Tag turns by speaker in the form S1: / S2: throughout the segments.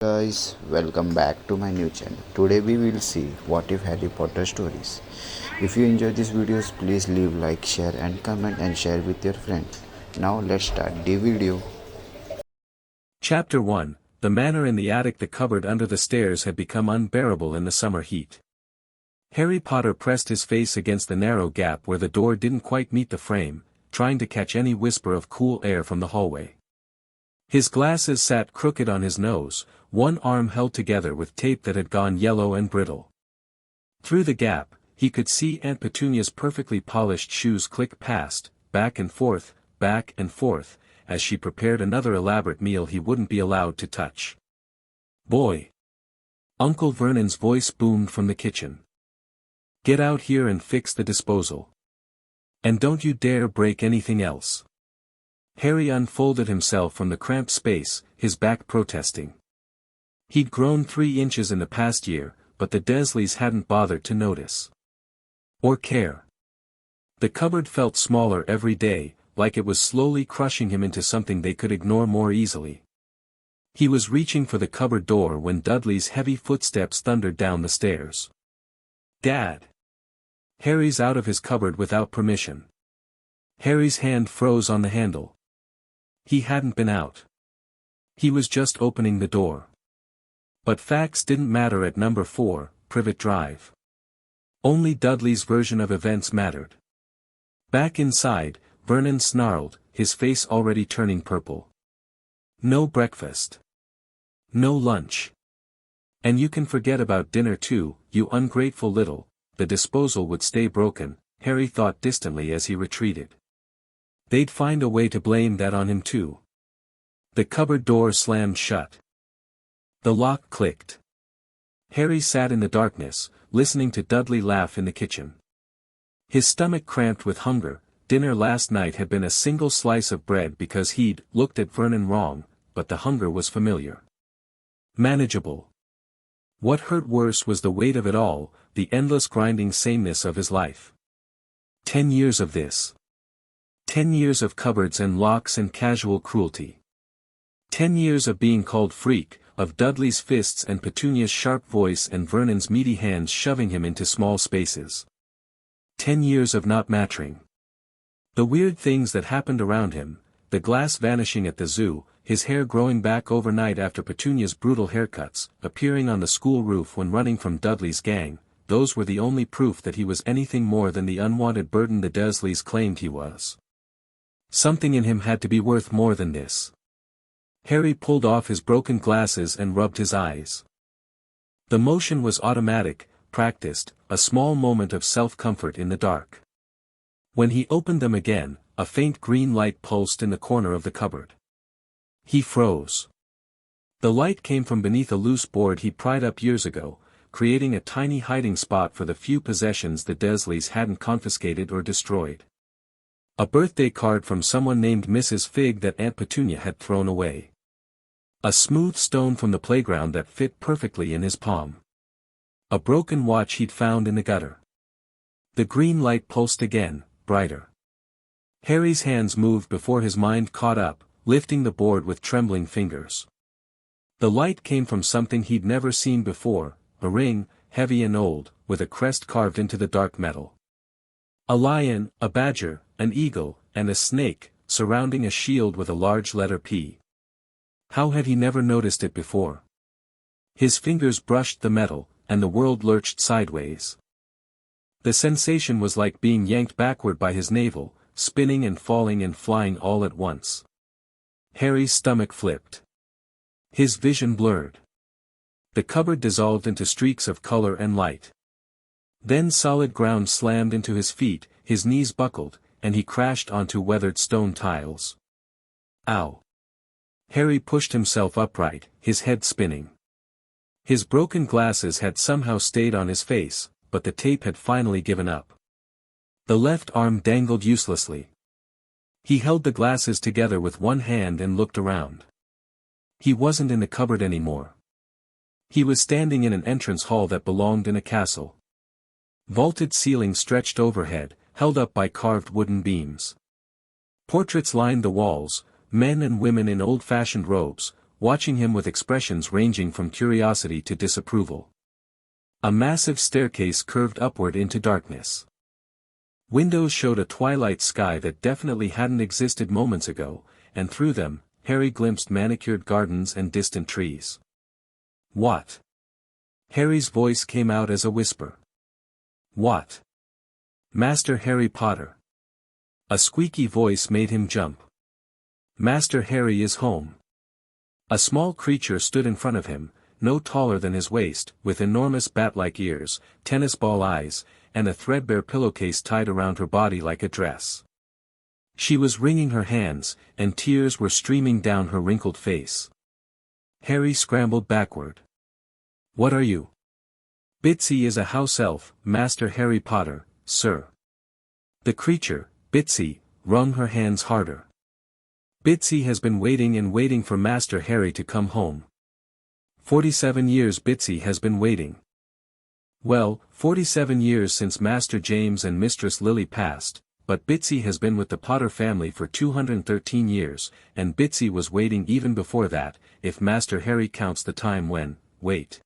S1: Guys, welcome back to my new channel. Today we will see what if Harry Potter stories. If you enjoy these videos, please leave like, share and comment and share with your friends. Now let's start the video.
S2: Chapter 1. The manor in the attic. The cupboard under the stairs had become unbearable in the summer heat. Harry Potter pressed his face against the narrow gap where the door didn't quite meet the frame, trying to catch any whisper of cool air from the hallway. His glasses sat crooked on his nose, one arm held together with tape that had gone yellow and brittle. Through the gap, he could see Aunt Petunia's perfectly polished shoes click past, back and forth, as she prepared another elaborate meal he wouldn't be allowed to touch. "Boy!" Uncle Vernon's voice boomed from the kitchen. "Get out here and fix the disposal. And don't you dare break anything else." Harry unfolded himself from the cramped space, his back protesting. He'd grown 3 inches in the past year, but the Dursleys hadn't bothered to notice. Or care. The cupboard felt smaller every day, like it was slowly crushing him into something they could ignore more easily. He was reaching for the cupboard door when Dudley's heavy footsteps thundered down the stairs. "Dad!" "Harry's out of his cupboard without permission." Harry's hand froze on the handle. He hadn't been out. He was just opening the door. But facts didn't matter at number 4, Privet Drive. Only Dudley's version of events mattered. Back inside, Vernon snarled, his face already turning purple. "No breakfast. No lunch. And you can forget about dinner too, you ungrateful little." The disposal would stay broken, Harry thought distantly as he retreated. They'd find a way to blame that on him too. The cupboard door slammed shut. The lock clicked. Harry sat in the darkness, listening to Dudley laugh in the kitchen. His stomach cramped with hunger. Dinner last night had been a single slice of bread because he'd looked at Vernon wrong, but the hunger was familiar. Manageable. What hurt worse was the weight of it all, the endless grinding sameness of his life. 10 years of this. 10 years of cupboards and locks and casual cruelty. 10 years of being called freak, of Dudley's fists and Petunia's sharp voice and Vernon's meaty hands shoving him into small spaces. 10 years of not mattering. The weird things that happened around him, the glass vanishing at the zoo, his hair growing back overnight after Petunia's brutal haircuts, appearing on the school roof when running from Dudley's gang, those were the only proof that he was anything more than the unwanted burden the Dursleys claimed he was. Something in him had to be worth more than this. Harry pulled off his broken glasses and rubbed his eyes. The motion was automatic, practiced, a small moment of self-comfort in the dark. When he opened them again, a faint green light pulsed in the corner of the cupboard. He froze. The light came from beneath a loose board he pried up years ago, creating a tiny hiding spot for the few possessions the Dursleys hadn't confiscated or destroyed. A birthday card from someone named Mrs. Fig that Aunt Petunia had thrown away. A smooth stone from the playground that fit perfectly in his palm. A broken watch he'd found in the gutter. The green light pulsed again, brighter. Harry's hands moved before his mind caught up, lifting the board with trembling fingers. The light came from something he'd never seen before, a ring, heavy and old, with a crest carved into the dark metal. A lion, a badger, an eagle, and a snake, surrounding a shield with a large letter P. How had he never noticed it before? His fingers brushed the metal, and the world lurched sideways. The sensation was like being yanked backward by his navel, spinning and falling and flying all at once. Harry's stomach flipped. His vision blurred. The cupboard dissolved into streaks of color and light. Then solid ground slammed into his feet, his knees buckled, and he crashed onto weathered stone tiles. Ow! Harry pushed himself upright, his head spinning. His broken glasses had somehow stayed on his face, but the tape had finally given up. The left arm dangled uselessly. He held the glasses together with one hand and looked around. He wasn't in the cupboard anymore. He was standing in an entrance hall that belonged in a castle. Vaulted ceilings stretched overhead, held up by carved wooden beams. Portraits lined the walls, men and women in old-fashioned robes, watching him with expressions ranging from curiosity to disapproval. A massive staircase curved upward into darkness. Windows showed a twilight sky that definitely hadn't existed moments ago, and through them, Harry glimpsed manicured gardens and distant trees. What? Harry's voice came out as a whisper. What? Master Harry Potter. A squeaky voice made him jump. Master Harry is home. A small creature stood in front of him, no taller than his waist, with enormous bat-like ears, tennis ball eyes, and a threadbare pillowcase tied around her body like a dress. She was wringing her hands, and tears were streaming down her wrinkled face. Harry scrambled backward. What are you? Bitsy is a house elf, Master Harry Potter, sir. The creature, Bitsy, wrung her hands harder. Bitsy has been waiting and waiting for Master Harry to come home. 47 years Bitsy has been waiting. Well, 47 years since Master James and Mistress Lily passed, but Bitsy has been with the Potter family for 213 years, and Bitsy was waiting even before that, if Master Harry counts the time when, wait.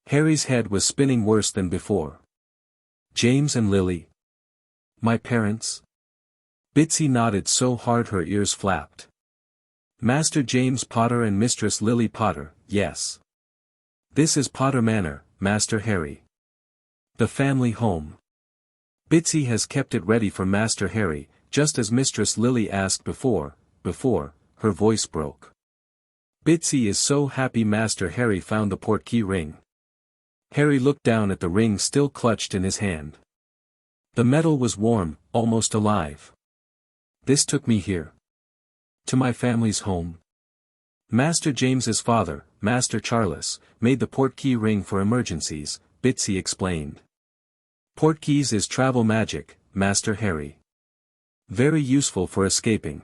S2: Harry's head was spinning worse than before. James and Lily? My parents? Bitsy nodded so hard her ears flapped. Master James Potter and Mistress Lily Potter, yes. This is Potter Manor, Master Harry. The family home. Bitsy has kept it ready for Master Harry, just as Mistress Lily asked before, her voice broke. Bitsy is so happy Master Harry found the Portkey ring. Harry looked down at the ring still clutched in his hand. The metal was warm, almost alive. This took me here. To my family's home. Master James's father, Master Charles, made the Portkey ring for emergencies, Bitsy explained. Portkeys is travel magic, Master Harry. Very useful for escaping.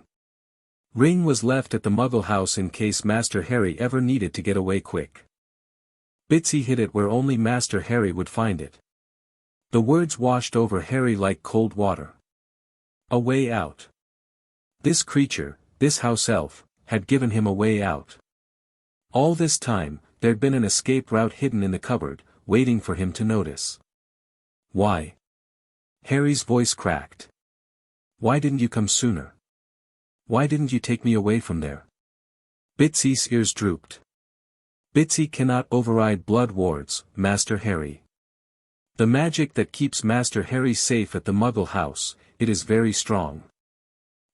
S2: Ring was left at the Muggle house in case Master Harry ever needed to get away quick. Bitsy hid it where only Master Harry would find it. The words washed over Harry like cold water. A way out. This creature, this house elf, had given him a way out. All this time, there'd been an escape route hidden in the cupboard, waiting for him to notice. Why? Harry's voice cracked. Why didn't you come sooner? Why didn't you take me away from there? Bitsy's ears drooped. Bitsy cannot override blood wards, Master Harry. The magic that keeps Master Harry safe at the Muggle house, it is very strong.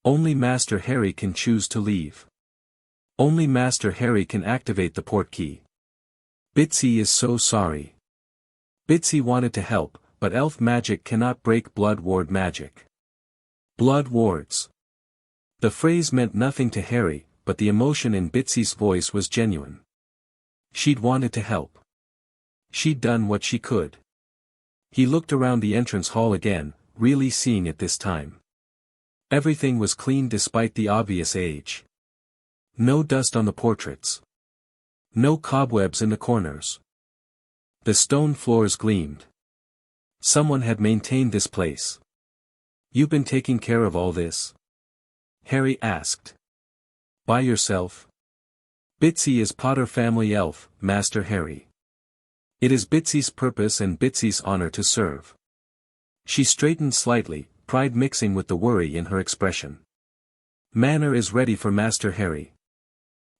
S2: Only Master Harry can choose to leave. Only Master Harry can activate the Portkey. Bitsy is so sorry. Bitsy wanted to help, but elf magic cannot break blood ward magic. Blood wards. The phrase meant nothing to Harry, but the emotion in Bitsy's voice was genuine. She'd wanted to help. She'd done what she could. He looked around the entrance hall again, really seeing it this time. Everything was clean despite the obvious age. No dust on the portraits. No cobwebs in the corners. The stone floors gleamed. Someone had maintained this place. You've been taking care of all this? Harry asked. By yourself? Bitsy is Potter family elf, Master Harry. It is Bitsy's purpose and Bitsy's honor to serve. She straightened slightly, pride mixing with the worry in her expression. Manor is ready for Master Harry.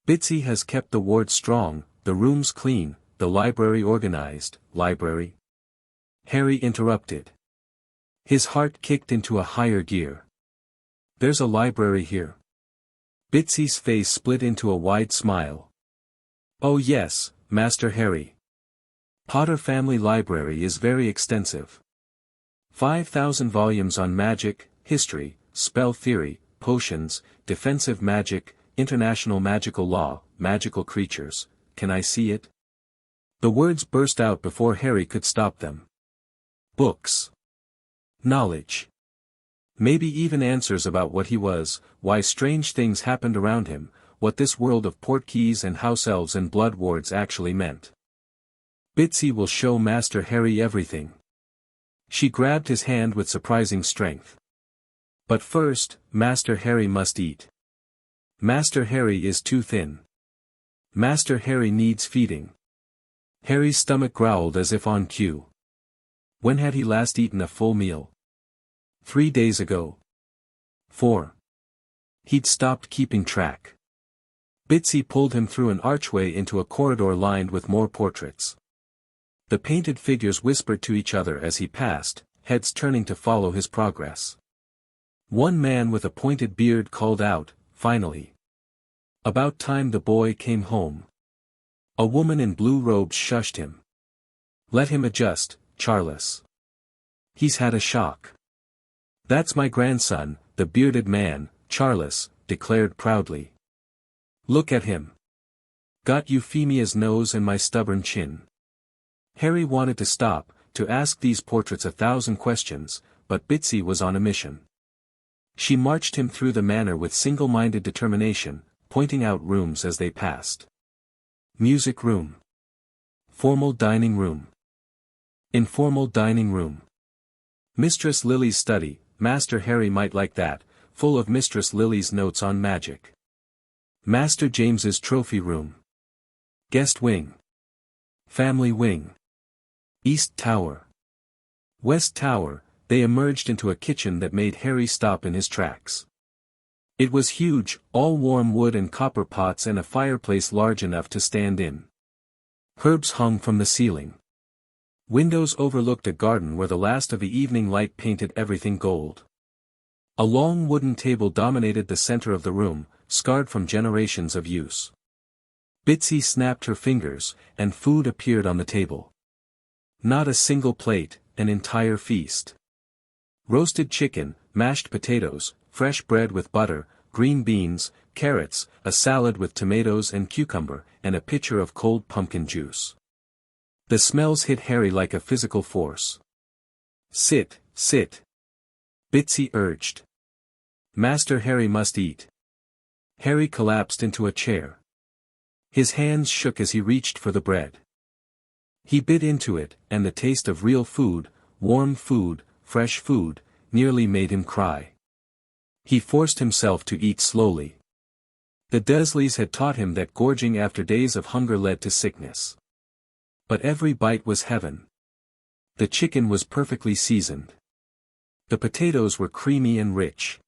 S2: Bitsy has kept the ward strong, the rooms clean, the library organized. Library? Harry interrupted. His heart kicked into a higher gear. There's a library here. Bitsy's face split into a wide smile. Oh yes, Master Harry. Potter family library is very extensive. 5,000 volumes on magic, history, spell theory, potions, defensive magic, international magical law, magical creatures. Can I see it? The words burst out before Harry could stop them. Books. Knowledge. Maybe even answers about what he was, why strange things happened around him, what this world of Portkeys and house elves and blood wards actually meant. Bitsy will show Master Harry everything. She grabbed his hand with surprising strength. But first, Master Harry must eat. Master Harry is too thin. Master Harry needs feeding. Harry's stomach growled as if on cue. When had he last eaten a full meal? 3 days ago. 4. He'd stopped keeping track. Bitsy pulled him through an archway into a corridor lined with more portraits. The painted figures whispered to each other as he passed, heads turning to follow his progress. One man with a pointed beard called out, "Finally." About time the boy came home. A woman in blue robes shushed him. "Let him adjust, Charles. He's had a shock." "That's my grandson," the bearded man, Charles, declared proudly. "Look at him. Got Euphemia's nose and my stubborn chin." Harry wanted to stop, to ask these portraits 1,000 questions, but Bitsy was on a mission. She marched him through the manor with single-minded determination, pointing out rooms as they passed. Music room. Formal dining room. Informal dining room. Mistress Lily's study, Master Harry might like that, full of Mistress Lily's notes on magic. Master James's trophy room. Guest wing. Family wing. East Tower. West Tower. They emerged into a kitchen that made Harry stop in his tracks. It was huge, all warm wood and copper pots and a fireplace large enough to stand in. Herbs hung from the ceiling. Windows overlooked a garden where the last of the evening light painted everything gold. A long wooden table dominated the center of the room, scarred from generations of use. Bitsy snapped her fingers, and food appeared on the table. Not a single plate, an entire feast. Roasted chicken, mashed potatoes, fresh bread with butter, green beans, carrots, a salad with tomatoes and cucumber, and a pitcher of cold pumpkin juice. The smells hit Harry like a physical force. "Sit, sit," Bitsy urged. "Master Harry must eat." Harry collapsed into a chair. His hands shook as he reached for the bread. He bit into it, and the taste of real food, warm food, fresh food, nearly made him cry. He forced himself to eat slowly. The Dursleys had taught him that gorging after days of hunger led to sickness. But every bite was heaven. The chicken was perfectly seasoned. The potatoes were creamy and rich.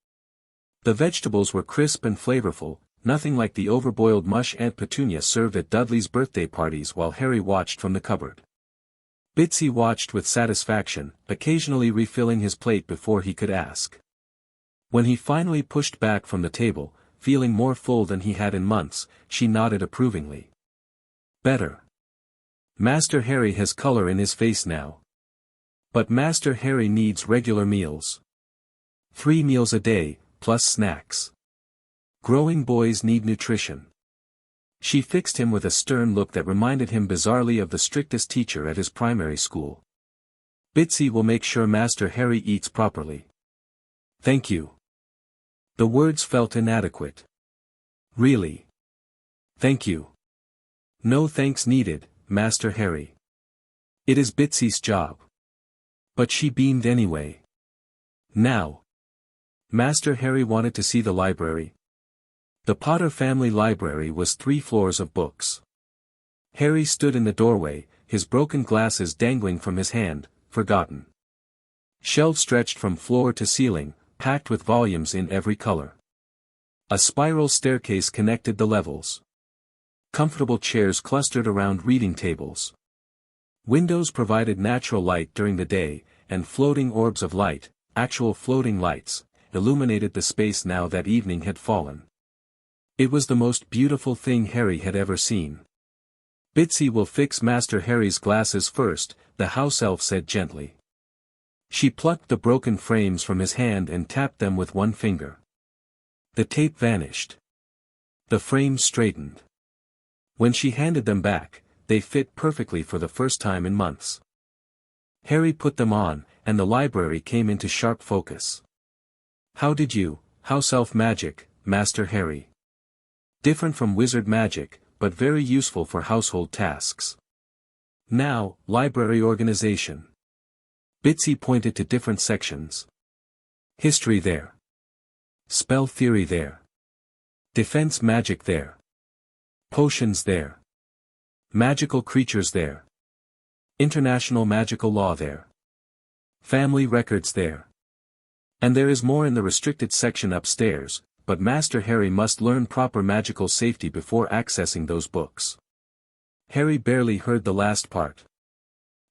S2: The vegetables were crisp and flavorful, nothing like the overboiled mush Aunt Petunia served at Dudley's birthday parties while Harry watched from the cupboard. Bitsy watched with satisfaction, occasionally refilling his plate before he could ask. When he finally pushed back from the table, feeling more full than he had in months, she nodded approvingly. "Better. Master Harry has color in his face now. But Master Harry needs regular meals. 3 meals a day, plus snacks. Growing boys need nutrition." She fixed him with a stern look that reminded him bizarrely of the strictest teacher at his primary school. "Bitsy will make sure Master Harry eats properly." "Thank you." The words felt inadequate. "Really? Thank you." "No thanks needed, Master Harry. It is Bitsy's job." But she beamed anyway. Now. Master Harry wanted to see the library. The Potter family library was 3 floors of books. Harry stood in the doorway, his broken glasses dangling from his hand, forgotten. Shelves stretched from floor to ceiling, packed with volumes in every color. A spiral staircase connected the levels. Comfortable chairs clustered around reading tables. Windows provided natural light during the day, and floating orbs of light, actual floating lights, illuminated the space now that evening had fallen. It was the most beautiful thing Harry had ever seen. "Bitsy will fix Master Harry's glasses first," the house elf said gently. She plucked the broken frames from his hand and tapped them with one finger. The tape vanished. The frames straightened. When she handed them back, they fit perfectly for the first time in months. Harry put them on, and the library came into sharp focus. "How did you, house elf magic, Master Harry?" Different from wizard magic, but very useful for household tasks. "Now, library organization." Bitsy pointed to different sections. "History there. Spell theory there. Defense magic there. Potions there. Magical creatures there. International magical law there. Family records there. And there is more in the restricted section upstairs, but Master Harry must learn proper magical safety before accessing those books. Harry barely heard the last part.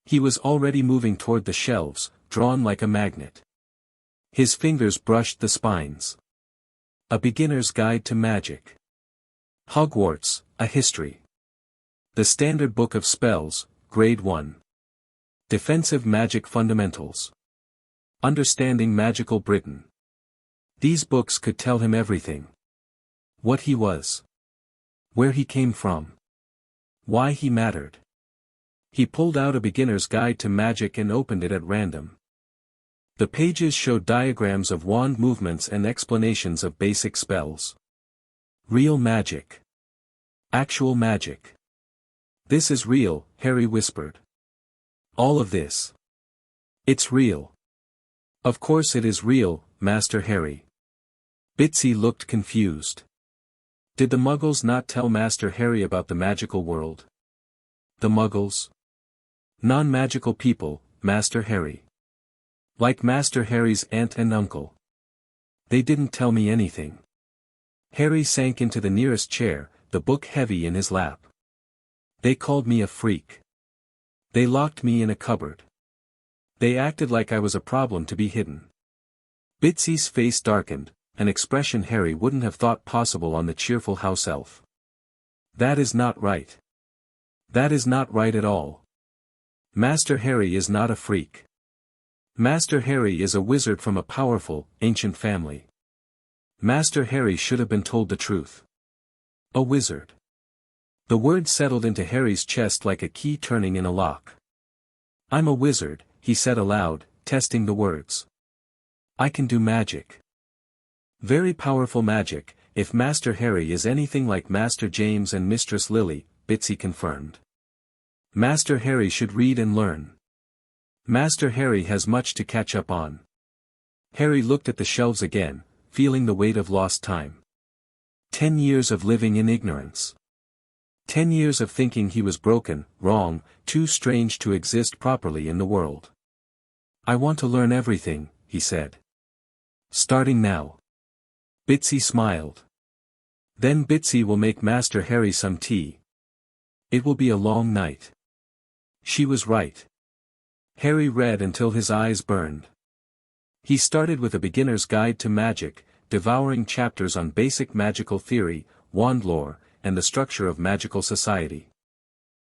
S2: He was already moving toward the shelves, drawn like a magnet. His fingers brushed the spines. A Beginner's Guide to Magic. Hogwarts, a History. The Standard Book of Spells, Grade 1. Defensive Magic Fundamentals. Understanding Magical Britain. These books could tell him everything. What he was. Where he came from. Why he mattered. He pulled out A Beginner's Guide to Magic and opened it at random. The pages showed diagrams of wand movements and explanations of basic spells. Real magic. Actual magic. This is real, Harry whispered. All of this. It's real. Of course it is real, Master Harry. Bitsy looked confused. Did the Muggles not tell Master Harry about the magical world? The Muggles? Non-magical people, Master Harry. Like Master Harry's aunt and uncle. They didn't tell me anything. Harry sank into the nearest chair, the book heavy in his lap. They called me a freak. They locked me in a cupboard. They acted like I was a problem to be hidden. Bitsy's face darkened, an expression Harry wouldn't have thought possible on the cheerful house elf. That is not right. That is not right at all. Master Harry is not a freak. Master Harry is a wizard from a powerful, ancient family. Master Harry should have been told the truth. A wizard. The word settled into Harry's chest like a key turning in a lock. I'm a wizard, he said aloud, testing the words. I can do magic. Very powerful magic, if Master Harry is anything like Master James and Mistress Lily, Bitsy confirmed. Master Harry should read and learn. Master Harry has much to catch up on. Harry looked at the shelves again, feeling the weight of lost time. 10 years of living in ignorance. 10 years of thinking he was broken, wrong, too strange to exist properly in the world. I want to learn everything, he said. Starting now. Bitsy smiled. Then Bitsy will make Master Harry some tea. It will be a long night. She was right. Harry read until his eyes burned. He started with A Beginner's Guide to Magic, devouring chapters on basic magical theory, wand lore, and the structure of magical society.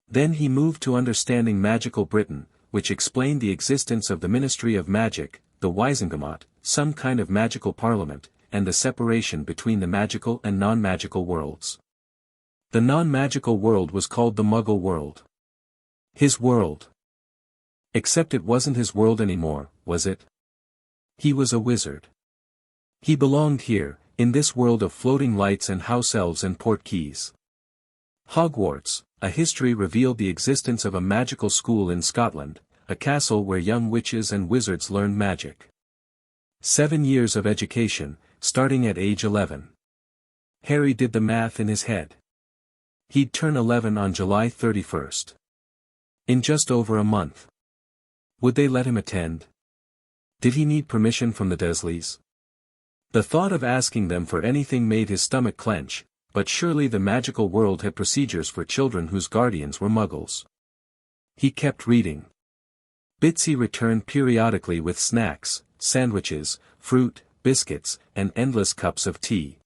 S2: Then he moved to Understanding Magical Britain, which explained the existence of the Ministry of Magic, the Wisengamot, some kind of magical parliament, and the separation between the magical and non-magical worlds. The non-magical world was called the Muggle world. His world. Except it wasn't his world anymore, was it? He was a wizard. He belonged here, in this world of floating lights and house elves and portkeys. Hogwarts, a history revealed the existence of a magical school in Scotland, a castle where young witches and wizards learned magic. 7 years of education, starting at age 11. Harry did the math in his head. He'd turn 11 on July 31st. In just over a month. Would they let him attend? Did he need permission from the Dursleys? The thought of asking them for anything made his stomach clench, but surely the magical world had procedures for children whose guardians were Muggles. He kept reading. Bitsy returned periodically with snacks, sandwiches, fruit, biscuits, and endless cups of tea.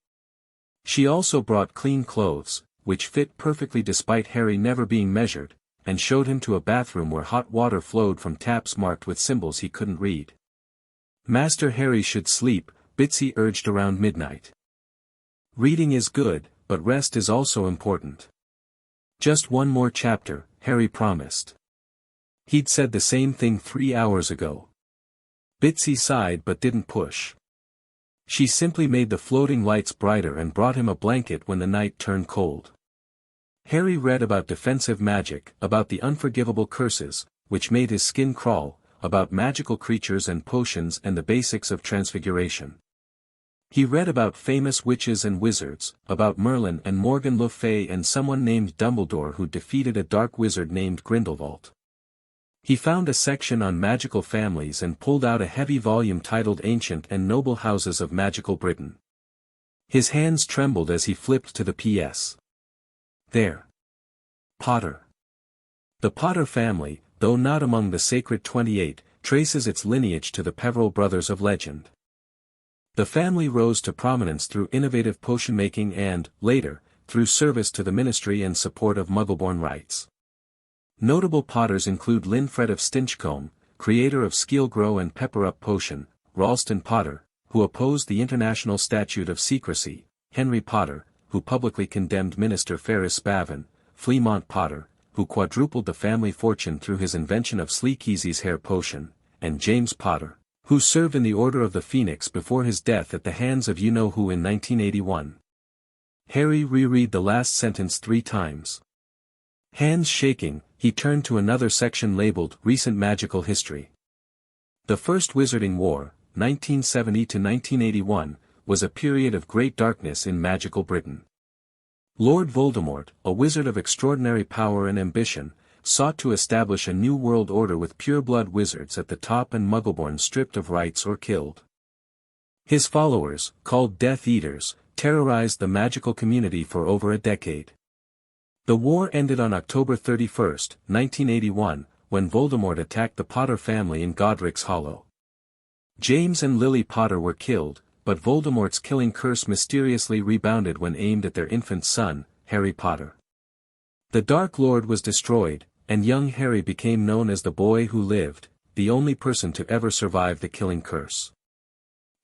S2: She also brought clean clothes, which fit perfectly despite Harry never being measured, and showed him to a bathroom where hot water flowed from taps marked with symbols he couldn't read. Master Harry should sleep, Bitsy urged around midnight. Reading is good, but rest is also important. Just one more chapter, Harry promised. He'd said the same thing 3 hours ago. Bitsy sighed but didn't push. She simply made the floating lights brighter and brought him a blanket when the night turned cold. Harry read about defensive magic, about the unforgivable curses, which made his skin crawl, about magical creatures and potions and the basics of transfiguration. He read about famous witches and wizards, about Merlin and Morgan Le Fay and someone named Dumbledore who defeated a dark wizard named Grindelwald. He found a section on magical families and pulled out a heavy volume titled Ancient and Noble Houses of Magical Britain. His hands trembled as he flipped to the PS. There. Potter. The Potter family, though not among the Sacred 28, traces its lineage to the Peveril brothers of legend. The family rose to prominence through innovative potion-making and, later, through service to the ministry and support of Muggleborn rights. Notable Potters include Linfred of Stinchcombe, creator of Skeelgrow and Pepper-Up Potion, Ralston Potter, who opposed the International Statute of Secrecy, Henry Potter, who publicly condemned Minister Ferris Spavin, Fleamont Potter, who quadrupled the family fortune through his invention of Sleekeasy's hair potion, and James Potter, who served in the Order of the Phoenix before his death at the hands of you-know-who in 1981. Harry reread the last sentence 3 times. Hands shaking, he turned to another section labeled Recent Magical History. The First Wizarding War, 1970 to 1981, was a period of great darkness in magical Britain. Lord Voldemort, a wizard of extraordinary power and ambition, sought to establish a new world order with pure-blood wizards at the top and Muggleborn stripped of rights or killed. His followers, called Death Eaters, terrorized the magical community for over a decade. The war ended on October 31, 1981, when Voldemort attacked the Potter family in Godric's Hollow. James and Lily Potter were killed, but Voldemort's killing curse mysteriously rebounded when aimed at their infant son, Harry Potter. The Dark Lord was destroyed, and young Harry became known as the boy who lived, the only person to ever survive the killing curse.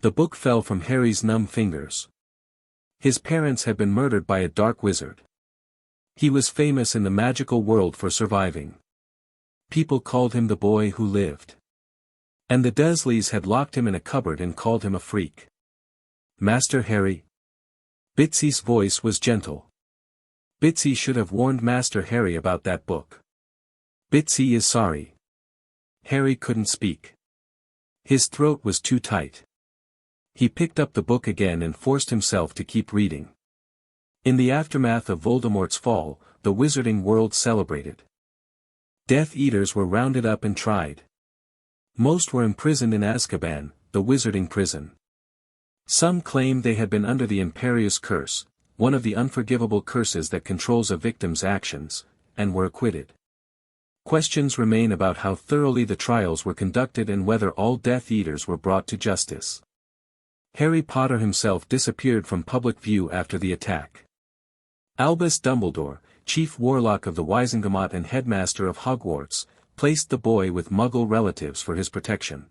S2: The book fell from Harry's numb fingers. His parents had been murdered by a dark wizard. He was famous in the magical world for surviving. People called him the boy who lived. And the Dursleys had locked him in a cupboard and called him a freak. Master Harry? Bitsy's voice was gentle. Bitsy should have warned Master Harry about that book. Bitsy is sorry. Harry couldn't speak. His throat was too tight. He picked up the book again and forced himself to keep reading. In the aftermath of Voldemort's fall, the wizarding world celebrated. Death Eaters were rounded up and tried. Most were imprisoned in Azkaban, the wizarding prison. Some claimed they had been under the Imperius Curse, one of the unforgivable curses that controls a victim's actions, and were acquitted. Questions remain about how thoroughly the trials were conducted and whether all Death Eaters were brought to justice. Harry Potter himself disappeared from public view after the attack. Albus Dumbledore, chief warlock of the Wizengamot and headmaster of Hogwarts, placed the boy with Muggle relatives for his protection.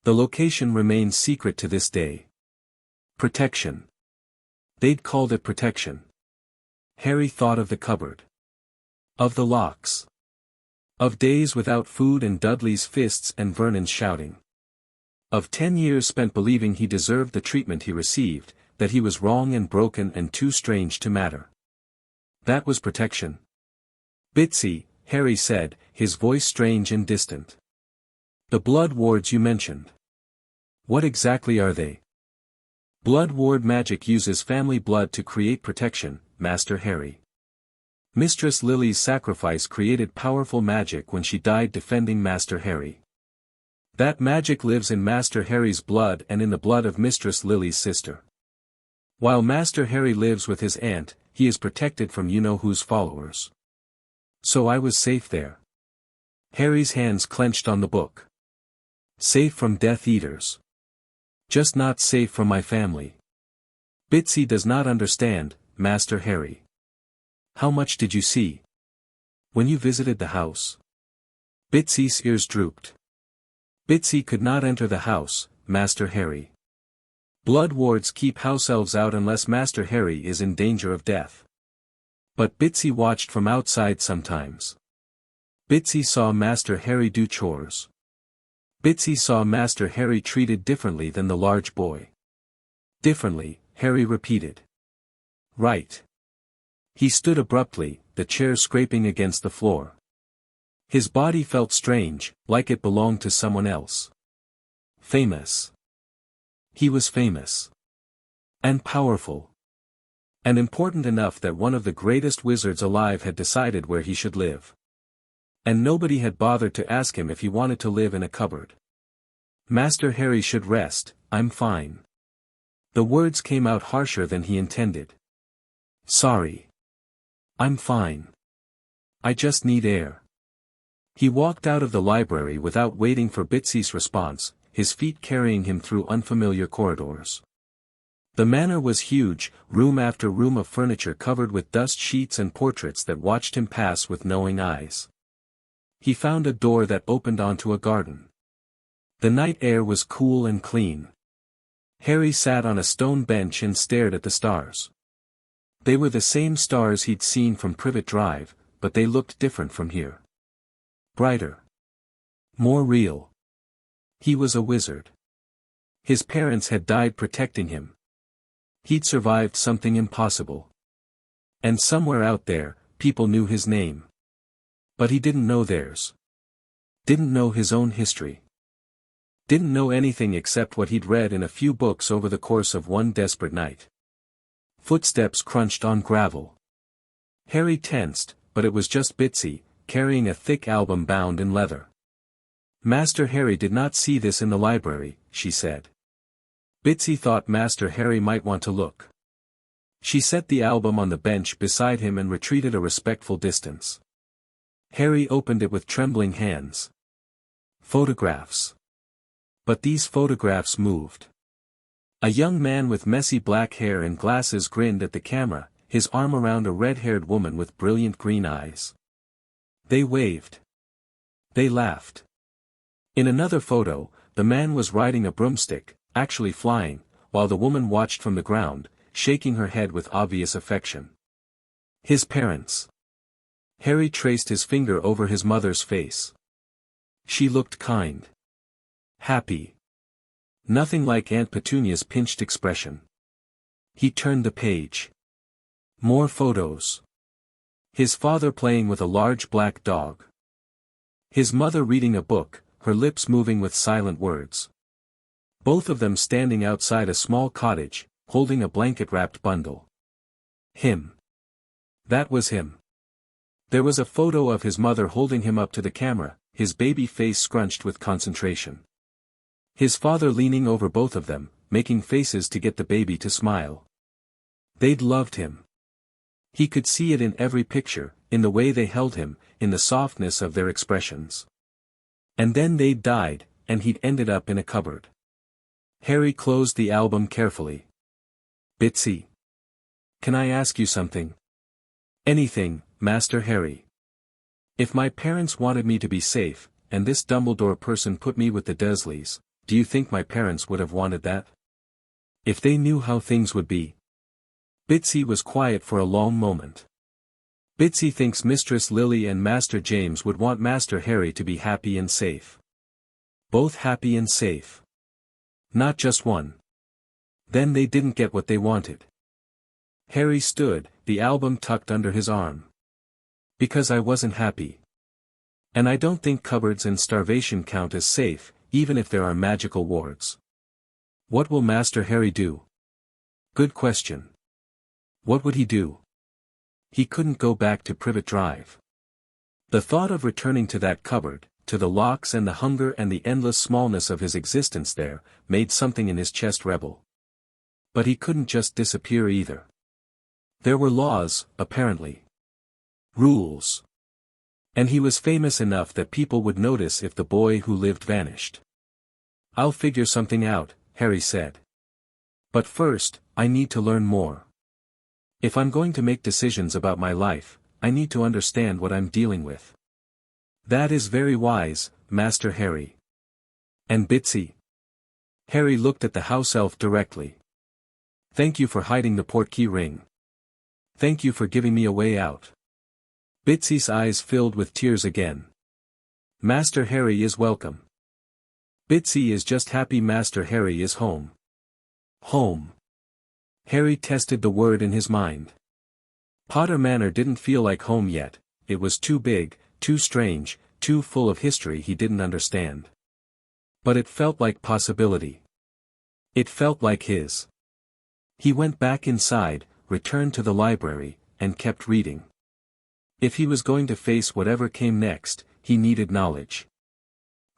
S2: The location remains secret to this day. Protection. They'd called it protection. Harry thought of the cupboard. Of the locks. Of days without food and Dudley's fists and Vernon's shouting. Of 10 years spent believing he deserved the treatment he received, that he was wrong and broken and too strange to matter. That was protection. Bitsy, Harry said, his voice strange and distant. The blood wards you mentioned. What exactly are they? Blood ward magic uses family blood to create protection, Master Harry. Mistress Lily's sacrifice created powerful magic when she died defending Master Harry. That magic lives in Master Harry's blood and in the blood of Mistress Lily's sister. While Master Harry lives with his aunt, he is protected from you-know-who's followers. So I was safe there. Harry's hands clenched on the book. Safe from Death Eaters. Just not safe from my family. Bitsy does not understand, Master Harry. How much did you see? When you visited the house? Bitsy's ears drooped. Bitsy could not enter the house, Master Harry. Blood wards keep house elves out unless Master Harry is in danger of death. But Bitsy watched from outside sometimes. Bitsy saw Master Harry do chores. Bitsy saw Master Harry treated differently than the large boy. Differently, Harry repeated. Right. He stood abruptly, the chair scraping against the floor. His body felt strange, like it belonged to someone else. Famous. He was famous. And powerful. And important enough that one of the greatest wizards alive had decided where he should live. And nobody had bothered to ask him if he wanted to live in a cupboard. Master Harry should rest, I'm fine. The words came out harsher than he intended. Sorry. I'm fine. I just need air. He walked out of the library without waiting for Bitsy's response, his feet carrying him through unfamiliar corridors. The manor was huge, room after room of furniture covered with dust sheets and portraits that watched him pass with knowing eyes. He found a door that opened onto a garden. The night air was cool and clean. Harry sat on a stone bench and stared at the stars. They were the same stars he'd seen from Privet Drive, but they looked different from here. Brighter. More real. He was a wizard. His parents had died protecting him. He'd survived something impossible. And somewhere out there, people knew his name. But he didn't know theirs. Didn't know his own history. Didn't know anything except what he'd read in a few books over the course of one desperate night. Footsteps crunched on gravel. Harry tensed, but it was just Bitsy, carrying a thick album bound in leather. Master Harry did not see this in the library, she said. Bitsy thought Master Harry might want to look. She set the album on the bench beside him and retreated a respectful distance. Harry opened it with trembling hands. Photographs. But these photographs moved. A young man with messy black hair and glasses grinned at the camera, his arm around a red-haired woman with brilliant green eyes. They waved. They laughed. In another photo, the man was riding a broomstick, actually flying, while the woman watched from the ground, shaking her head with obvious affection. His parents. Harry traced his finger over his mother's face. She looked kind. Happy. Nothing like Aunt Petunia's pinched expression. He turned the page. More photos. His father playing with a large black dog. His mother reading a book, her lips moving with silent words. Both of them standing outside a small cottage, holding a blanket-wrapped bundle. Him. That was him. There was a photo of his mother holding him up to the camera, his baby face scrunched with concentration. His father leaning over both of them, making faces to get the baby to smile. They'd loved him. He could see it in every picture, in the way they held him, in the softness of their expressions. And then they'd died, and he'd ended up in a cupboard. Harry closed the album carefully. Bitsy. Can I ask you something? Anything, Master Harry. If my parents wanted me to be safe, and this Dumbledore person put me with the Dursleys, do you think my parents would have wanted that? If they knew how things would be. Bitsy was quiet for a long moment. Bitsy thinks Mistress Lily and Master James would want Master Harry to be happy and safe. Both happy and safe. Not just one. Then they didn't get what they wanted. Harry stood, the album tucked under his arm. Because I wasn't happy. And I don't think cupboards and starvation count as safe, even if there are magical wards. What will Master Harry do? Good question. What would he do? He couldn't go back to Privet Drive. The thought of returning to that cupboard, to the locks and the hunger and the endless smallness of his existence there, made something in his chest rebel. But he couldn't just disappear either. There were laws, apparently. Rules. And he was famous enough that people would notice if the boy who lived vanished. I'll figure something out, Harry said. But first, I need to learn more. If I'm going to make decisions about my life, I need to understand what I'm dealing with. That is very wise, Master Harry. And Bitsy? Harry looked at the house elf directly. Thank you for hiding the Portkey ring. Thank you for giving me a way out. Bitsy's eyes filled with tears again. Master Harry is welcome. Bitsy is just happy Master Harry is home. Home. Harry tested the word in his mind. Potter Manor didn't feel like home yet, it was too big, too strange, too full of history he didn't understand. But it felt like possibility. It felt like his. He went back inside, returned to the library, and kept reading. If he was going to face whatever came next, he needed knowledge.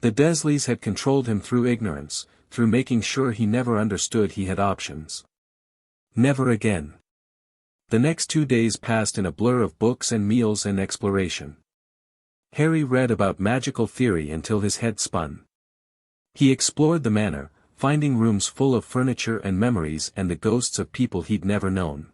S2: The Dursleys had controlled him through ignorance, through making sure he never understood he had options. Never again. The next 2 days passed in a blur of books and meals and exploration. Harry read about magical theory until his head spun. He explored the manor, finding rooms full of furniture and memories and the ghosts of people he'd never known.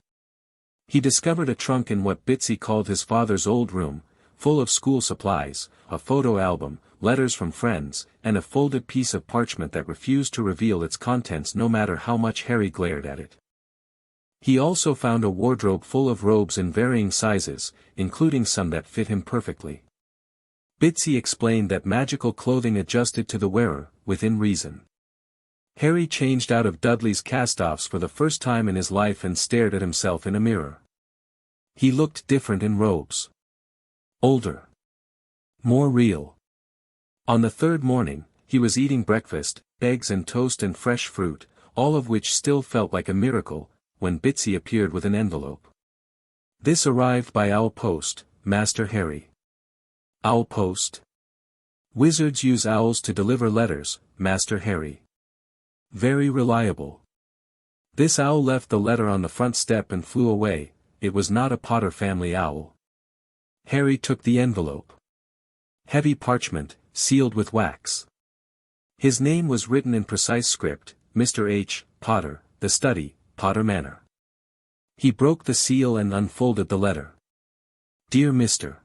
S2: He discovered a trunk in what Bitsy called his father's old room, full of school supplies, a photo album, letters from friends, and a folded piece of parchment that refused to reveal its contents no matter how much Harry glared at it. He also found a wardrobe full of robes in varying sizes, including some that fit him perfectly. Bitsy explained that magical clothing adjusted to the wearer, within reason. Harry changed out of Dudley's cast-offs for the first time in his life and stared at himself in a mirror. He looked different in robes. Older. More real. On the third morning, he was eating breakfast, eggs and toast and fresh fruit, all of which still felt like a miracle, when Bitsy appeared with an envelope. This arrived by owl post, Master Harry. Owl post? Wizards use owls to deliver letters, Master Harry. Very reliable. This owl left the letter on the front step and flew away. It was not a Potter family owl. Harry took the envelope. Heavy parchment, sealed with wax. His name was written in precise script, Mr. H. Potter, The Study, Potter Manor. He broke the seal and unfolded the letter. Dear Mr.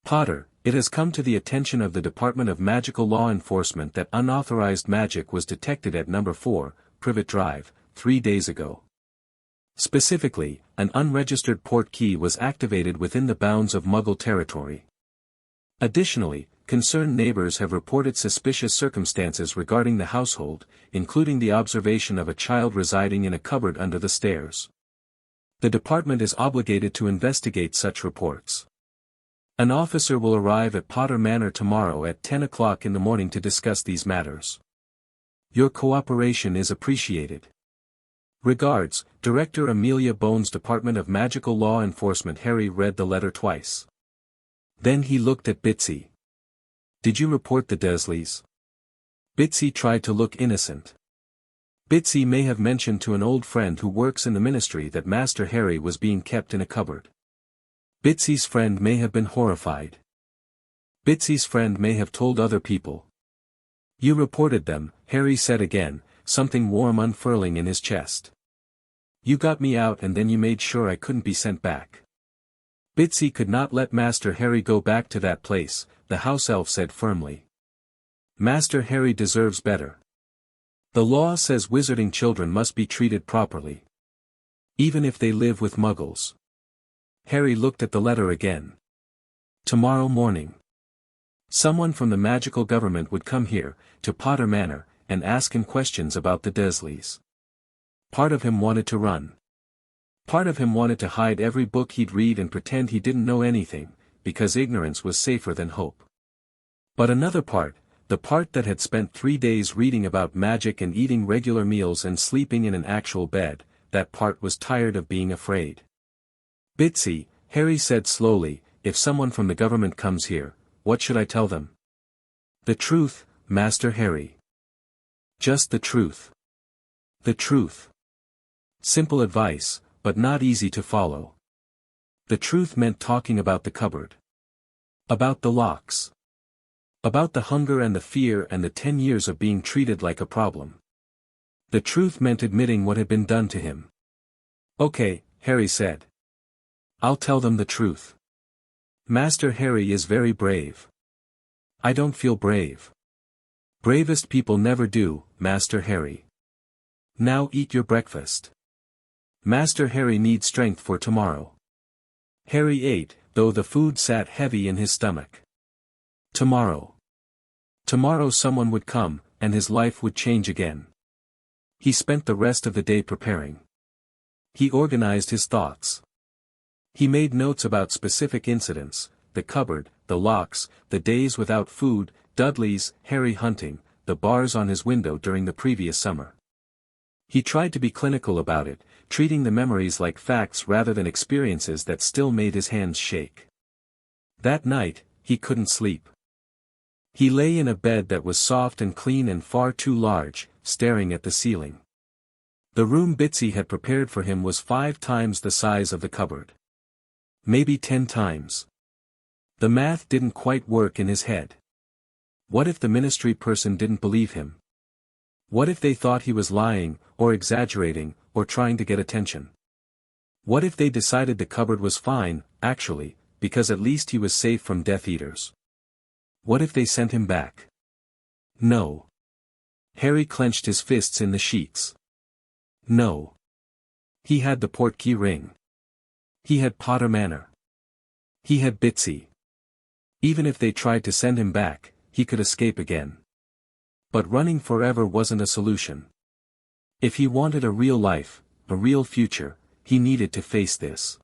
S2: Potter, it has come to the attention of the Department of Magical Law Enforcement that unauthorized magic was detected at number 4, Privet Drive, 3 days ago. Specifically, an unregistered Portkey was activated within the bounds of Muggle territory. Additionally, concerned neighbors have reported suspicious circumstances regarding the household, including the observation of a child residing in a cupboard under the stairs. The department is obligated to investigate such reports. An officer will arrive at Potter Manor tomorrow at 10 o'clock in the morning to discuss these matters. Your cooperation is appreciated. Regards, Director Amelia Bones, Department of Magical Law Enforcement. Harry read the letter twice. Then he looked at Bitsy. Did you report the Dursleys? Bitsy tried to look innocent. Bitsy may have mentioned to an old friend who works in the ministry that Master Harry was being kept in a cupboard. Bitsy's friend may have been horrified. Bitsy's friend may have told other people. You reported them, Harry said again, something warm unfurling in his chest. You got me out and then you made sure I couldn't be sent back. Bitsy could not let Master Harry go back to that place, the house elf said firmly. Master Harry deserves better. The law says wizarding children must be treated properly. Even if they live with muggles. Harry looked at the letter again. Tomorrow morning. Someone from the magical government would come here, to Potter Manor, and ask him questions about the Dursleys. Part of him wanted to run. Part of him wanted to hide every book he'd read and pretend he didn't know anything, because ignorance was safer than hope. But another part, the part that had spent 3 days reading about magic and eating regular meals and sleeping in an actual bed, that part was tired of being afraid. Bitsy, Harry said slowly, if someone from the government comes here, what should I tell them? The truth, Master Harry. Just the truth. The truth. Simple advice, but not easy to follow. The truth meant talking about the cupboard. About the locks. About the hunger and the fear and the 10 years of being treated like a problem. The truth meant admitting what had been done to him. Okay, Harry said. I'll tell them the truth. Master Harry is very brave. I don't feel brave. Bravest people never do, Master Harry. Now eat your breakfast. Master Harry needs strength for tomorrow. Harry ate, though the food sat heavy in his stomach. Tomorrow. Tomorrow someone would come, and his life would change again. He spent the rest of the day preparing. He organized his thoughts. He made notes about specific incidents, the cupboard, the locks, the days without food, Dudley's, Harry hunting, the bars on his window during the previous summer. He tried to be clinical about it, treating the memories like facts rather than experiences that still made his hands shake. That night, he couldn't sleep. He lay in a bed that was soft and clean and far too large, staring at the ceiling. The room Bitsy had prepared for him was 5 times the size of the cupboard. Maybe 10 times. The math didn't quite work in his head. What if the ministry person didn't believe him? What if they thought he was lying, or exaggerating, or trying to get attention? What if they decided the cupboard was fine, actually, because at least he was safe from Death Eaters? What if they sent him back? No. Harry clenched his fists in the sheets. No. He had the Portkey ring. He had Potter Manor. He had Bitsy. Even if they tried to send him back, he could escape again. But running forever wasn't a solution. If he wanted a real life, a real future, he needed to face this.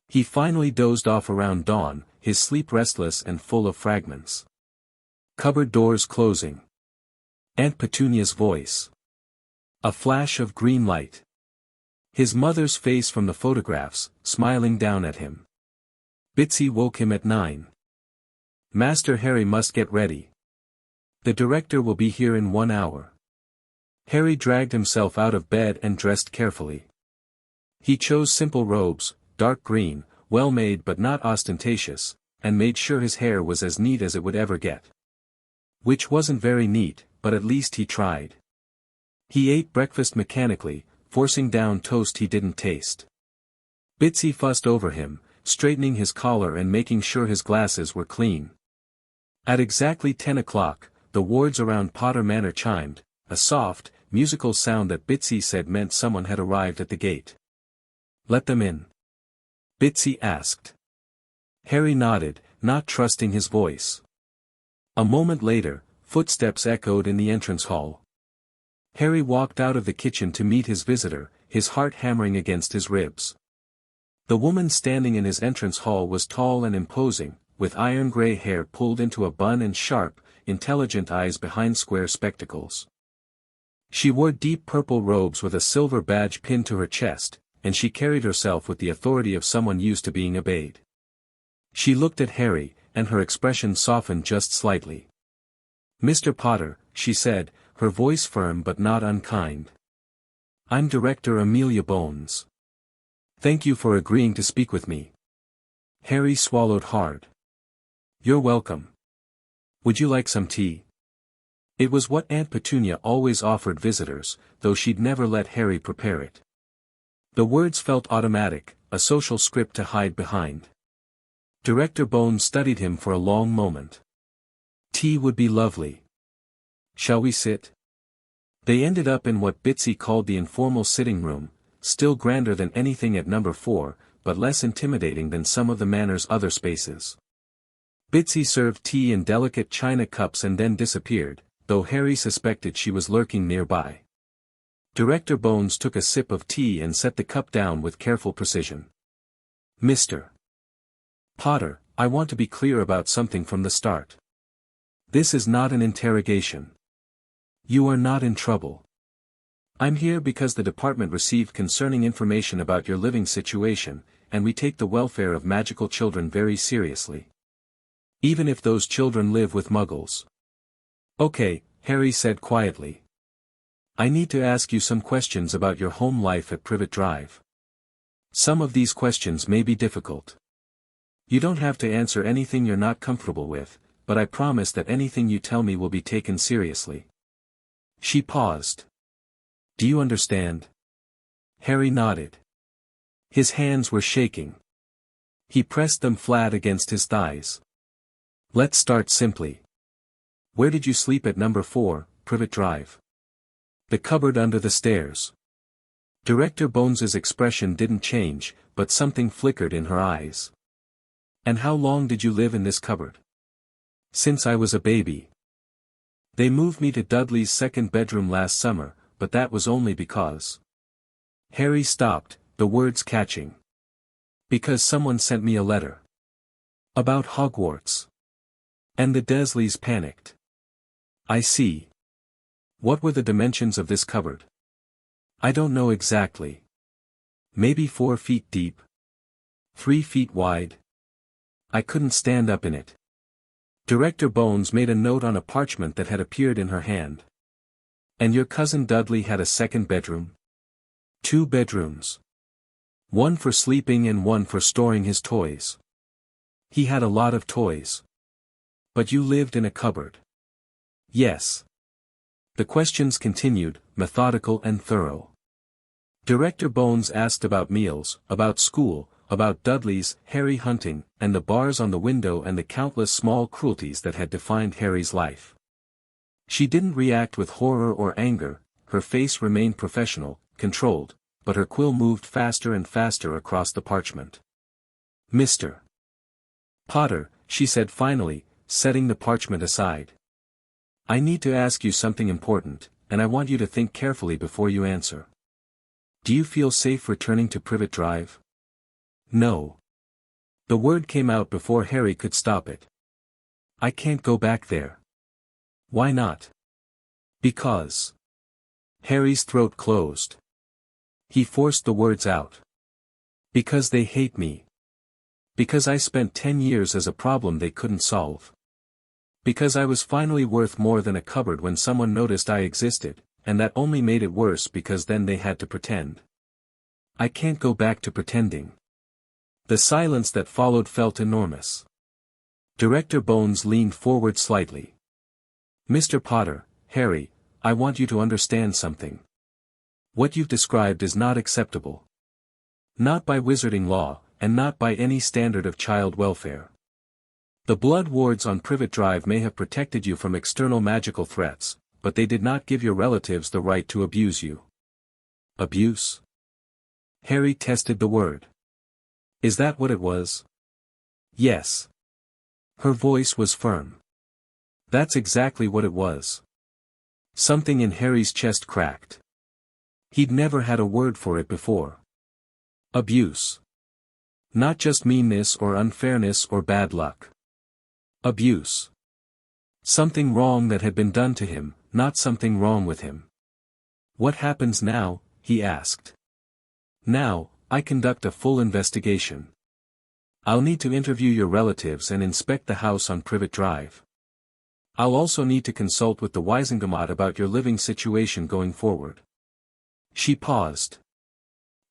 S2: He finally dozed off around dawn, his sleep restless and full of fragments. Cupboard doors closing. Aunt Petunia's voice. A flash of green light. His mother's face from the photographs, smiling down at him. Bitsy woke him at 9. Master Harry must get ready. The director will be here in 1 hour. Harry dragged himself out of bed and dressed carefully. He chose simple robes, dark green, well made but not ostentatious, and made sure his hair was as neat as it would ever get. Which wasn't very neat, but at least he tried. He ate breakfast mechanically, forcing down toast he didn't taste. Bitsy fussed over him, straightening his collar and making sure his glasses were clean. At exactly 10 o'clock, the wards around Potter Manor chimed, a soft, musical sound that Bitsy said meant someone had arrived at the gate. "Let them in?" Bitsy asked. Harry nodded, not trusting his voice. A moment later, footsteps echoed in the entrance hall. Harry walked out of the kitchen to meet his visitor, his heart hammering against his ribs. The woman standing in his entrance hall was tall and imposing, with iron-gray hair pulled into a bun and sharp, intelligent eyes behind square spectacles. She wore deep purple robes with a silver badge pinned to her chest, and she carried herself with the authority of someone used to being obeyed. She looked at Harry, and her expression softened just slightly. "Mr. Potter," she said, her voice firm but not unkind. "I'm Director Amelia Bones. Thank you for agreeing to speak with me." Harry swallowed hard. "You're welcome. Would you like some tea?" It was what Aunt Petunia always offered visitors, though she'd never let Harry prepare it. The words felt automatic, a social script to hide behind. Director Bones studied him for a long moment. "Tea would be lovely. Shall we sit?" They ended up in what Bitsy called the informal sitting room, still grander than anything at number 4, but less intimidating than some of the manor's other spaces. Bitsy served tea in delicate china cups and then disappeared, though Harry suspected she was lurking nearby. Director Bones took a sip of tea and set the cup down with careful precision. "Mr. Potter, I want to be clear about something from the start. This is not an interrogation. You are not in trouble. I'm here because the department received concerning information about your living situation, and we take the welfare of magical children very seriously. Even if those children live with muggles." "Okay," Harry said quietly. "I need to ask you some questions about your home life at Privet Drive. Some of these questions may be difficult. You don't have to answer anything you're not comfortable with, but I promise that anything you tell me will be taken seriously." She paused. "Do you understand?" Harry nodded. His hands were shaking. He pressed them flat against his thighs. "Let's start simply. Where did you sleep at number 4, Privet Drive?" "The cupboard under the stairs." Director Bones's expression didn't change, but something flickered in her eyes. "And how long did you live in this cupboard?" "Since I was a baby. They moved me to Dudley's second bedroom last summer, but that was only because—" Harry stopped, the words catching. "Because someone sent me a letter. About Hogwarts. And the Dursleys panicked." "I see. What were the dimensions of this cupboard?" I don't know exactly. Maybe 4 feet deep. 3 feet wide. I couldn't stand up in it. Director Bones made a note on a parchment that had appeared in her hand. And your cousin Dudley had a second bedroom? 2 bedrooms. One for sleeping and one for storing his toys. He had a lot of toys. But you lived in a cupboard. Yes. The questions continued, methodical and thorough. Director Bones asked about meals, about school, about Dudley's, Harry hunting, and the bars on the window and the countless small cruelties that had defined Harry's life. She didn't react with horror or anger, her face remained professional, controlled, but her quill moved faster and faster across the parchment. Mr. Potter, she said finally, setting the parchment aside. I need to ask you something important, and I want you to think carefully before you answer. Do you feel safe returning to Privet Drive? No. The word came out before Harry could stop it. I can't go back there. Why not? Because. Harry's throat closed. He forced the words out. Because they hate me. Because I spent 10 years as a problem they couldn't solve. Because I was finally worth more than a cupboard when someone noticed I existed, and that only made it worse because then they had to pretend. I can't go back to pretending. The silence that followed felt enormous. Director Bones leaned forward slightly. Mr. Potter, Harry, I want you to understand something. What you've described is not acceptable. Not by wizarding law, and not by any standard of child welfare. The blood wards on Privet Drive may have protected you from external magical threats, but they did not give your relatives the right to abuse you. Abuse? Harry tested the word. Is that what it was? Yes. Her voice was firm. That's exactly what it was. Something in Harry's chest cracked. He'd never had a word for it before. Abuse. Not just meanness or unfairness or bad luck. Abuse. Something wrong that had been done to him, not something wrong with him. What happens now? He asked. Now, I conduct a full investigation. I'll need to interview your relatives and inspect the house on Privet Drive. I'll also need to consult with the Wisengamot about your living situation going forward. She paused.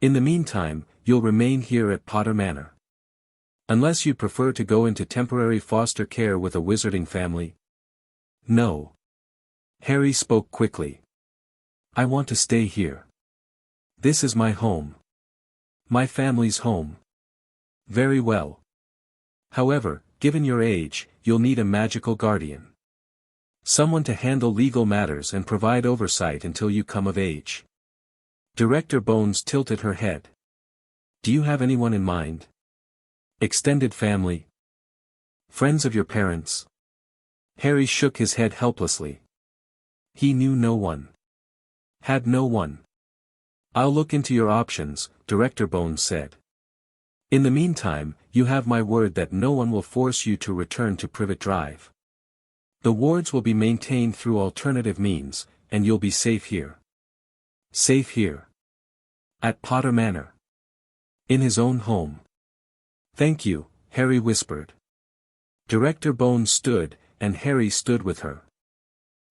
S2: In the meantime, you'll remain here at Potter Manor. Unless you prefer to go into temporary foster care with a wizarding family. No. Harry spoke quickly. I want to stay here. This is my home. My family's home. Very well. However, given your age, you'll need a magical guardian. Someone to handle legal matters and provide oversight until you come of age. Director Bones tilted her head. Do you have anyone in mind? Extended family? Friends of your parents? Harry shook his head helplessly. He knew no one. Had no one. I'll look into your options, Director Bones said. In the meantime, you have my word that no one will force you to return to Privet Drive. The wards will be maintained through alternative means, and you'll be safe here. Safe here. At Potter Manor. In his own home. Thank you, Harry whispered. Director Bones stood, and Harry stood with her.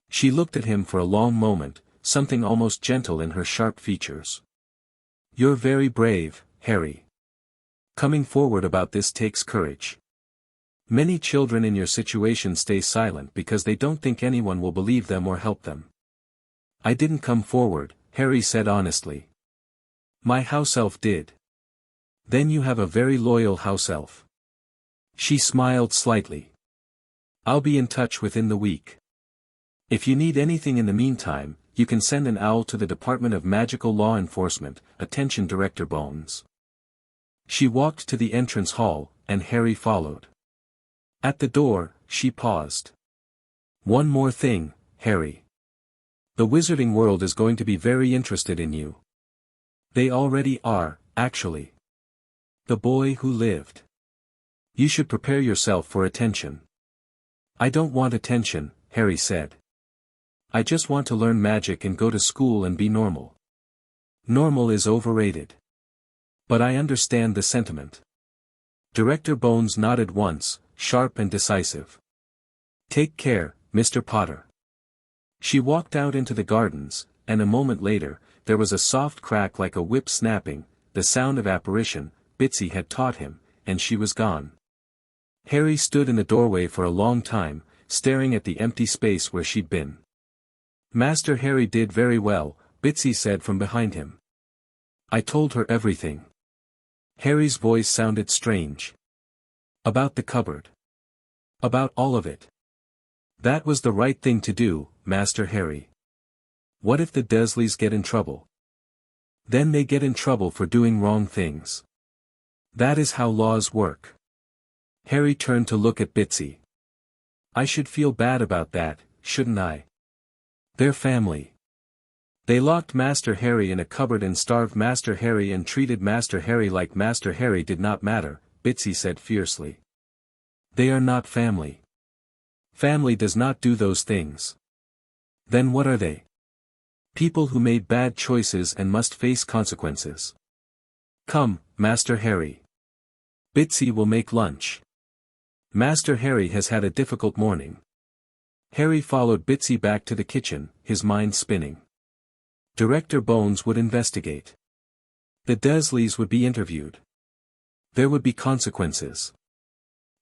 S2: She looked at him for a long moment, something almost gentle in her sharp features. You're very brave, Harry. Coming forward about this takes courage. Many children in your situation stay silent because they don't think anyone will believe them or help them. I didn't come forward, Harry said honestly. My house elf did. Then you have a very loyal house elf. She smiled slightly. I'll be in touch within the week. If you need anything in the meantime, you can send an owl to the Department of Magical Law Enforcement, attention Director Bones. She walked to the entrance hall, and Harry followed. At the door, she paused. One more thing, Harry. The wizarding world is going to be very interested in you. They already are, actually. The boy who lived. You should prepare yourself for attention. I don't want attention, Harry said. I just want to learn magic and go to school and be normal. Normal is overrated. But I understand the sentiment. Director Bones nodded once, sharp and decisive. Take care, Mr. Potter. She walked out into the gardens, and a moment later, there was a soft crack like a whip snapping, the sound of apparition, Bitsy had taught him, and she was gone. Harry stood in the doorway for a long time, staring at the empty space where she'd been. Master Harry did very well, Bitsy said from behind him. I told her everything. Harry's voice sounded strange. About the cupboard. About all of it. That was the right thing to do, Master Harry. What if the Dursleys get in trouble? Then they get in trouble for doing wrong things. That is how laws work. Harry turned to look at Bitsy. I should feel bad about that, shouldn't I? They're family. They locked Master Harry in a cupboard and starved Master Harry and treated Master Harry like Master Harry did not matter, Bitsy said fiercely. They are not family. Family does not do those things. Then what are they? People who made bad choices and must face consequences. Come, Master Harry. Bitsy will make lunch. Master Harry has had a difficult morning. Harry followed Bitsy back to the kitchen, his mind spinning. Director Bones would investigate. The Dursleys would be interviewed. There would be consequences.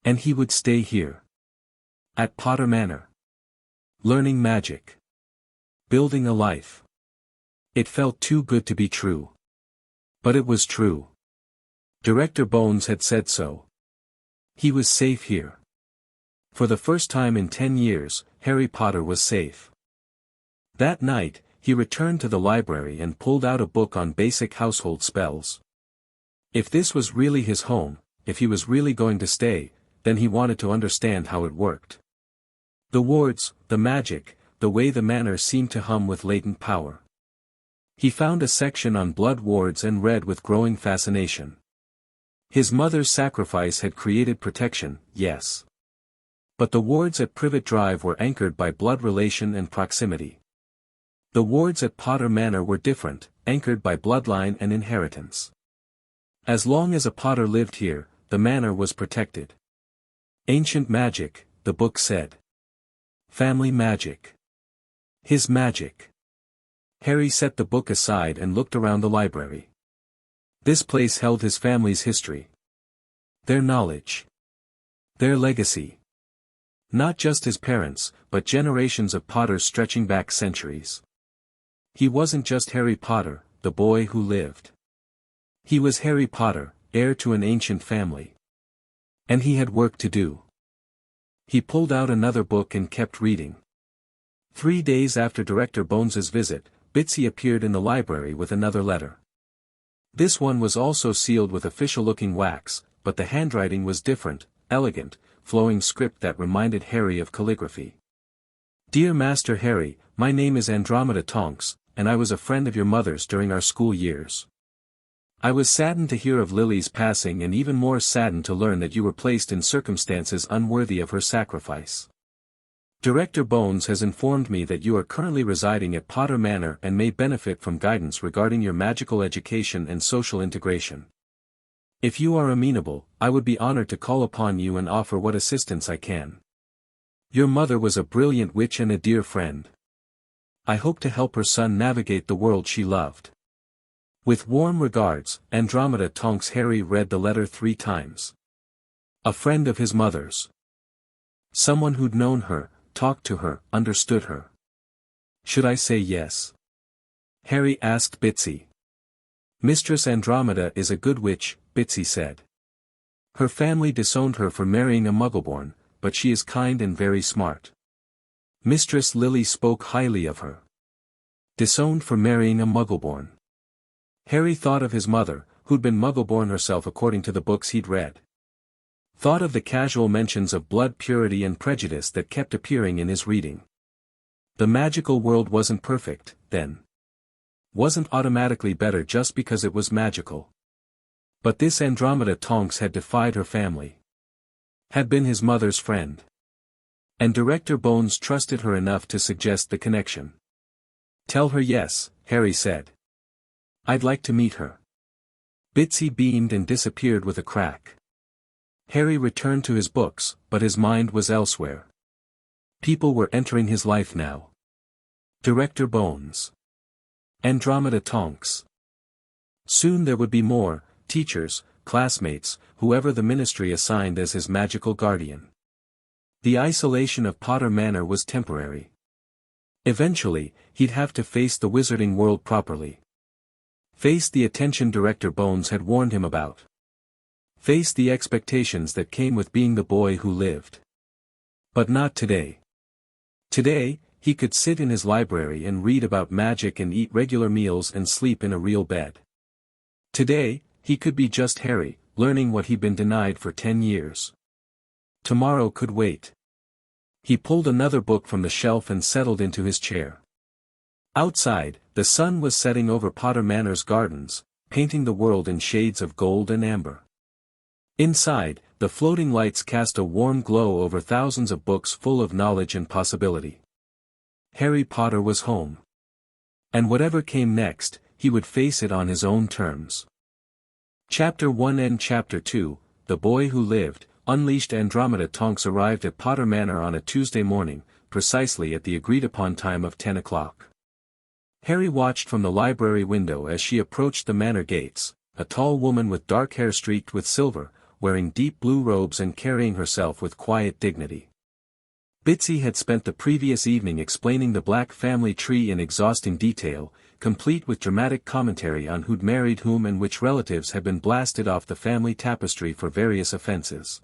S2: And he would stay here. At Potter Manor. Learning magic. Building a life. It felt too good to be true. But it was true. Director Bones had said so. He was safe here. For the first time in 10 years, Harry Potter was safe. That night, he returned to the library and pulled out a book on basic household spells. If this was really his home, if he was really going to stay, then he wanted to understand how it worked. The wards, the magic, the way the manor seemed to hum with latent power. He found a section on blood wards and read with growing fascination. His mother's sacrifice had created protection, yes. But the wards at Privet Drive were anchored by blood relation and proximity. The wards at Potter Manor were different, anchored by bloodline and inheritance. As long as a Potter lived here, the manor was protected. Ancient magic, the book said. Family magic. His magic. Harry set the book aside and looked around the library. This place held his family's history. Their knowledge. Their legacy. Not just his parents, but generations of Potters stretching back centuries. He wasn't just Harry Potter, the boy who lived. He was Harry Potter, heir to an ancient family. And he had work to do. He pulled out another book and kept reading. 3 days after Director Bones's visit, Bitsy appeared in the library with another letter. This one was also sealed with official-looking wax, but the handwriting was different, elegant, flowing script that reminded Harry of calligraphy. Dear Master Harry, my name is Andromeda Tonks, and I was a friend of your mother's during our school years. I was saddened to hear of Lily's passing and even more saddened to learn that you were placed in circumstances unworthy of her sacrifice. Director Bones has informed me that you are currently residing at Potter Manor and may benefit from guidance regarding your magical education and social integration. If you are amenable, I would be honored to call upon you and offer what assistance I can. Your mother was a brilliant witch and a dear friend. I hope to help her son navigate the world she loved. With warm regards, Andromeda Tonks. Harry read the letter 3 times. A friend of his mother's. Someone who'd known her, talked to her, understood her. Should I say yes? Harry asked Bitsy. Mistress Andromeda is a good witch, Bitsy said. Her family disowned her for marrying a Muggleborn, but she is kind and very smart. Mistress Lily spoke highly of her. Disowned for marrying a Muggleborn. Harry thought of his mother, who'd been Muggleborn herself according to the books he'd read. Thought of the casual mentions of blood purity and prejudice that kept appearing in his reading. The magical world wasn't perfect, then. Wasn't automatically better just because it was magical. But this Andromeda Tonks had defied her family. Had been his mother's friend. And Director Bones trusted her enough to suggest the connection. Tell her yes, Harry said. I'd like to meet her. Bitsy beamed and disappeared with a crack. Harry returned to his books, but his mind was elsewhere. People were entering his life now. Director Bones. Andromeda Tonks. Soon there would be more, teachers, classmates, whoever the ministry assigned as his magical guardian. The isolation of Potter Manor was temporary. Eventually, he'd have to face the wizarding world properly. Face the attention Director Bones had warned him about. Face the expectations that came with being the boy who lived. But not today. Today, he could sit in his library and read about magic and eat regular meals and sleep in a real bed. Today, he could be just Harry, learning what he'd been denied for 10 years. Tomorrow could wait. He pulled another book from the shelf and settled into his chair. Outside, the sun was setting over Potter Manor's gardens, painting the world in shades of gold and amber. Inside, the floating lights cast a warm glow over thousands of books full of knowledge and possibility. Harry Potter was home. And whatever came next, he would face it on his own terms. Chapter 1 and Chapter 2, The Boy Who Lived, Unleashed. Andromeda Tonks arrived at Potter Manor on a Tuesday morning, precisely at the agreed-upon time of 10 o'clock. Harry watched from the library window as she approached the manor gates, a tall woman with dark hair streaked with silver, wearing deep blue robes and carrying herself with quiet dignity. Bitsy had spent the previous evening explaining the Black family tree in exhausting detail, complete with dramatic commentary on who'd married whom and which relatives had been blasted off the family tapestry for various offenses.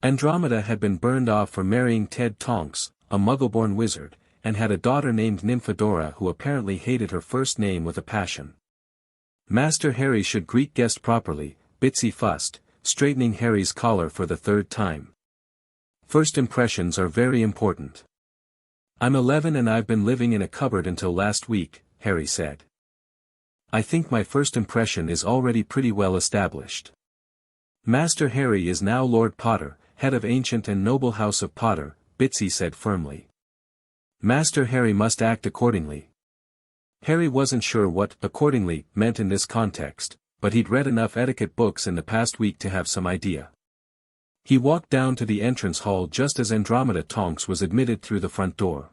S2: Andromeda had been burned off for marrying Ted Tonks, a Muggle-born wizard, and had a daughter named Nymphadora who apparently hated her first name with a passion. Master Harry should greet guest properly, Bitsy fussed, straightening Harry's collar for the third time. First impressions are very important. I'm 11 and I've been living in a cupboard until last week, Harry said. I think my first impression is already pretty well established. Master Harry is now Lord Potter, head of ancient and noble house of Potter, Bitsy said firmly. Master Harry must act accordingly. Harry wasn't sure what accordingly meant in this context, but he'd read enough etiquette books in the past week to have some idea. He walked down to the entrance hall just as Andromeda Tonks was admitted through the front door.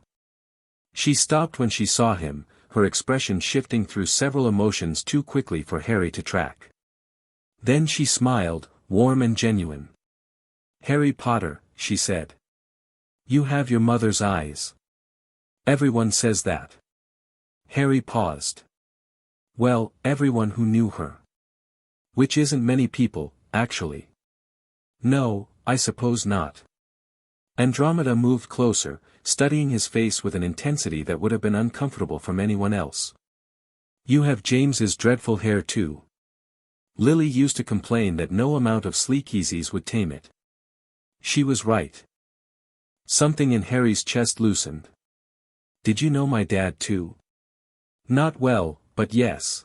S2: She stopped when she saw him, her expression shifting through several emotions too quickly for Harry to track. Then she smiled, warm and genuine. Harry Potter, she said. You have your mother's eyes. Everyone says that. Harry paused. Well, everyone who knew her. Which isn't many people, actually. No, I suppose not. Andromeda moved closer, studying his face with an intensity that would have been uncomfortable from anyone else. You have James's dreadful hair too. Lily used to complain that no amount of sleekeasies would tame it. She was right. Something in Harry's chest loosened. Did you know my dad too? Not well, but yes.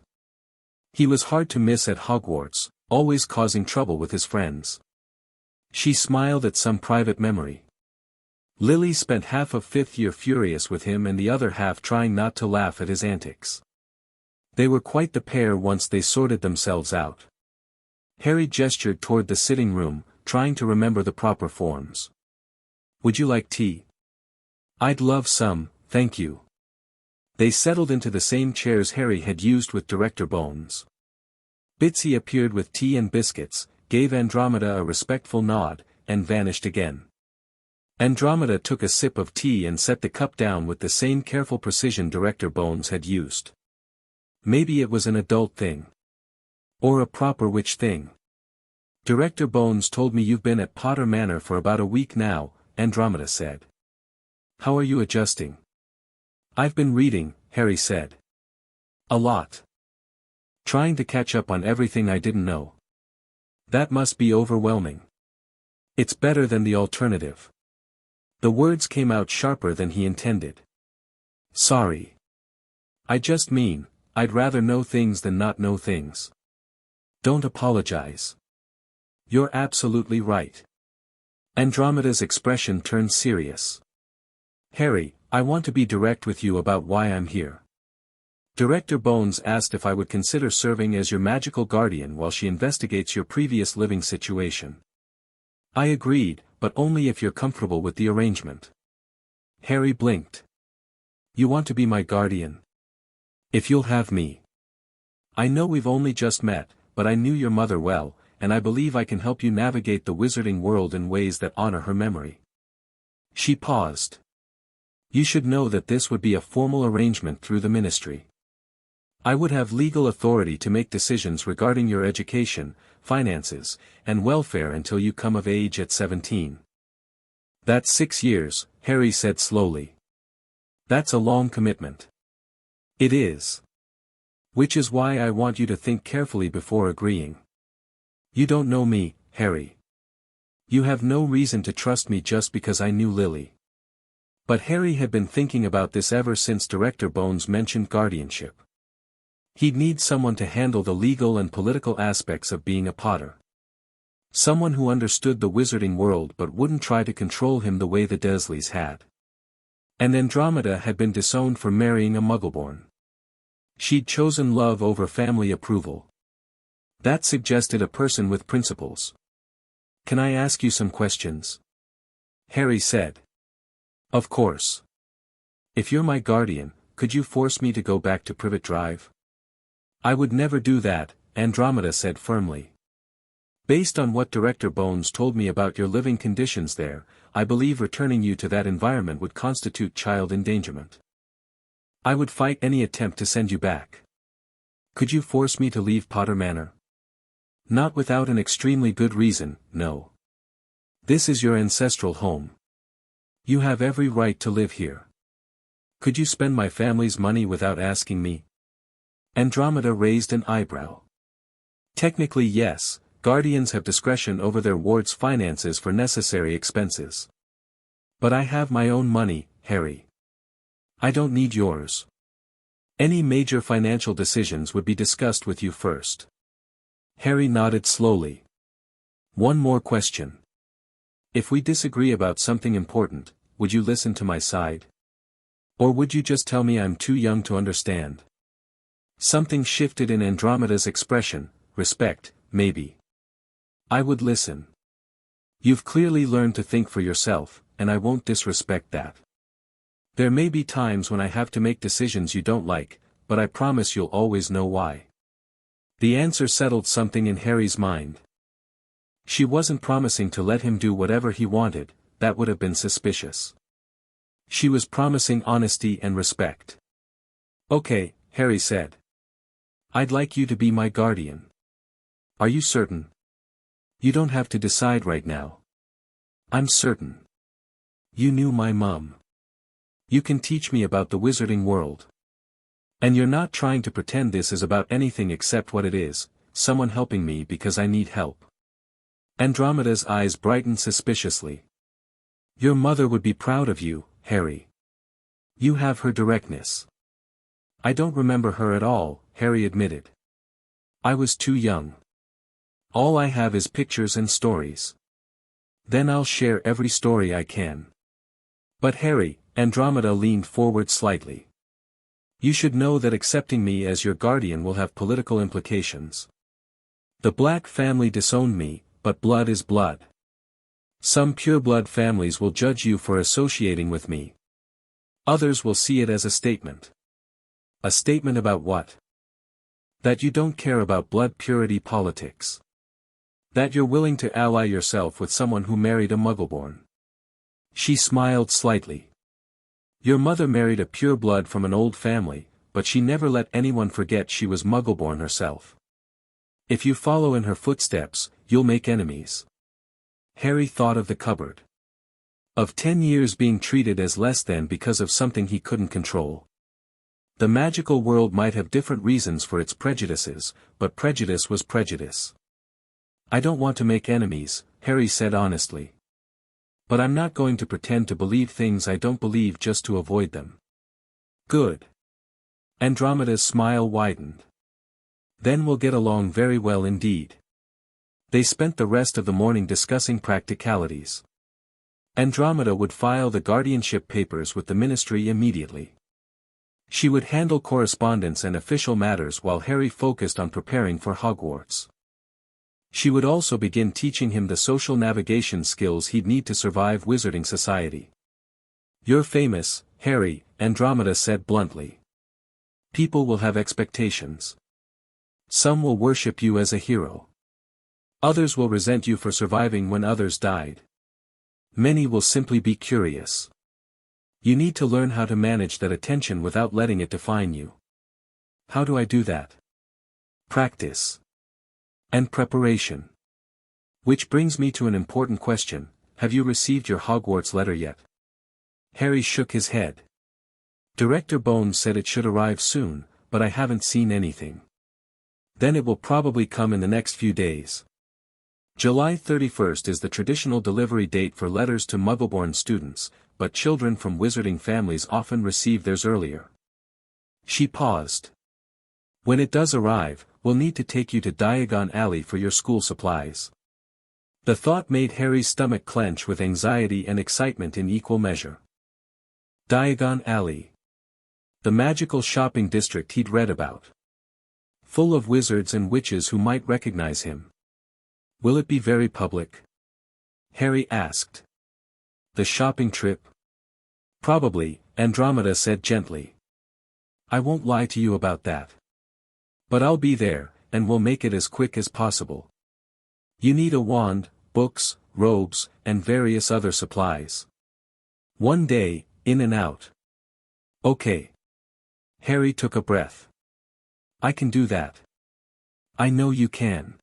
S2: He was hard to miss at Hogwarts, always causing trouble with his friends. She smiled at some private memory. Lily spent half of fifth year furious with him and the other half trying not to laugh at his antics. They were quite the pair once they sorted themselves out. Harry gestured toward the sitting room, trying to remember the proper forms. Would you like tea? I'd love some, thank you. They settled into the same chairs Harry had used with Director Bones. Bitsy appeared with tea and biscuits, gave Andromeda a respectful nod, and vanished again. Andromeda took a sip of tea and set the cup down with the same careful precision Director Bones had used. Maybe it was an adult thing. Or a proper witch thing. Director Bones told me you've been at Potter Manor for about a week now, Andromeda said. How are you adjusting? I've been reading, Harry said. A lot. Trying to catch up on everything I didn't know. That must be overwhelming. It's better than the alternative. The words came out sharper than he intended. Sorry. I just mean, I'd rather know things than not know things. Don't apologize. You're absolutely right. Andromeda's expression turned serious. Harry, I want to be direct with you about why I'm here. Director Bones asked if I would consider serving as your magical guardian while she investigates your previous living situation. I agreed, but only if you're comfortable with the arrangement. Harry blinked. You want to be my guardian? If you'll have me. I know we've only just met, but I knew your mother well, and I believe I can help you navigate the wizarding world in ways that honor her memory. She paused. You should know that this would be a formal arrangement through the ministry. I would have legal authority to make decisions regarding your education, finances, and welfare until you come of age at 17. That's 6 years, Harry said slowly. That's a long commitment. It is. Which is why I want you to think carefully before agreeing. You don't know me, Harry. You have no reason to trust me just because I knew Lily. But Harry had been thinking about this ever since Director Bones mentioned guardianship. He'd need someone to handle the legal and political aspects of being a Potter. Someone who understood the wizarding world but wouldn't try to control him the way the Dursleys had. And Andromeda had been disowned for marrying a Muggleborn. She'd chosen love over family approval. That suggested a person with principles. Can I ask you some questions? Harry said. Of course. If you're my guardian, could you force me to go back to Privet Drive? I would never do that, Andromeda said firmly. Based on what Director Bones told me about your living conditions there, I believe returning you to that environment would constitute child endangerment. I would fight any attempt to send you back. Could you force me to leave Potter Manor? Not without an extremely good reason, no. This is your ancestral home. You have every right to live here. Could you spend my family's money without asking me? Andromeda raised an eyebrow. Technically yes, guardians have discretion over their ward's finances for necessary expenses. But I have my own money, Harry. I don't need yours. Any major financial decisions would be discussed with you first. Harry nodded slowly. One more question. If we disagree about something important, would you listen to my side? Or would you just tell me I'm too young to understand? Something shifted in Andromeda's expression, respect, maybe. I would listen. You've clearly learned to think for yourself, and I won't disrespect that. There may be times when I have to make decisions you don't like, but I promise you'll always know why. The answer settled something in Harry's mind. She wasn't promising to let him do whatever he wanted, that would have been suspicious. She was promising honesty and respect. Okay, Harry said. I'd like you to be my guardian. Are you certain? You don't have to decide right now. I'm certain. You knew my mum. You can teach me about the wizarding world. And you're not trying to pretend this is about anything except what it is, someone helping me because I need help. Andromeda's eyes brightened suspiciously. Your mother would be proud of you, Harry. You have her directness. I don't remember her at all, Harry admitted. I was too young. All I have is pictures and stories. Then I'll share every story I can. But Harry, Andromeda leaned forward slightly. You should know that accepting me as your guardian will have political implications. The Black family disowned me, but blood is blood. Some pureblood families will judge you for associating with me. Others will see it as a statement. A statement about what? That you don't care about blood purity politics. That you're willing to ally yourself with someone who married a Muggleborn. She smiled slightly. Your mother married a pureblood from an old family, but she never let anyone forget she was Muggleborn herself. If you follow in her footsteps, you'll make enemies. Harry thought of the cupboard. Of 10 years being treated as less than because of something he couldn't control. The magical world might have different reasons for its prejudices, but prejudice was prejudice. I don't want to make enemies, Harry said honestly. But I'm not going to pretend to believe things I don't believe just to avoid them. Good. Andromeda's smile widened. Then we'll get along very well indeed. They spent the rest of the morning discussing practicalities. Andromeda would file the guardianship papers with the ministry immediately. She would handle correspondence and official matters while Harry focused on preparing for Hogwarts. She would also begin teaching him the social navigation skills he'd need to survive Wizarding Society. "You're famous, Harry," Andromeda said bluntly. "People will have expectations. Some will worship you as a hero. Others will resent you for surviving when others died. Many will simply be curious. You need to learn how to manage that attention without letting it define you." "How do I do that?" "Practice. And preparation. Which brings me to an important question, have you received your Hogwarts letter yet?" Harry shook his head. "Director Bones said it should arrive soon, but I haven't seen anything." "Then it will probably come in the next few days. July 31st is the traditional delivery date for letters to Muggleborn students, but children from Wizarding families often receive theirs earlier." She paused. "When it does arrive, we'll need to take you to Diagon Alley for your school supplies." The thought made Harry's stomach clench with anxiety and excitement in equal measure. Diagon Alley. The magical shopping district he'd read about. Full of wizards and witches who might recognize him. "Will it be very public?" Harry asked. "The shopping trip?" "Probably," Andromeda said gently. "I won't lie to you about that. But I'll be there, and we'll make it as quick as possible. You need a wand, books, robes, and various other supplies. One day, in and out." "Okay." Harry took a breath. "I can do that." "I know you can.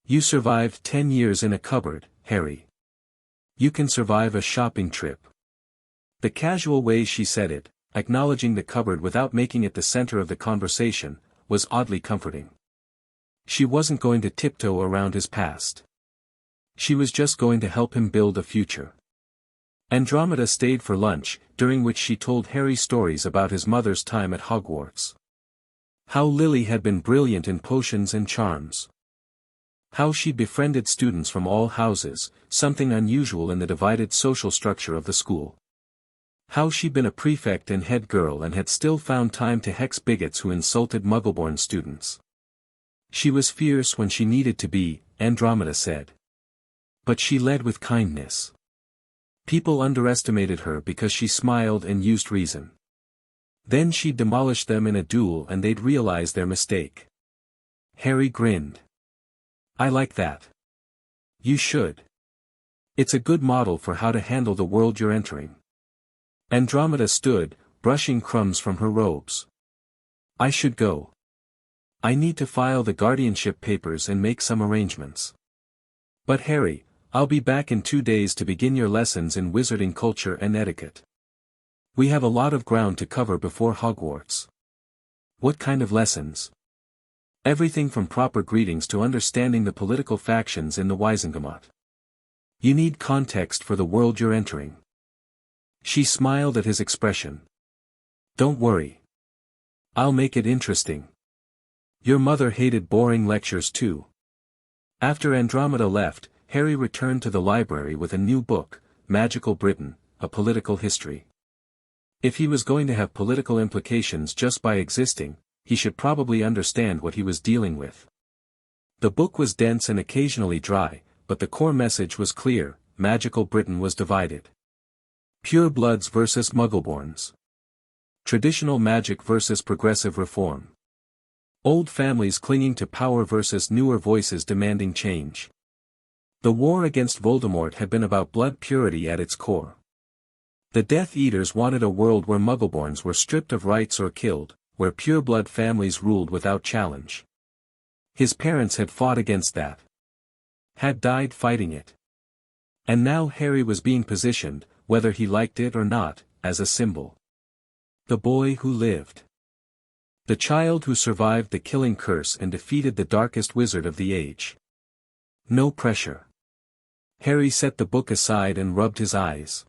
S2: You survived 10 years in a cupboard, Harry. You can survive a shopping trip." The casual way she said it, acknowledging the cupboard without making it the center of the conversation, was oddly comforting. She wasn't going to tiptoe around his past. She was just going to help him build a future. Andromeda stayed for lunch, during which she told Harry stories about his mother's time at Hogwarts. How Lily had been brilliant in potions and charms. How she befriended students from all houses, something unusual in the divided social structure of the school. How she'd been a prefect and head girl and had still found time to hex bigots who insulted Muggleborn students. She was fierce when she needed to be, Andromeda said. But she led with kindness. People underestimated her because she smiled and used reason. Then she'd demolish them in a duel and they'd realize their mistake. Harry grinned. "I like that. You should. It's a good model for how to handle the world you're entering." Andromeda stood, brushing crumbs from her robes. "I should go. I need to file the guardianship papers and make some arrangements. But Harry, I'll be back in 2 days to begin your lessons in wizarding culture and etiquette. We have a lot of ground to cover before Hogwarts." "What kind of lessons?" "Everything from proper greetings to understanding the political factions in the Wizengamot. You need context for the world you're entering." She smiled at his expression. "Don't worry. I'll make it interesting. Your mother hated boring lectures too." After Andromeda left, Harry returned to the library with a new book, Magical Britain, A Political History. If he was going to have political implications just by existing, he should probably understand what he was dealing with. The book was dense and occasionally dry, but the core message was clear: Magical Britain was divided. Purebloods versus Muggleborns. Traditional magic versus progressive reform. Old families clinging to power versus newer voices demanding change. The war against Voldemort had been about blood purity at its core. The Death Eaters wanted a world where Muggleborns were stripped of rights or killed, where pureblood families ruled without challenge. His parents had fought against that. Had died fighting it. And now Harry was being positioned, whether he liked it or not, as a symbol. The boy who lived. The child who survived the killing curse and defeated the darkest wizard of the age. No pressure. Harry set the book aside and rubbed his eyes.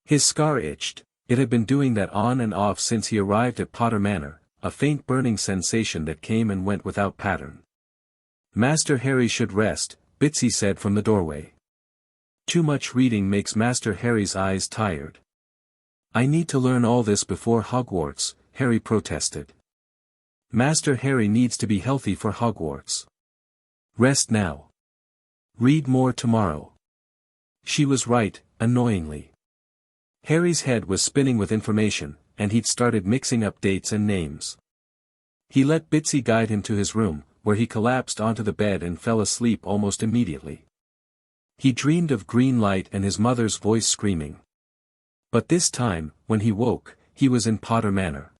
S2: His scar itched. It had been doing that on and off since he arrived at Potter Manor, a faint burning sensation that came and went without pattern. "Master Harry should rest," Bitsy said from the doorway. "Too much reading makes Master Harry's eyes tired." "I need to learn all this before Hogwarts," Harry protested. Master Harry needs to be healthy for Hogwarts. Rest now. Read more tomorrow. She was right, annoyingly. Harry's head was spinning with information, and he'd started mixing up dates and names. He let Bitsy guide him to his room, where he collapsed onto the bed and fell asleep almost immediately. He dreamed of green light and his mother's voice screaming. But this time, when he woke, he was in Potter Manor.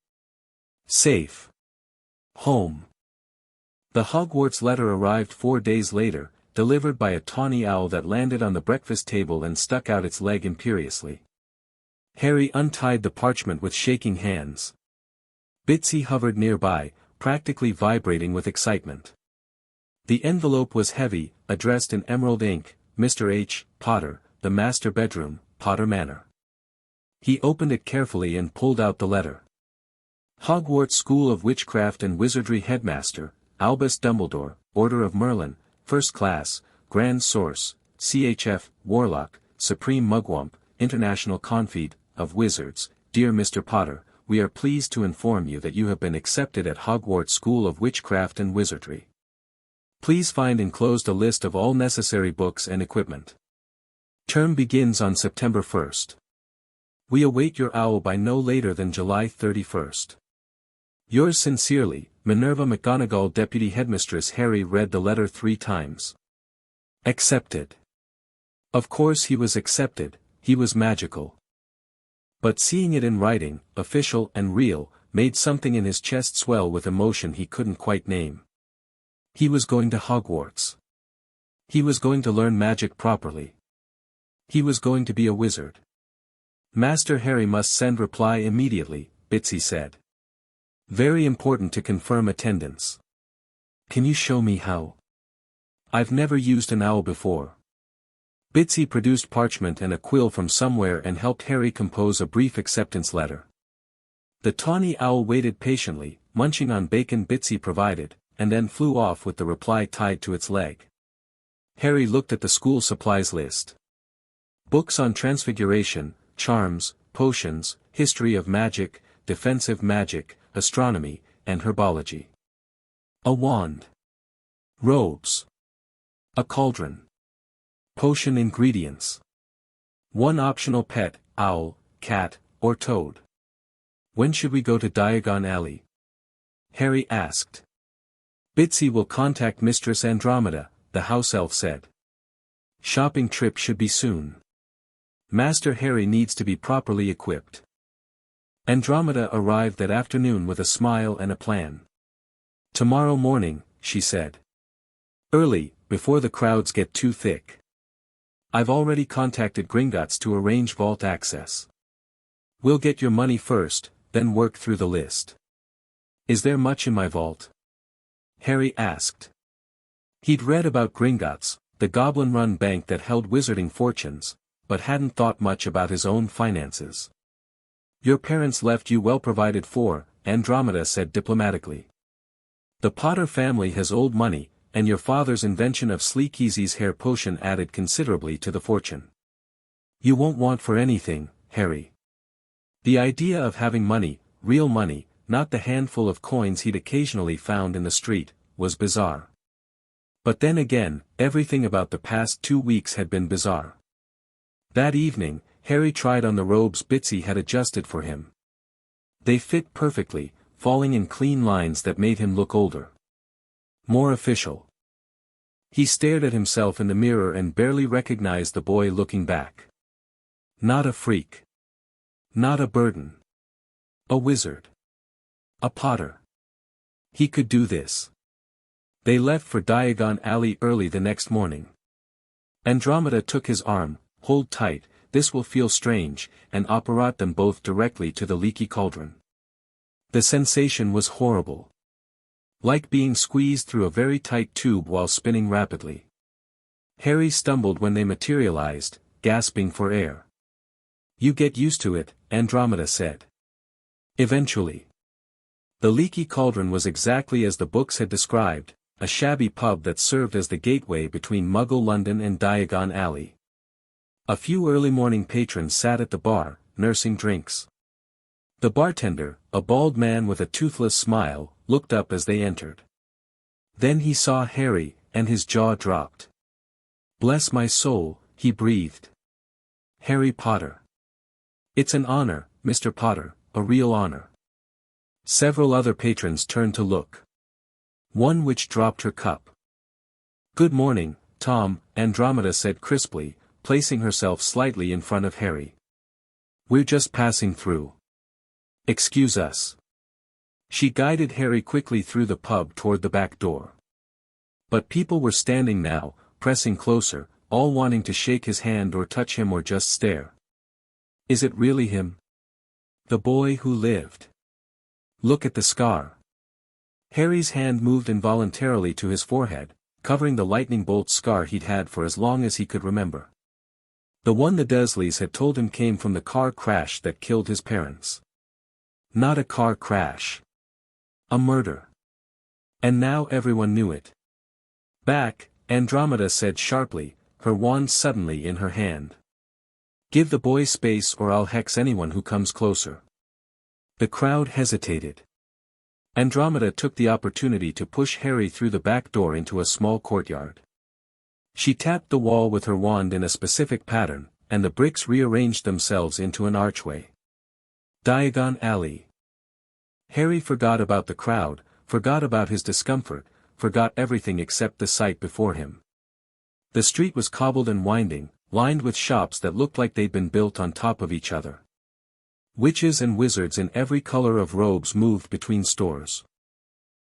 S2: Safe. Home. The Hogwarts letter arrived 4 days later, delivered by a tawny owl that landed on the breakfast table and stuck out its leg imperiously. Harry untied the parchment with shaking hands. Bitsy hovered nearby, practically vibrating with excitement. The envelope was heavy, addressed in emerald ink, Mr. H. Potter, the master bedroom, Potter Manor. He opened it carefully and pulled out the letter. Hogwarts School of Witchcraft and Wizardry Headmaster, Albus Dumbledore, Order of Merlin, First Class, Grand Source, CHF, Warlock, Supreme Mugwump, International Confeed, of Wizards, Dear Mr. Potter, we are pleased to inform you that you have been accepted at Hogwarts School of Witchcraft and Wizardry. Please find enclosed a list of all necessary books and equipment. Term begins on September 1st. We await your owl by no later than July 31st. Yours sincerely, Minerva McGonagall. Deputy Headmistress Harry read the letter 3 times. Accepted. Of course he was accepted, he was magical. But seeing it in writing, official and real, made something in his chest swell with emotion he couldn't quite name. He was going to Hogwarts. He was going to learn magic properly. He was going to be a wizard. Master Harry must send reply immediately, Bitsy said. Very important to confirm attendance. Can you show me how? I've never used an owl before. Bitsy produced parchment and a quill from somewhere and helped Harry compose a brief acceptance letter. The tawny owl waited patiently, munching on bacon Bitsy provided, and then flew off with the reply tied to its leg. Harry looked at the school supplies list. Books on transfiguration, charms, potions, history of magic, defensive magic, astronomy, and herbology. A wand. Robes. A cauldron. Potion ingredients. One optional pet, owl, cat, or toad. When should we go to Diagon Alley? Harry asked. Bitsy will contact Mistress Andromeda, the house elf said. Shopping trip should be soon. Master Harry needs to be properly equipped. Andromeda arrived that afternoon with a smile and a plan. Tomorrow morning, she said. Early, before the crowds get too thick. I've already contacted Gringotts to arrange vault access. We'll get your money first, then work through the list. Is there much in my vault? Harry asked. He'd read about Gringotts, the goblin-run bank that held wizarding fortunes, but hadn't thought much about his own finances. Your parents left you well provided for, Andromeda said diplomatically. The Potter family has old money, and your father's invention of Sleekeasy's hair potion added considerably to the fortune. You won't want for anything, Harry. The idea of having money, real money, not the handful of coins he'd occasionally found in the street, was bizarre. But then again, everything about the past 2 weeks had been bizarre. That evening, Harry tried on the robes Bitsy had adjusted for him. They fit perfectly, falling in clean lines that made him look older. More official. He stared at himself in the mirror and barely recognized the boy looking back. Not a freak. Not a burden. A wizard. A Potter. He could do this. They left for Diagon Alley early the next morning. Andromeda took his arm, hold tight, this will feel strange, and operate them both directly to the leaky cauldron. The sensation was horrible. Like being squeezed through a very tight tube while spinning rapidly. Harry stumbled when they materialized, gasping for air. You get used to it, Andromeda said. Eventually. The leaky cauldron was exactly as the books had described, a shabby pub that served as the gateway between Muggle London and Diagon Alley. A few early morning patrons sat at the bar, nursing drinks. The bartender, a bald man with a toothless smile, looked up as they entered. Then he saw Harry, and his jaw dropped. "Bless my soul," he breathed. "Harry Potter. It's an honor, Mr. Potter, a real honor." Several other patrons turned to look. One witch dropped her cup. "Good morning, Tom," Andromeda said crisply, placing herself slightly in front of Harry. "We're just passing through. Excuse us." She guided Harry quickly through the pub toward the back door. But people were standing now, pressing closer, all wanting to shake his hand or touch him or just stare. Is it really him? The boy who lived? Look at the scar. Harry's hand moved involuntarily to his forehead, covering the lightning bolt scar he'd had for as long as he could remember. The one the Dursleys had told him came from the car crash that killed his parents. Not a car crash. A murder. And now everyone knew it. "Back," Andromeda said sharply, her wand suddenly in her hand. "Give the boy space or I'll hex anyone who comes closer." The crowd hesitated. Andromeda took the opportunity to push Harry through the back door into a small courtyard. She tapped the wall with her wand in a specific pattern, and the bricks rearranged themselves into an archway. Diagon Alley. Harry forgot about the crowd, forgot about his discomfort, forgot everything except the sight before him. The street was cobbled and winding, lined with shops that looked like they'd been built on top of each other. Witches and wizards in every color of robes moved between stores.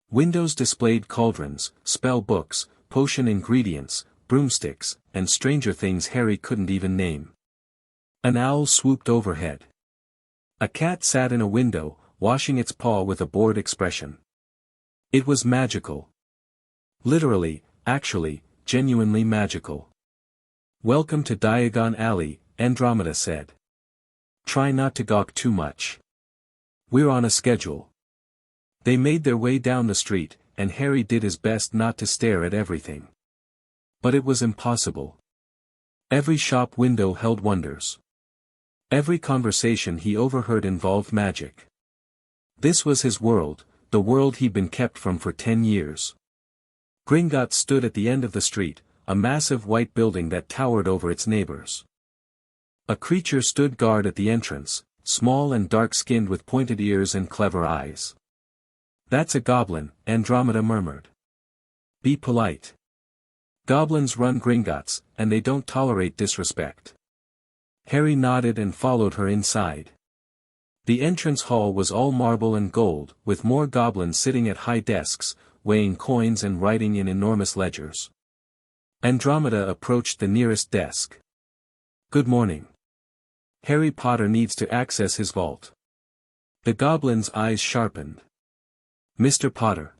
S2: Windows displayed cauldrons, spell books, potion ingredients, broomsticks, and stranger things Harry couldn't even name. An owl swooped overhead. A cat sat in a window, washing its paw with a bored expression. It was magical. Literally, actually, genuinely magical. "Welcome to Diagon Alley," Andromeda said. "Try not to gawk too much. We're on a schedule." They made their way down the street, and Harry did his best not to stare at everything. But it was impossible. Every shop window held wonders. Every conversation he overheard involved magic. This was his world, the world he'd been kept from for 10 years. Gringotts stood at the end of the street, a massive white building that towered over its neighbors. A creature stood guard at the entrance, small and dark-skinned with pointed ears and clever eyes. "That's a goblin," Andromeda murmured. "Be polite. Goblins run Gringotts, and they don't tolerate disrespect." Harry nodded and followed her inside. The entrance hall was all marble and gold, with more goblins sitting at high desks, weighing coins and writing in enormous ledgers. Andromeda approached the nearest desk. "Good morning. Harry Potter needs to access his vault." The goblin's eyes sharpened. "Mr. Potter.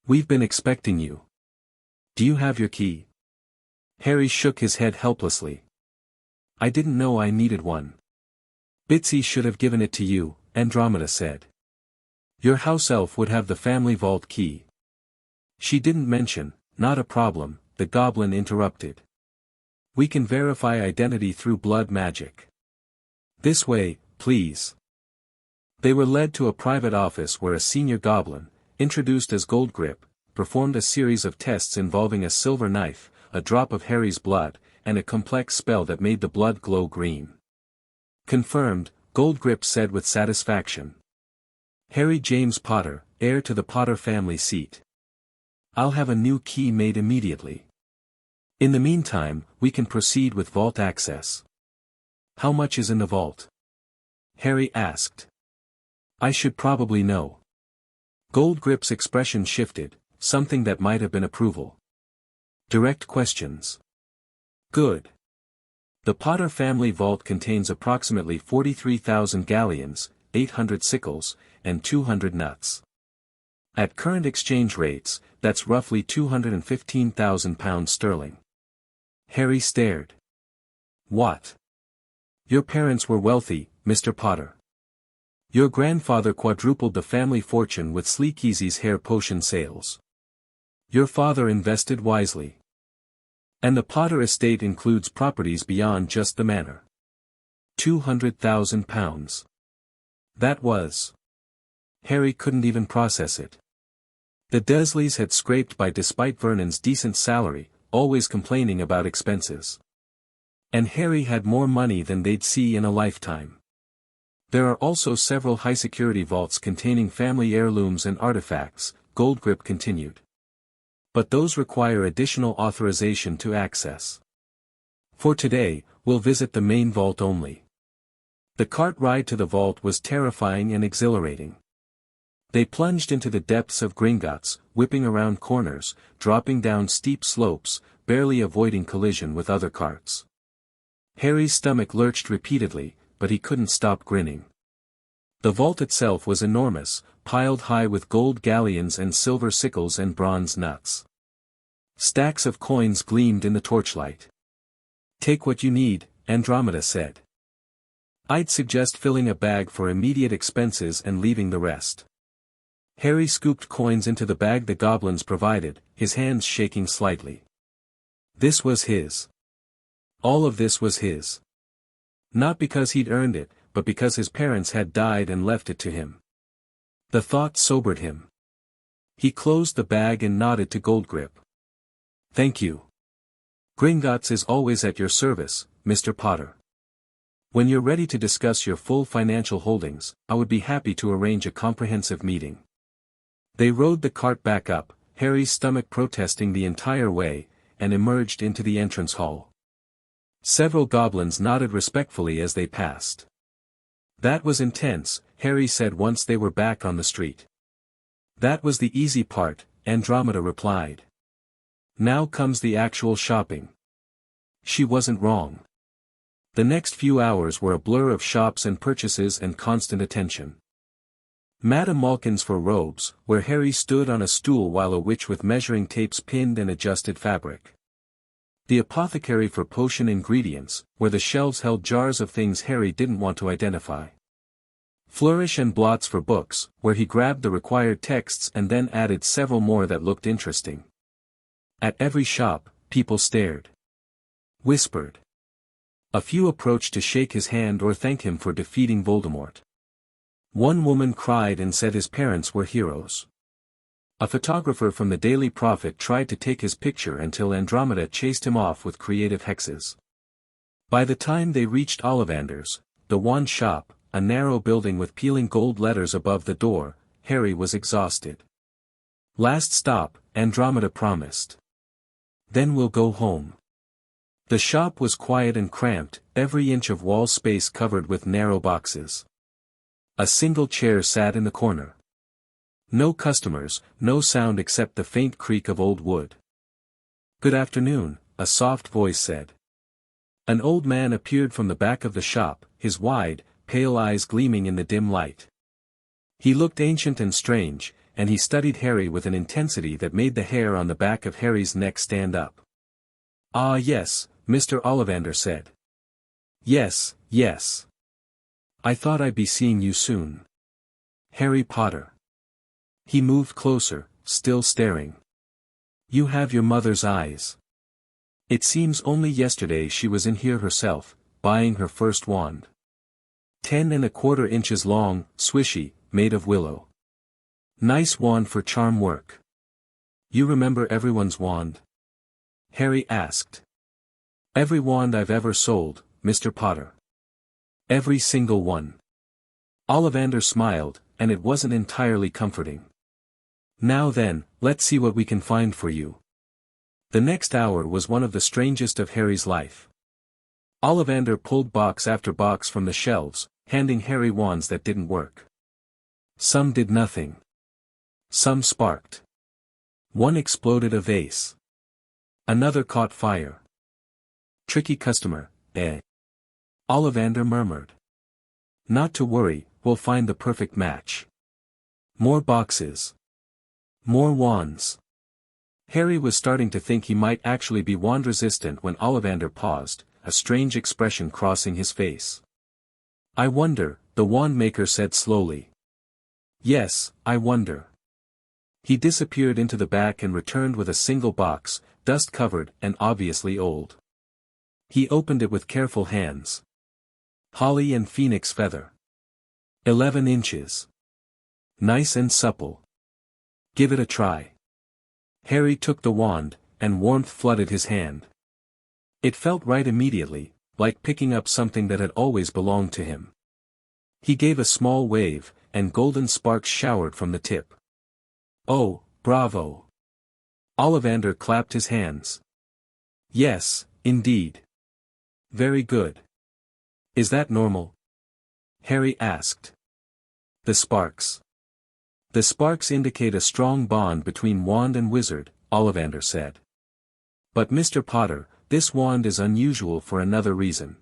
S2: We've been expecting you. Do you have your key?" Harry shook his head helplessly. "I didn't know I needed one." "Bitsy should have given it to you," Andromeda said. "Your house elf would have the family vault key." "She didn't mention." "Not a problem," the goblin interrupted. "We can verify identity through blood magic. This way, please." They were led to a private office where a senior goblin, introduced as Goldgrip, performed a series of tests involving a silver knife, a drop of Harry's blood, and a complex spell that made the blood glow green. "Confirmed," Goldgrip said with satisfaction. "Harry James Potter, heir to the Potter family seat. I'll have a new key made immediately. In the meantime, we can proceed with vault access." "How much is in the vault?" Harry asked. "I should probably know." Goldgrip's expression shifted, something that might have been approval. "Direct questions." "Good. The Potter family vault contains approximately 43,000 galleons, 800 sickles, and 200 nuts. At current exchange rates, that's roughly £215,000 sterling. Harry stared. "What? Your parents were wealthy, Mr. Potter. Your grandfather quadrupled the family fortune with Sleekeasy's hair potion sales. Your father invested wisely. And the Potter estate includes properties beyond just the manor. £200,000. That was. Harry couldn't even process it. The Dursleys had scraped by despite Vernon's decent salary, always complaining about expenses. And Harry had more money than they'd see in a lifetime. There are also several high-security vaults containing family heirlooms and artifacts, Goldgrip continued. But those require additional authorization to access. For today, we'll visit the main vault only. The cart ride to the vault was terrifying and exhilarating. They plunged into the depths of Gringotts, whipping around corners, dropping down steep slopes, barely avoiding collision with other carts. Harry's stomach lurched repeatedly, but he couldn't stop grinning. The vault itself was enormous, piled high with gold galleons and silver sickles and bronze nuts. Stacks of coins gleamed in the torchlight. "Take what you need," Andromeda said. "I'd suggest filling a bag for immediate expenses and leaving the rest." Harry scooped coins into the bag the goblins provided, his hands shaking slightly. This was his. All of this was his. Not because he'd earned it, but because his parents had died and left it to him. The thought sobered him. He closed the bag and nodded to Goldgrip. "Thank you. Gringotts is always at your service, Mr. Potter. When you're ready to discuss your full financial holdings, I would be happy to arrange a comprehensive meeting." They rode the cart back up, Harry's stomach protesting the entire way, and emerged into the entrance hall. Several goblins nodded respectfully as they passed. "That was intense," Harry said once they were back on the street. "That was the easy part," Andromeda replied. "Now comes the actual shopping." She wasn't wrong. The next few hours were a blur of shops and purchases and constant attention. Madame Malkin's for robes, where Harry stood on a stool while a witch with measuring tapes pinned and adjusted fabric. The apothecary for potion ingredients, where the shelves held jars of things Harry didn't want to identify. Flourish and blots for books, where he grabbed the required texts and then added several more that looked interesting. At every shop, people stared. Whispered. A few approached to shake his hand or thank him for defeating Voldemort. One woman cried and said his parents were heroes. A photographer from the Daily Prophet tried to take his picture until Andromeda chased him off with creative hexes. By the time they reached Ollivander's, the wand shop, a narrow building with peeling gold letters above the door, Harry was exhausted. "Last stop," Andromeda promised. "Then we'll go home." The shop was quiet and cramped, every inch of wall space covered with narrow boxes. A single chair sat in the corner. No customers, no sound except the faint creak of old wood. "Good afternoon," a soft voice said. An old man appeared from the back of the shop, his wide, pale eyes gleaming in the dim light. He looked ancient and strange, and he studied Harry with an intensity that made the hair on the back of Harry's neck stand up. "Ah yes," Mr. Ollivander said. "Yes, yes. I thought I'd be seeing you soon. Harry Potter." He moved closer, still staring. "You have your mother's eyes. It seems only yesterday she was in here herself, buying her first wand. 10¼ inches long, swishy, made of willow. Nice wand for charm work. You remember everyone's wand?" Harry asked. "Every wand I've ever sold, Mr. Potter. Every single one." Ollivander smiled, and it wasn't entirely comforting. "Now then, let's see what we can find for you." The next hour was one of the strangest of Harry's life. Ollivander pulled box after box from the shelves, handing Harry wands that didn't work. Some did nothing. Some sparked. One exploded a vase. Another caught fire. "Tricky customer, eh?" Ollivander murmured. "Not to worry, we'll find the perfect match." More boxes. More wands. Harry was starting to think he might actually be wand-resistant when Ollivander paused, a strange expression crossing his face. "I wonder," the wand maker said slowly. "Yes, I wonder." He disappeared into the back and returned with a single box, dust-covered and obviously old. He opened it with careful hands. "Holly and phoenix feather. 11 inches. Nice and supple. Give it a try. Harry took the wand, and warmth flooded his hand. It felt right immediately, like picking up something that had always belonged to him. He gave a small wave, and golden sparks showered from the tip. Oh, bravo! Ollivander clapped his hands. Yes, indeed. Very good. Is that normal? Harry asked. The sparks. The sparks indicate a strong bond between wand and wizard, Ollivander said. But Mr. Potter, this wand is unusual for another reason.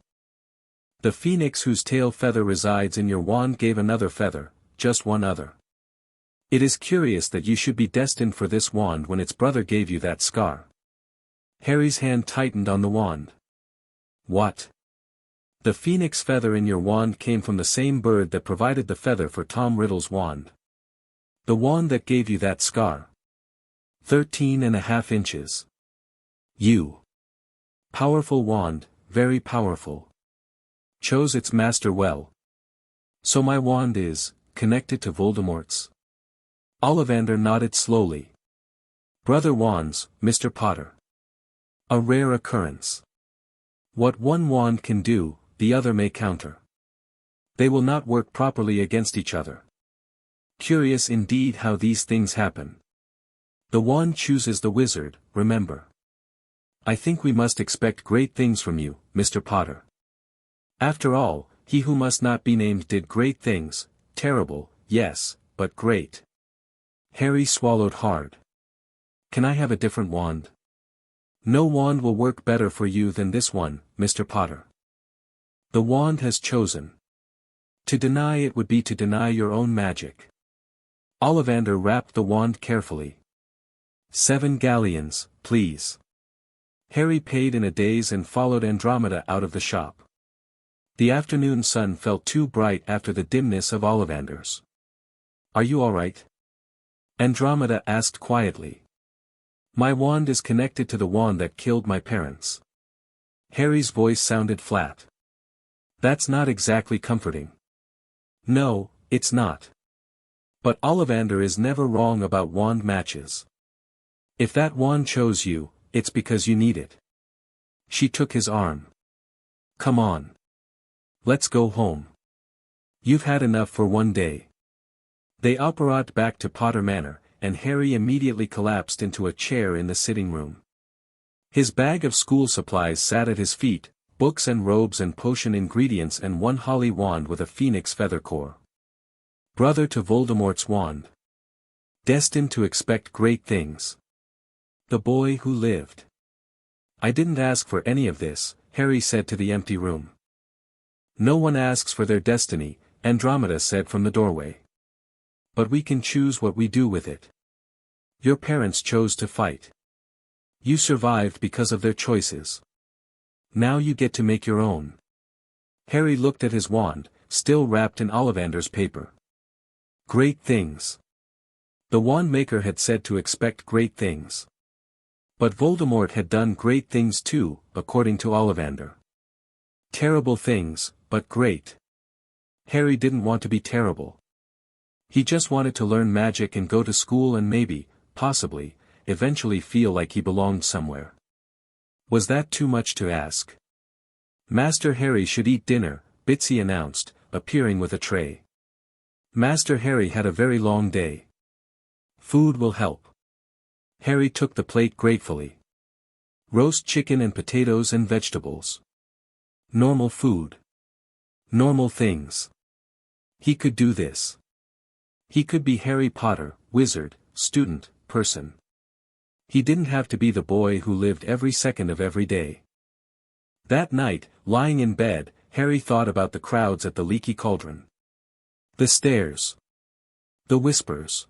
S2: The phoenix whose tail feather resides in your wand gave another feather, just one other. It is curious that you should be destined for this wand when its brother gave you that scar. Harry's hand tightened on the wand. What? The phoenix feather in your wand came from the same bird that provided the feather for Tom Riddle's wand. The wand that gave you that scar. 13.5 inches. You. Powerful wand, very powerful. Chose its master well. So my wand is connected to Voldemort's? Ollivander nodded slowly. Brother wands, Mr. Potter. A rare occurrence. What one wand can do, the other may counter. They will not work properly against each other. Curious indeed how these things happen. The wand chooses the wizard, remember. I think we must expect great things from you, Mr. Potter. After all, he who must not be named did great things, terrible, yes, but great. Harry swallowed hard. Can I have a different wand? No wand will work better for you than this one, Mr. Potter. The wand has chosen. To deny it would be to deny your own magic. Ollivander wrapped the wand carefully. 7 galleons, please. Harry paid in a daze and followed Andromeda out of the shop. The afternoon sun felt too bright after the dimness of Ollivander's. Are you all right? Andromeda asked quietly. My wand is connected to the wand that killed my parents. Harry's voice sounded flat. That's not exactly comforting. No, it's not. But Ollivander is never wrong about wand matches. If that wand chose you, it's because you need it. She took his arm. Come on. Let's go home. You've had enough for one day. They apparat back to Potter Manor, and Harry immediately collapsed into a chair in the sitting room. His bag of school supplies sat at his feet, books and robes and potion ingredients and one holly wand with a phoenix feather core. Brother to Voldemort's wand. Destined to expect great things. The boy who lived. I didn't ask for any of this, Harry said to the empty room. No one asks for their destiny, Andromeda said from the doorway. But we can choose what we do with it. Your parents chose to fight. You survived because of their choices. Now you get to make your own. Harry looked at his wand, still wrapped in Ollivander's paper. Great things. The wand maker had said to expect great things. But Voldemort had done great things too, according to Ollivander. Terrible things, but great. Harry didn't want to be terrible. He just wanted to learn magic and go to school and maybe, possibly, eventually feel like he belonged somewhere. Was that too much to ask? Master Harry should eat dinner, Bitsy announced, appearing with a tray. Master Harry had a very long day. Food will help. Harry took the plate gratefully. Roast chicken and potatoes and vegetables. Normal food. Normal things. He could do this. He could be Harry Potter, wizard, student, person. He didn't have to be the boy who lived every second of every day. That night, lying in bed, Harry thought about the crowds at the Leaky Cauldron. The stairs. The whispers.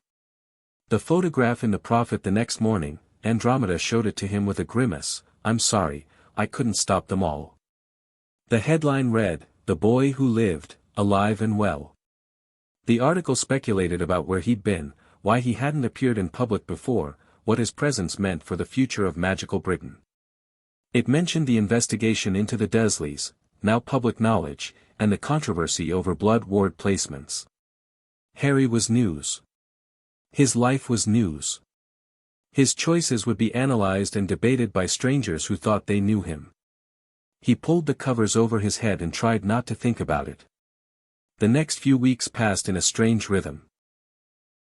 S2: The photograph in the Prophet the next morning, Andromeda showed it to him with a grimace. I'm sorry, I couldn't stop them all. The headline read, The Boy Who Lived, Alive and Well. The article speculated about where he'd been, why he hadn't appeared in public before, what his presence meant for the future of magical Britain. It mentioned the investigation into the Dursleys, now public knowledge, and the controversy over blood ward placements. Harry was news. His life was news. His choices would be analyzed and debated by strangers who thought they knew him. He pulled the covers over his head and tried not to think about it. The next few weeks passed in a strange rhythm.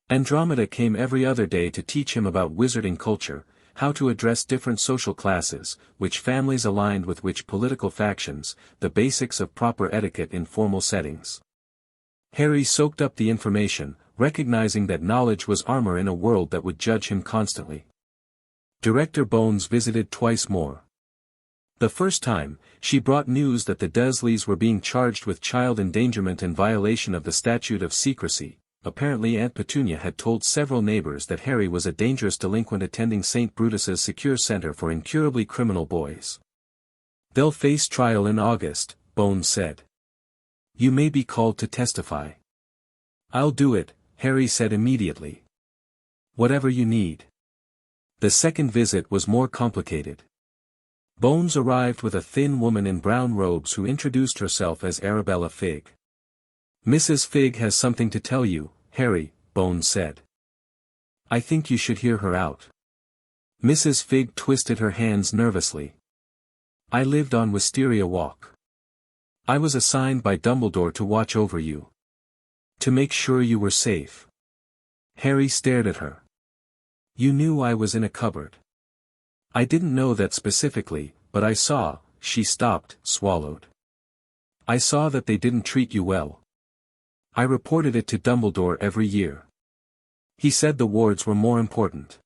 S2: Andromeda came every other day to teach him about wizarding culture, how to address different social classes, which families aligned with which political factions, the basics of proper etiquette in formal settings. Harry soaked up the information, recognizing that knowledge was armor in a world that would judge him constantly. Director Bones visited twice more. The first time, she brought news that the Dursleys were being charged with child endangerment and violation of the statute of secrecy. Apparently Aunt Petunia had told several neighbors that Harry was a dangerous delinquent attending St. Brutus's secure center for incurably criminal boys. They'll face trial in August, Bones said. You may be called to testify. I'll do it, Harry said immediately. Whatever you need. The second visit was more complicated. Bones arrived with a thin woman in brown robes who introduced herself as Arabella Figg. Mrs. Figg has something to tell you, Harry, Bones said. I think you should hear her out. Mrs. Figg twisted her hands nervously. I lived on Wisteria Walk. I was assigned by Dumbledore to watch over you. To make sure you were safe. Harry stared at her. You knew I was in a cupboard. I didn't know that specifically, but I saw, she stopped, swallowed. I saw that they didn't treat you well. I reported it to Dumbledore every year. He said the wards were more important.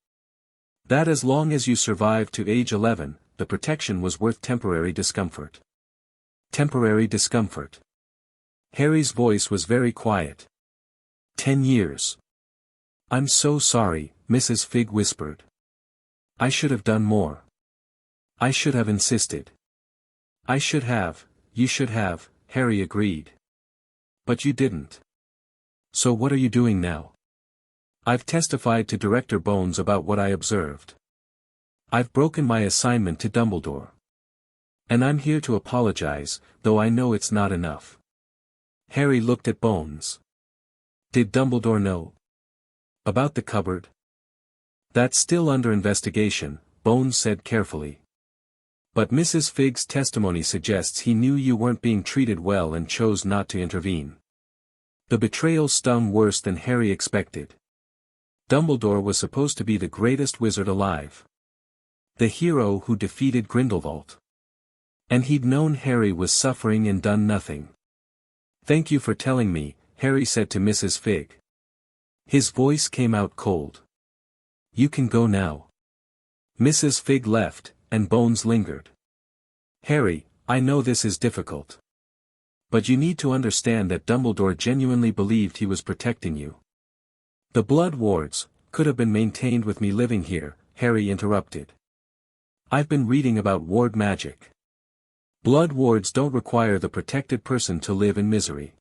S2: That as long as you survived to age 11, the protection was worth temporary discomfort. Temporary discomfort. Harry's voice was very quiet. 10 years. I'm so sorry, Mrs. Figg whispered. I should have done more. I should have insisted. I should have, you should have, Harry agreed. But you didn't. So what are you doing now? I've testified to Director Bones about what I observed. I've broken my assignment to Dumbledore. And I'm here to apologize, though I know it's not enough. Harry looked at Bones. Did Dumbledore know? About the cupboard? That's still under investigation, Bones said carefully. But Mrs. Figg's testimony suggests he knew you weren't being treated well and chose not to intervene. The betrayal stung worse than Harry expected. Dumbledore was supposed to be the greatest wizard alive. The hero who defeated Grindelwald. And he'd known Harry was suffering and done nothing. Thank you for telling me, Harry said to Mrs. Figg. His voice came out cold. You can go now. Mrs. Figg left, and Bones lingered. Harry, I know this is difficult. But you need to understand that Dumbledore genuinely believed he was protecting you. The blood wards could have been maintained with me living here, Harry interrupted. I've been reading about ward magic. Blood wards don't require the protected person to live in misery.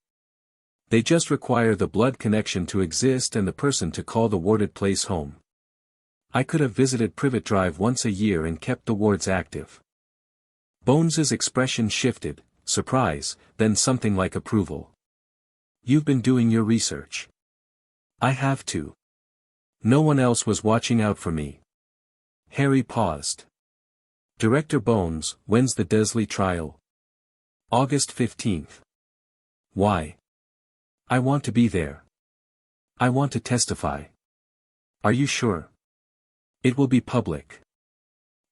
S2: They just require the blood connection to exist and the person to call the warded place home. I could have visited Privet Drive once a year and kept the wards active. Bones's expression shifted, surprise, then something like approval. You've been doing your research. I have to. No one else was watching out for me. Harry paused. Director Bones, when's the Dursley trial? August 15th. Why? I want to be there. I want to testify. Are you sure? It will be public.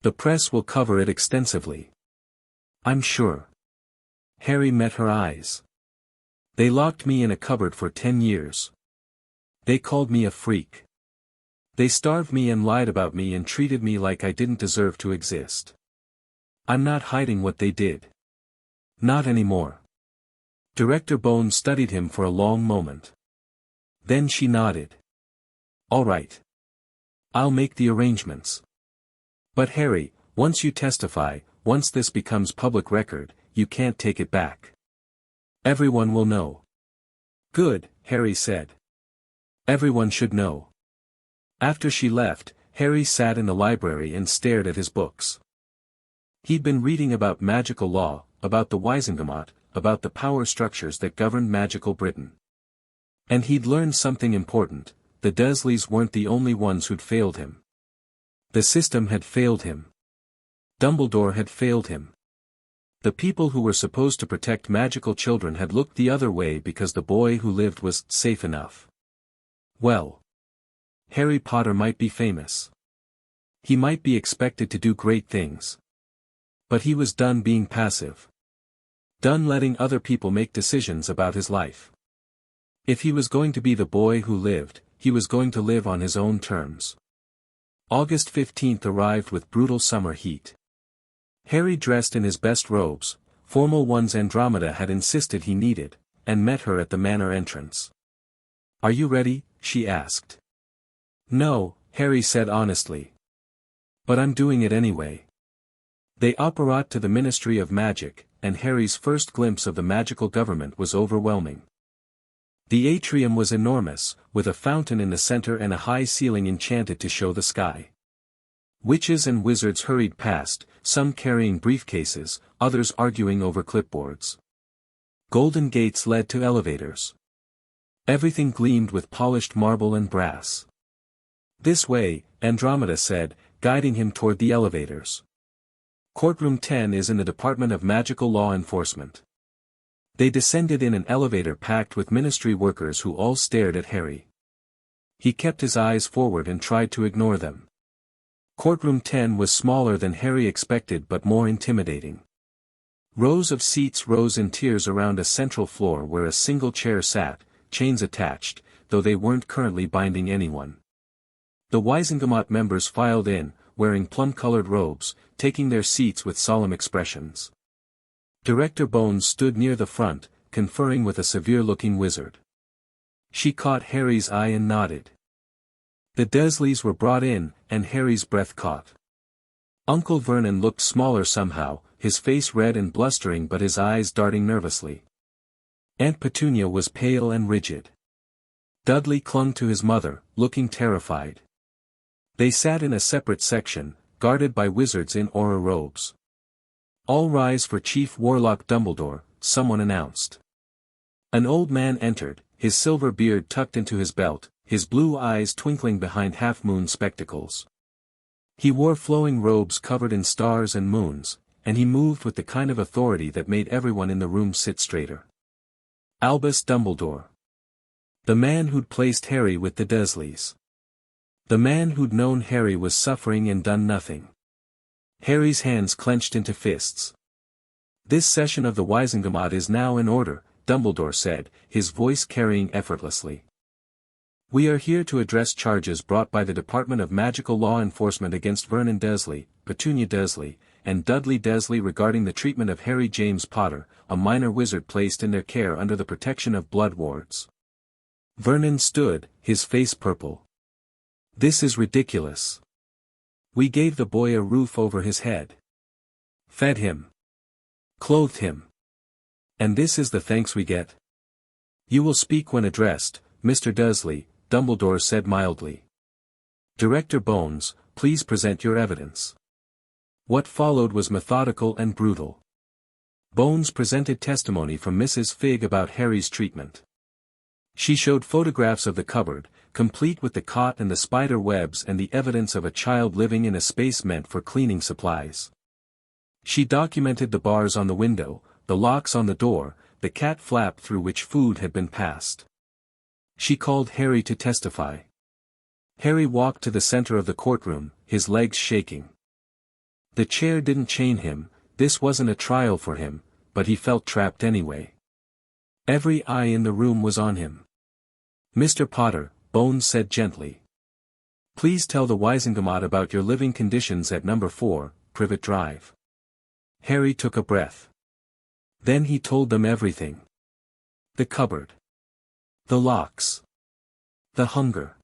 S2: The press will cover it extensively. I'm sure. Harry met her eyes. They locked me in a cupboard for 10 years. They called me a freak. They starved me and lied about me and treated me like I didn't deserve to exist. I'm not hiding what they did. Not anymore. Director Bones studied him for a long moment. Then she nodded. All right. I'll make the arrangements. But Harry, once you testify, once this becomes public record, you can't take it back. Everyone will know. Good, Harry said. Everyone should know. After she left, Harry sat in the library and stared at his books. He'd been reading about magical law, about the Wisengamot, about the power structures that governed magical Britain. And he'd learned something important: the Dursleys weren't the only ones who'd failed him. The system had failed him. Dumbledore had failed him. The people who were supposed to protect magical children had looked the other way because the boy who lived was safe enough. Well, Harry Potter might be famous. He might be expected to do great things. But he was done being passive. Done letting other people make decisions about his life. If he was going to be the boy who lived, he was going to live on his own terms. August 15th arrived with brutal summer heat. Harry dressed in his best robes, formal ones Andromeda had insisted he needed, and met her at the manor entrance. "Are you ready?" she asked. "No," Harry said honestly. "But I'm doing it anyway." They apparat to the Ministry of Magic, and Harry's first glimpse of the magical government was overwhelming. The atrium was enormous, with a fountain in the center and a high ceiling enchanted to show the sky. Witches and wizards hurried past, some carrying briefcases, others arguing over clipboards. Golden gates led to elevators. Everything gleamed with polished marble and brass. "This way," Andromeda said, guiding him toward the elevators. "Courtroom 10 is in the Department of Magical Law Enforcement." They descended in an elevator packed with ministry workers who all stared at Harry. He kept his eyes forward and tried to ignore them. Courtroom 10 was smaller than Harry expected but more intimidating. Rows of seats rose in tiers around a central floor where a single chair sat, chains attached, though they weren't currently binding anyone. The Wizengamot members filed in, wearing plum-colored robes, taking their seats with solemn expressions. Director Bones stood near the front, conferring with a severe-looking wizard. She caught Harry's eye and nodded. The Dursleys were brought in, and Harry's breath caught. Uncle Vernon looked smaller somehow, his face red and blustering but his eyes darting nervously. Aunt Petunia was pale and rigid. Dudley clung to his mother, looking terrified. They sat in a separate section, guarded by wizards in aura robes. "All rise for Chief Warlock Dumbledore," someone announced. An old man entered, his silver beard tucked into his belt, his blue eyes twinkling behind half-moon spectacles. He wore flowing robes covered in stars and moons, and he moved with the kind of authority that made everyone in the room sit straighter. Albus Dumbledore. The man who'd placed Harry with the Dursleys. The man who'd known Harry was suffering and done nothing. Harry's hands clenched into fists. "This session of the Wizengamot is now in order," Dumbledore said, his voice carrying effortlessly. "We are here to address charges brought by the Department of Magical Law Enforcement against Vernon Dursley, Petunia Dursley, and Dudley Dursley regarding the treatment of Harry James Potter, a minor wizard placed in their care under the protection of blood wards." Vernon stood, his face purple. "This is ridiculous. We gave the boy a roof over his head. Fed him. Clothed him. And this is the thanks we get?" "You will speak when addressed, Mr. Dursley," Dumbledore said mildly. "Director Bones, please present your evidence." What followed was methodical and brutal. Bones presented testimony from Mrs. Figg about Harry's treatment. She showed photographs of the cupboard, complete with the cot and the spider webs and the evidence of a child living in a space meant for cleaning supplies. She documented the bars on the window, the locks on the door, the cat flap through which food had been passed. She called Harry to testify. Harry walked to the center of the courtroom, his legs shaking. The chair didn't chain him, this wasn't a trial for him, but he felt trapped anyway. Every eye in the room was on him. "Mr. Potter," Bones said gently. "Please tell the Wizengamot about your living conditions at number 4, Privet Drive." Harry took a breath. Then he told them everything. The cupboard. The locks. The hunger.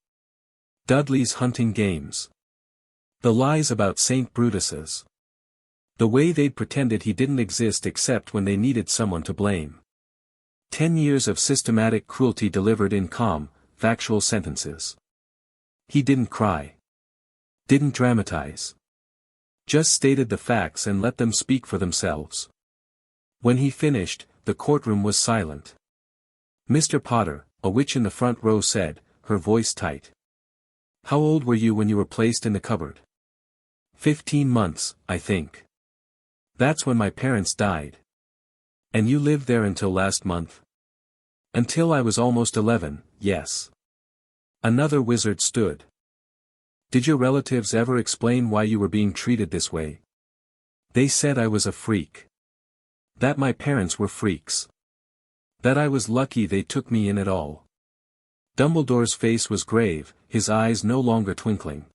S2: Dudley's hunting games. The lies about St. Brutus's. The way they'd pretended he didn't exist except when they needed someone to blame. 10 years of systematic cruelty delivered in calm, factual sentences. He didn't cry. Didn't dramatize. Just stated the facts and let them speak for themselves. When he finished, the courtroom was silent. Mr. Potter, a witch in the front row said, her voice tight. How old were you when you were placed in the cupboard? 15 months, I think. That's when my parents died. And you lived there until last month? Until I was almost 11, yes. Another wizard stood. Did your relatives ever explain why you were being treated this way? They said I was a freak. That my parents were freaks. That I was lucky they took me in at all. Dumbledore's face was grave, his eyes no longer twinkling.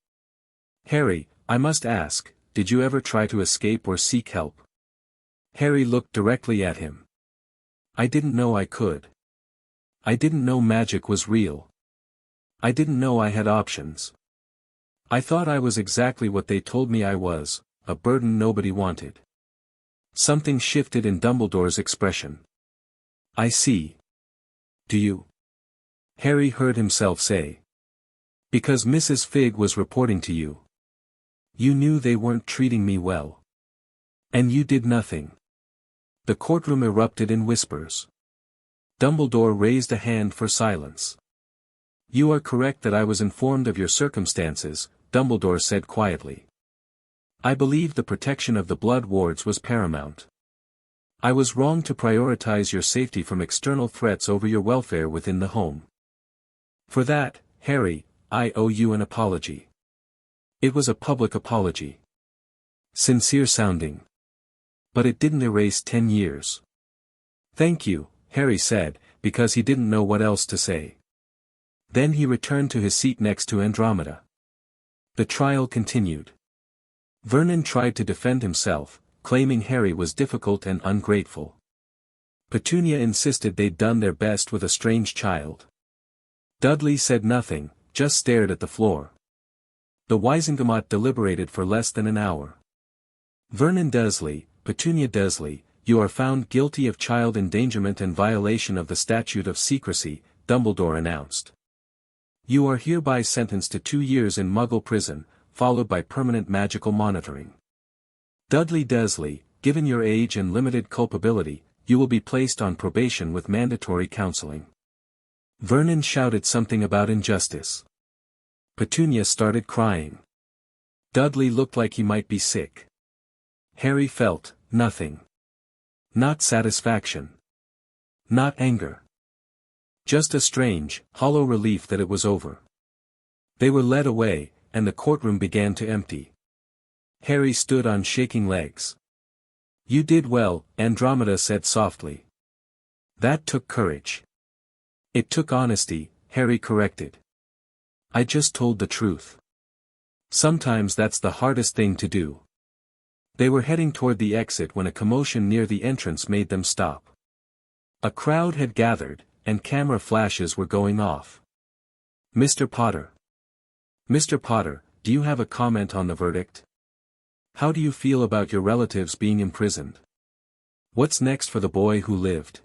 S2: Harry, I must ask, did you ever try to escape or seek help? Harry looked directly at him. I didn't know I could. I didn't know magic was real. I didn't know I had options. I thought I was exactly what they told me I was, a burden nobody wanted. Something shifted in Dumbledore's expression. I see. Do you? Harry heard himself say. Because Mrs. Fig was reporting to you. You knew they weren't treating me well. And you did nothing. The courtroom erupted in whispers. Dumbledore raised a hand for silence. You are correct that I was informed of your circumstances, Dumbledore said quietly. I believe the protection of the Blood Wards was paramount. I was wrong to prioritize your safety from external threats over your welfare within the home. For that, Harry, I owe you an apology. It was a public apology. Sincere sounding. But it didn't erase 10 years. Thank you, Harry said, because he didn't know what else to say. Then he returned to his seat next to Andromeda. The trial continued. Vernon tried to defend himself, claiming Harry was difficult and ungrateful. Petunia insisted they'd done their best with a strange child. Dudley said nothing, just stared at the floor. The Wisengamot deliberated for less than an hour. Vernon Dursley, Petunia Dursley, you are found guilty of child endangerment and violation of the Statute of Secrecy, Dumbledore announced. You are hereby sentenced to 2 years in Muggle prison, followed by permanent magical monitoring. Dudley Dursley, given your age and limited culpability, you will be placed on probation with mandatory counseling. Vernon shouted something about injustice. Petunia started crying. Dudley looked like he might be sick. Harry felt nothing. Not satisfaction. Not anger. Just a strange, hollow relief that it was over. They were led away, and the courtroom began to empty. Harry stood on shaking legs. You did well, Andromeda said softly. That took courage. It took honesty, Harry corrected. I just told the truth. Sometimes that's the hardest thing to do. They were heading toward the exit when a commotion near the entrance made them stop. A crowd had gathered, and camera flashes were going off. Mr. Potter. Mr. Potter, do you have a comment on the verdict? How do you feel about your relatives being imprisoned? What's next for the boy who lived?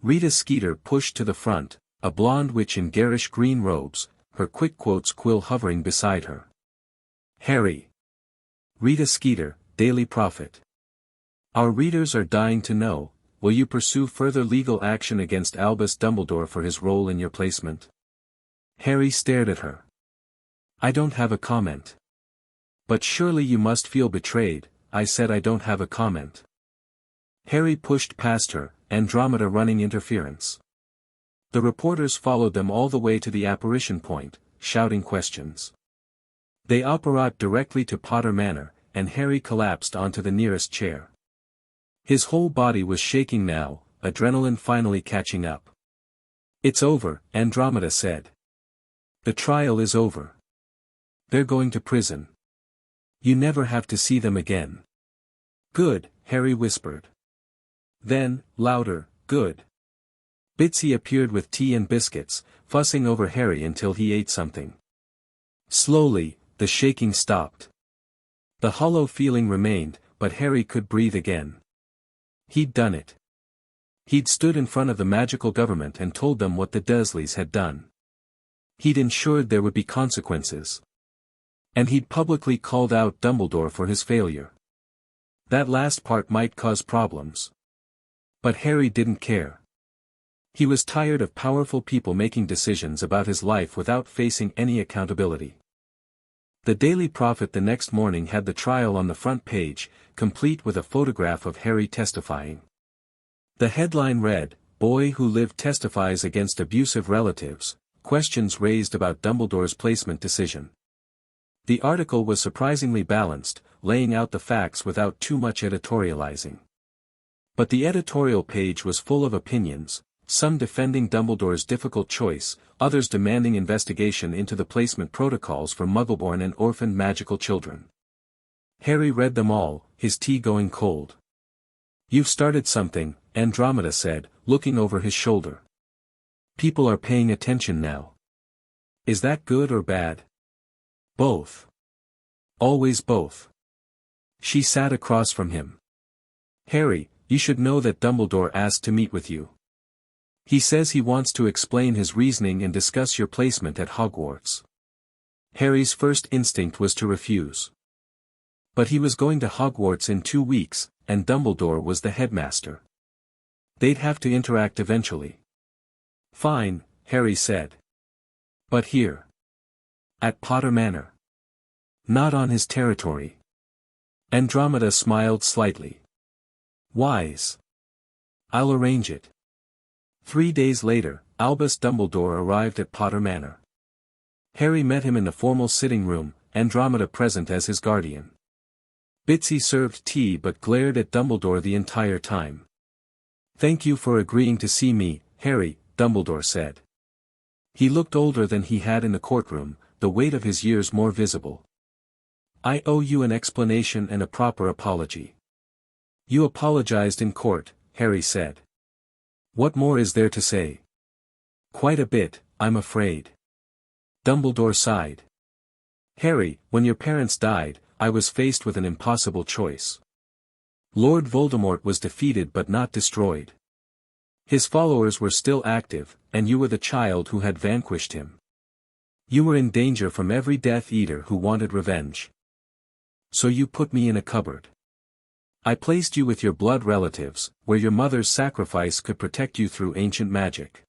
S2: Rita Skeeter pushed to the front, a blonde witch in garish green robes, her quick quotes quill hovering beside her. Harry. Rita Skeeter, Daily Prophet. Our readers are dying to know, will you pursue further legal action against Albus Dumbledore for his role in your placement? Harry stared at her. I don't have a comment. But surely you must feel betrayed, I said I don't have a comment. Harry pushed past her, Andromeda running interference. The reporters followed them all the way to the apparition point, shouting questions. They apparat directly to Potter Manor, and Harry collapsed onto the nearest chair. His whole body was shaking now, adrenaline finally catching up. It's over, Andromeda said. The trial is over. They're going to prison. You never have to see them again. Good, Harry whispered. Then, louder, good. Bitsy appeared with tea and biscuits, fussing over Harry until he ate something. Slowly, the shaking stopped. The hollow feeling remained, but Harry could breathe again. He'd done it. He'd stood in front of the magical government and told them what the Dursleys had done. He'd ensured there would be consequences. And he'd publicly called out Dumbledore for his failure. That last part might cause problems. But Harry didn't care. He was tired of powerful people making decisions about his life without facing any accountability. The Daily Prophet the next morning had the trial on the front page, complete with a photograph of Harry testifying. The headline read, "Boy who lived testifies against abusive relatives, questions raised about Dumbledore's placement decision." The article was surprisingly balanced, laying out the facts without too much editorializing. But the editorial page was full of opinions, some defending Dumbledore's difficult choice, others demanding investigation into the placement protocols for Muggleborn and orphaned magical children. Harry read them all, his tea going cold. "You've started something," Andromeda said, looking over his shoulder. "People are paying attention now. Is that good or bad?" "Both. Always both." She sat across from him. "Harry, you should know that Dumbledore asked to meet with you. He says he wants to explain his reasoning and discuss your placement at Hogwarts." Harry's first instinct was to refuse. But he was going to Hogwarts in 2 weeks, and Dumbledore was the headmaster. They'd have to interact eventually. "Fine," Harry said. "But here. At Potter Manor. Not on his territory." Andromeda smiled slightly. "Wise. I'll arrange it." 3 days later, Albus Dumbledore arrived at Potter Manor. Harry met him in the formal sitting room, Andromeda present as his guardian. Bitsy served tea but glared at Dumbledore the entire time. "Thank you for agreeing to see me, Harry," Dumbledore said. He looked older than he had in the courtroom, the weight of his years more visible. "I owe you an explanation and a proper apology." "You apologized in court," Harry said. "What more is there to say?" "Quite a bit, I'm afraid." Dumbledore sighed. "Harry, when your parents died, I was faced with an impossible choice. Lord Voldemort was defeated but not destroyed. His followers were still active, and you were the child who had vanquished him. You were in danger from every Death Eater who wanted revenge. So you put me in a cupboard. I placed you with your blood relatives, where your mother's sacrifice could protect you through ancient magic.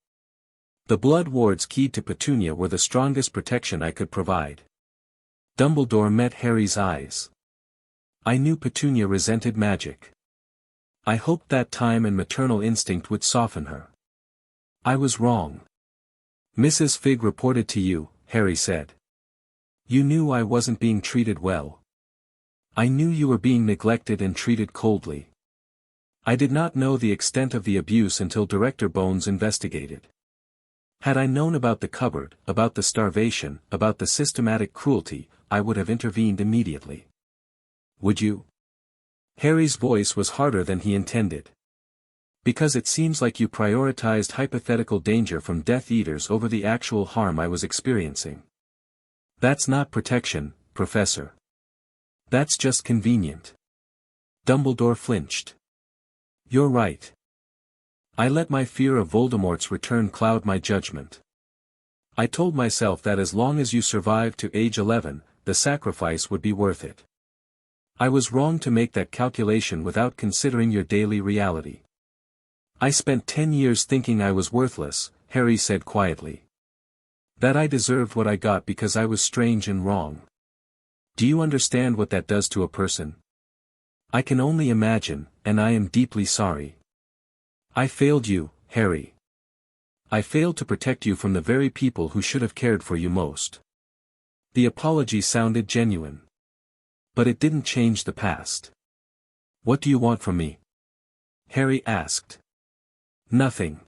S2: The blood wards keyed to Petunia were the strongest protection I could provide." Dumbledore met Harry's eyes. "I knew Petunia resented magic. I hoped that time and maternal instinct would soften her. I was wrong. Mrs. Figg reported to you," Harry said. "You knew I wasn't being treated well. I knew you were being neglected and treated coldly. I did not know the extent of the abuse until Director Bones investigated. Had I known about the cupboard, about the starvation, about the systematic cruelty, I would have intervened immediately." "Would you?" Harry's voice was harder than he intended. "Because it seems like you prioritized hypothetical danger from Death Eaters over the actual harm I was experiencing. That's not protection, Professor. That's just convenient." Dumbledore flinched. "You're right. I let my fear of Voldemort's return cloud my judgment. I told myself that as long as you survived to age 11, the sacrifice would be worth it. I was wrong to make that calculation without considering your daily reality. I spent 10 years thinking I was worthless," Harry said quietly. "That I deserved what I got because I was strange and wrong. Do you understand what that does to a person? I can only imagine, and I am deeply sorry. I failed you, Harry. I failed to protect you from the very people who should have cared for you most." The apology sounded genuine. But it didn't change the past. "What do you want from me?" Harry asked. "Nothing.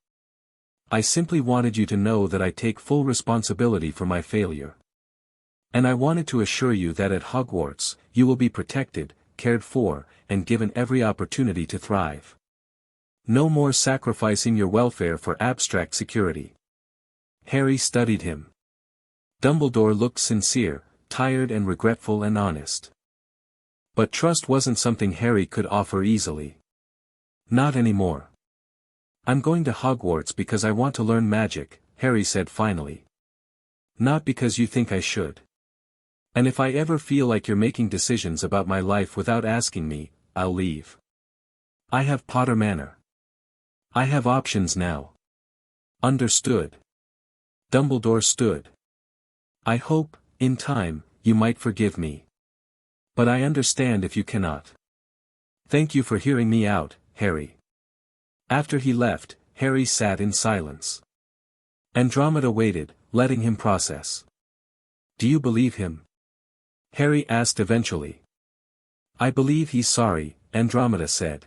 S2: I simply wanted you to know that I take full responsibility for my failure. And I wanted to assure you that at Hogwarts, you will be protected, cared for, and given every opportunity to thrive. No more sacrificing your welfare for abstract security." Harry studied him. Dumbledore looked sincere, tired and regretful and honest. But trust wasn't something Harry could offer easily. "Not anymore. I'm going to Hogwarts because I want to learn magic," Harry said finally. "Not because you think I should. And if I ever feel like you're making decisions about my life without asking me, I'll leave. I have Potter Manor. I have options now. Understood. Dumbledore stood. I hope, in time, you might forgive me. But I understand if you cannot. Thank you for hearing me out, Harry. After he left, Harry sat in silence. Andromeda waited, letting him process. Do you believe him? Harry asked eventually. I believe he's sorry, Andromeda said.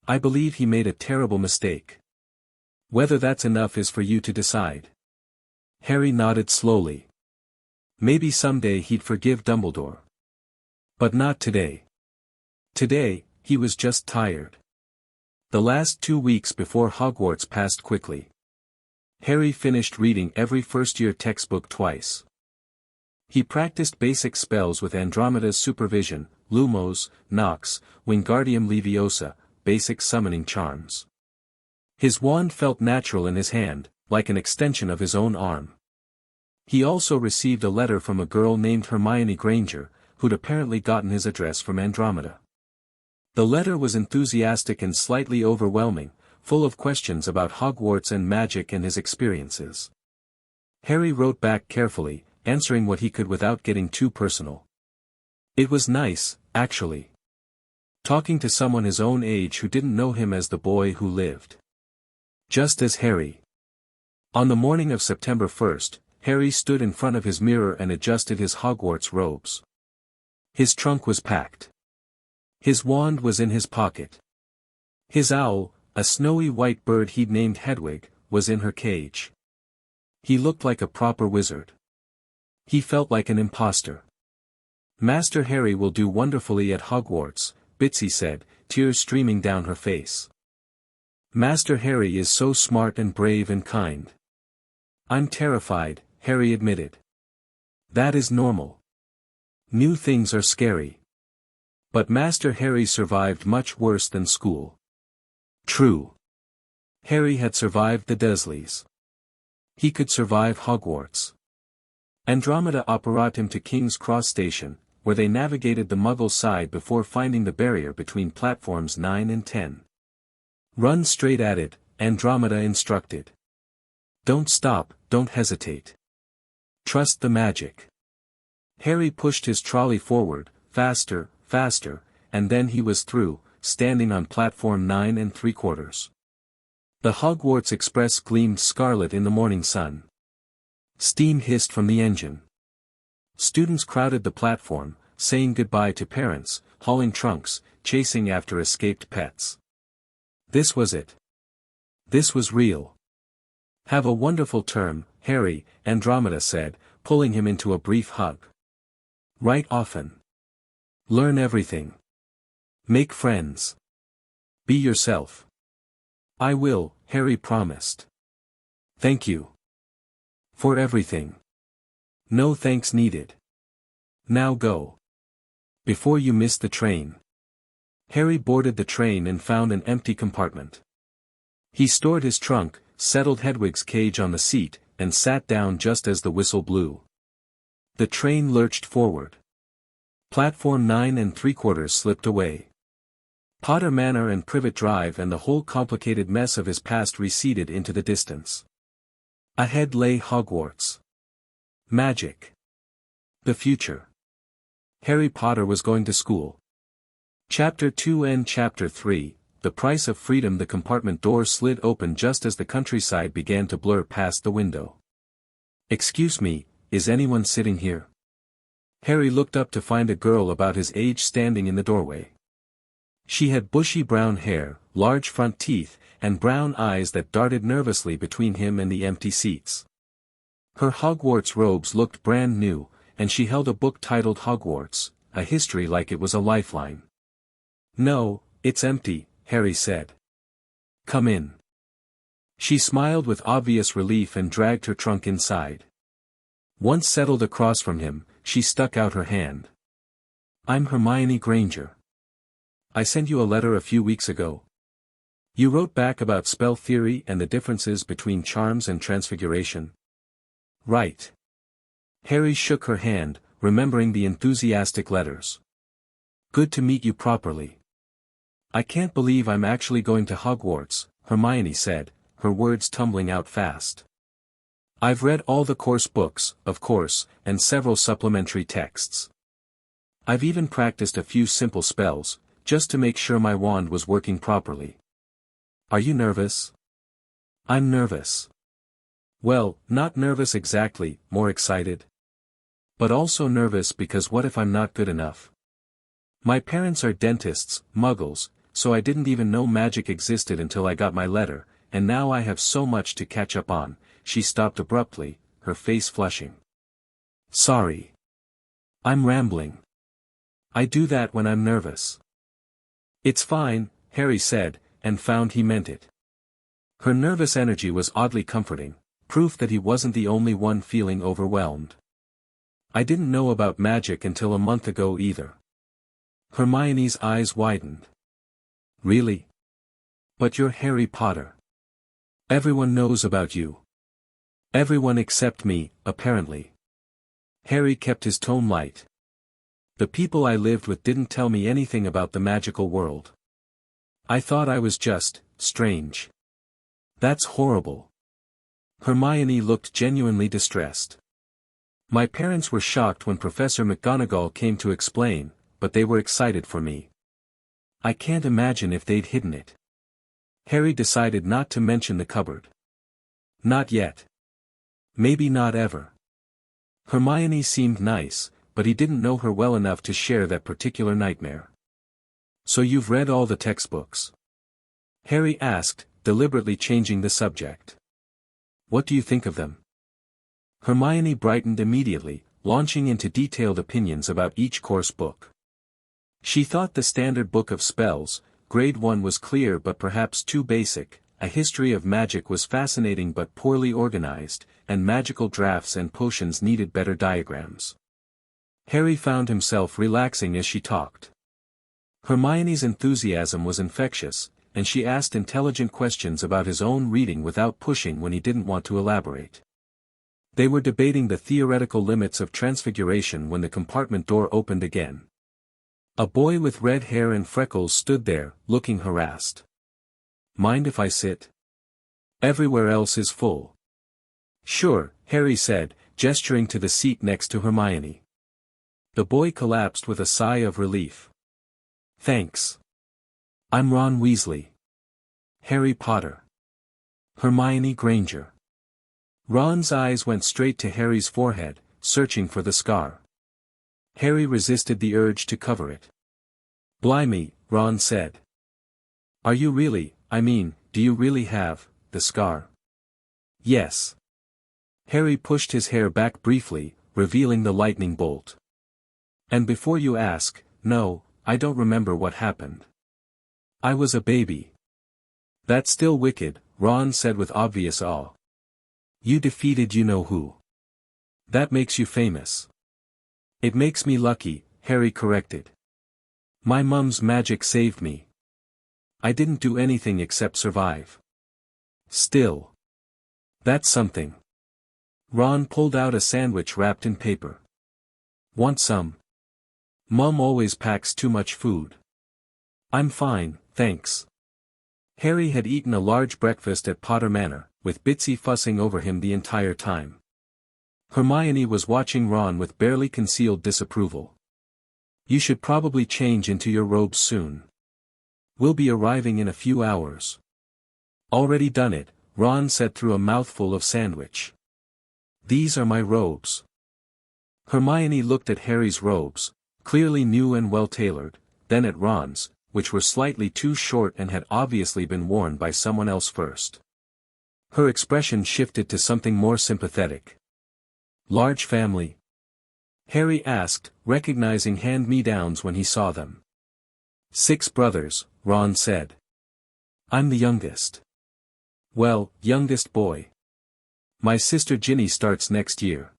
S2: I believe he made a terrible mistake. Whether that's enough is for you to decide. Harry nodded slowly. Maybe someday he'd forgive Dumbledore. But not today. Today, he was just tired. The last 2 weeks before Hogwarts passed quickly. Harry finished reading every first-year textbook twice. He practiced basic spells with Andromeda's supervision, Lumos, Nox, Wingardium Leviosa, basic summoning charms. His wand felt natural in his hand, like an extension of his own arm. He also received a letter from a girl named Hermione Granger, who'd apparently gotten his address from Andromeda. The letter was enthusiastic and slightly overwhelming, full of questions about Hogwarts and magic and his experiences. Harry wrote back carefully, answering what he could without getting too personal. It was nice, actually. Talking to someone his own age who didn't know him as the boy who lived. Just as Harry. On the morning of September 1st, Harry stood in front of his mirror and adjusted his Hogwarts robes. His trunk was packed. His wand was in his pocket. His owl, a snowy white bird he'd named Hedwig, was in her cage. He looked like a proper wizard. He felt like an imposter. Master Harry will do wonderfully at Hogwarts, Bitsy said, tears streaming down her face. Master Harry is so smart and brave and kind. I'm terrified, Harry admitted. That is normal. New things are scary. But Master Harry survived much worse than school. True. Harry had survived the Dursleys. He could survive Hogwarts. Andromeda brought him to King's Cross Station, where they navigated the Muggle side before finding the barrier between platforms 9 and 10. Run straight at it, Andromeda instructed. Don't stop, don't hesitate. Trust the magic. Harry pushed his trolley forward, faster, faster, and then he was through, standing on platform 9 3/4. The Hogwarts Express gleamed scarlet in the morning sun. Steam hissed from the engine. Students crowded the platform, saying goodbye to parents, hauling trunks, chasing after escaped pets. This was it. This was real. Have a wonderful term, Harry, Andromeda said, pulling him into a brief hug. Write often. Learn everything. Make friends. Be yourself. I will, Harry promised. Thank you. For everything. No thanks needed. Now go. Before you miss the train. Harry boarded the train and found an empty compartment. He stored his trunk, settled Hedwig's cage on the seat, and sat down just as the whistle blew. The train lurched forward. Platform 9 3/4 slipped away. Potter Manor and Privet Drive and the whole complicated mess of his past receded into the distance. Ahead lay Hogwarts. Magic. The future. Harry Potter was going to school. Chapter 2 and Chapter 3, The Price of Freedom. The compartment door slid open just as the countryside began to blur past the window. Excuse me, is anyone sitting here? Harry looked up to find a girl about his age standing in the doorway. She had bushy brown hair, large front teeth, and brown eyes that darted nervously between him and the empty seats. Her Hogwarts robes looked brand new, and she held a book titled Hogwarts, a history like it was a lifeline. No, it's empty, Harry said. Come in. She smiled with obvious relief and dragged her trunk inside. Once settled across from him, she stuck out her hand. I'm Hermione Granger. I sent you a letter a few weeks ago. You wrote back about spell theory and the differences between charms and transfiguration. Right. Harry shook her hand, remembering the enthusiastic letters. Good to meet you properly. I can't believe I'm actually going to Hogwarts, Hermione said, her words tumbling out fast. I've read all the course books, of course, and several supplementary texts. I've even practiced a few simple spells, just to make sure my wand was working properly. Are you nervous? I'm nervous. Well, not nervous exactly, more excited. But also nervous because what if I'm not good enough? My parents are dentists, muggles, so I didn't even know magic existed until I got my letter, and now I have so much to catch up on. She stopped abruptly, her face flushing. Sorry. I'm rambling. I do that when I'm nervous. It's fine, Harry said, and found he meant it. Her nervous energy was oddly comforting, proof that he wasn't the only one feeling overwhelmed. I didn't know about magic until a month ago either. Hermione's eyes widened. Really? But you're Harry Potter. Everyone knows about you. Everyone except me, apparently. Harry kept his tone light. The people I lived with didn't tell me anything about the magical world. I thought I was just, strange. That's horrible. Hermione looked genuinely distressed. My parents were shocked when Professor McGonagall came to explain, but they were excited for me. I can't imagine if they'd hidden it. Harry decided not to mention the cupboard. Not yet. Maybe not ever. Hermione seemed nice, but he didn't know her well enough to share that particular nightmare. So you've read all the textbooks? Harry asked, deliberately changing the subject. What do you think of them? Hermione brightened immediately, launching into detailed opinions about each course book. She thought the Standard Book of Spells, Grade 1 was clear but perhaps too basic, A History of Magic was fascinating but poorly organized, and magical drafts and potions needed better diagrams. Harry found himself relaxing as she talked. Hermione's enthusiasm was infectious, and she asked intelligent questions about his own reading without pushing when he didn't want to elaborate. They were debating the theoretical limits of transfiguration when the compartment door opened again. A boy with red hair and freckles stood there, looking harassed. Mind if I sit? Everywhere else is full. Sure, Harry said, gesturing to the seat next to Hermione. The boy collapsed with a sigh of relief. Thanks. I'm Ron Weasley. Harry Potter. Hermione Granger. Ron's eyes went straight to Harry's forehead, searching for the scar. Harry resisted the urge to cover it. Blimey, Ron said. Are you really, do you really have, the scar? Yes. Harry pushed his hair back briefly, revealing the lightning bolt. And before you ask, no, I don't remember what happened. I was a baby. That's still wicked, Ron said with obvious awe. You defeated you-know-who. That makes you famous. It makes me lucky, Harry corrected. My mum's magic saved me. I didn't do anything except survive. Still. That's something. Ron pulled out a sandwich wrapped in paper. Want some? Mum always packs too much food. I'm fine, thanks. Harry had eaten a large breakfast at Potter Manor, with Bitsy fussing over him the entire time. Hermione was watching Ron with barely concealed disapproval. You should probably change into your robes soon. We'll be arriving in a few hours. Already done it, Ron said through a mouthful of sandwich. These are my robes. Hermione looked at Harry's robes, clearly new and well-tailored, then at Ron's, which were slightly too short and had obviously been worn by someone else first. Her expression shifted to something more sympathetic. Large family? Harry asked, recognizing hand-me-downs when he saw them. 6 brothers, Ron said. I'm the youngest. Well, youngest boy. My sister Ginny starts next year.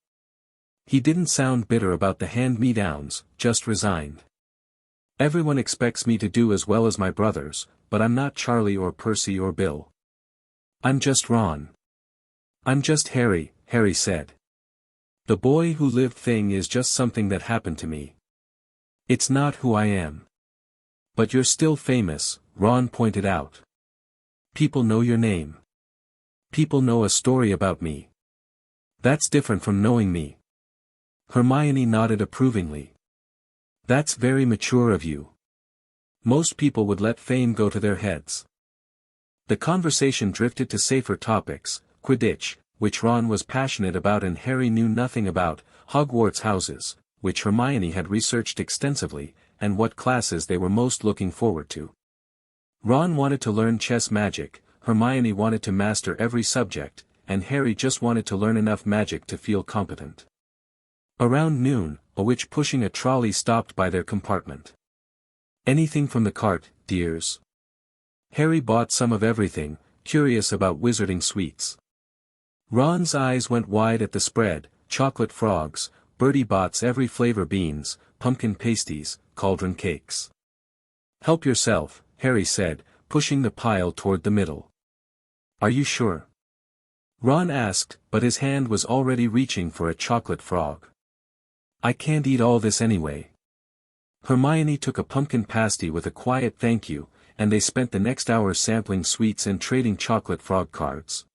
S2: He didn't sound bitter about the hand-me-downs, just resigned. Everyone expects me to do as well as my brothers, but I'm not Charlie or Percy or Bill. I'm just Ron. I'm just Harry, Harry said. The boy who lived thing is just something that happened to me. It's not who I am. But you're still famous, Ron pointed out. People know your name. People know a story about me. That's different from knowing me. Hermione nodded approvingly. That's very mature of you. Most people would let fame go to their heads. The conversation drifted to safer topics, Quidditch, which Ron was passionate about and Harry knew nothing about, Hogwarts houses, which Hermione had researched extensively, and what classes they were most looking forward to. Ron wanted to learn chess magic, Hermione wanted to master every subject, and Harry just wanted to learn enough magic to feel competent. Around noon, a witch pushing a trolley stopped by their compartment. Anything from the cart, dears? Harry bought some of everything, curious about wizarding sweets. Ron's eyes went wide at the spread, chocolate frogs, Bertie Bott's every flavor beans, pumpkin pasties, cauldron cakes. Help yourself, Harry said, pushing the pile toward the middle. Are you sure? Ron asked, but his hand was already reaching for a chocolate frog. I can't eat all this anyway. Hermione took a pumpkin pasty with a quiet thank you, and they spent the next hour sampling sweets and trading chocolate frog cards.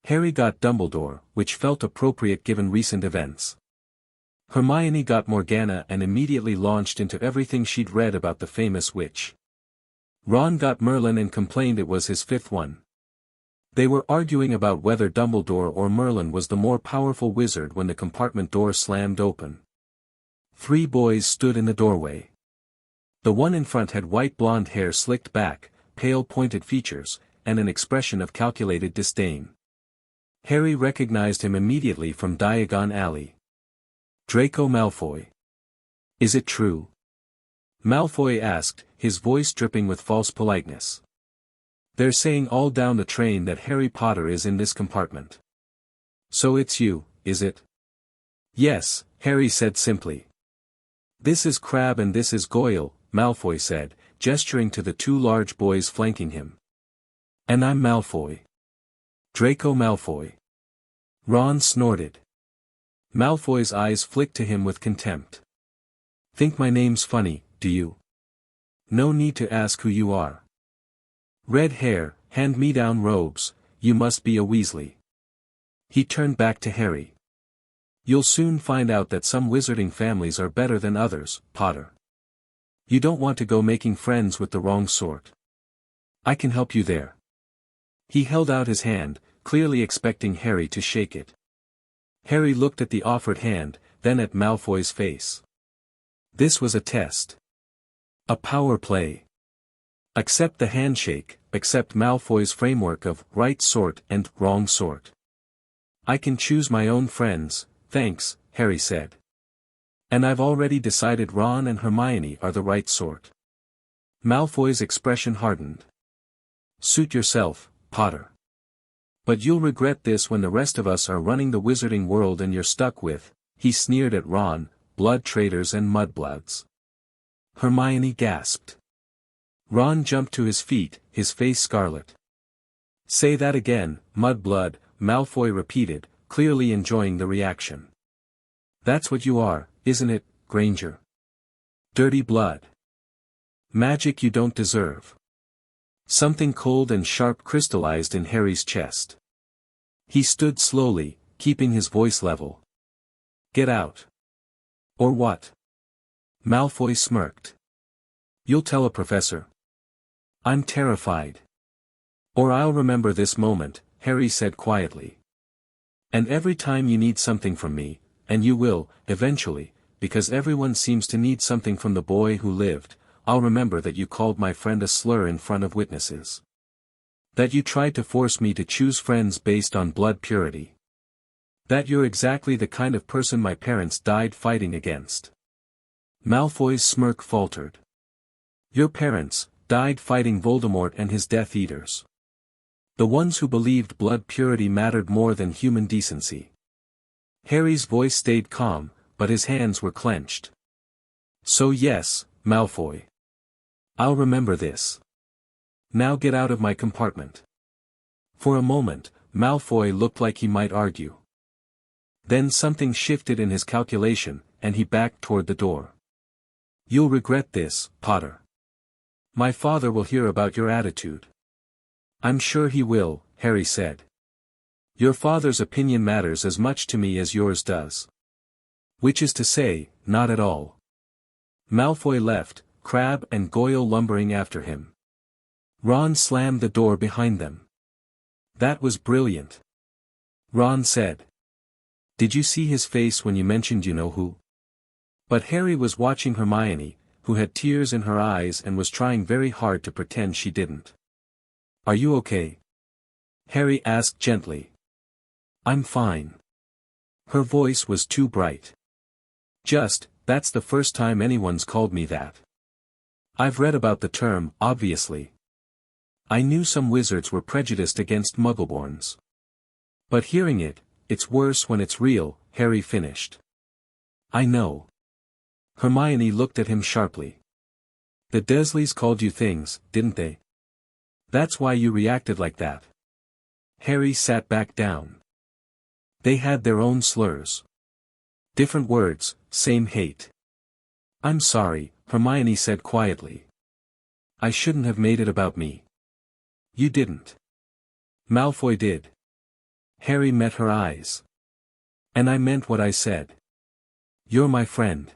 S2: Harry got Dumbledore, which felt appropriate given recent events. Hermione got Morgana and immediately launched into everything she'd read about the famous witch. Ron got Merlin and complained it was his fifth one. They were arguing about whether Dumbledore or Merlin was the more powerful wizard when the compartment door slammed open. 3 boys stood in the doorway. The one in front had white blonde hair slicked back, pale pointed features, and an expression of calculated disdain. Harry recognized him immediately from Diagon Alley. Draco Malfoy. Is it true? Malfoy asked, his voice dripping with false politeness. They're saying all down the train that Harry Potter is in this compartment. So it's you, is it? Yes, Harry said simply. This is Crabbe and this is Goyle, Malfoy said, gesturing to the 2 large boys flanking him. And I'm Malfoy. Draco Malfoy. Ron snorted. Malfoy's eyes flicked to him with contempt. Think my name's funny, do you? No need to ask who you are. Red hair, hand-me-down robes, you must be a Weasley. He turned back to Harry. You'll soon find out that some wizarding families are better than others, Potter. You don't want to go making friends with the wrong sort. I can help you there. He held out his hand, clearly expecting Harry to shake it. Harry looked at the offered hand, then at Malfoy's face. This was a test. A power play. Accept the handshake, accept Malfoy's framework of right sort and wrong sort. I can choose my own friends, thanks, Harry said. And I've already decided Ron and Hermione are the right sort. Malfoy's expression hardened. Suit yourself, Potter. But you'll regret this when the rest of us are running the wizarding world and you're stuck with, he sneered at Ron, blood traitors and mudbloods. Hermione gasped. Ron jumped to his feet, his face scarlet. Say that again, mudblood, Malfoy repeated, clearly enjoying the reaction. That's what you are, isn't it, Granger? Dirty blood. Magic you don't deserve. Something cold and sharp crystallized in Harry's chest. He stood slowly, keeping his voice level. Get out. Or what? Malfoy smirked. You'll tell a professor. I'm terrified. Or I'll remember this moment, Harry said quietly. And every time you need something from me, and you will, eventually, because everyone seems to need something from the boy who lived, I'll remember that you called my friend a slur in front of witnesses. That you tried to force me to choose friends based on blood purity. That you're exactly the kind of person my parents died fighting against. Malfoy's smirk faltered. Your parents died fighting Voldemort and his Death Eaters. The ones who believed blood purity mattered more than human decency. Harry's voice stayed calm, but his hands were clenched. So yes, Malfoy. I'll remember this. Now get out of my compartment. For a moment, Malfoy looked like he might argue. Then something shifted in his calculation, and he backed toward the door. You'll regret this, Potter. My father will hear about your attitude. I'm sure he will, Harry said. Your father's opinion matters as much to me as yours does. Which is to say, not at all. Malfoy left, Crabbe and Goyle lumbering after him. Ron slammed the door behind them. That was brilliant. Ron said. Did you see his face when you mentioned you-know-who? But Harry was watching Hermione, who had tears in her eyes and was trying very hard to pretend she didn't. Are you okay? Harry asked gently. I'm fine. Her voice was too bright. That's the first time anyone's called me that. I've read about the term, obviously. I knew some wizards were prejudiced against Muggleborns. But hearing it, it's worse when it's real, Harry finished. I know. Hermione looked at him sharply. The Dursleys called you things, didn't they? That's why you reacted like that. Harry sat back down. They had their own slurs. Different words, same hate. I'm sorry, Hermione said quietly. I shouldn't have made it about me. You didn't. Malfoy did. Harry met her eyes. And I meant what I said. You're my friend.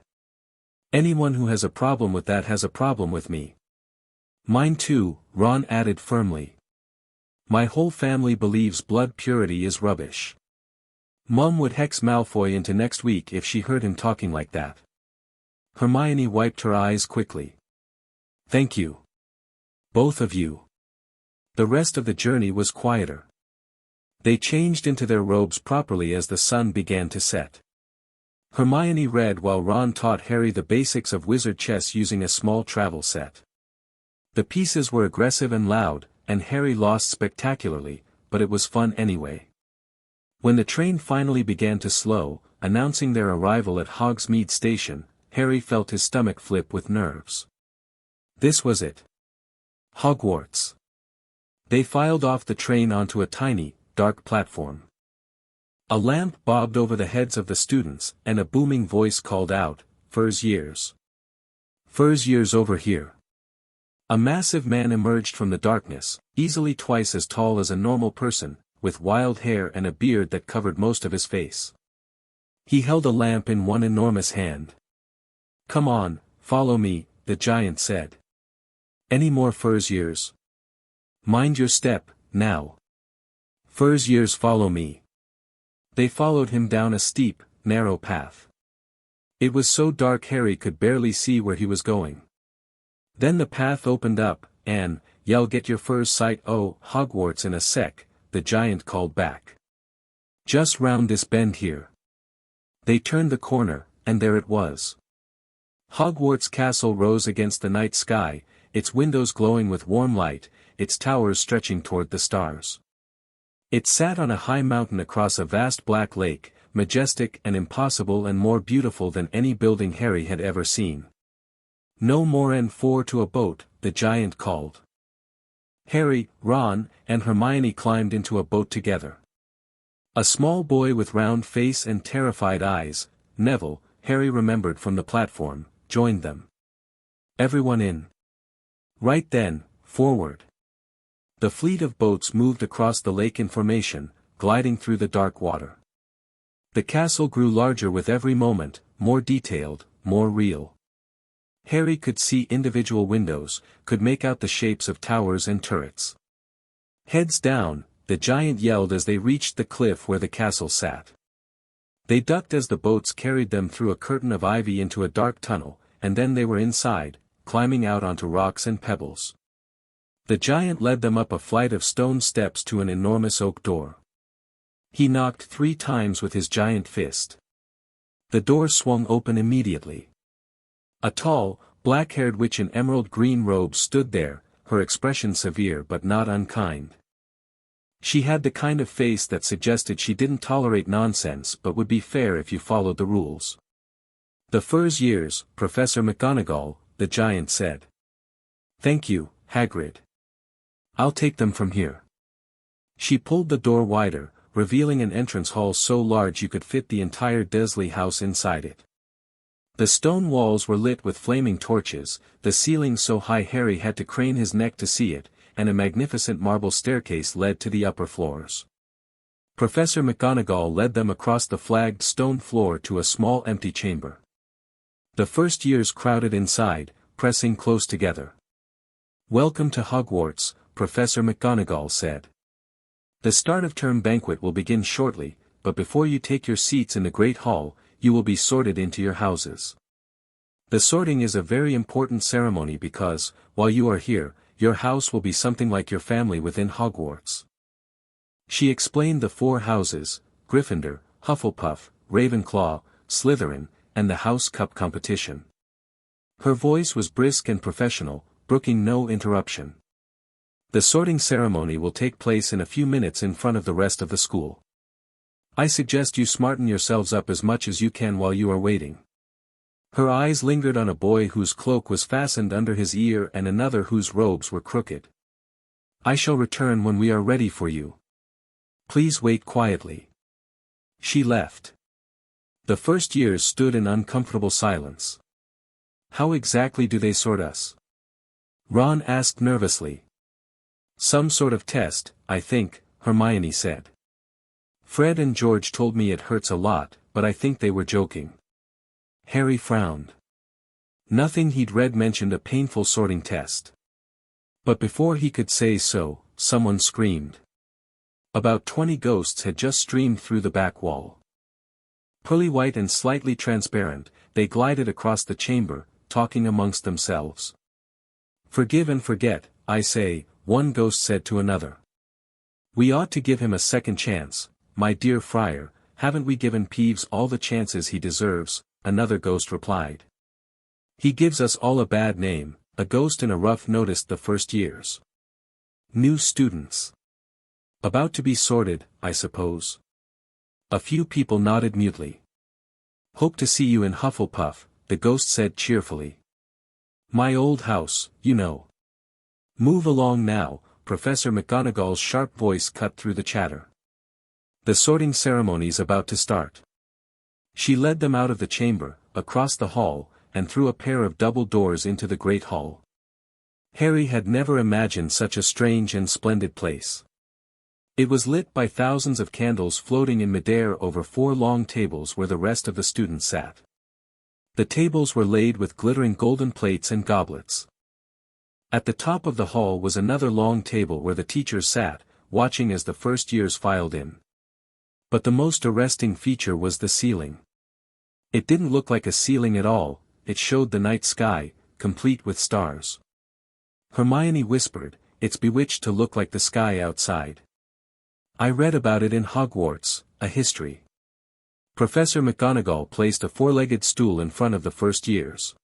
S2: Anyone who has a problem with that has a problem with me. Mine too, Ron added firmly. My whole family believes blood purity is rubbish. Mum would hex Malfoy into next week if she heard him talking like that. Hermione wiped her eyes quickly. Thank you. Both of you. The rest of the journey was quieter. They changed into their robes properly as the sun began to set. Hermione read while Ron taught Harry the basics of wizard chess using a small travel set. The pieces were aggressive and loud, and Harry lost spectacularly, but it was fun anyway. When the train finally began to slow, announcing their arrival at Hogsmeade Station, Harry felt his stomach flip with nerves. This was it. Hogwarts. They filed off the train onto a tiny, dark platform. A lamp bobbed over the heads of the students, and a booming voice called out, "Furs years. Furs years over here." A massive man emerged from the darkness, easily twice as tall as a normal person, with wild hair and a beard that covered most of his face. He held a lamp in one enormous hand. "Come on, follow me," the giant said. "Any more Furs years? Mind your step, now. Furs years, follow me." They followed him down a steep, narrow path. It was so dark Harry could barely see where he was going. Then the path opened up, and, "Y'all get your furs sight Hogwarts in a sec," the giant called back. "Just round this bend here." They turned the corner, and there it was. Hogwarts Castle rose against the night sky, its windows glowing with warm light, its towers stretching toward the stars. It sat on a high mountain across a vast black lake, majestic and impossible and more beautiful than any building Harry had ever seen. "No more N4 to a boat," the giant called. Harry, Ron, and Hermione climbed into a boat together. A small boy with round face and terrified eyes, Neville, Harry remembered from the platform, joined them. "Everyone in." Right then, forward. The fleet of boats moved across the lake in formation, gliding through the dark water. The castle grew larger with every moment, more detailed, more real. Harry could see individual windows, could make out the shapes of towers and turrets. "Heads down," the giant yelled as they reached the cliff where the castle sat. They ducked as the boats carried them through a curtain of ivy into a dark tunnel, and then they were inside, climbing out onto rocks and pebbles. The giant led them up a flight of stone steps to an enormous oak door. He knocked 3 times with his giant fist. The door swung open immediately. A tall, black-haired witch in emerald green robes stood there, her expression severe but not unkind. She had the kind of face that suggested she didn't tolerate nonsense but would be fair if you followed the rules. "The Furs years, Professor McGonagall," the giant said. "Thank you, Hagrid. I'll take them from here." She pulled the door wider, revealing an entrance hall so large you could fit the entire Dursley house inside it. The stone walls were lit with flaming torches, the ceiling so high Harry had to crane his neck to see it, and a magnificent marble staircase led to the upper floors. Professor McGonagall led them across the flagged stone floor to a small empty chamber. The first years crowded inside, pressing close together. "Welcome to Hogwarts," Professor McGonagall said. "The start of term banquet will begin shortly, but before you take your seats in the Great Hall, you will be sorted into your houses. The sorting is a very important ceremony because, while you are here, your house will be something like your family within Hogwarts." She explained the 4 houses: Gryffindor, Hufflepuff, Ravenclaw, Slytherin, and the House Cup competition. Her voice was brisk and professional, brooking no interruption. "The sorting ceremony will take place in a few minutes in front of the rest of the school. I suggest you smarten yourselves up as much as you can while you are waiting." Her eyes lingered on a boy whose cloak was fastened under his ear and another whose robes were crooked. "I shall return when we are ready for you. Please wait quietly." She left. The first years stood in uncomfortable silence. "How exactly do they sort us?" Ron asked nervously. "Some sort of test, I think," Hermione said. "Fred and George told me it hurts a lot, but I think they were joking." Harry frowned. Nothing he'd read mentioned a painful sorting test. But before he could say so, someone screamed. About 20 ghosts had just streamed through the back wall. Pearly white and slightly transparent, they glided across the chamber, talking amongst themselves. "Forgive and forget, I say," one ghost said to another. "We ought to give him a second chance, my dear Friar, haven't we given Peeves all the chances he deserves?" another ghost replied. "He gives us all a bad name," a ghost in a ruff noticed the first years. "New students. About to be sorted, I suppose." A few people nodded mutely. "Hope to see you in Hufflepuff," the ghost said cheerfully. "My old house, you know." "Move along now," Professor McGonagall's sharp voice cut through the chatter. "The sorting ceremony's about to start." She led them out of the chamber, across the hall, and through a pair of double doors into the Great Hall. Harry had never imagined such a strange and splendid place. It was lit by thousands of candles floating in midair over 4 long tables where the rest of the students sat. The tables were laid with glittering golden plates and goblets. At the top of the hall was another long table where the teachers sat, watching as the first years filed in. But the most arresting feature was the ceiling. It didn't look like a ceiling at all, it showed the night sky, complete with stars. Hermione whispered, "It's bewitched to look like the sky outside. I read about it in Hogwarts, a history." Professor McGonagall placed a 4-legged stool in front of the first years.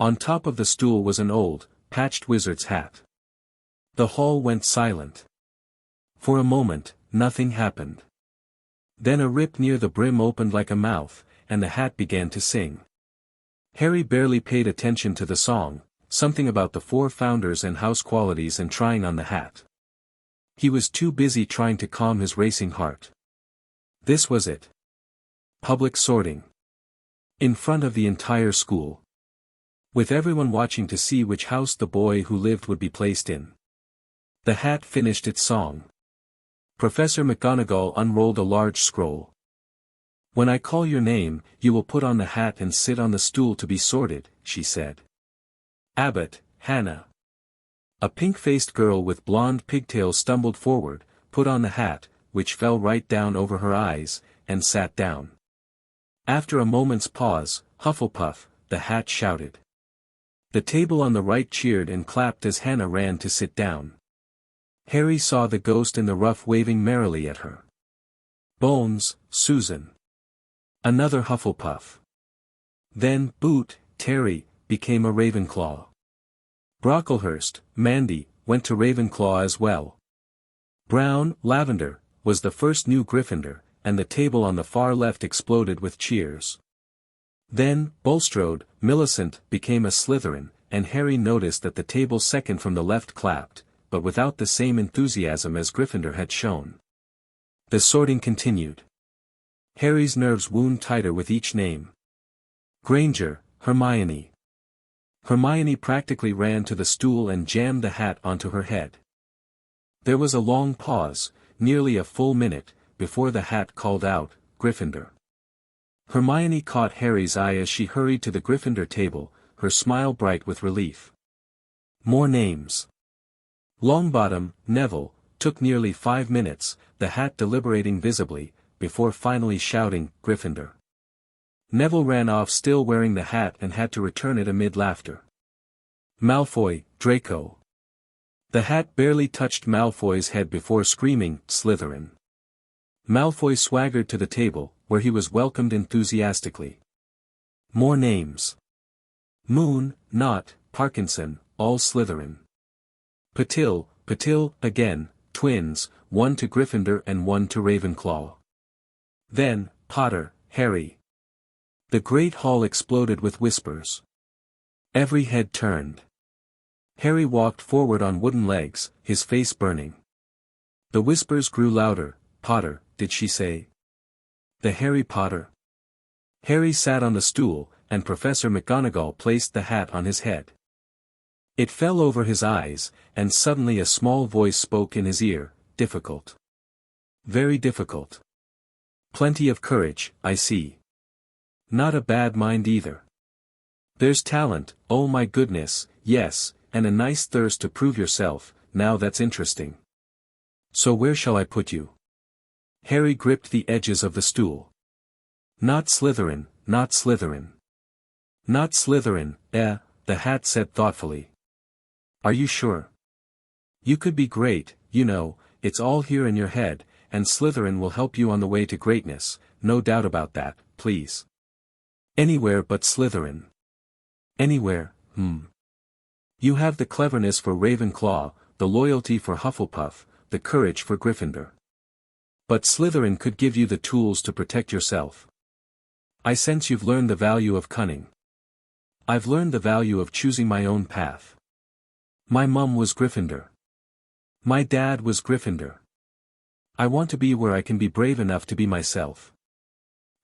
S2: On top of the stool was an old, patched wizard's hat. The hall went silent. For a moment, nothing happened. Then a rip near the brim opened like a mouth, and the hat began to sing. Harry barely paid attention to the song, something about the 4 founders and house qualities and trying on the hat. He was too busy trying to calm his racing heart. This was it. Public sorting. In front of the entire school. With everyone watching to see which house the boy who lived would be placed in. The hat finished its song. Professor McGonagall unrolled a large scroll. "When I call your name, you will put on the hat and sit on the stool to be sorted," she said. "Abbott, Hannah." A pink-faced girl with blonde pigtails stumbled forward, put on the hat, which fell right down over her eyes, and sat down. After a moment's pause, "Hufflepuff," the hat shouted. The table on the right cheered and clapped as Hannah ran to sit down. Harry saw the ghost in the ruff waving merrily at her. "Bones, Susan." Another Hufflepuff. Then, Boot, Terry, became a Ravenclaw. Brocklehurst, Mandy, went to Ravenclaw as well. Brown, Lavender, was the first new Gryffindor, and the table on the far left exploded with cheers. Then, Bulstrode, Millicent, became a Slytherin, and Harry noticed that the table second from the left clapped, but without the same enthusiasm as Gryffindor had shown. The sorting continued. Harry's nerves wound tighter with each name. Granger, Hermione. Hermione practically ran to the stool and jammed the hat onto her head. There was a long pause, nearly a full minute, before the hat called out, "Gryffindor." Hermione caught Harry's eye as she hurried to the Gryffindor table, her smile bright with relief. More names. Longbottom, Neville, took nearly 5 minutes, the hat deliberating visibly, before finally shouting, "Gryffindor." Neville ran off still wearing the hat and had to return it amid laughter. Malfoy, Draco. The hat barely touched Malfoy's head before screaming, "Slytherin." Malfoy swaggered to the table, where he was welcomed enthusiastically. More names. Moon, Nott, Parkinson, all Slytherin. Patil, again, twins, one to Gryffindor and one to Ravenclaw. Then, Potter, Harry. The great hall exploded with whispers. Every head turned. Harry walked forward on wooden legs, his face burning. The whispers grew louder. "Potter, did she say? The Harry Potter?" Harry sat on the stool, and Professor McGonagall placed the hat on his head. It fell over his eyes, and suddenly a small voice spoke in his ear, "Difficult. Very difficult. Plenty of courage, I see. Not a bad mind either. There's talent, oh my goodness, yes, and a nice thirst to prove yourself, now that's interesting. So where shall I put you?" Harry gripped the edges of the stool. "Not Slytherin, not Slytherin. Not Slytherin, the hat said thoughtfully. "Are you sure? You could be great, you know, it's all here in your head, and Slytherin will help you on the way to greatness, no doubt about that, please. Anywhere but Slytherin." "Anywhere, You have the cleverness for Ravenclaw, the loyalty for Hufflepuff, the courage for Gryffindor. But Slytherin could give you the tools to protect yourself. I sense you've learned the value of cunning. I've learned the value of choosing my own path. My mum was Gryffindor. My dad was Gryffindor. I want to be where I can be brave enough to be myself."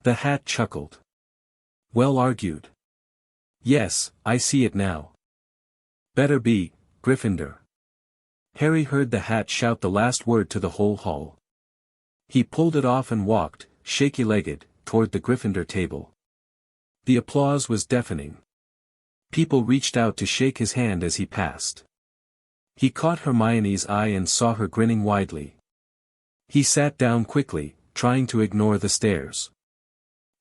S2: The hat chuckled. "Well argued. Yes, I see it now. Better be, Gryffindor." Harry heard the hat shout the last word to the whole hall. He pulled it off and walked, shaky-legged, toward the Gryffindor table. The applause was deafening. People reached out to shake his hand as he passed. He caught Hermione's eye and saw her grinning widely. He sat down quickly, trying to ignore the stares.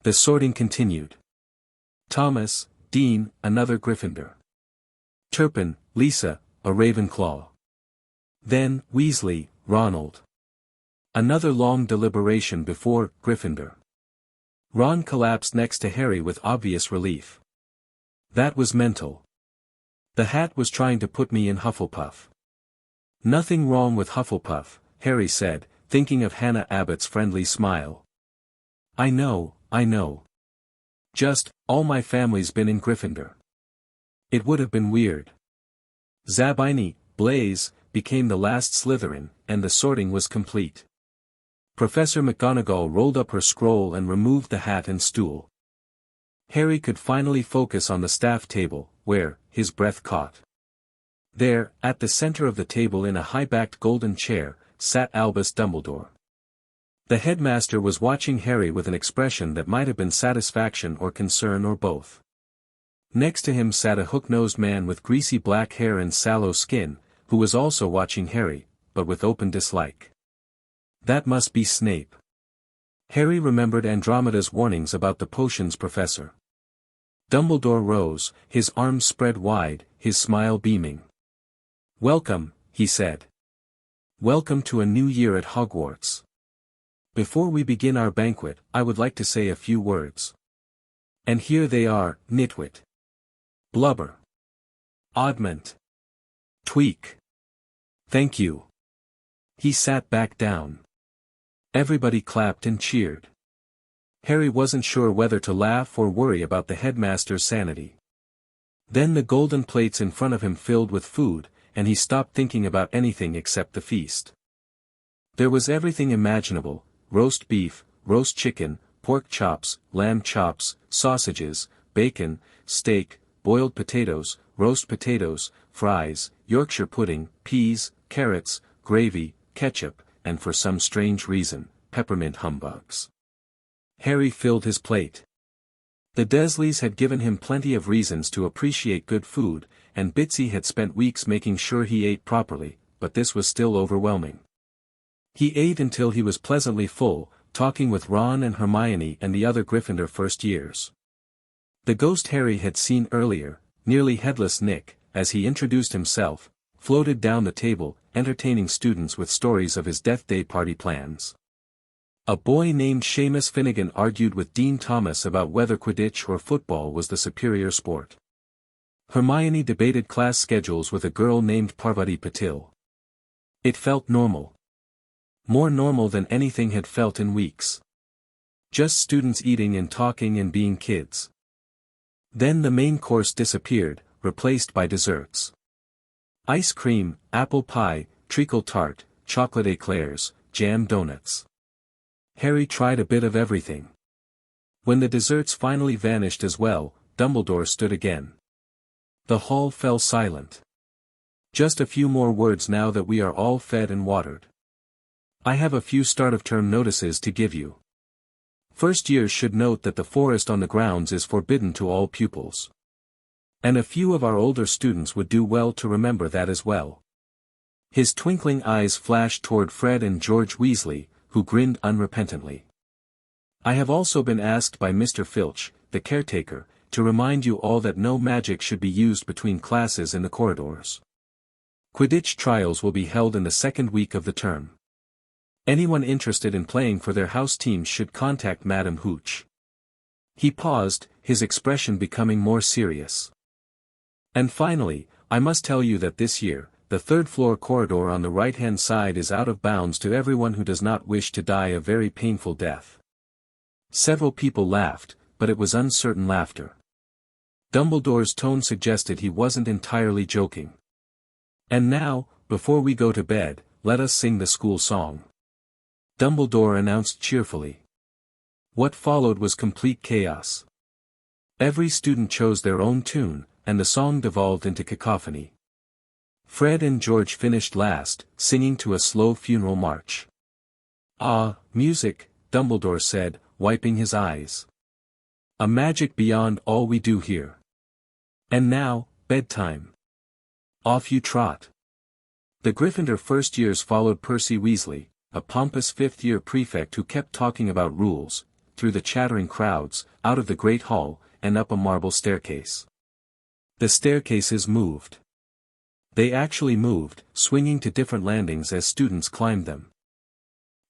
S2: The sorting continued. Thomas, Dean, another Gryffindor. Turpin, Lisa, a Ravenclaw. Then, Weasley, Ronald. Another long deliberation before, Gryffindor. Ron collapsed next to Harry with obvious relief. That was mental. The hat was trying to put me in Hufflepuff. Nothing wrong with Hufflepuff, Harry said, thinking of Hannah Abbott's friendly smile. I know. Just, all my family's been in Gryffindor. It would have been weird. Zabini, Blaise, became the last Slytherin, and the sorting was complete. Professor McGonagall rolled up her scroll and removed the hat and stool. Harry could finally focus on the staff table, where, his breath caught. There, at the center of the table in a high-backed golden chair, sat Albus Dumbledore. The headmaster was watching Harry with an expression that might have been satisfaction or concern or both. Next to him sat a hook-nosed man with greasy black hair and sallow skin, who was also watching Harry, but with open dislike. That must be Snape. Harry remembered Andromeda's warnings about the potions professor. Dumbledore rose, his arms spread wide, his smile beaming. "Welcome," he said. "Welcome to a new year at Hogwarts. Before we begin our banquet, I would like to say a few words. And here they are, Nitwit. Blubber. Oddment. Tweak. Thank you." He sat back down. Everybody clapped and cheered. Harry wasn't sure whether to laugh or worry about the headmaster's sanity. Then the golden plates in front of him filled with food, and he stopped thinking about anything except the feast. There was everything imaginable: roast beef, roast chicken, pork chops, lamb chops, sausages, bacon, steak, boiled potatoes, roast potatoes, fries, Yorkshire pudding, peas, carrots, gravy, ketchup, and for some strange reason, peppermint humbugs. Harry filled his plate. The Dursleys had given him plenty of reasons to appreciate good food, and Bitsy had spent weeks making sure he ate properly, but this was still overwhelming. He ate until he was pleasantly full, talking with Ron and Hermione and the other Gryffindor first years. The ghost Harry had seen earlier, nearly headless Nick, as he introduced himself, floated down the table, entertaining students with stories of his Death Day party plans. A boy named Seamus Finnegan argued with Dean Thomas about whether Quidditch or football was the superior sport. Hermione debated class schedules with a girl named Parvati Patil. It felt normal. More normal than anything had felt in weeks. Just students eating and talking and being kids. Then the main course disappeared, replaced by desserts. Ice cream, apple pie, treacle tart, chocolate eclairs, jam donuts. Harry tried a bit of everything. When the desserts finally vanished as well, Dumbledore stood again. The hall fell silent. Just a few more words now that we are all fed and watered. I have a few start-of-term notices to give you. First years should note that the forest on the grounds is forbidden to all pupils. And a few of our older students would do well to remember that as well. His twinkling eyes flashed toward Fred and George Weasley, who grinned unrepentantly. I have also been asked by Mr. Filch, the caretaker, to remind you all that no magic should be used between classes in the corridors. Quidditch trials will be held in the second week of the term. Anyone interested in playing for their house teams should contact Madam Hooch. He paused, his expression becoming more serious. And finally, I must tell you that this year, the third-floor corridor on the right-hand side is out of bounds to everyone who does not wish to die a very painful death. Several people laughed, but it was uncertain laughter. Dumbledore's tone suggested he wasn't entirely joking. And now, before we go to bed, let us sing the school song. Dumbledore announced cheerfully. What followed was complete chaos. Every student chose their own tune, and the song devolved into cacophony. Fred and George finished last, singing to a slow funeral march. Ah, music, Dumbledore said, wiping his eyes. A magic beyond all we do here. And now, bedtime. Off you trot. The Gryffindor first years followed Percy Weasley, a pompous fifth-year prefect who kept talking about rules, through the chattering crowds, out of the great hall, and up a marble staircase. The staircases moved. They actually moved, swinging to different landings as students climbed them.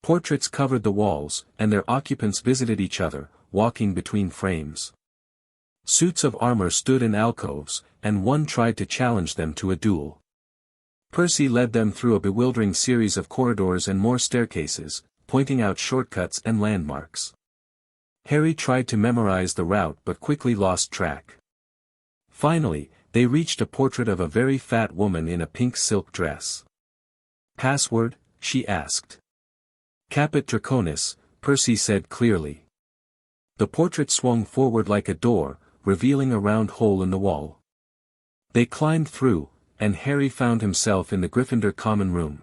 S2: Portraits covered the walls, and their occupants visited each other, walking between frames. Suits of armor stood in alcoves, and one tried to challenge them to a duel. Percy led them through a bewildering series of corridors and more staircases, pointing out shortcuts and landmarks. Harry tried to memorize the route but quickly lost track. Finally, they reached a portrait of a very fat woman in a pink silk dress. Password? She asked. Caput Draconis, Percy said clearly. The portrait swung forward like a door, revealing a round hole in the wall. They climbed through, and Harry found himself in the Gryffindor common room.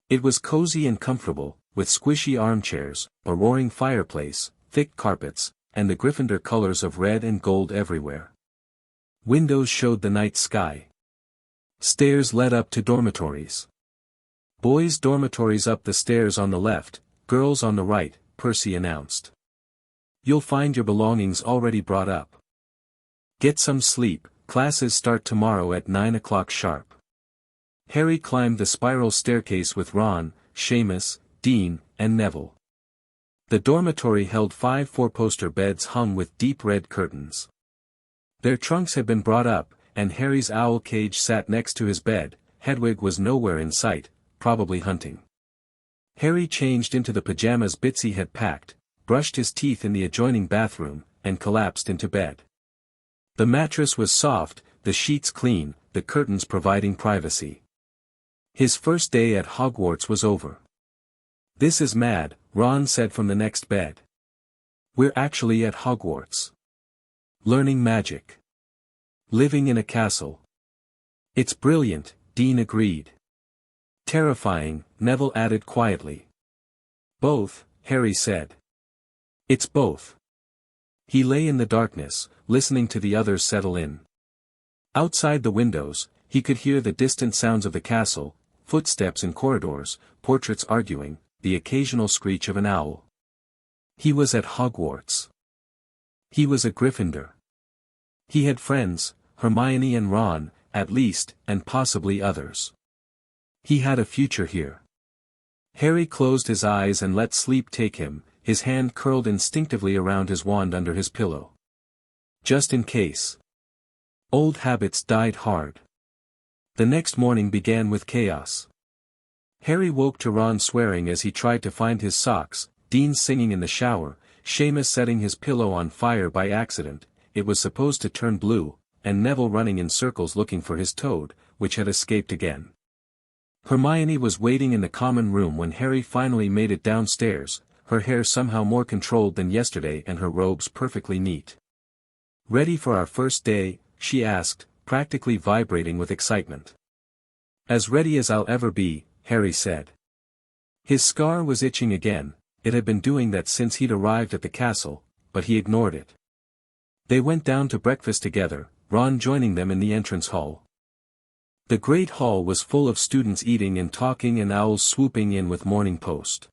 S2: It was cozy and comfortable, with squishy armchairs, a roaring fireplace, thick carpets, and the Gryffindor colors of red and gold everywhere. Windows showed the night sky. Stairs led up to dormitories. Boys' dormitories up the stairs on the left, girls on the right, Percy announced. You'll find your belongings already brought up. Get some sleep, classes start tomorrow at 9 o'clock sharp. Harry climbed the spiral staircase with Ron, Seamus, Dean, and Neville. The dormitory held 5 four-poster beds hung with deep red curtains. Their trunks had been brought up, and Harry's owl cage sat next to his bed. Hedwig was nowhere in sight, probably hunting. Harry changed into the pajamas Bitsy had packed, brushed his teeth in the adjoining bathroom, and collapsed into bed. The mattress was soft, the sheets clean, the curtains providing privacy. His first day at Hogwarts was over. This is mad, Ron said from the next bed. We're actually at Hogwarts. Learning magic. Living in a castle. It's brilliant, Dean agreed. Terrifying, Neville added quietly. Both, Harry said. It's both. He lay in the darkness, listening to the others settle in. Outside the windows, he could hear the distant sounds of the castle, footsteps in corridors, portraits arguing, the occasional screech of an owl. He was at Hogwarts. He was a Gryffindor. He had friends, Hermione and Ron, at least, and possibly others. He had a future here. Harry closed his eyes and let sleep take him, his hand curled instinctively around his wand under his pillow. Just in case. Old habits died hard. The next morning began with chaos. Harry woke to Ron swearing as he tried to find his socks, Dean singing in the shower, Seamus setting his pillow on fire by accident, it was supposed to turn blue, and Neville running in circles looking for his toad, which had escaped again. Hermione was waiting in the common room when Harry finally made it downstairs, her hair somehow more controlled than yesterday and her robes perfectly neat. "Ready for our first day?" she asked, practically vibrating with excitement. "As ready as I'll ever be," Harry said. His scar was itching again, it had been doing that since he'd arrived at the castle, but he ignored it. They went down to breakfast together, Ron joining them in the entrance hall. The great hall was full of students eating and talking and owls swooping in with Morning Post.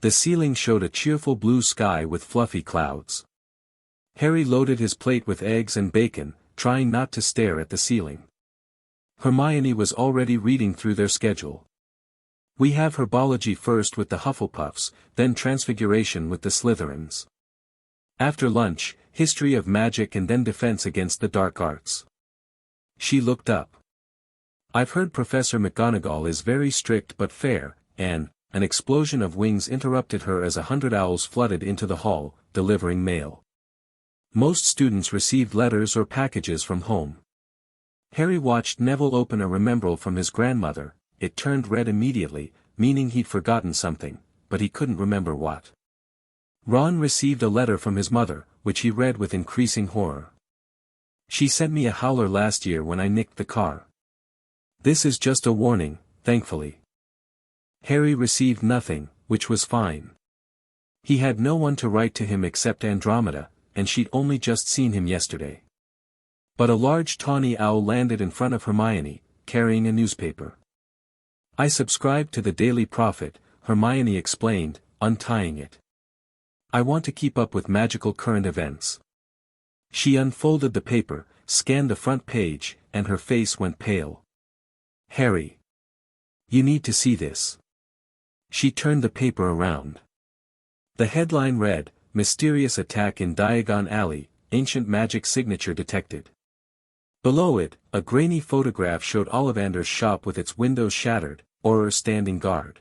S2: The ceiling showed a cheerful blue sky with fluffy clouds. Harry loaded his plate with eggs and bacon, trying not to stare at the ceiling. Hermione was already reading through their schedule. "We have herbology first with the Hufflepuffs, then Transfiguration with the Slytherins. After lunch, history of magic and then defense against the dark arts." She looked up. "I've heard Professor McGonagall is very strict but fair," and an explosion of wings interrupted her as 100 owls flooded into the hall, delivering mail. Most students received letters or packages from home. Harry watched Neville open a remembrall from his grandmother, it turned red immediately, meaning he'd forgotten something, but he couldn't remember what. Ron received a letter from his mother, which he read with increasing horror. "She sent me a howler last year when I nicked the car. This is just a warning, thankfully." Harry received nothing, which was fine. He had no one to write to him except Andromeda, and she'd only just seen him yesterday. But a large tawny owl landed in front of Hermione, carrying a newspaper. "I subscribe to the Daily Prophet," Hermione explained, untying it. "I want to keep up with magical current events." She unfolded the paper, scanned the front page, and her face went pale. "Harry. You need to see this." She turned the paper around. The headline read, "Mysterious Attack in Diagon Alley, Ancient Magic Signature Detected." Below it, a grainy photograph showed Ollivander's shop with its windows shattered, Auror standing guard.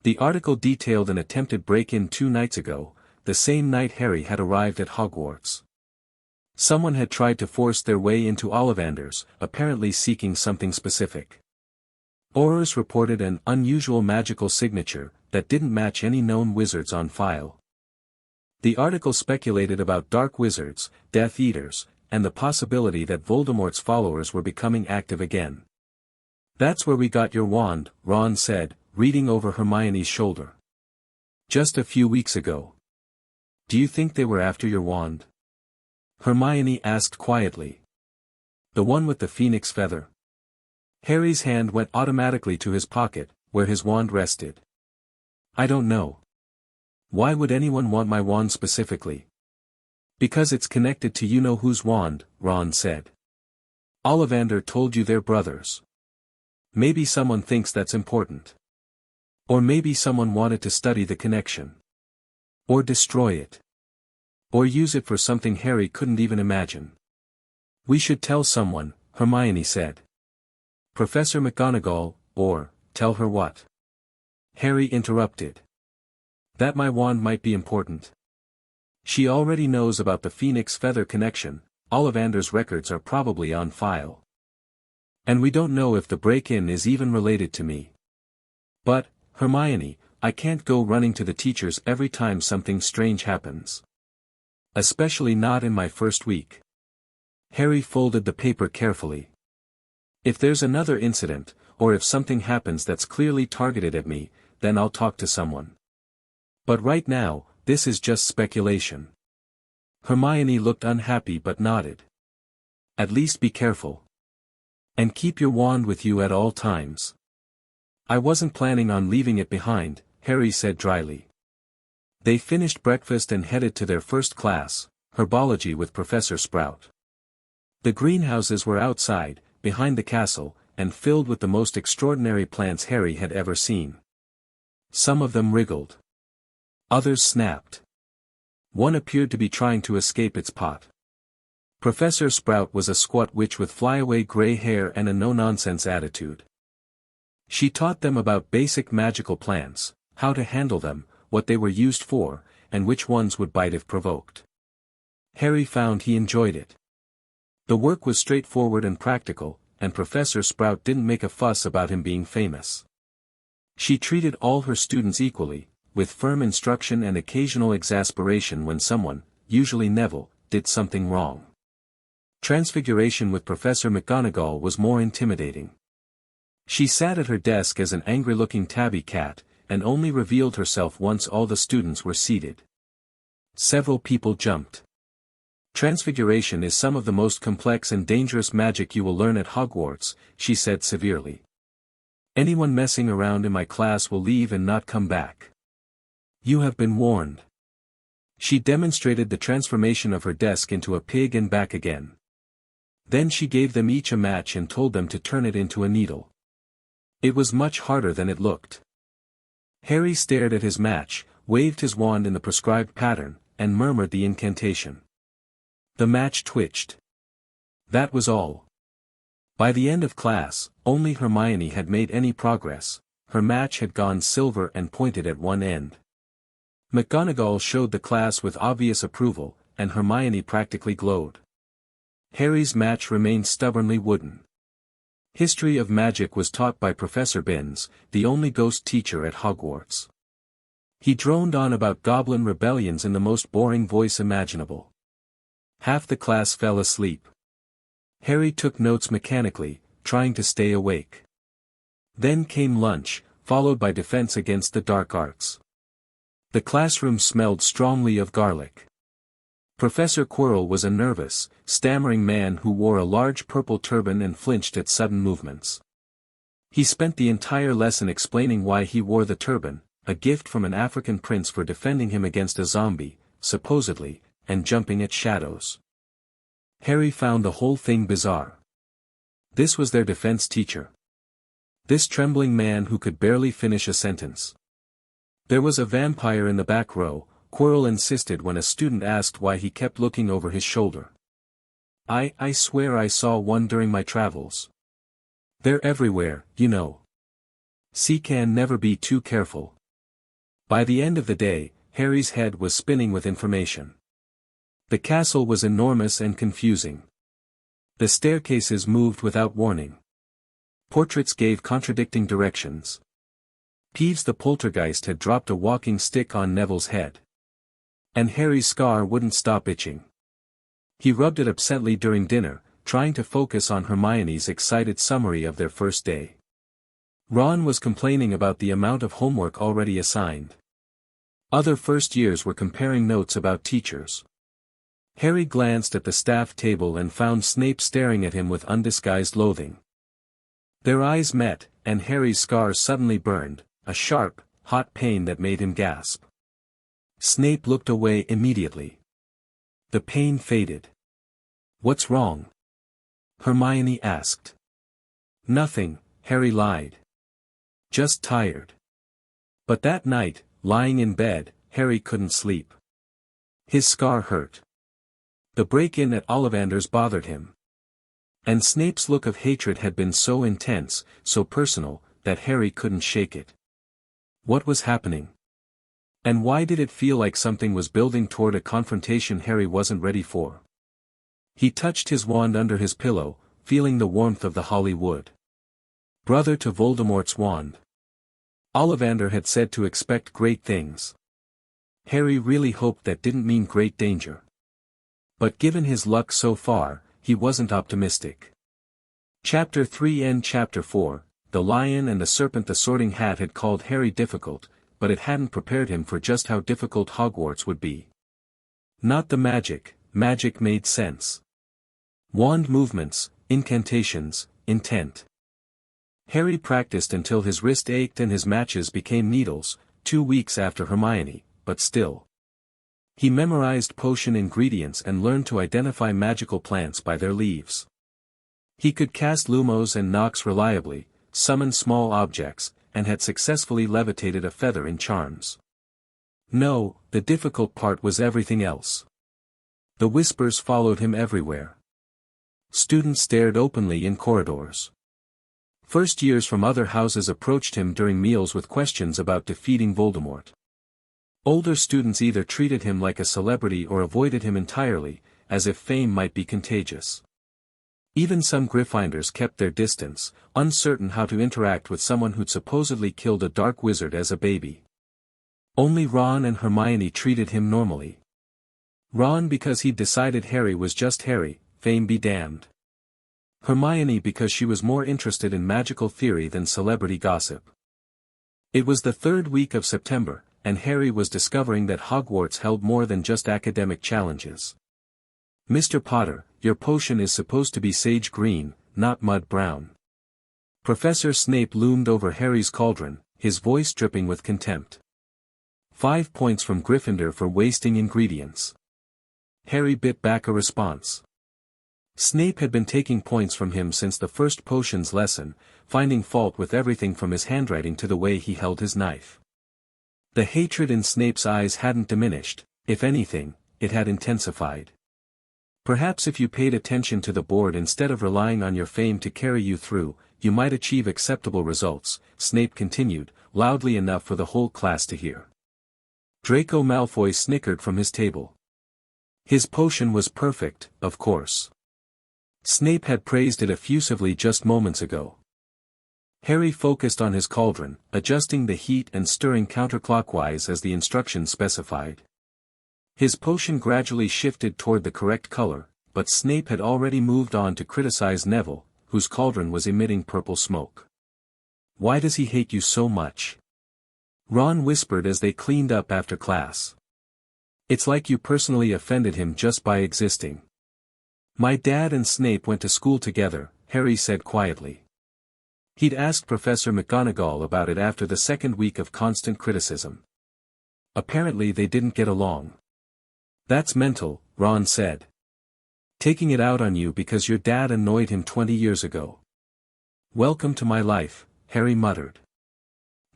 S2: The article detailed an attempted break-in 2 nights ago, the same night Harry had arrived at Hogwarts. Someone had tried to force their way into Ollivander's, apparently seeking something specific. Auror's reported an unusual magical signature that didn't match any known wizards on file. The article speculated about dark wizards, Death Eaters, and the possibility that Voldemort's followers were becoming active again. "That's where we got your wand," Ron said, reading over Hermione's shoulder. "Just a few weeks ago." "Do you think they were after your wand?" Hermione asked quietly. "The one with the phoenix feather?" Harry's hand went automatically to his pocket, where his wand rested. "I don't know. Why would anyone want my wand specifically?" "Because it's connected to you-know-whose wand," Ron said. "Ollivander told you they're brothers. Maybe someone thinks that's important. Or maybe someone wanted to study the connection. Or destroy it. Or use it for something Harry couldn't even imagine." "We should tell someone," Hermione said. "Professor McGonagall, or, tell her what?" Harry interrupted. "That my wand might be important. She already knows about the phoenix feather connection, Ollivander's records are probably on file. And we don't know if the break-in is even related to me. But, Hermione, I can't go running to the teachers every time something strange happens. Especially not in my first week." Harry folded the paper carefully. If there's another incident, or if something happens that's clearly targeted at me, then I'll talk to someone. But right now, this is just speculation. Hermione looked unhappy but nodded. At least be careful. And keep your wand with you at all times. I wasn't planning on leaving it behind, Harry said dryly. They finished breakfast and headed to their first class, herbology with Professor Sprout. The greenhouses were outside, behind the castle, and filled with the most extraordinary plants Harry had ever seen. Some of them wriggled. Others snapped. One appeared to be trying to escape its pot. Professor Sprout was a squat witch with flyaway gray hair and a no-nonsense attitude. She taught them about basic magical plants, how to handle them, what they were used for, and which ones would bite if provoked. Harry found he enjoyed it. The work was straightforward and practical, and Professor Sprout didn't make a fuss about him being famous. She treated all her students equally, with firm instruction and occasional exasperation when someone, usually Neville, did something wrong. Transfiguration with Professor McGonagall was more intimidating. She sat at her desk as an angry-looking tabby cat, and only revealed herself once all the students were seated. Several people jumped. Transfiguration is some of the most complex and dangerous magic you will learn at Hogwarts, she said severely. Anyone messing around in my class will leave and not come back. You have been warned. She demonstrated the transformation of her desk into a pig and back again. Then she gave them each a match and told them to turn it into a needle. It was much harder than it looked. Harry stared at his match, waved his wand in the prescribed pattern, and murmured the incantation. The match twitched. That was all. By the end of class, only Hermione had made any progress. Her match had gone silver and pointed at one end. McGonagall showed the class with obvious approval, and Hermione practically glowed. Harry's match remained stubbornly wooden. History of magic was taught by Professor Binns, the only ghost teacher at Hogwarts. He droned on about goblin rebellions in the most boring voice imaginable. Half the class fell asleep. Harry took notes mechanically, trying to stay awake. Then came lunch, followed by defense against the dark arts. The classroom smelled strongly of garlic. Professor Quirrell was a nervous, stammering man who wore a large purple turban and flinched at sudden movements. He spent the entire lesson explaining why he wore the turban, a gift from an African prince for defending him against a zombie, supposedly, and jumping at shadows. Harry found the whole thing bizarre. This was their defense teacher. This trembling man who could barely finish a sentence. There was a vampire in the back row, Quirrell insisted when a student asked why he kept looking over his shoulder. I swear I saw one during my travels. They're everywhere, you know. C can never be too careful. By the end of the day, Harry's head was spinning with information. The castle was enormous and confusing. The staircases moved without warning. Portraits gave contradicting directions. Peeves the poltergeist had dropped a walking stick on Neville's head. And Harry's scar wouldn't stop itching. He rubbed it upsetly during dinner, trying to focus on Hermione's excited summary of their first day. Ron was complaining about the amount of homework already assigned. Other first years were comparing notes about teachers. Harry glanced at the staff table and found Snape staring at him with undisguised loathing. Their eyes met, and Harry's scar suddenly burned, a sharp, hot pain that made him gasp. Snape looked away immediately. The pain faded. "What's wrong?" Hermione asked. "Nothing," Harry lied. "Just tired." But that night, lying in bed, Harry couldn't sleep. His scar hurt. The break-in at Ollivander's bothered him. And Snape's look of hatred had been so intense, so personal, that Harry couldn't shake it. What was happening? And why did it feel like something was building toward a confrontation Harry wasn't ready for? He touched his wand under his pillow, feeling the warmth of the holly wood. Brother to Voldemort's wand. Ollivander had said to expect great things. Harry really hoped that didn't mean great danger. But given his luck so far, he wasn't optimistic. Chapter 3 and Chapter 4, The Lion and the Serpent. The Sorting Hat had called Harry difficult, but it hadn't prepared him for just how difficult Hogwarts would be. Not the magic made sense. Wand movements, incantations, intent. Harry practiced until his wrist ached and his matches became needles, 2 weeks after Hermione, but still. He memorized potion ingredients and learned to identify magical plants by their leaves. He could cast lumos and nox reliably, summon small objects, and had successfully levitated a feather in charms. No, the difficult part was everything else. The whispers followed him everywhere. Students stared openly in corridors. First years from other houses approached him during meals with questions about defeating Voldemort. Older students either treated him like a celebrity or avoided him entirely, as if fame might be contagious. Even some Gryffindors kept their distance, uncertain how to interact with someone who'd supposedly killed a dark wizard as a baby. Only Ron and Hermione treated him normally. Ron because he'd decided Harry was just Harry, fame be damned. Hermione because she was more interested in magical theory than celebrity gossip. It was the 3rd week of September, and Harry was discovering that Hogwarts held more than just academic challenges. Mr. Potter, your potion is supposed to be sage green, not mud brown. Professor Snape loomed over Harry's cauldron, his voice dripping with contempt. 5 points from Gryffindor for wasting ingredients. Harry bit back a response. Snape had been taking points from him since the first potions lesson, finding fault with everything from his handwriting to the way he held his knife. The hatred in Snape's eyes hadn't diminished, if anything, it had intensified. Perhaps if you paid attention to the board instead of relying on your fame to carry you through, you might achieve acceptable results, Snape continued, loudly enough for the whole class to hear. Draco Malfoy snickered from his table. His potion was perfect, of course. Snape had praised it effusively just moments ago. Harry focused on his cauldron, adjusting the heat and stirring counterclockwise as the instructions specified. His potion gradually shifted toward the correct color, but Snape had already moved on to criticize Neville, whose cauldron was emitting purple smoke. Why does he hate you so much? Ron whispered as they cleaned up after class. It's like you personally offended him just by existing. My dad and Snape went to school together, Harry said quietly. He'd asked Professor McGonagall about it after the 2nd week of constant criticism. Apparently they didn't get along. That's mental, Ron said. Taking it out on you because your dad annoyed him 20 years ago. Welcome to my life, Harry muttered.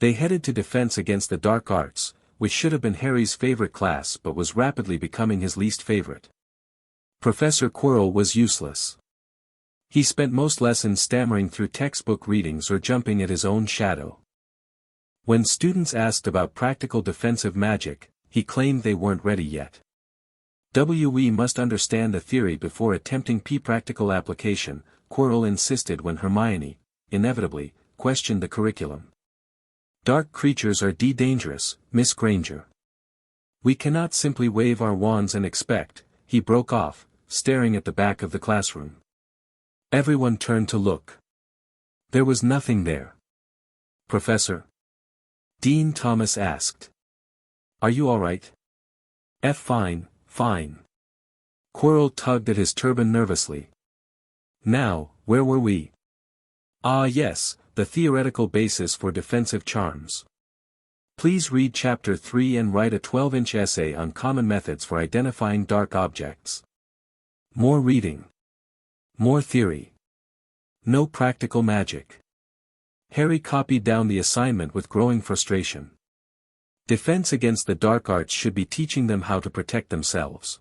S2: They headed to Defense Against the Dark Arts, which should have been Harry's favorite class but was rapidly becoming his least favorite. Professor Quirrell was useless. He spent most lessons stammering through textbook readings or jumping at his own shadow. When students asked about practical defensive magic, he claimed they weren't ready yet. We must understand the theory before attempting practical application, Quirrell insisted when Hermione, inevitably, questioned the curriculum. Dark creatures are dangerous, Miss Granger. We cannot simply wave our wands and expect, he broke off, staring at the back of the classroom. Everyone turned to look. There was nothing there. Professor? Dean Thomas asked. Are you all right? Fine. Fine. Quirrell tugged at his turban nervously. Now, where were we? Ah yes, the theoretical basis for defensive charms. Please read Chapter 3 and write a 12-inch essay on common methods for identifying dark objects. More reading. More theory. No practical magic. Harry copied down the assignment with growing frustration. Defense Against the Dark Arts should be teaching them how to protect themselves.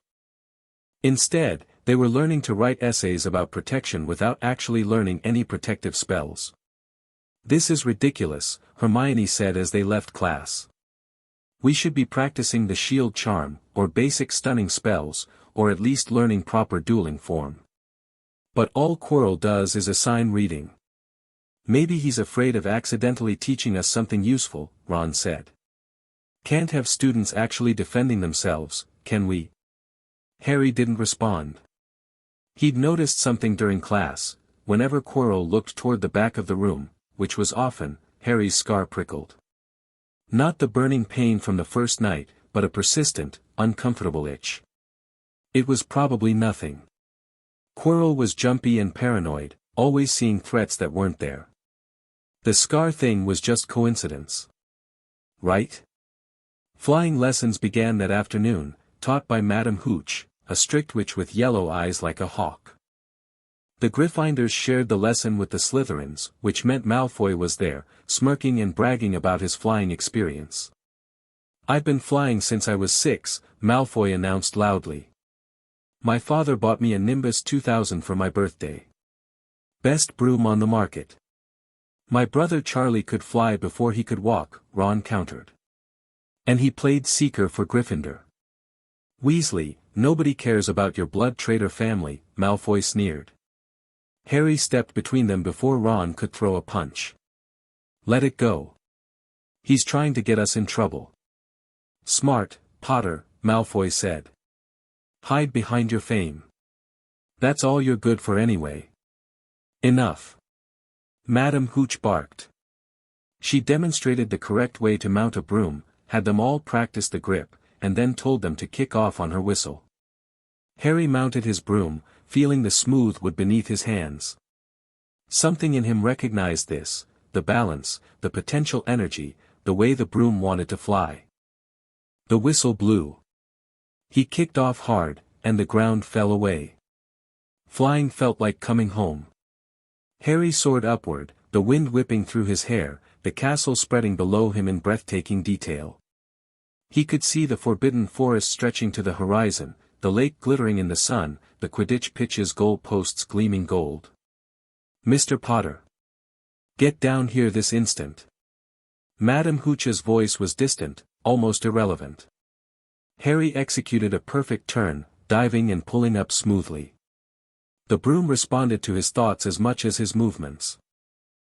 S2: Instead, they were learning to write essays about protection without actually learning any protective spells. This is ridiculous, Hermione said as they left class. We should be practicing the shield charm, or basic stunning spells, or at least learning proper dueling form. But all Quirrell does is assign reading. Maybe he's afraid of accidentally teaching us something useful, Ron said. Can't have students actually defending themselves, can we? Harry didn't respond. He'd noticed something during class. Whenever Quirrell looked toward the back of the room, which was often, Harry's scar prickled. Not the burning pain from the first night, but a persistent, uncomfortable itch. It was probably nothing. Quirrell was jumpy and paranoid, always seeing threats that weren't there. The scar thing was just coincidence. Right? Flying lessons began that afternoon, taught by Madame Hooch, a strict witch with yellow eyes like a hawk. The Gryffindors shared the lesson with the Slytherins, which meant Malfoy was there, smirking and bragging about his flying experience. "I've been flying since I was 6, Malfoy announced loudly. "My father bought me a Nimbus 2000 for my birthday. Best broom on the market." "My brother Charlie could fly before he could walk," Ron countered. "And he played Seeker for Gryffindor." "Weasley, nobody cares about your blood traitor family," Malfoy sneered. Harry stepped between them before Ron could throw a punch. "Let it go. He's trying to get us in trouble." "Smart, Potter," Malfoy said. "Hide behind your fame. That's all you're good for anyway." "Enough." Madame Hooch barked. She demonstrated the correct way to mount a broom, had them all practice the grip, and then told them to kick off on her whistle. Harry mounted his broom, feeling the smooth wood beneath his hands. Something in him recognized this, the balance, the potential energy, the way the broom wanted to fly. The whistle blew. He kicked off hard, and the ground fell away. Flying felt like coming home. Harry soared upward, the wind whipping through his hair, the castle spreading below him in breathtaking detail. He could see the forbidden forest stretching to the horizon, the lake glittering in the sun, the Quidditch pitch's goal posts gleaming gold. "Mr. Potter. Get down here this instant." Madame Hooch's voice was distant, almost irrelevant. Harry executed a perfect turn, diving and pulling up smoothly. The broom responded to his thoughts as much as his movements.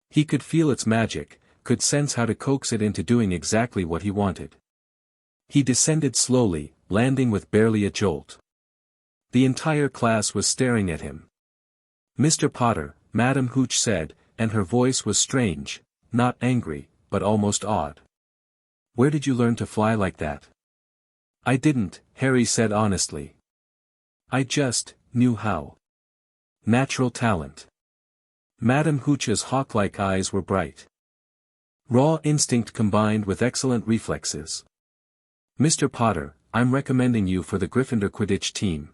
S2: He could feel its magic, could sense how to coax it into doing exactly what he wanted. He descended slowly, landing with barely a jolt. The entire class was staring at him. "Mr. Potter," Madame Hooch said, and her voice was strange, not angry, but almost awed. "Where did you learn to fly like that?" "I didn't," Harry said honestly. "I just knew how. Natural talent." Madame Hooch's hawk-like eyes were bright. Raw instinct combined with excellent reflexes. "Mr. Potter, I'm recommending you for the Gryffindor Quidditch team.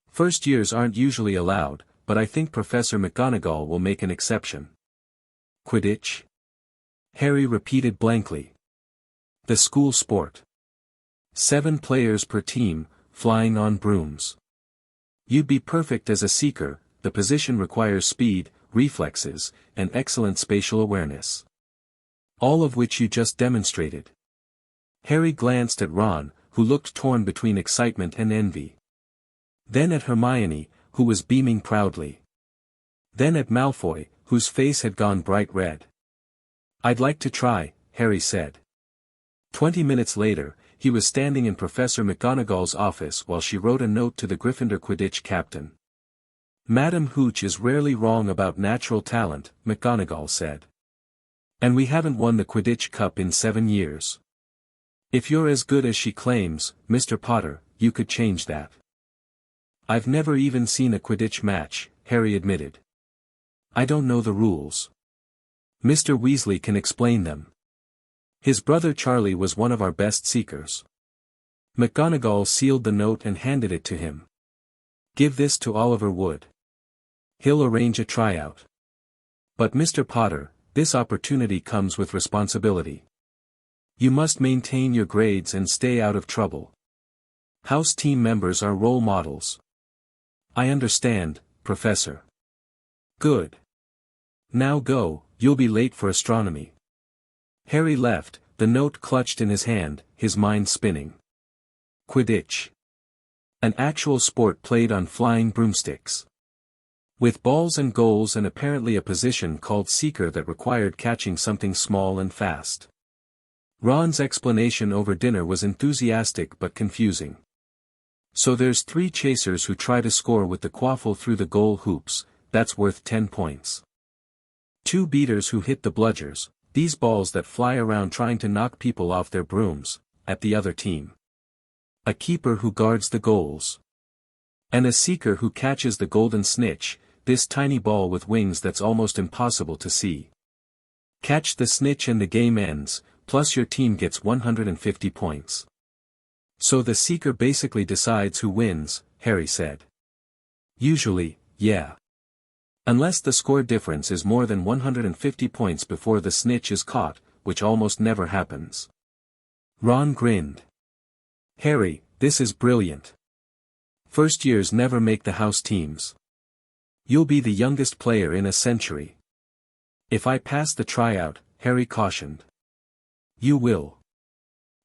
S2: First years aren't usually allowed, but I think Professor McGonagall will make an exception." "Quidditch?" Harry repeated blankly. "The school sport. 7 players per team, flying on brooms. You'd be perfect as a seeker, the position requires speed, reflexes, and excellent spatial awareness. All of which you just demonstrated." Harry glanced at Ron, who looked torn between excitement and envy. Then at Hermione, who was beaming proudly. Then at Malfoy, whose face had gone bright red. "I'd like to try," Harry said. 20 minutes later, he was standing in Professor McGonagall's office while she wrote a note to the Gryffindor Quidditch captain. "Madame Hooch is rarely wrong about natural talent," McGonagall said. "And we haven't won the Quidditch Cup in 7 years. If you're as good as she claims, Mr. Potter, you could change that." "I've never even seen a Quidditch match," Harry admitted. "I don't know the rules. Mr. Weasley can explain them. His brother Charlie was one of our best seekers." McGonagall sealed the note and handed it to him. "Give this to Oliver Wood. He'll arrange a tryout. But Mr. Potter, this opportunity comes with responsibility. You must maintain your grades and stay out of trouble. House team members are role models." "I understand, Professor." "Good. Now go, you'll be late for astronomy." Harry left, the note clutched in his hand, his mind spinning. Quidditch. An actual sport played on flying broomsticks. With balls and goals and apparently a position called Seeker that required catching something small and fast. Ron's explanation over dinner was enthusiastic but confusing. So there's 3 chasers who try to score with the quaffle through the goal hoops, that's worth 10 points. 2 beaters who hit the bludgers, these balls that fly around trying to knock people off their brooms, at the other team. A keeper who guards the goals. And a seeker who catches the golden snitch, this tiny ball with wings that's almost impossible to see. Catch the snitch and the game ends, plus your team gets 150 points. So the seeker basically decides who wins, Harry said. Usually, yeah. Unless the score difference is more than 150 points before the snitch is caught, which almost never happens. Ron grinned. Harry, this is brilliant. First years never make the house teams. You'll be the youngest player in a century. If I pass the tryout, Harry cautioned. You will.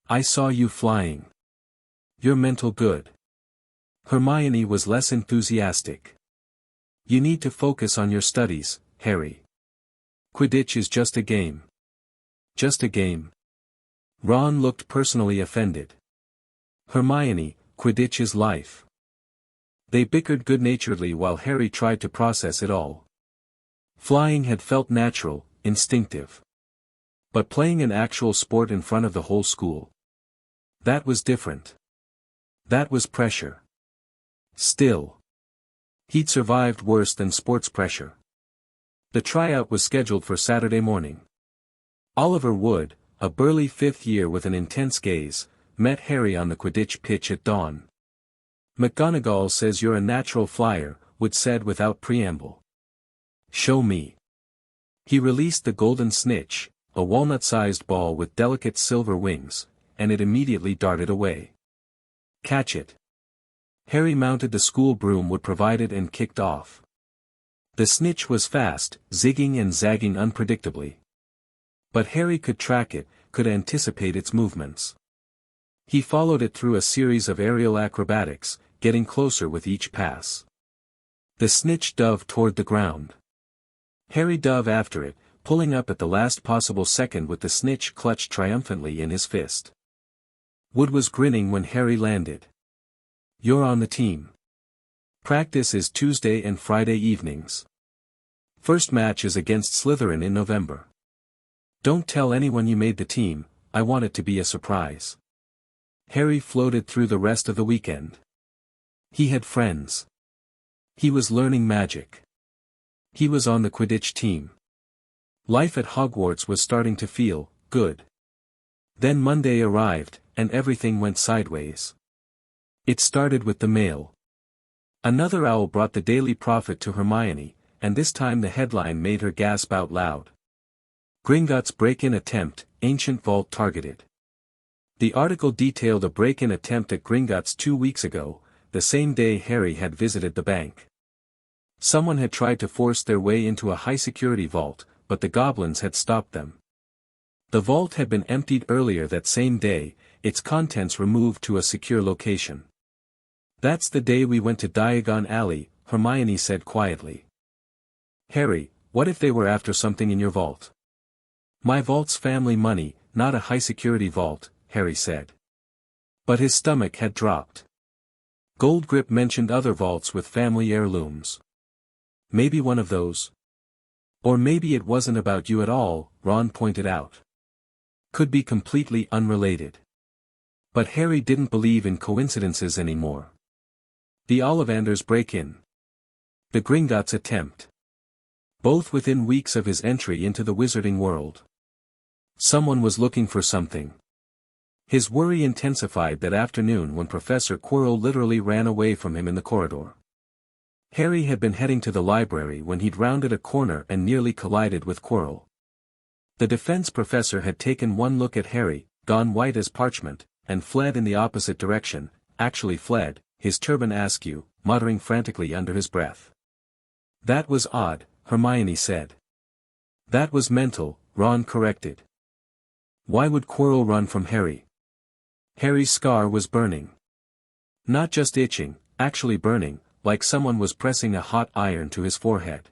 S2: I saw you flying. You're mental good. Hermione was less enthusiastic. You need to focus on your studies, Harry. Quidditch is just a game. Just a game. Ron looked personally offended. Hermione, Quidditch is life. They bickered good-naturedly while Harry tried to process it all. Flying had felt natural, instinctive. But playing an actual sport in front of the whole school. That was different. That was pressure. Still. He'd survived worse than sports pressure. The tryout was scheduled for Saturday morning. Oliver Wood, a burly 5th year with an intense gaze, met Harry on the Quidditch pitch at dawn. McGonagall says you're a natural flyer, Wood said without preamble. Show me. He released the golden snitch, a walnut-sized ball with delicate silver wings, and it immediately darted away. Catch it. Harry mounted the school broom Wood provided and kicked off. The snitch was fast, zigging and zagging unpredictably. But Harry could track it, could anticipate its movements. He followed it through a series of aerial acrobatics, getting closer with each pass. The snitch dove toward the ground. Harry dove after it, pulling up at the last possible second with the snitch clutched triumphantly in his fist. Wood was grinning when Harry landed. You're on the team. Practice is Tuesday and Friday evenings. First match is against Slytherin in November. Don't tell anyone you made the team, I want it to be a surprise. Harry floated through the rest of the weekend. He had friends. He was learning magic. He was on the Quidditch team. Life at Hogwarts was starting to feel good. Then Monday arrived, and everything went sideways. It started with the mail. Another owl brought the Daily Prophet to Hermione, and this time the headline made her gasp out loud. Gringotts break-in attempt, ancient vault targeted. The article detailed a break-in attempt at Gringotts 2 weeks ago, the same day Harry had visited the bank. Someone had tried to force their way into a high-security vault, but the goblins had stopped them. The vault had been emptied earlier that same day, its contents removed to a secure location. That's the day we went to Diagon Alley, Hermione said quietly. Harry, what if they were after something in your vault? My vault's family money, not a high-security vault, Harry said. But his stomach had dropped. Goldgrip mentioned other vaults with family heirlooms. Maybe one of those? Or maybe it wasn't about you at all, Ron pointed out. Could be completely unrelated. But Harry didn't believe in coincidences anymore. The Ollivanders break-in. The Gringotts attempt. Both within weeks of his entry into the wizarding world. Someone was looking for something. His worry intensified that afternoon when Professor Quirrell literally ran away from him in the corridor. Harry had been heading to the library when he'd rounded a corner and nearly collided with Quirrell. The defense professor had taken one look at Harry, gone white as parchment, and fled in the opposite direction, actually fled, his turban askew, muttering frantically under his breath. That was odd, Hermione said. That was mental, Ron corrected. Why would Quirrell run from Harry? Harry's scar was burning. Not just itching, actually burning, like someone was pressing a hot iron to his forehead.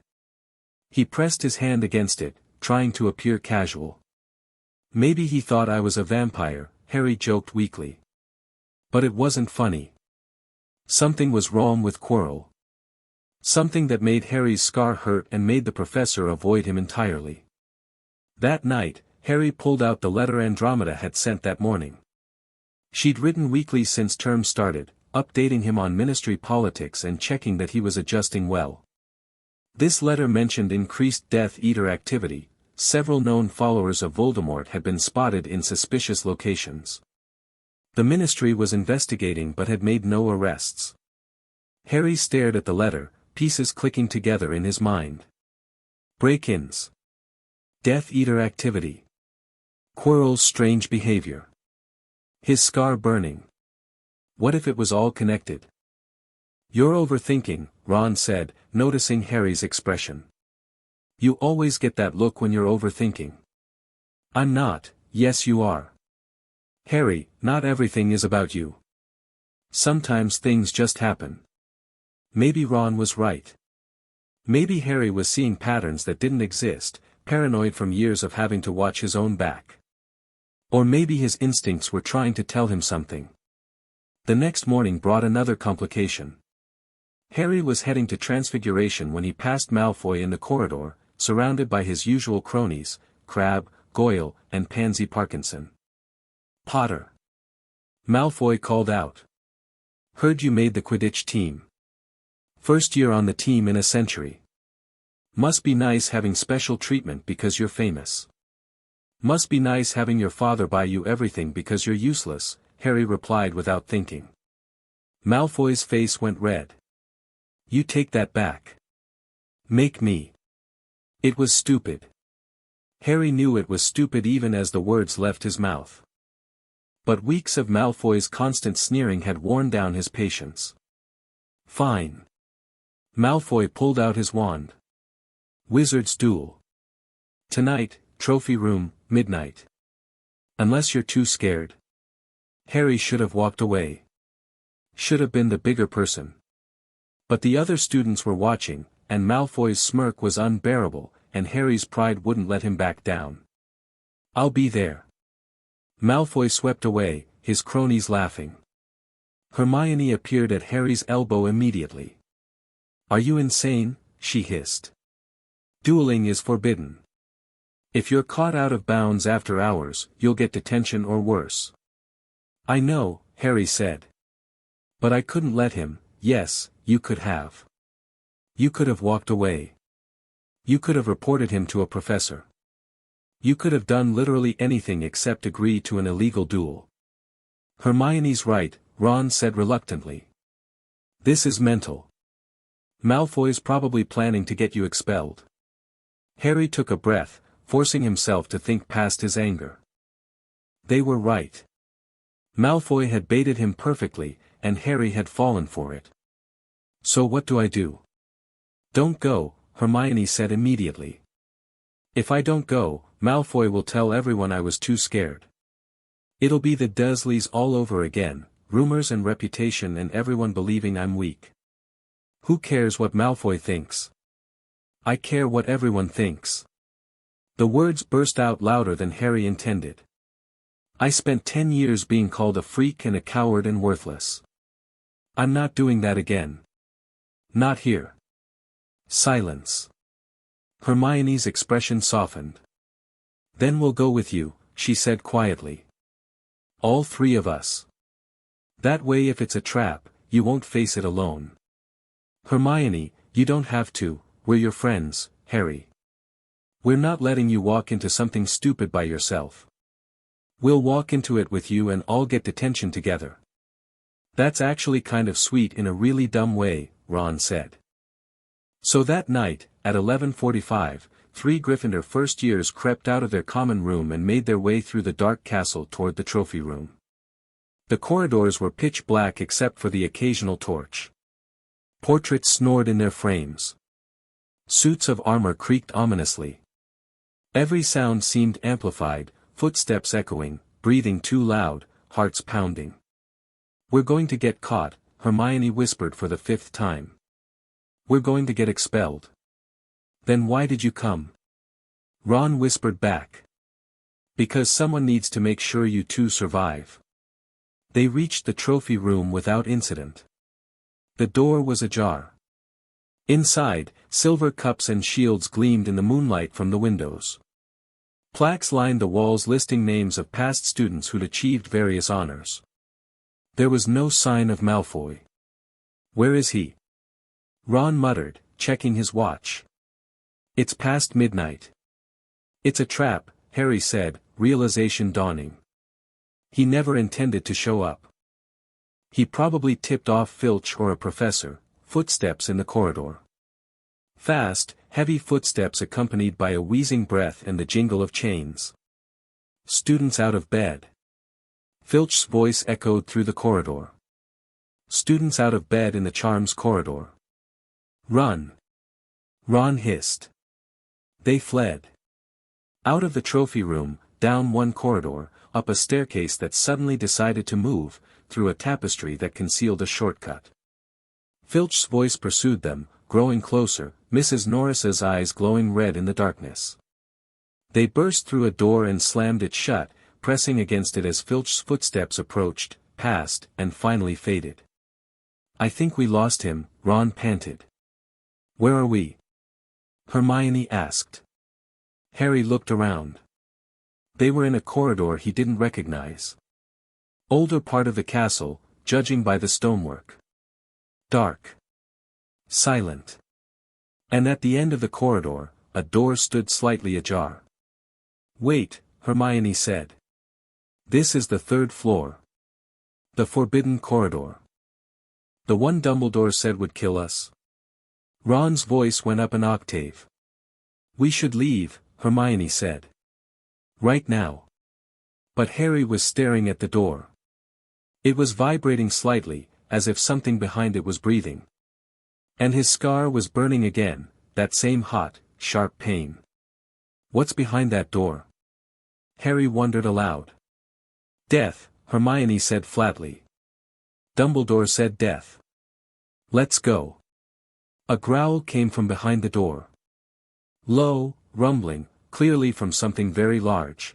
S2: He pressed his hand against it, trying to appear casual. Maybe he thought I was a vampire, Harry joked weakly. But it wasn't funny. Something was wrong with Quirrell. Something that made Harry's scar hurt and made the professor avoid him entirely. That night, Harry pulled out the letter Andromeda had sent that morning. She'd written weekly since term started, updating him on ministry politics and checking that he was adjusting well. This letter mentioned increased Death Eater activity. Several known followers of Voldemort had been spotted in suspicious locations. The ministry was investigating but had made no arrests. Harry stared at the letter, pieces clicking together in his mind. Break-ins. Death Eater activity. Quirrell's strange behavior. His scar burning. What if it was all connected? "You're overthinking," Ron said, noticing Harry's expression. "You always get that look when you're overthinking." "I'm not." "Yes you are. Harry, not everything is about you. Sometimes things just happen." Maybe Ron was right. Maybe Harry was seeing patterns that didn't exist, paranoid from years of having to watch his own back. Or maybe his instincts were trying to tell him something. The next morning brought another complication. Harry was heading to Transfiguration when he passed Malfoy in the corridor, surrounded by his usual cronies, Crabbe, Goyle, and Pansy Parkinson. "Potter!" Malfoy called out. "Heard you made the Quidditch team. First year on the team in a century. Must be nice having special treatment because you're famous." "Must be nice having your father buy you everything because you're useless," Harry replied without thinking. Malfoy's face went red. "You take that back. Make me." It was stupid. Harry knew it was stupid even as the words left his mouth. But weeks of Malfoy's constant sneering had worn down his patience. "Fine." Malfoy pulled out his wand. "Wizard's duel. Tonight, trophy room, midnight. Unless you're too scared." Harry should have walked away. Should have been the bigger person. But the other students were watching, and Malfoy's smirk was unbearable, and Harry's pride wouldn't let him back down. "I'll be there." Malfoy swept away, his cronies laughing. Hermione appeared at Harry's elbow immediately. "Are you insane?" she hissed. "Dueling is forbidden. If you're caught out of bounds after hours, you'll get detention or worse." "I know," Harry said. "But I couldn't let him." "Yes, you could have. You could have walked away. You could have reported him to a professor. You could have done literally anything except agree to an illegal duel." "Hermione's right," Ron said reluctantly. "This is mental. Malfoy's probably planning to get you expelled." Harry took a breath, forcing himself to think past his anger. They were right. Malfoy had baited him perfectly, and Harry had fallen for it. "So what do I do?" "Don't go," Hermione said immediately. "If I don't go, Malfoy will tell everyone I was too scared. It'll be the Dursleys all over again, rumors and reputation and everyone believing I'm weak. Who cares what Malfoy thinks? I care what everyone thinks." The words burst out louder than Harry intended. "I spent 10 years being called a freak and a coward and worthless. I'm not doing that again. Not here." Silence. Hermione's expression softened. "Then we'll go with you," she said quietly. "All three of us. That way if it's a trap, you won't face it alone." "Hermione, you don't have to, we're your friends, Harry. We're not letting you walk into something stupid by yourself. We'll walk into it with you and all get detention together." "That's actually kind of sweet in a really dumb way," Ron said. So that night, at 11:45, 3 Gryffindor first years crept out of their common room and made their way through the dark castle toward the trophy room. The corridors were pitch black except for the occasional torch. Portraits snored in their frames. Suits of armor creaked ominously. Every sound seemed amplified, footsteps echoing, breathing too loud, hearts pounding. "We're going to get caught," Hermione whispered for the 5th time. "We're going to get expelled." "Then why did you come?" Ron whispered back. "Because someone needs to make sure you two survive." They reached the trophy room without incident. The door was ajar. Inside, silver cups and shields gleamed in the moonlight from the windows. Plaques lined the walls listing names of past students who'd achieved various honors. There was no sign of Malfoy. "Where is he?" Ron muttered, checking his watch. "It's past midnight." "It's a trap," Harry said, realization dawning. "He never intended to show up. He probably tipped off Filch or a professor." Footsteps in the corridor. Fast, heavy footsteps accompanied by a wheezing breath and the jingle of chains. "Students out of bed." Filch's voice echoed through the corridor. "Students out of bed in the Charms corridor. Run!" Ron hissed. They fled. Out of the trophy room, down one corridor, up a staircase that suddenly decided to move, through a tapestry that concealed a shortcut. Filch's voice pursued them, growing closer, Mrs. Norris's eyes glowing red in the darkness. They burst through a door and slammed it shut, pressing against it as Filch's footsteps approached, passed, and finally faded. "I think we lost him," Ron panted. "Where are we?" Hermione asked. Harry looked around. They were in a corridor he didn't recognize. Older part of the castle, judging by the stonework. Dark. Silent. And at the end of the corridor, a door stood slightly ajar. "Wait," Hermione said. "This is the third floor. The forbidden corridor. The one Dumbledore said would kill us." Ron's voice went up an octave. "We should leave," Hermione said. "Right now." But Harry was staring at the door. It was vibrating slightly, as if something behind it was breathing. And his scar was burning again, that same hot, sharp pain. "What's behind that door?" Harry wondered aloud. "Death," Hermione said flatly. "Dumbledore said death. Let's go." A growl came from behind the door. Low, rumbling, clearly from something very large.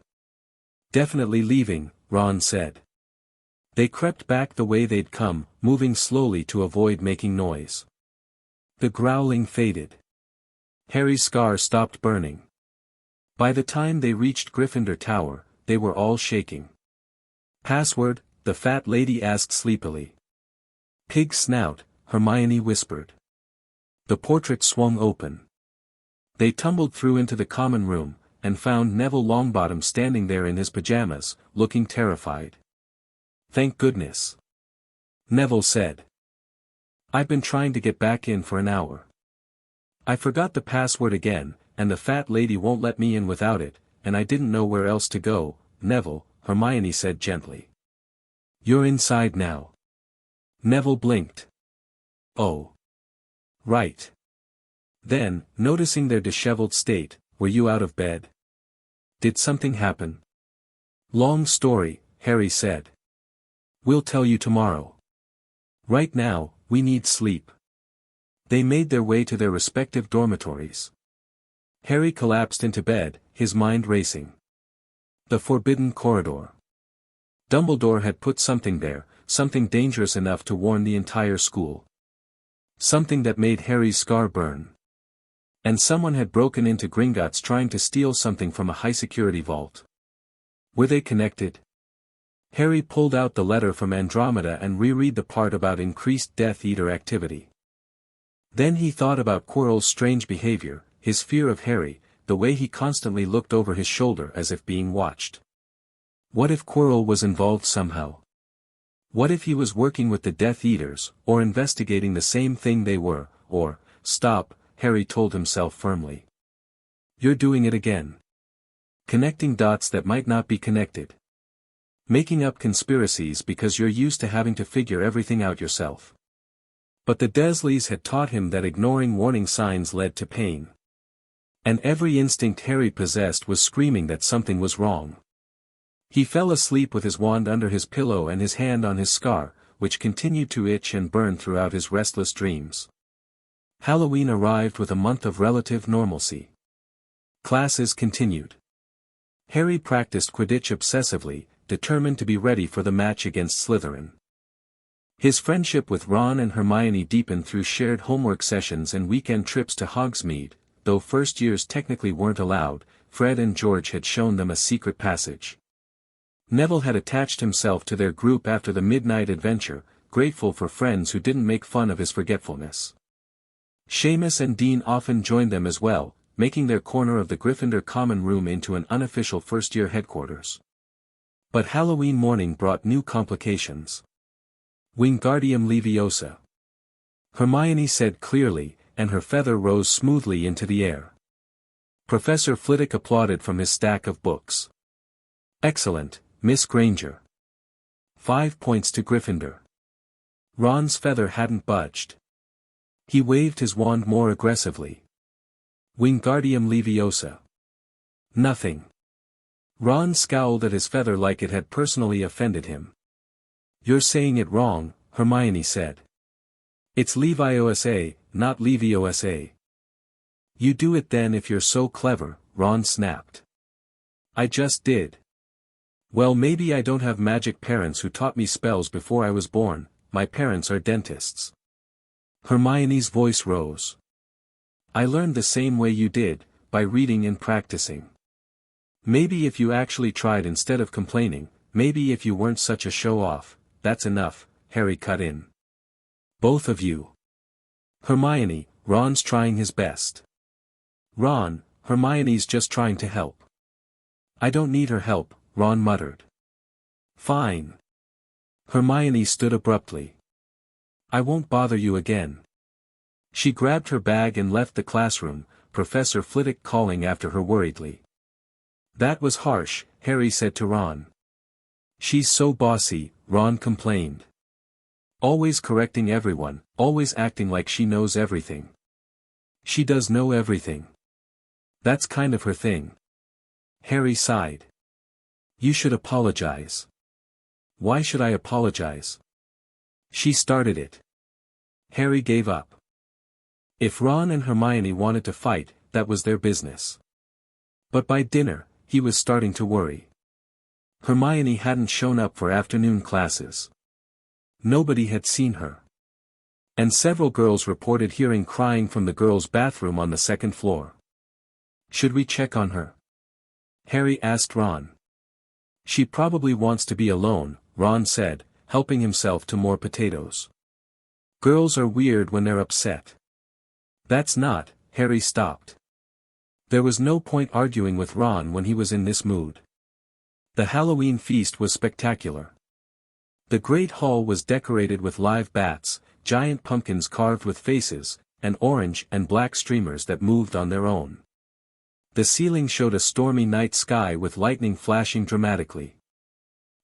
S2: "Definitely leaving," Ron said. They crept back the way they'd come, moving slowly to avoid making noise. The growling faded. Harry's scar stopped burning. By the time they reached Gryffindor Tower, they were all shaking. "Password?" the fat lady asked sleepily. "Pig snout," Hermione whispered. The portrait swung open. They tumbled through into the common room, and found Neville Longbottom standing there in his pajamas, looking terrified. "Thank goodness," Neville said. "I've been trying to get back in for an hour. I forgot the password again, and the fat lady won't let me in without it, and I didn't know where else to go." "Neville," Hermione said gently. "You're inside now." Neville blinked. "Oh. Right." Then, noticing their disheveled state, "Were you out of bed? Did something happen?" "Long story," Harry said. "We'll tell you tomorrow. Right now, we need sleep." They made their way to their respective dormitories. Harry collapsed into bed, his mind racing. The forbidden corridor. Dumbledore had put something there, something dangerous enough to warn the entire school. Something that made Harry's scar burn. And someone had broken into Gringotts trying to steal something from a high-security vault. Were they connected? Harry pulled out the letter from Andromeda and reread the part about increased Death Eater activity. Then he thought about Quirrell's strange behavior, his fear of Harry, the way he constantly looked over his shoulder as if being watched. What if Quirrell was involved somehow? What if he was working with the Death Eaters, or investigating the same thing they were, or, "Stop," Harry told himself firmly. "You're doing it again. Connecting dots that might not be connected. Making up conspiracies because you're used to having to figure everything out yourself." But the Dursleys had taught him that ignoring warning signs led to pain. And every instinct Harry possessed was screaming that something was wrong. He fell asleep with his wand under his pillow and his hand on his scar, which continued to itch and burn throughout his restless dreams. Halloween arrived with a month of relative normalcy. Classes continued. Harry practiced Quidditch obsessively, determined to be ready for the match against Slytherin. His friendship with Ron and Hermione deepened through shared homework sessions and weekend trips to Hogsmeade. Though first years technically weren't allowed, Fred and George had shown them a secret passage. Neville had attached himself to their group after the midnight adventure, grateful for friends who didn't make fun of his forgetfulness. Seamus and Dean often joined them as well, making their corner of the Gryffindor common room into an unofficial first-year headquarters. But Halloween morning brought new complications. Wingardium Leviosa. Hermione said clearly, and her feather rose smoothly into the air. Professor Flitwick applauded from his stack of books. Excellent, Miss Granger. 5 points to Gryffindor. Ron's feather hadn't budged. He waved his wand more aggressively. Wingardium Leviosa. Nothing. Ron scowled at his feather like it had personally offended him. You're saying it wrong, Hermione said. It's Leviosa, not Leviosa. You do it then if you're so clever, Ron snapped. I just did. Well, maybe I don't have magic parents who taught me spells before I was born. My parents are dentists. Hermione's voice rose. I learned the same way you did, by reading and practicing. Maybe if you actually tried instead of complaining, maybe if you weren't such a show-off, that's enough, Harry cut in. Both of you. Hermione, Ron's trying his best. Ron, Hermione's just trying to help. I don't need her help, Ron muttered. Fine. Hermione stood abruptly. I won't bother you again. She grabbed her bag and left the classroom, Professor Flitwick calling after her worriedly. That was harsh, Harry said to Ron. She's so bossy, Ron complained. Always correcting everyone, always acting like she knows everything. She does know everything. That's kind of her thing. Harry sighed. You should apologize. Why should I apologize? She started it. Harry gave up. If Ron and Hermione wanted to fight, that was their business. But by dinner, he was starting to worry. Hermione hadn't shown up for afternoon classes. Nobody had seen her. And several girls reported hearing crying from the girls' bathroom on the second floor. Should we check on her? Harry asked Ron. She probably wants to be alone, Ron said, helping himself to more potatoes. Girls are weird when they're upset. That's not, Harry stopped. There was no point arguing with Ron when he was in this mood. The Halloween feast was spectacular. The Great Hall was decorated with live bats, giant pumpkins carved with faces, and orange and black streamers that moved on their own. The ceiling showed a stormy night sky with lightning flashing dramatically.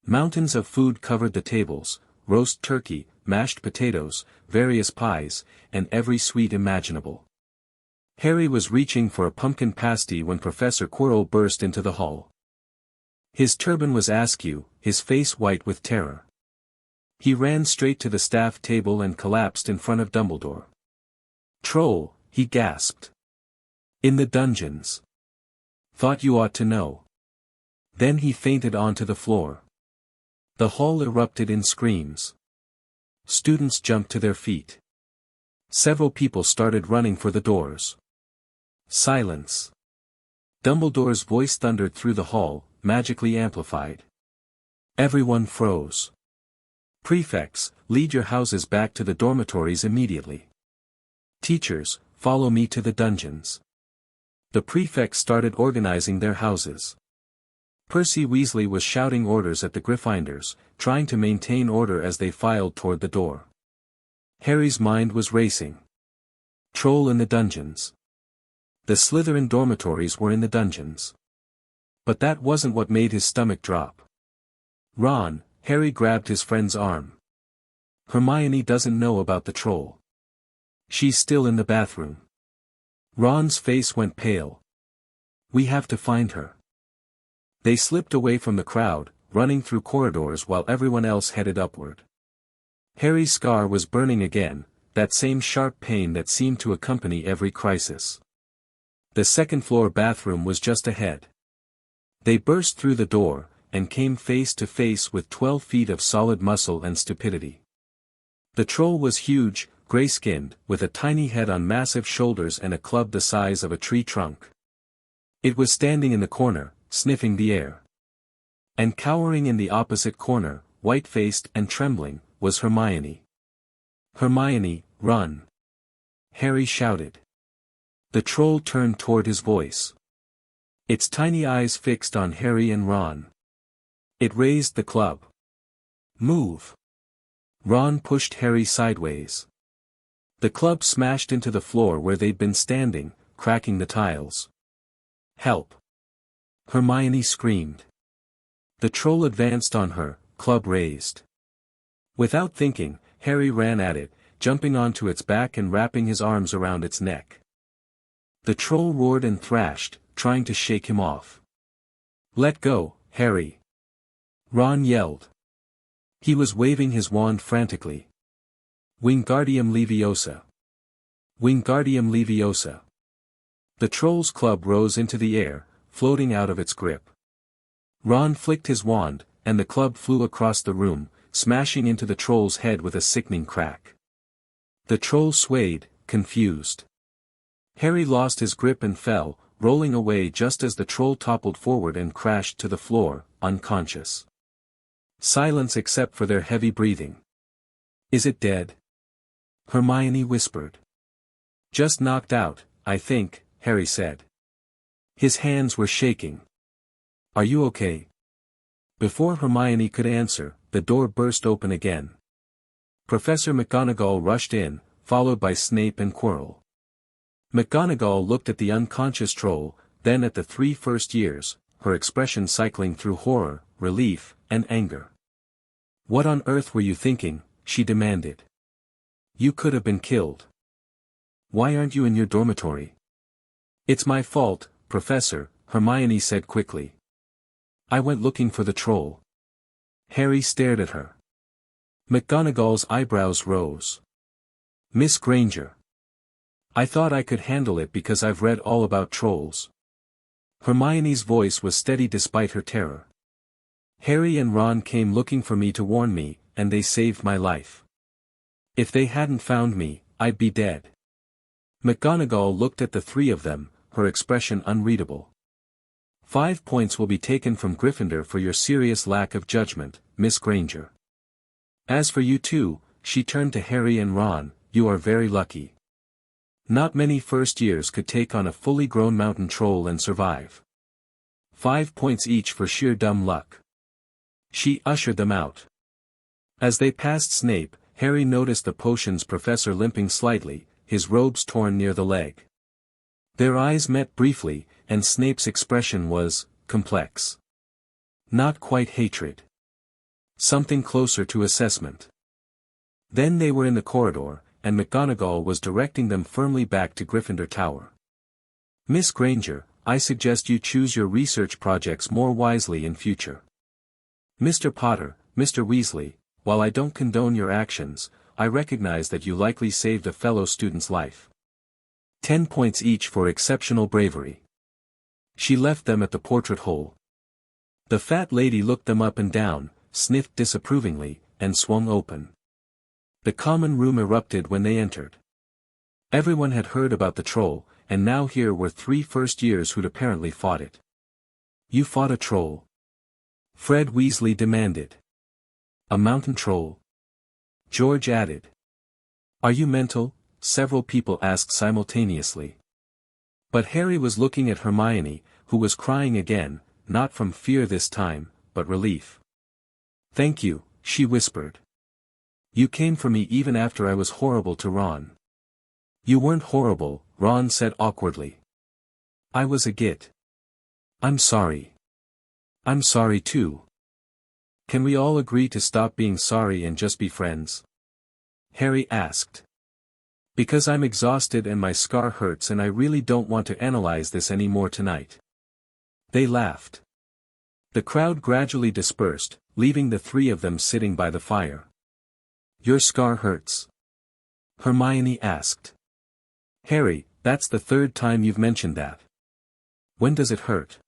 S2: Mountains of food covered the tables, roast turkey, mashed potatoes, various pies, and every sweet imaginable. Harry was reaching for a pumpkin pasty when Professor Quirrell burst into the hall. His turban was askew, his face white with terror. He ran straight to the staff table and collapsed in front of Dumbledore. Troll, he gasped. In the dungeons. Thought you ought to know. Then he fainted onto the floor. The hall erupted in screams. Students jumped to their feet. Several people started running for the doors. Silence. Dumbledore's voice thundered through the hall, magically amplified. Everyone froze. Prefects, lead your houses back to the dormitories immediately. Teachers, follow me to the dungeons. The prefects started organizing their houses. Percy Weasley was shouting orders at the Gryffindors, trying to maintain order as they filed toward the door. Harry's mind was racing. Troll in the dungeons. The Slytherin dormitories were in the dungeons. But that wasn't what made his stomach drop. Ron, Harry grabbed his friend's arm. Hermione doesn't know about the troll. She's still in the bathroom. Ron's face went pale. We have to find her. They slipped away from the crowd, running through corridors while everyone else headed upward. Harry's scar was burning again, that same sharp pain that seemed to accompany every crisis. The second-floor bathroom was just ahead. They burst through the door, and came face to face with 12 feet of solid muscle and stupidity. The troll was huge, gray-skinned, with a tiny head on massive shoulders and a club the size of a tree trunk. It was standing in the corner, sniffing the air. And cowering in the opposite corner, white-faced and trembling, was Hermione. "Hermione, run!" Harry shouted. The troll turned toward his voice. Its tiny eyes fixed on Harry and Ron. It raised the club. "Move!" Ron pushed Harry sideways. The club smashed into the floor where they'd been standing, cracking the tiles. "Help!" Hermione screamed. The troll advanced on her, club raised. Without thinking, Harry ran at it, jumping onto its back and wrapping his arms around its neck. The troll roared and thrashed, trying to shake him off. "Let go, Harry!" Ron yelled. He was waving his wand frantically. "Wingardium Leviosa! Wingardium Leviosa!" The troll's club rose into the air, floating out of its grip. Ron flicked his wand, and the club flew across the room, smashing into the troll's head with a sickening crack. The troll swayed, confused. Harry lost his grip and fell, rolling away just as the troll toppled forward and crashed to the floor, unconscious. Silence except for their heavy breathing. "Is it dead?" Hermione whispered. "Just knocked out, I think," Harry said. His hands were shaking. "Are you okay?" Before Hermione could answer, the door burst open again. Professor McGonagall rushed in, followed by Snape and Quirrell. McGonagall looked at the unconscious troll, then at the 3 first years, her expression cycling through horror, relief, and anger. "What on earth were you thinking?" she demanded. "You could have been killed. Why aren't you in your dormitory?" "It's my fault, Professor," Hermione said quickly. "I went looking for the troll." Harry stared at her. McGonagall's eyebrows rose. "Miss Granger. I thought I could handle it because I've read all about trolls." Hermione's voice was steady despite her terror. "Harry and Ron came looking for me to warn me, and they saved my life. If they hadn't found me, I'd be dead." McGonagall looked at the 3 of them, her expression unreadable. 5 points will be taken from Gryffindor for your serious lack of judgment, Miss Granger. As for you two, she turned to Harry and Ron, you are very lucky. Not many first years could take on a fully grown mountain troll and survive. 5 points each for sheer dumb luck. She ushered them out. As they passed Snape, Harry noticed the potions professor limping slightly, his robes torn near the leg. Their eyes met briefly, and Snape's expression was complex. Not quite hatred. Something closer to assessment. Then they were in the corridor, and McGonagall was directing them firmly back to Gryffindor Tower. "Miss Granger, I suggest you choose your research projects more wisely in future. Mr. Potter, Mr. Weasley, while I don't condone your actions, I recognize that you likely saved a fellow student's life. 10 points each for exceptional bravery." She left them at the portrait hole. The fat lady looked them up and down, sniffed disapprovingly, and swung open. The common room erupted when they entered. Everyone had heard about the troll, and now here were 3 first years who'd apparently fought it. "You fought a troll?" Fred Weasley demanded. "A mountain troll?" George added. "Are you mental?" several people asked simultaneously. But Harry was looking at Hermione, who was crying again, not from fear this time, but relief. "Thank you," she whispered. "You came for me even after I was horrible to Ron." "You weren't horrible," Ron said awkwardly. "I was a git. I'm sorry. I'm sorry too. Can we all agree to stop being sorry and just be friends?" Harry asked. "Because I'm exhausted and my scar hurts and I really don't want to analyze this anymore tonight." They laughed. The crowd gradually dispersed, leaving the 3 of them sitting by the fire. "Your scar hurts?" Hermione asked. "Harry, that's the 3rd time you've mentioned that. When does it hurt?"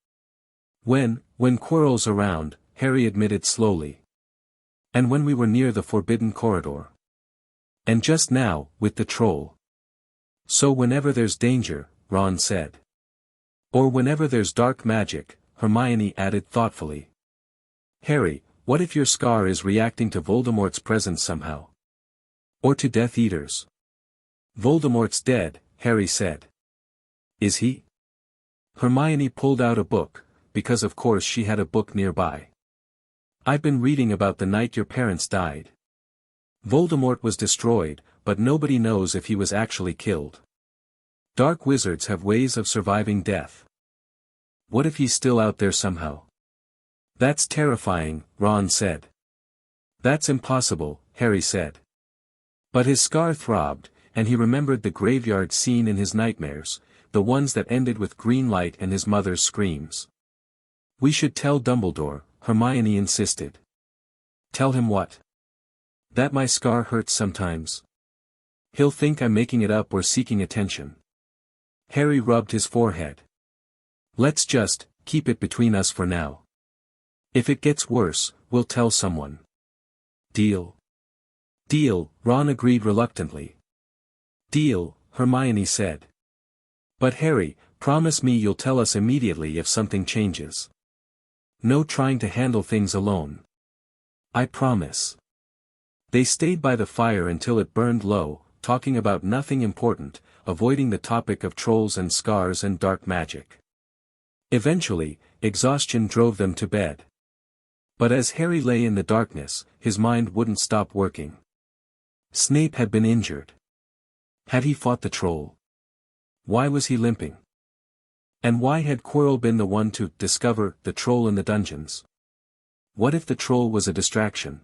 S2: When Quirrell's around," Harry admitted slowly. "And when we were near the forbidden corridor." And just now, with the troll. So whenever there's danger, Ron said. Or whenever there's dark magic, Hermione added thoughtfully. Harry, what if your scar is reacting to Voldemort's presence somehow? Or to Death Eaters? Voldemort's dead, Harry said. Is he? Hermione pulled out a book, because of course she had a book nearby. I've been reading about the night your parents died. Voldemort was destroyed, but nobody knows if he was actually killed. Dark wizards have ways of surviving death. What if he's still out there somehow? That's terrifying, Ron said. That's impossible, Harry said. But his scar throbbed, and he remembered the graveyard scene in his nightmares, the ones that ended with green light and his mother's screams. We should tell Dumbledore, Hermione insisted. Tell him what? That my scar hurts sometimes. He'll think I'm making it up or seeking attention. Harry rubbed his forehead. Let's just keep it between us for now. If it gets worse, we'll tell someone. Deal? Deal, Ron agreed reluctantly. Deal, Hermione said. But Harry, promise me you'll tell us immediately if something changes. No trying to handle things alone. I promise. They stayed by the fire until it burned low, talking about nothing important, avoiding the topic of trolls and scars and dark magic. Eventually, exhaustion drove them to bed. But as Harry lay in the darkness, his mind wouldn't stop working. Snape had been injured. Had he fought the troll? Why was he limping? And why had Quirrell been the one to discover the troll in the dungeons? What if the troll was a distraction?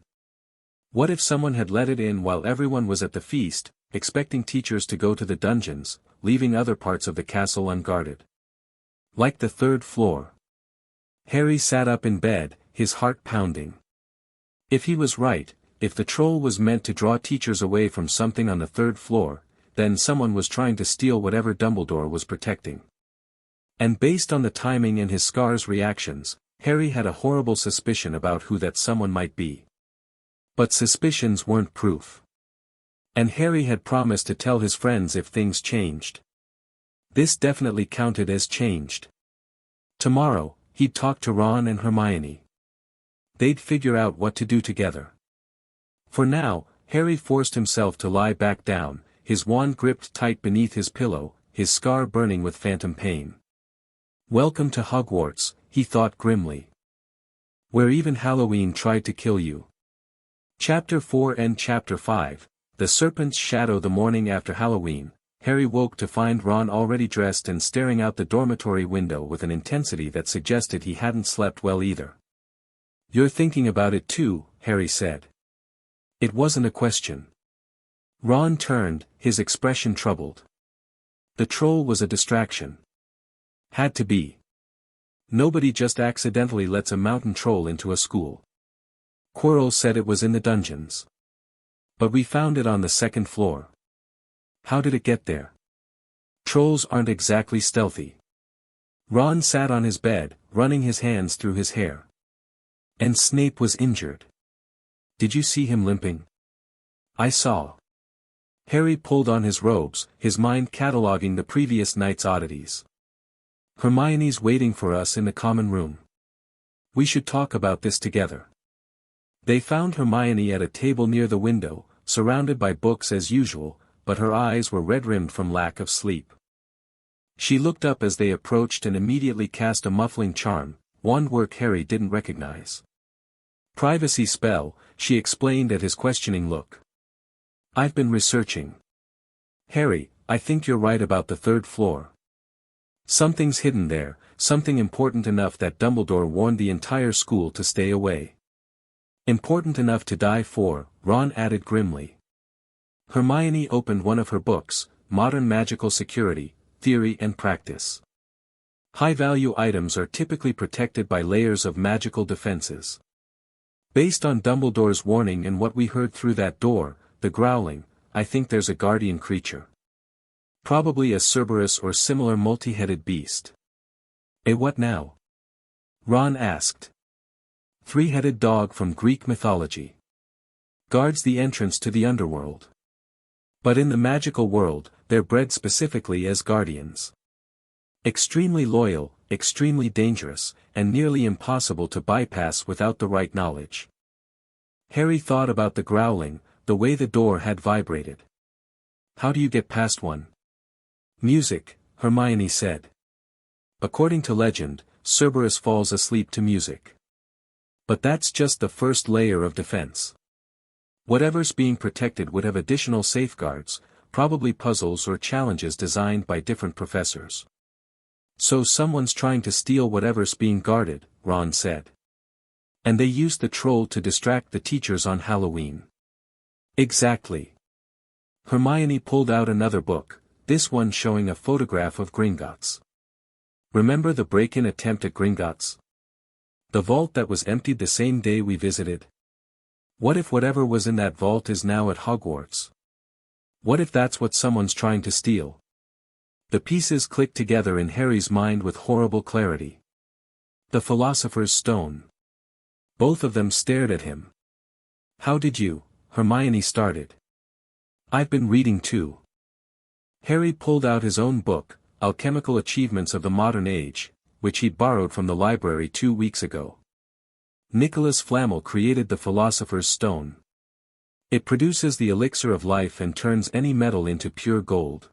S2: What if someone had let it in while everyone was at the feast, expecting teachers to go to the dungeons, leaving other parts of the castle unguarded? Like the third floor. Harry sat up in bed, his heart pounding. If he was right, if the troll was meant to draw teachers away from something on the third floor, then someone was trying to steal whatever Dumbledore was protecting. And based on the timing and his scar's reactions, Harry had a horrible suspicion about who that someone might be. But suspicions weren't proof. And Harry had promised to tell his friends if things changed. This definitely counted as changed. Tomorrow, he'd talk to Ron and Hermione. They'd figure out what to do together. For now, Harry forced himself to lie back down, his wand gripped tight beneath his pillow, his scar burning with phantom pain. Welcome to Hogwarts, he thought grimly. Where even Halloween tried to kill you. Chapter 4 and Chapter 5, The Serpent's Shadow. The morning after Halloween, Harry woke to find Ron already dressed and staring out the dormitory window with an intensity that suggested he hadn't slept well either. You're thinking about it too, Harry said. It wasn't a question. Ron turned, his expression troubled. The troll was a distraction. Had to be. Nobody just accidentally lets a mountain troll into a school. Quirrell said it was in the dungeons. But we found it on the second floor. How did it get there? Trolls aren't exactly stealthy. Ron sat on his bed, running his hands through his hair. And Snape was injured. Did you see him limping? I saw. Harry pulled on his robes, his mind cataloguing the previous night's oddities. Hermione's waiting for us in the common room. We should talk about this together. They found Hermione at a table near the window, surrounded by books as usual, but her eyes were red-rimmed from lack of sleep. She looked up as they approached and immediately cast a muffling charm, wand work Harry didn't recognize. Privacy spell, she explained at his questioning look. I've been researching. Harry, I think you're right about the third floor. Something's hidden there, something important enough that Dumbledore warned the entire school to stay away. Important enough to die for, Ron added grimly. Hermione opened one of her books, Modern Magical Security, Theory and Practice. High-value items are typically protected by layers of magical defenses. Based on Dumbledore's warning and what we heard through that door, the growling, I think there's a guardian creature. Probably a Cerberus or similar multi-headed beast. A what now? Ron asked. Three-headed dog from Greek mythology. Guards the entrance to the underworld. But in the magical world, they're bred specifically as guardians. Extremely loyal, extremely dangerous, and nearly impossible to bypass without the right knowledge. Harry thought about the growling, the way the door had vibrated. How do you get past one? Music, Hermione said. According to legend, Cerberus falls asleep to music. But that's just the first layer of defense. Whatever's being protected would have additional safeguards, probably puzzles or challenges designed by different professors. So someone's trying to steal whatever's being guarded, Ron said. And they used the troll to distract the teachers on Halloween. Exactly. Hermione pulled out another book, this one showing a photograph of Gringotts. Remember the break-in attempt at Gringotts? The vault that was emptied the same day we visited? What if whatever was in that vault is now at Hogwarts? What if that's what someone's trying to steal? The pieces clicked together in Harry's mind with horrible clarity. The Philosopher's Stone. Both of them stared at him. How did you? Hermione started. I've been reading too. Harry pulled out his own book, Alchemical Achievements of the Modern Age, which he'd borrowed from the library 2 weeks ago. Nicholas Flamel created the Philosopher's Stone. It produces the elixir of life and turns any metal into pure gold.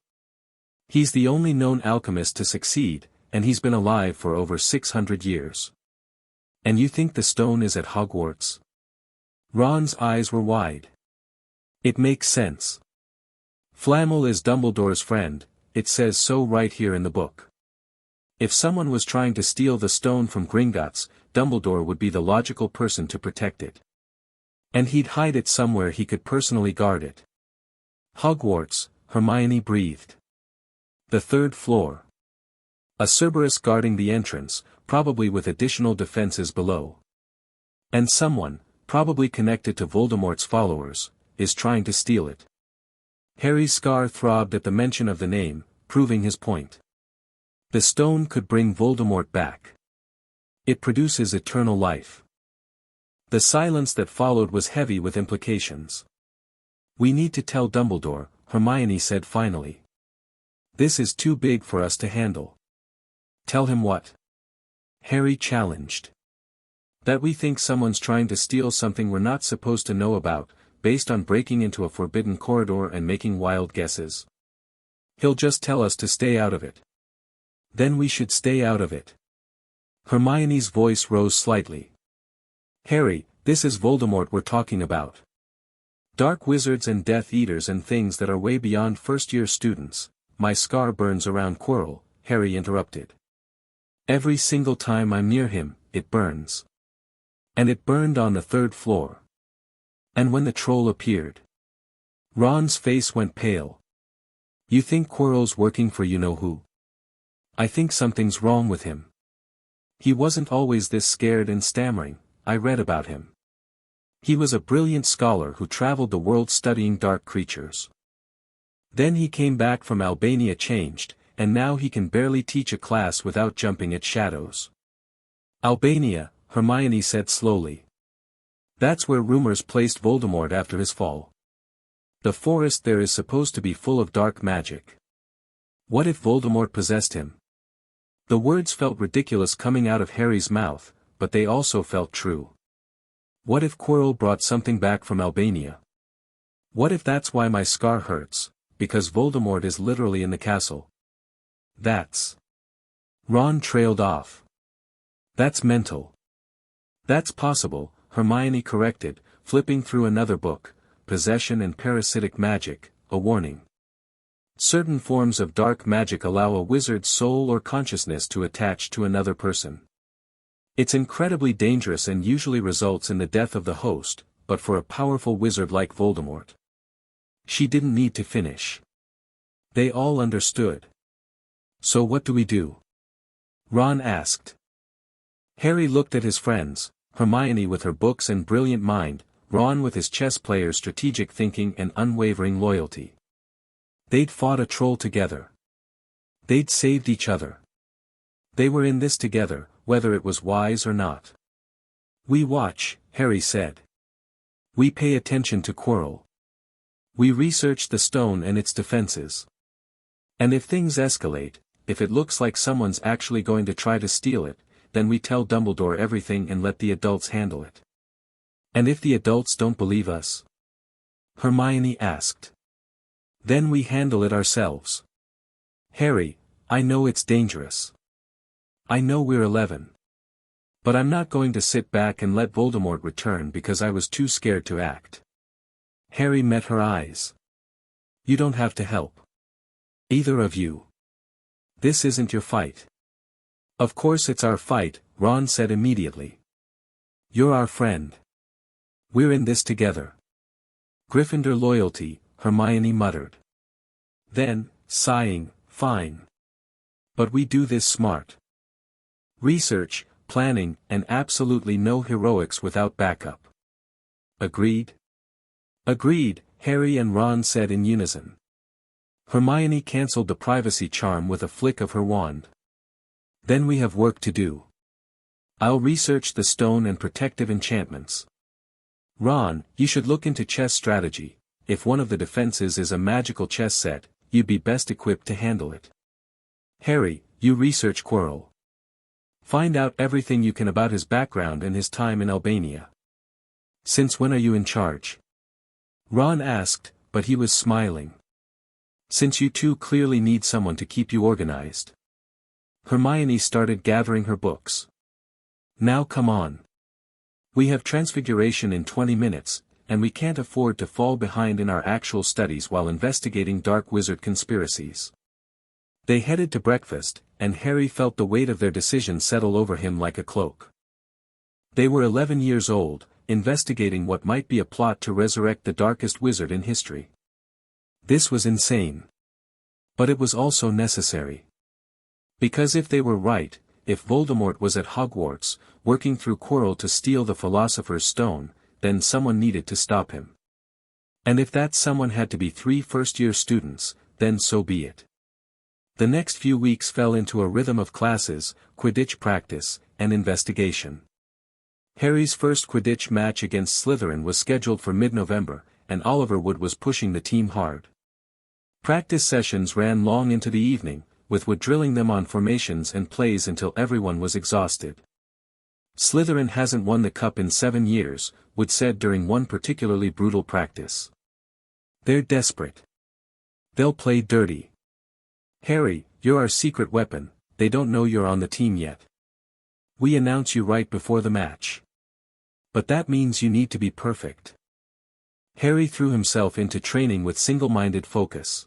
S2: He's the only known alchemist to succeed, and he's been alive for over 600 years. And you think the stone is at Hogwarts? Ron's eyes were wide. It makes sense. Flamel is Dumbledore's friend, it says so right here in the book. If someone was trying to steal the stone from Gringotts, Dumbledore would be the logical person to protect it. And he'd hide it somewhere he could personally guard it. Hogwarts, Hermione breathed. The 3rd floor. A Cerberus guarding the entrance, probably with additional defenses below. And someone, probably connected to Voldemort's followers, is trying to steal it. Harry's scar throbbed at the mention of the name, proving his point. The stone could bring Voldemort back. It produces eternal life. The silence that followed was heavy with implications. We need to tell Dumbledore, Hermione said finally. This is too big for us to handle. Tell him what? Harry challenged. That we think someone's trying to steal something we're not supposed to know about, based on breaking into a forbidden corridor and making wild guesses. He'll just tell us to stay out of it. Then we should stay out of it. Hermione's voice rose slightly. Harry, this is Voldemort we're talking about. Dark wizards and Death Eaters and things that are way beyond first-year students. My scar burns around Quirrell, Harry interrupted. Every single time I'm near him, it burns. And it burned on the 3rd floor. And when the troll appeared. Ron's face went pale. You think Quirrell's working for you-know-who? I think something's wrong with him. He wasn't always this scared and stammering, I read about him. He was a brilliant scholar who traveled the world studying dark creatures. Then he came back from Albania changed, and now he can barely teach a class without jumping at shadows. Albania, Hermione said slowly. That's where rumors placed Voldemort after his fall. The forest there is supposed to be full of dark magic. What if Voldemort possessed him? The words felt ridiculous coming out of Harry's mouth, but they also felt true. What if Quirrell brought something back from Albania? What if that's why my scar hurts, because Voldemort is literally in the castle? That's... Ron trailed off. That's mental. That's possible, Hermione corrected, flipping through another book, Possession and Parasitic Magic, a warning. Certain forms of dark magic allow a wizard's soul or consciousness to attach to another person. It's incredibly dangerous and usually results in the death of the host, but for a powerful wizard like Voldemort. She didn't need to finish. They all understood. So what do we do? Ron asked. Harry looked at his friends, Hermione with her books and brilliant mind, Ron with his chess player's strategic thinking and unwavering loyalty. They'd fought a troll together. They'd saved each other. They were in this together, whether it was wise or not. We watch, Harry said. We pay attention to Quirrell. We research the stone and its defenses. And if things escalate, if it looks like someone's actually going to try to steal it, then we tell Dumbledore everything and let the adults handle it. And if the adults don't believe us? Hermione asked. Then we handle it ourselves. Harry, I know it's dangerous. I know we're 11. But I'm not going to sit back and let Voldemort return because I was too scared to act. Harry met her eyes. You don't have to help. Either of you. This isn't your fight. Of course it's our fight, Ron said immediately. You're our friend. We're in this together. Gryffindor loyalty, Hermione muttered. Then, sighing, fine. But we do this smart. Research, planning, and absolutely no heroics without backup. Agreed? Agreed, Harry and Ron said in unison. Hermione cancelled the privacy charm with a flick of her wand. Then we have work to do. I'll research the stone and protective enchantments. Ron, you should look into chess strategy. If one of the defenses is a magical chess set, you'd be best equipped to handle it. Harry, you research Quirrell. Find out everything you can about his background and his time in Albania. Since when are you in charge? Ron asked, but he was smiling. Since you two clearly need someone to keep you organized. Hermione started gathering her books. Now come on. We have Transfiguration in 20 minutes, and we can't afford to fall behind in our actual studies while investigating dark wizard conspiracies. They headed to breakfast, and Harry felt the weight of their decision settle over him like a cloak. They were 11 years old, investigating what might be a plot to resurrect the darkest wizard in history. This was insane. But it was also necessary. Because if they were right, if Voldemort was at Hogwarts, working through Quirrell to steal the Philosopher's Stone, then someone needed to stop him. And if that someone had to be 3 first-year students, then so be it. The next few weeks fell into a rhythm of classes, Quidditch practice, and investigation. Harry's first Quidditch match against Slytherin was scheduled for mid-November, and Oliver Wood was pushing the team hard. Practice sessions ran long into the evening, with Wood drilling them on formations and plays until everyone was exhausted. Slytherin hasn't won the cup in 7 years, Wood said during one particularly brutal practice. They're desperate. They'll play dirty. Harry, you're our secret weapon, they don't know you're on the team yet. We announce you right before the match. But that means you need to be perfect. Harry threw himself into training with single-minded focus.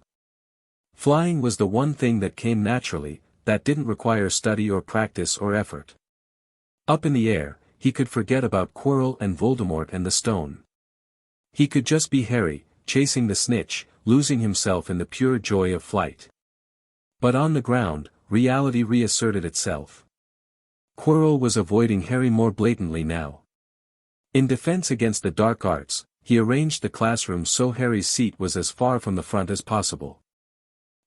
S2: Flying was the one thing that came naturally, that didn't require study or practice or effort. Up in the air, he could forget about Quirrell and Voldemort and the stone. He could just be Harry, chasing the snitch, losing himself in the pure joy of flight. But on the ground, reality reasserted itself. Quirrell was avoiding Harry more blatantly now. In defense against the dark arts, he arranged the classroom so Harry's seat was as far from the front as possible.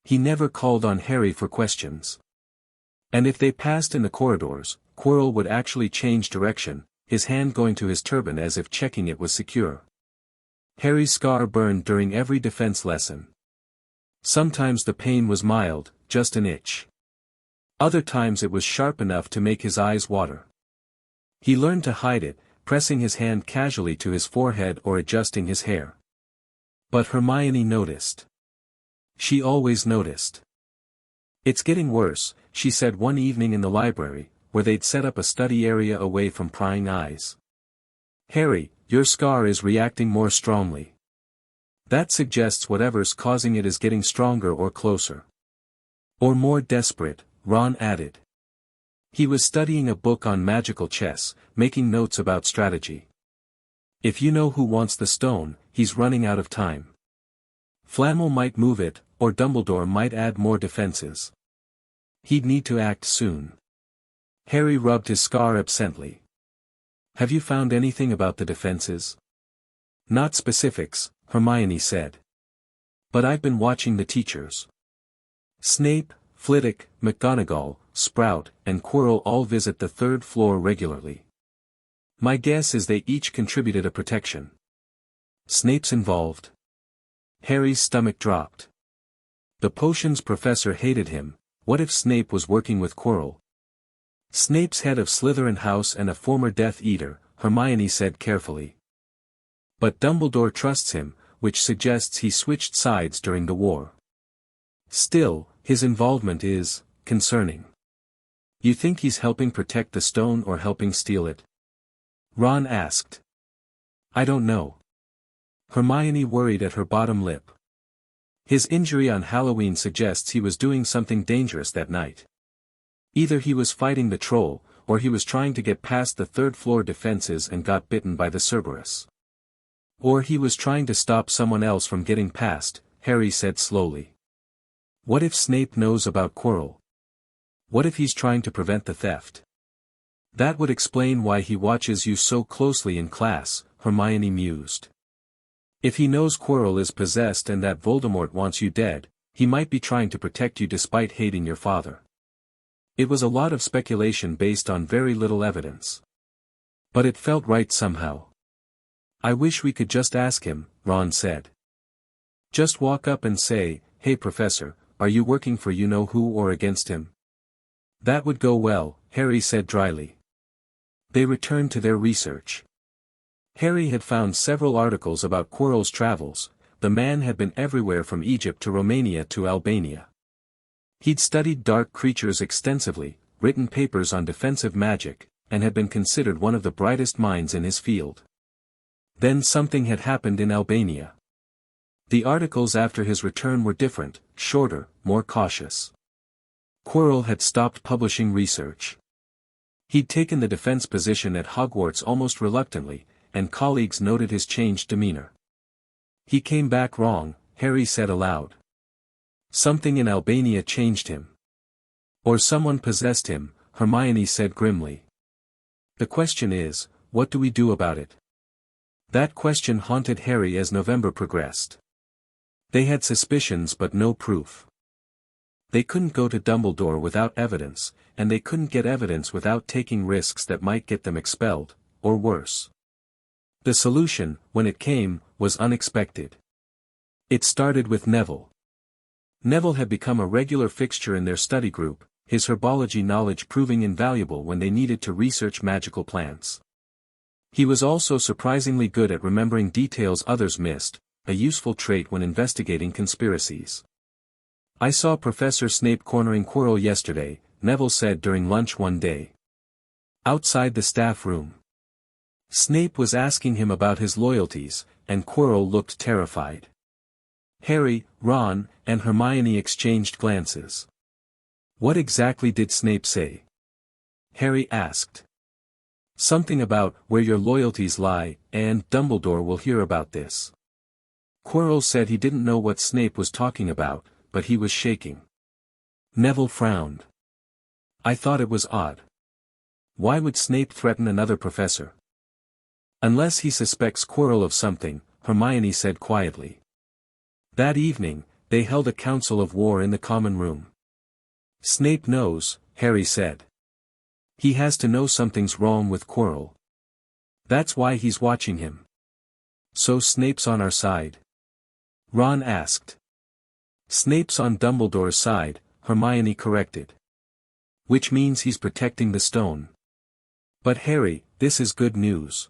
S2: He never called on Harry for questions. And if they passed in the corridors, Quirrell would actually change direction, his hand going to his turban as if checking it was secure. Harry's scar burned during every defense lesson. Sometimes the pain was mild, just an itch. Other times it was sharp enough to make his eyes water. He learned to hide it, pressing his hand casually to his forehead or adjusting his hair. But Hermione noticed. She always noticed. It's getting worse, she said one evening in the library, where they'd set up a study area away from prying eyes. Harry, your scar is reacting more strongly. That suggests whatever's causing it is getting stronger or closer. Or more desperate, Ron added. He was studying a book on magical chess, making notes about strategy. If you know who wants the stone, he's running out of time. Flamel might move it, or Dumbledore might add more defenses. He'd need to act soon. Harry rubbed his scar absently. Have you found anything about the defenses? Not specifics, Hermione said. But I've been watching the teachers. Snape, Flitwick, McGonagall, Sprout, and Quirrell all visit the 3rd floor regularly. My guess is they each contributed a protection. Snape's involved. Harry's stomach dropped. The potions professor hated him. What if Snape was working with Quirrell? Snape's head of Slytherin House and a former Death Eater, Hermione said carefully. But Dumbledore trusts him, which suggests he switched sides during the war. Still, his involvement is concerning. You think he's helping protect the stone or helping steal it? Ron asked. I don't know. Hermione worried at her bottom lip. His injury on Halloween suggests he was doing something dangerous that night. Either he was fighting the troll, or he was trying to get past the third-floor defenses and got bitten by the Cerberus. Or he was trying to stop someone else from getting past, Harry said slowly. What if Snape knows about Quirrell? What if he's trying to prevent the theft? That would explain why he watches you so closely in class, Hermione mused. If he knows Quirrell is possessed and that Voldemort wants you dead, he might be trying to protect you despite hating your father. It was a lot of speculation based on very little evidence. But it felt right somehow. I wish we could just ask him, Ron said. Just walk up and say, hey Professor, are you working for you-know-who or against him? That would go well, Harry said dryly. They returned to their research. Harry had found several articles about Quirrell's travels. The man had been everywhere from Egypt to Romania to Albania. He'd studied dark creatures extensively, written papers on defensive magic, and had been considered one of the brightest minds in his field. Then something had happened in Albania. The articles after his return were different, shorter, more cautious. Quirrell had stopped publishing research. He'd taken the defense position at Hogwarts almost reluctantly, and colleagues noted his changed demeanor. He came back wrong, Harry said aloud. Something in Albania changed him. Or someone possessed him, Hermione said grimly. The question is, what do we do about it? That question haunted Harry as November progressed. They had suspicions but no proof. They couldn't go to Dumbledore without evidence, and they couldn't get evidence without taking risks that might get them expelled, or worse. The solution, when it came, was unexpected. It started with Neville. Neville had become a regular fixture in their study group, his herbology knowledge proving invaluable when they needed to research magical plants. He was also surprisingly good at remembering details others missed, a useful trait when investigating conspiracies. I saw Professor Snape cornering Quirrell yesterday, Neville said during lunch one day. Outside the staff room. Snape was asking him about his loyalties, and Quirrell looked terrified. Harry, Ron, and Hermione exchanged glances. What exactly did Snape say? Harry asked. Something about where your loyalties lie, and Dumbledore will hear about this. Quirrell said he didn't know what Snape was talking about, but he was shaking. Neville frowned. I thought it was odd. Why would Snape threaten another professor? Unless he suspects Quirrell of something, Hermione said quietly. That evening, they held a council of war in the common room. Snape knows, Harry said. He has to know something's wrong with Quirrell. That's why he's watching him. So Snape's on our side? Ron asked. Snape's on Dumbledore's side, Hermione corrected. Which means he's protecting the stone. But Harry, this is good news.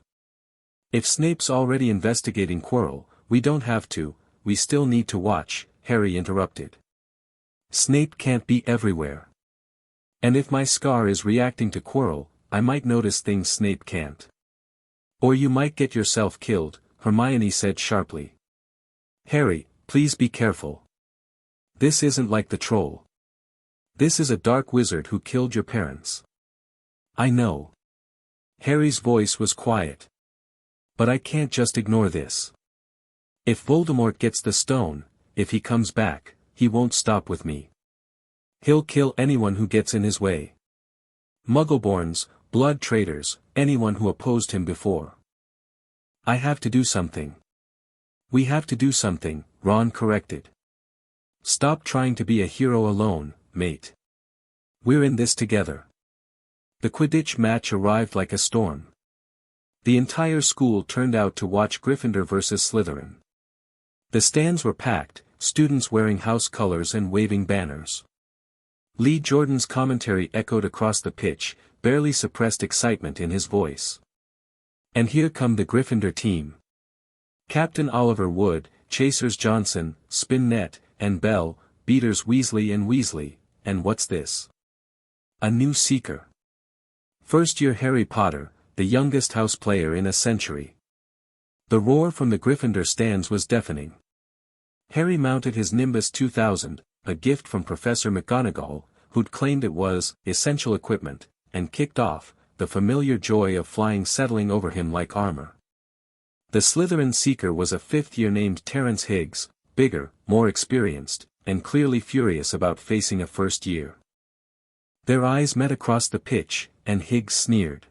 S2: If Snape's already investigating Quirrell, we don't have to, we still need to watch, Harry interrupted. Snape can't be everywhere. And if my scar is reacting to Quirrell, I might notice things Snape can't. Or you might get yourself killed, Hermione said sharply. Harry, please be careful. This isn't like the troll. This is a dark wizard who killed your parents. I know. Harry's voice was quiet. But I can't just ignore this. If Voldemort gets the stone, if he comes back, he won't stop with me. He'll kill anyone who gets in his way. Muggleborns, blood traitors, anyone who opposed him before. I have to do something. We have to do something, Ron corrected. Stop trying to be a hero alone, mate. We're in this together. The Quidditch match arrived like a storm. The entire school turned out to watch Gryffindor versus Slytherin. The stands were packed, students wearing house colors and waving banners. Lee Jordan's commentary echoed across the pitch, barely suppressed excitement in his voice. And here come the Gryffindor team. Captain Oliver Wood, chasers Johnson, Spinnet, and Bell, beaters Weasley and Weasley, and what's this? A new seeker. First-year Harry Potter, the youngest house player in a century. The roar from the Gryffindor stands was deafening. Harry mounted his Nimbus 2000, a gift from Professor McGonagall, who'd claimed it was essential equipment, and kicked off, the familiar joy of flying settling over him like armor. The Slytherin seeker was a fifth-year named Terrence Higgs, bigger, more experienced, and clearly furious about facing a first year. Their eyes met across the pitch, and Higgs sneered.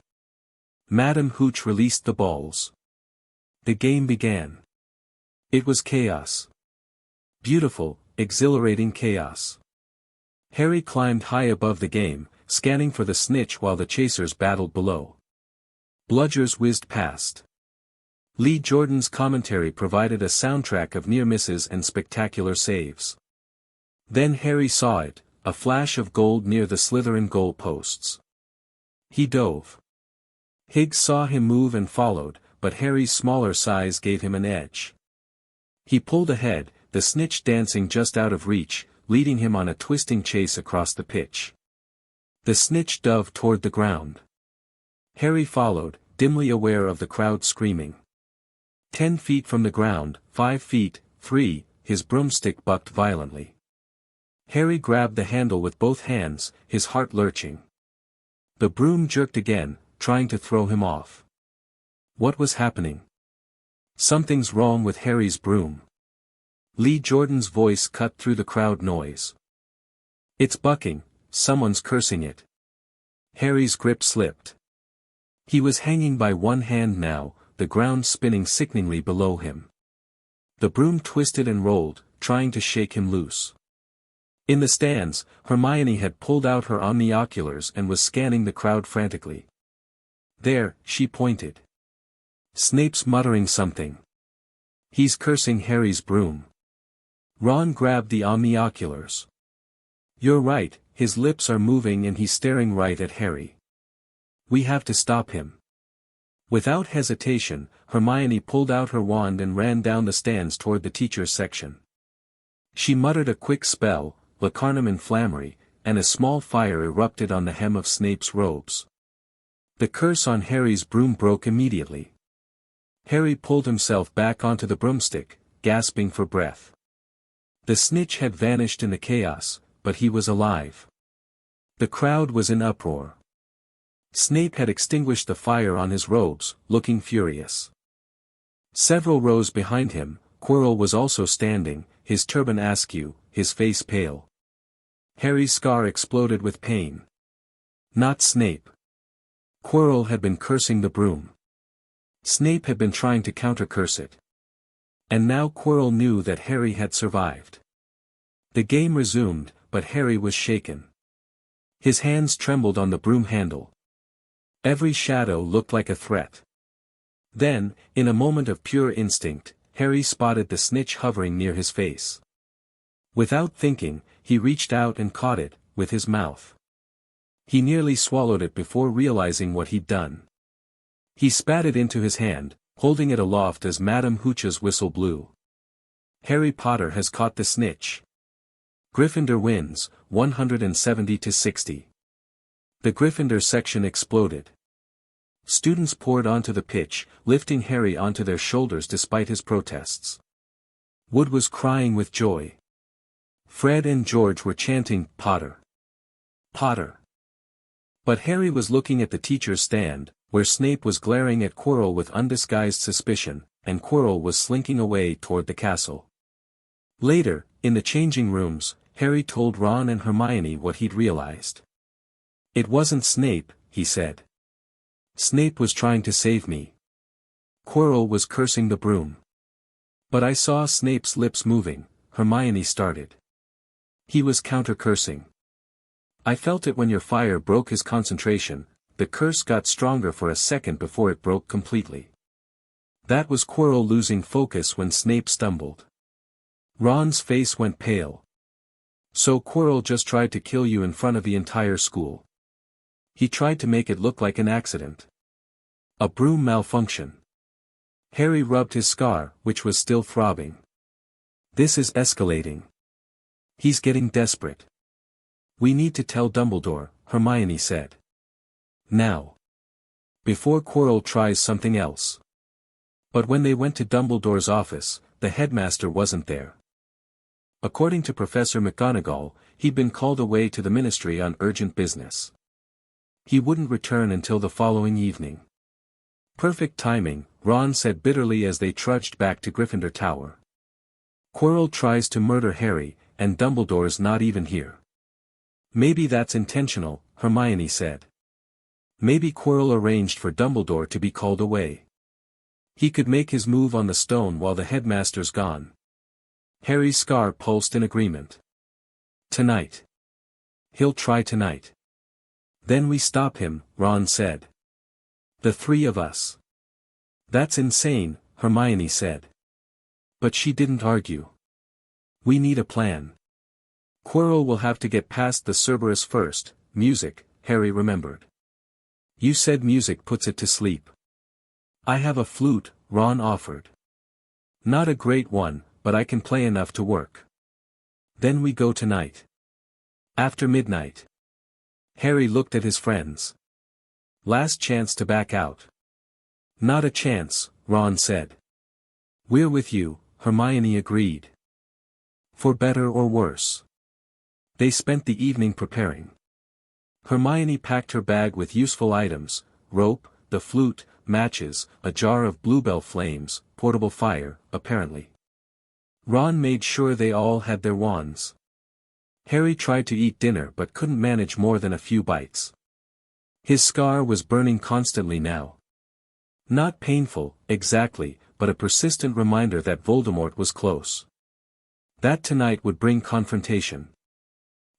S2: Madam Hooch released the balls. The game began. It was chaos. Beautiful, exhilarating chaos. Harry climbed high above the game, scanning for the snitch while the chasers battled below. Bludgers whizzed past. Lee Jordan's commentary provided a soundtrack of near misses and spectacular saves. Then Harry saw it, a flash of gold near the Slytherin goal posts. He dove. Higgs saw him move and followed, but Harry's smaller size gave him an edge. He pulled ahead, the snitch dancing just out of reach, leading him on a twisting chase across the pitch. The snitch dove toward the ground. Harry followed, dimly aware of the crowd screaming. 10 feet from the ground, 5 feet, 3, his broomstick bucked violently. Harry grabbed the handle with both hands, his heart lurching. The broom jerked again, trying to throw him off. What was happening? Something's wrong with Harry's broom. Lee Jordan's voice cut through the crowd noise. It's bucking, someone's cursing it. Harry's grip slipped. He was hanging by one hand now, the ground spinning sickeningly below him. The broom twisted and rolled, trying to shake him loose. In the stands, Hermione had pulled out her omnioculars and was scanning the crowd frantically. There, she pointed. Snape's muttering something. He's cursing Harry's broom. Ron grabbed the omnioculars. You're right, his lips are moving and he's staring right at Harry. We have to stop him. Without hesitation, Hermione pulled out her wand and ran down the stands toward the teacher's section. She muttered a quick spell, Lacarnum Inflammary, and a small fire erupted on the hem of Snape's robes. The curse on Harry's broom broke immediately. Harry pulled himself back onto the broomstick, gasping for breath. The snitch had vanished in the chaos, but he was alive. The crowd was in uproar. Snape had extinguished the fire on his robes, looking furious. Several rows behind him, Quirrell was also standing, his turban askew, his face pale. Harry's scar exploded with pain. Not Snape. Quirrell had been cursing the broom. Snape had been trying to counter-curse it. And now Quirrell knew that Harry had survived. The game resumed, but Harry was shaken. His hands trembled on the broom handle. Every shadow looked like a threat. Then, in a moment of pure instinct, Harry spotted the snitch hovering near his face. Without thinking, he reached out and caught it, with his mouth. He nearly swallowed it before realizing what he'd done. He spat it into his hand, holding it aloft as Madam Hooch's whistle blew. Harry Potter has caught the snitch. Gryffindor wins, 170-60. The Gryffindor section exploded. Students poured onto the pitch, lifting Harry onto their shoulders despite his protests. Wood was crying with joy. Fred and George were chanting, Potter. Potter. But Harry was looking at the teacher's stand, where Snape was glaring at Quirrell with undisguised suspicion, and Quirrell was slinking away toward the castle. Later, in the changing rooms, Harry told Ron and Hermione what he'd realized. It wasn't Snape, he said. Snape was trying to save me. Quirrell was cursing the broom. But I saw Snape's lips moving, Hermione started. He was counter-cursing. I felt it when your fire broke his concentration. The curse got stronger for a second before it broke completely. That was Quirrell losing focus when Snape stumbled. Ron's face went pale. So Quirrell just tried to kill you in front of the entire school. He tried to make it look like an accident. A broom malfunction. Harry rubbed his scar, which was still throbbing. This is escalating. He's getting desperate. We need to tell Dumbledore, Hermione said. Now. Before Quirrell tries something else. But when they went to Dumbledore's office, the headmaster wasn't there. According to Professor McGonagall, he'd been called away to the ministry on urgent business. He wouldn't return until the following evening. Perfect timing, Ron said bitterly as they trudged back to Gryffindor Tower. Quirrell tries to murder Harry, and Dumbledore's not even here. Maybe that's intentional, Hermione said. Maybe Quirrell arranged for Dumbledore to be called away. He could make his move on the stone while the headmaster's gone. Harry's scar pulsed in agreement. Tonight. He'll try tonight. Then we stop him, Ron said. The three of us. That's insane, Hermione said. But she didn't argue. We need a plan. Quirrell will have to get past the Cerberus first. Music, Harry remembered. You said music puts it to sleep. I have a flute, Ron offered. Not a great one, but I can play enough to work. Then we go tonight. After midnight. Harry looked at his friends. Last chance to back out. Not a chance, Ron said. We're with you, Hermione agreed. For better or worse. They spent the evening preparing. Hermione packed her bag with useful items, rope, the flute, matches, a jar of bluebell flames, portable fire, apparently. Ron made sure they all had their wands. Harry tried to eat dinner but couldn't manage more than a few bites. His scar was burning constantly now. Not painful, exactly, but a persistent reminder that Voldemort was close. That tonight would bring confrontation.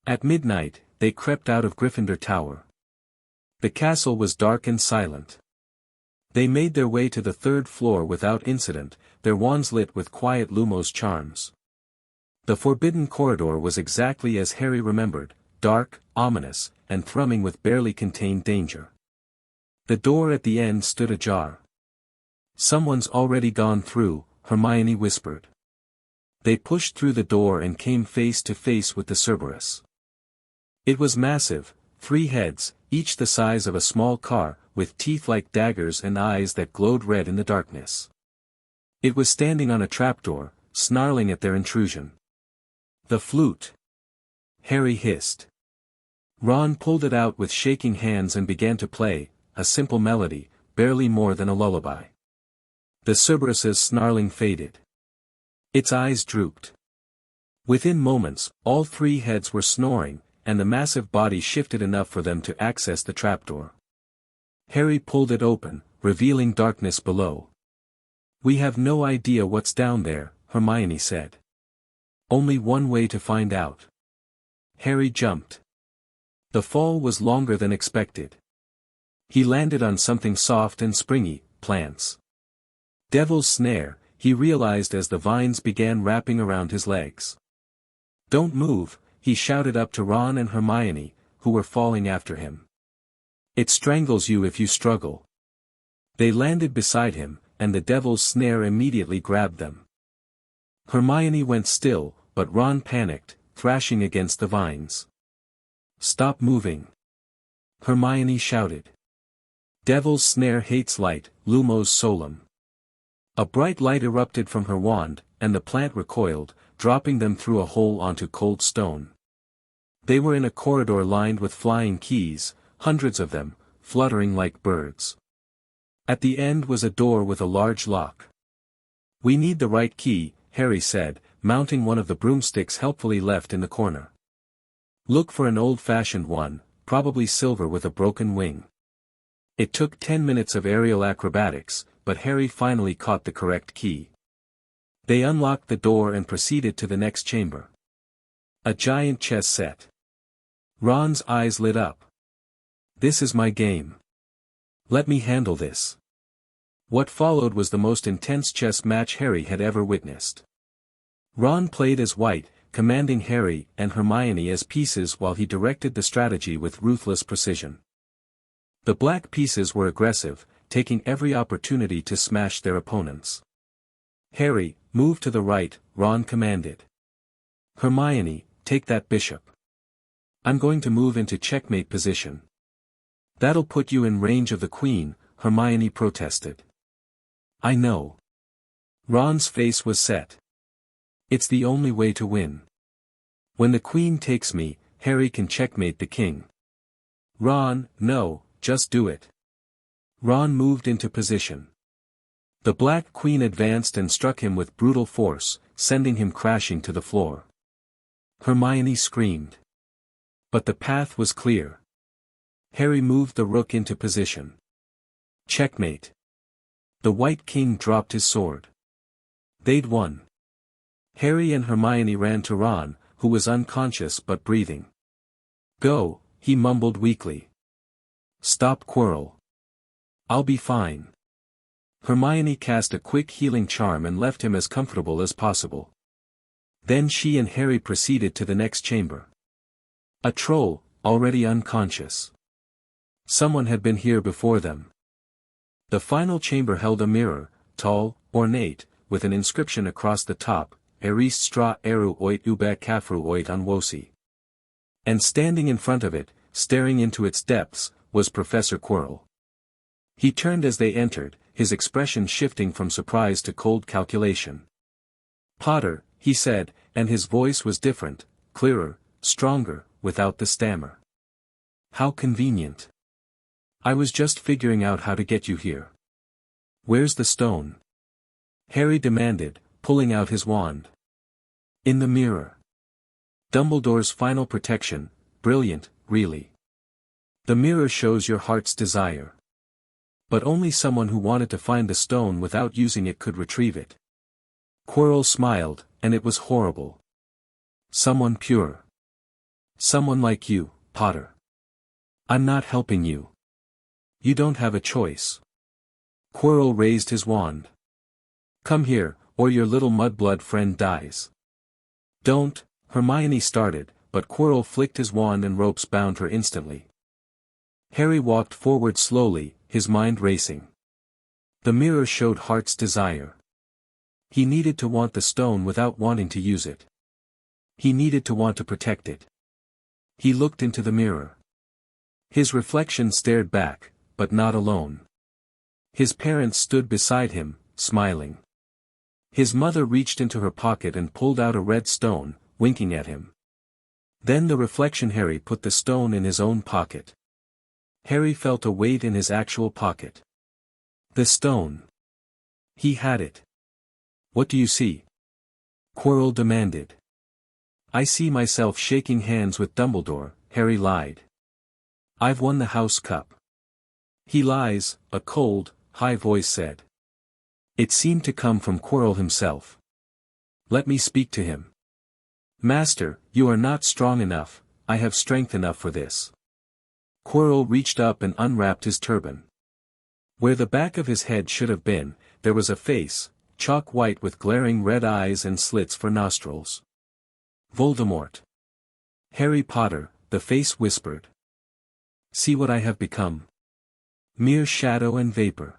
S2: At midnight, they crept out of Gryffindor Tower. The castle was dark and silent. They made their way to the third floor without incident, their wands lit with quiet Lumos charms. The forbidden corridor was exactly as Harry remembered, dark, ominous, and thrumming with barely contained danger. The door at the end stood ajar. Someone's already gone through, Hermione whispered. They pushed through the door and came face to face with the Cerberus. It was massive, 3 heads, each the size of a small car, with teeth like daggers and eyes that glowed red in the darkness. It was standing on a trapdoor, snarling at their intrusion. The flute. Harry hissed. Ron pulled it out with shaking hands and began to play, a simple melody, barely more than a lullaby. The Cerberus's snarling faded. Its eyes drooped. Within moments, all 3 heads were snoring, and the massive body shifted enough for them to access the trapdoor. Harry pulled it open, revealing darkness below. We have no idea what's down there, Hermione said. Only one way to find out. Harry jumped. The fall was longer than expected. He landed on something soft and springy, plants. Devil's snare, he realized as the vines began wrapping around his legs. Don't move, he shouted up to Ron and Hermione, who were falling after him. It strangles you if you struggle. They landed beside him, and the devil's snare immediately grabbed them. Hermione went still, but Ron panicked, thrashing against the vines. Stop moving. Hermione shouted. Devil's snare hates light, Lumos solum. A bright light erupted from her wand, and the plant recoiled, dropping them through a hole onto cold stone. They were in a corridor lined with flying keys, hundreds of them, fluttering like birds. At the end was a door with a large lock. We need the right key, Harry said, mounting one of the broomsticks helpfully left in the corner. Look for an old-fashioned one, probably silver with a broken wing. It took 10 minutes of aerial acrobatics, but Harry finally caught the correct key. They unlocked the door and proceeded to the next chamber. A giant chess set. Ron's eyes lit up. This is my game. Let me handle this. What followed was the most intense chess match Harry had ever witnessed. Ron played as White, commanding Harry and Hermione as pieces while he directed the strategy with ruthless precision. The black pieces were aggressive, taking every opportunity to smash their opponents. Harry, move to the right, Ron commanded. Hermione, take that bishop. I'm going to move into checkmate position. That'll put you in range of the queen, Hermione protested. I know. Ron's face was set. It's the only way to win. When the queen takes me, Harry can checkmate the king. Ron, no, just do it. Ron moved into position. The Black Queen advanced and struck him with brutal force, sending him crashing to the floor. Hermione screamed. But the path was clear. Harry moved the rook into position. Checkmate. The White King dropped his sword. They'd won. Harry and Hermione ran to Ron, who was unconscious but breathing. Go, he mumbled weakly. Stop Quirrell. I'll be fine. Hermione cast a quick healing charm and left him as comfortable as possible. Then she and Harry proceeded to the next chamber. A troll, already unconscious. Someone had been here before them. The final chamber held a mirror, tall, ornate, with an inscription across the top, Eris stra eru oit ube kafru oit anwosi. And standing in front of it, staring into its depths, was Professor Quirrell. He turned as they entered, his expression shifting from surprise to cold calculation. Potter, he said, and his voice was different, clearer, stronger, without the stammer. How convenient. I was just figuring out how to get you here. Where's the stone? Harry demanded, pulling out his wand. In the mirror. Dumbledore's final protection, brilliant, really. The mirror shows your heart's desire. But only someone who wanted to find the stone without using it could retrieve it. Quirrell smiled, and it was horrible. Someone pure. Someone like you, Potter. I'm not helping you. You don't have a choice. Quirrell raised his wand. Come here, or your little mudblood friend dies. Don't, Hermione started, but Quirrell flicked his wand and ropes bound her instantly. Harry walked forward slowly, his mind racing. The mirror showed heart's desire. He needed to want the stone without wanting to use it. He needed to want to protect it. He looked into the mirror. His reflection stared back, but not alone. His parents stood beside him, smiling. His mother reached into her pocket and pulled out a red stone, winking at him. Then the reflection Harry put the stone in his own pocket. Harry felt a weight in his actual pocket. The stone. He had it. What do you see? Quirrell demanded. I see myself shaking hands with Dumbledore, Harry lied. I've won the House Cup. He lies, a cold, high voice said. It seemed to come from Quirrell himself. Let me speak to him. Master, you are not strong enough, I have strength enough for this. Quirrell reached up and unwrapped his turban. Where the back of his head should have been, there was a face, chalk white with glaring red eyes and slits for nostrils. Voldemort. Harry Potter, the face whispered. See what I have become. Mere shadow and vapor.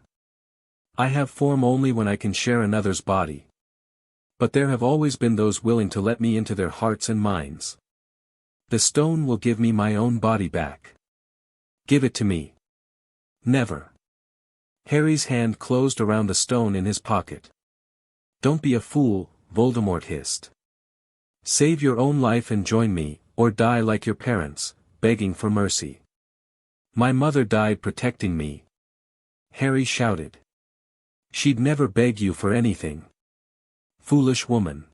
S2: I have form only when I can share another's body. But there have always been those willing to let me into their hearts and minds. The stone will give me my own body back. Give it to me. Never. Harry's hand closed around the stone in his pocket. Don't be a fool, Voldemort hissed. Save your own life and join me, or die like your parents, begging for mercy. My mother died protecting me. Harry shouted. She'd never beg you for anything. Foolish woman.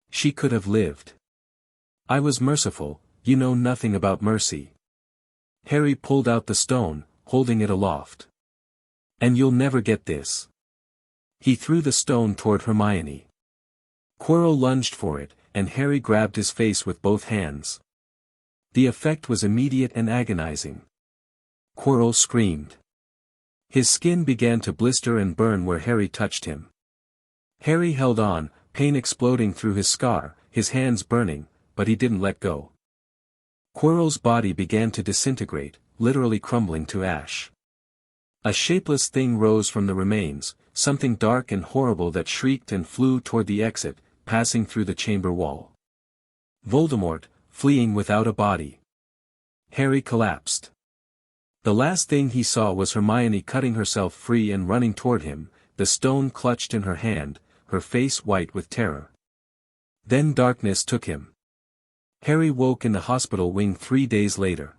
S2: She could have lived. I was merciful, you know nothing about mercy. Harry pulled out the stone, holding it aloft. And you'll never get this. He threw the stone toward Hermione. Quirrell lunged for it, and Harry grabbed his face with both hands. The effect was immediate and agonizing. Quirrell screamed. His skin began to blister and burn where Harry touched him. Harry held on, pain exploding through his scar, his hands burning, but he didn't let go. Quirrell's body began to disintegrate, literally crumbling to ash. A shapeless thing rose from the remains, something dark and horrible that shrieked and flew toward the exit, passing through the chamber wall. Voldemort, fleeing without a body. Harry collapsed. The last thing he saw was Hermione cutting herself free and running toward him, the stone clutched in her hand, her face white with terror. Then darkness took him. Harry woke in the hospital wing 3 days later.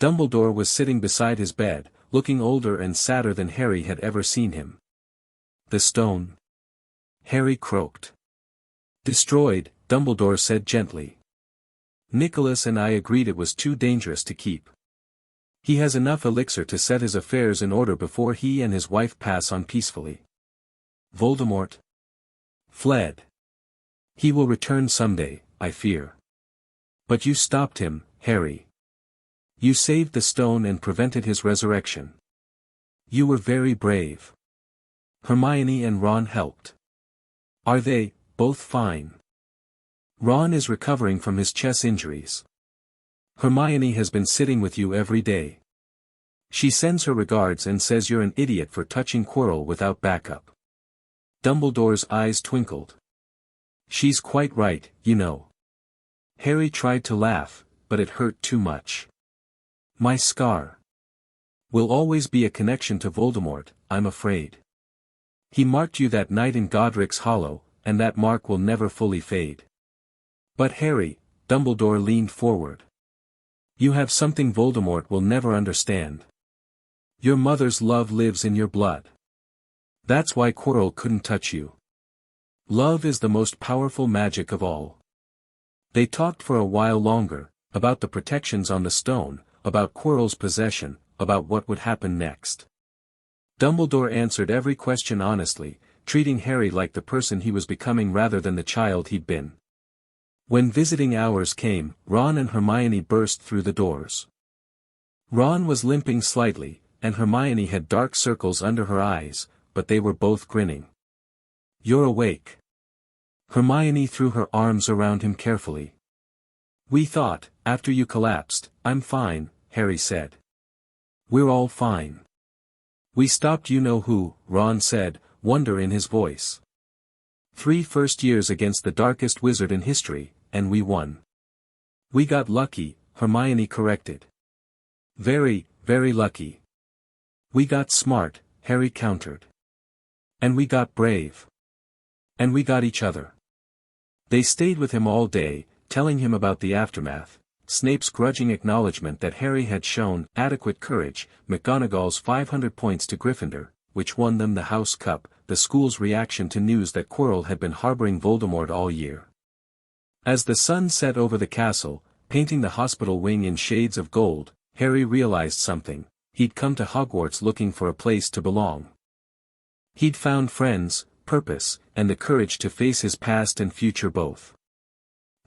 S2: Dumbledore was sitting beside his bed, looking older and sadder than Harry had ever seen him. The stone? Harry croaked. Destroyed, Dumbledore said gently. Nicholas and I agreed it was too dangerous to keep. He has enough elixir to set his affairs in order before he and his wife pass on peacefully. Voldemort fled. He will return someday, I fear. But you stopped him, Harry. You saved the stone and prevented his resurrection. You were very brave. Hermione and Ron helped. Are they both fine? Ron is recovering from his chest injuries. Hermione has been sitting with you every day. She sends her regards and says you're an idiot for touching Quirrell without backup. Dumbledore's eyes twinkled. She's quite right, you know. Harry tried to laugh, but it hurt too much. My scar will always be a connection to Voldemort, I'm afraid. He marked you that night in Godric's Hollow, and that mark will never fully fade. But Harry, Dumbledore leaned forward. You have something Voldemort will never understand. Your mother's love lives in your blood. That's why Quirrell couldn't touch you. Love is the most powerful magic of all. They talked for a while longer, about the protections on the stone, about Quirrell's possession, about what would happen next. Dumbledore answered every question honestly, treating Harry like the person he was becoming rather than the child he'd been. When visiting hours came, Ron and Hermione burst through the doors. Ron was limping slightly, and Hermione had dark circles under her eyes, but they were both grinning. You're awake. Hermione threw her arms around him carefully. We thought, after you collapsed, I'm fine, Harry said. We're all fine. We stopped you-know-who, Ron said, wonder in his voice. 3 first years against the darkest wizard in history, and we won. We got lucky, Hermione corrected. Very, very lucky. We got smart, Harry countered. And we got brave. And we got each other. They stayed with him all day, telling him about the aftermath, Snape's grudging acknowledgement that Harry had shown adequate courage, McGonagall's 500 points to Gryffindor, which won them the House Cup, the school's reaction to news that Quirrell had been harboring Voldemort all year. As the sun set over the castle, painting the hospital wing in shades of gold, Harry realized something. He'd come to Hogwarts looking for a place to belong. He'd found friends, purpose, and the courage to face his past and future both.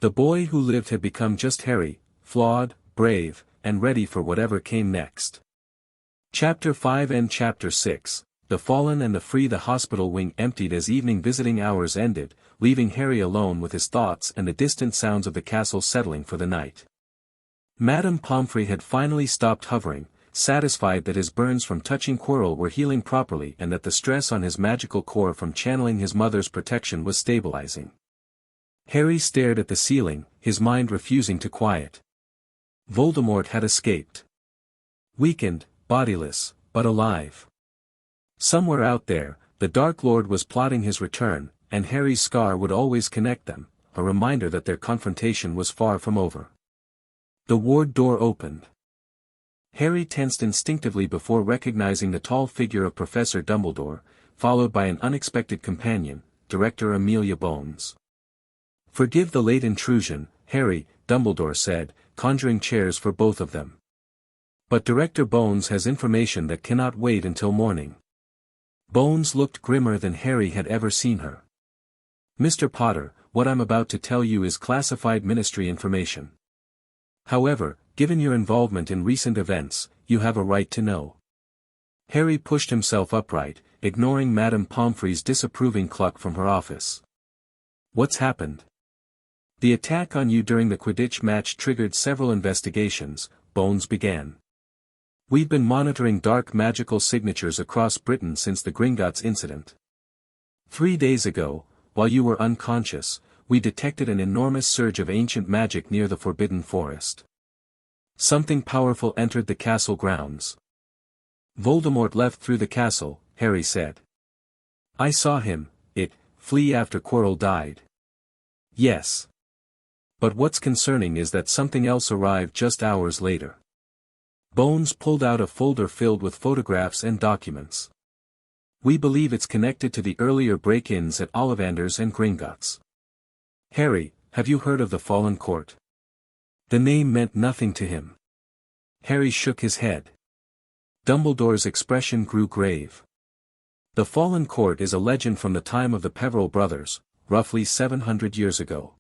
S2: The boy who lived had become just Harry, flawed, brave, and ready for whatever came next. Chapter 5 and Chapter 6, The Fallen and the Free. The hospital wing emptied as evening visiting hours ended, leaving Harry alone with his thoughts and the distant sounds of the castle settling for the night. Madame Pomfrey had finally stopped hovering, satisfied that his burns from touching Quirrell were healing properly and that the stress on his magical core from channeling his mother's protection was stabilizing. Harry stared at the ceiling, his mind refusing to quiet. Voldemort had escaped. Weakened, bodiless, but alive. Somewhere out there, the Dark Lord was plotting his return, and Harry's scar would always connect them, a reminder that their confrontation was far from over. The ward door opened. Harry tensed instinctively before recognizing the tall figure of Professor Dumbledore, followed by an unexpected companion, Director Amelia Bones. Forgive the late intrusion, Harry, Dumbledore said, conjuring chairs for both of them. But Director Bones has information that cannot wait until morning. Bones looked grimmer than Harry had ever seen her. Mr. Potter, what I'm about to tell you is classified ministry information. However, given your involvement in recent events, you have a right to know. Harry pushed himself upright, ignoring Madame Pomfrey's disapproving cluck from her office. What's happened? The attack on you during the Quidditch match triggered several investigations, Bones began. We've been monitoring dark magical signatures across Britain since the Gringotts incident. 3 days ago, while you were unconscious, we detected an enormous surge of ancient magic near the Forbidden Forest. Something powerful entered the castle grounds. Voldemort left through the castle, Harry said. I saw him, flee after Quirrell died. Yes. But what's concerning is that something else arrived just hours later. Bones pulled out a folder filled with photographs and documents. We believe it's connected to the earlier break-ins at Ollivanders and Gringotts. Harry, have you heard of the Fallen Court? The name meant nothing to him. Harry shook his head. Dumbledore's expression grew grave. The Fallen Court is a legend from the time of the Peverell brothers, roughly 700 years ago.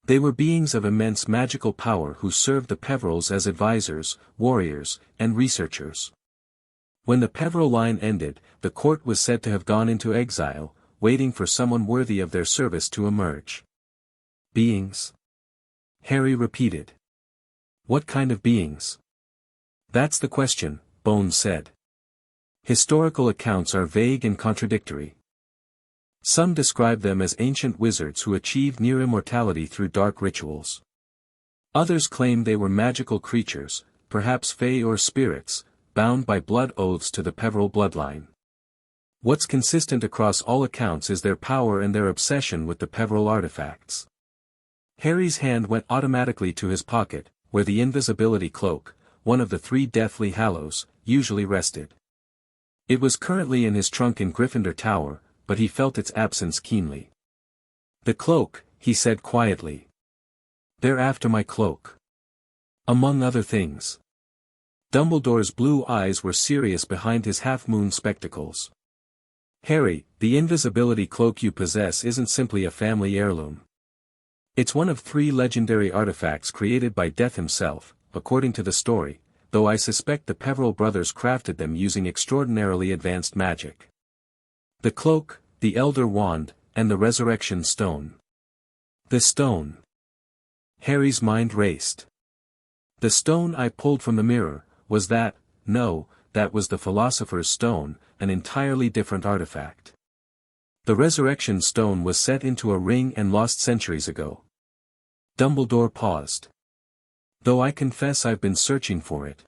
S2: They were beings of immense magical power who served the Peverells as advisors, warriors, and researchers. When the Peverell line ended, the court was said to have gone into exile, waiting for someone worthy of their service to emerge. Beings? Harry repeated. What kind of beings? That's the question, Bones said. Historical accounts are vague and contradictory. Some describe them as ancient wizards who achieved near immortality through dark rituals. Others claim they were magical creatures, perhaps fae or spirits, bound by blood oaths to the Peverell bloodline. What's consistent across all accounts is their power and their obsession with the Peverell artifacts. Harry's hand went automatically to his pocket, where the invisibility cloak, one of the 3 Deathly Hallows, usually rested. It was currently in his trunk in Gryffindor Tower, but he felt its absence keenly. The cloak, he said quietly. They're after my cloak. Among other things. Dumbledore's blue eyes were serious behind his half-moon spectacles. Harry, the invisibility cloak you possess isn't simply a family heirloom. It's one of 3 legendary artifacts created by Death himself, according to the story, though I suspect the Peverell brothers crafted them using extraordinarily advanced magic. The cloak, the Elder Wand, and the Resurrection Stone. The stone. Harry's mind raced. The stone I pulled from the mirror, was that? No, that was the Philosopher's Stone, an entirely different artifact. The Resurrection Stone was set into a ring and lost centuries ago. Dumbledore paused. Though I confess I've been searching for it.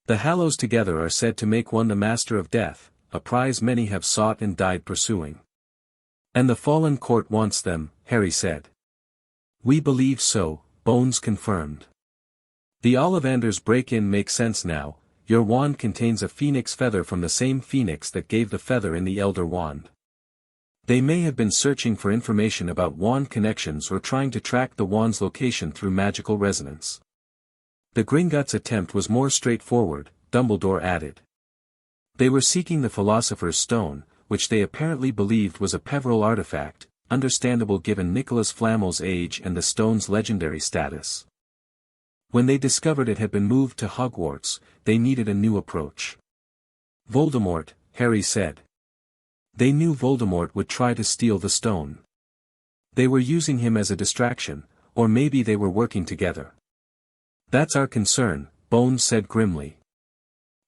S2: The Hallows together are said to make one the Master of Death, a prize many have sought and died pursuing. And the Fallen Court wants them, Harry said. We believe so, Bones confirmed. The Ollivanders break-in makes sense now. Your wand contains a phoenix feather from the same phoenix that gave the feather in the Elder Wand. They may have been searching for information about wand connections or trying to track the wand's location through magical resonance. The Gringotts' attempt was more straightforward, Dumbledore added. They were seeking the Philosopher's Stone, which they apparently believed was a Peverell artifact, understandable given Nicholas Flamel's age and the stone's legendary status. When they discovered it had been moved to Hogwarts, they needed a new approach. Voldemort, Harry said. They knew Voldemort would try to steal the stone. They were using him as a distraction, or maybe they were working together. That's our concern, Bones said grimly.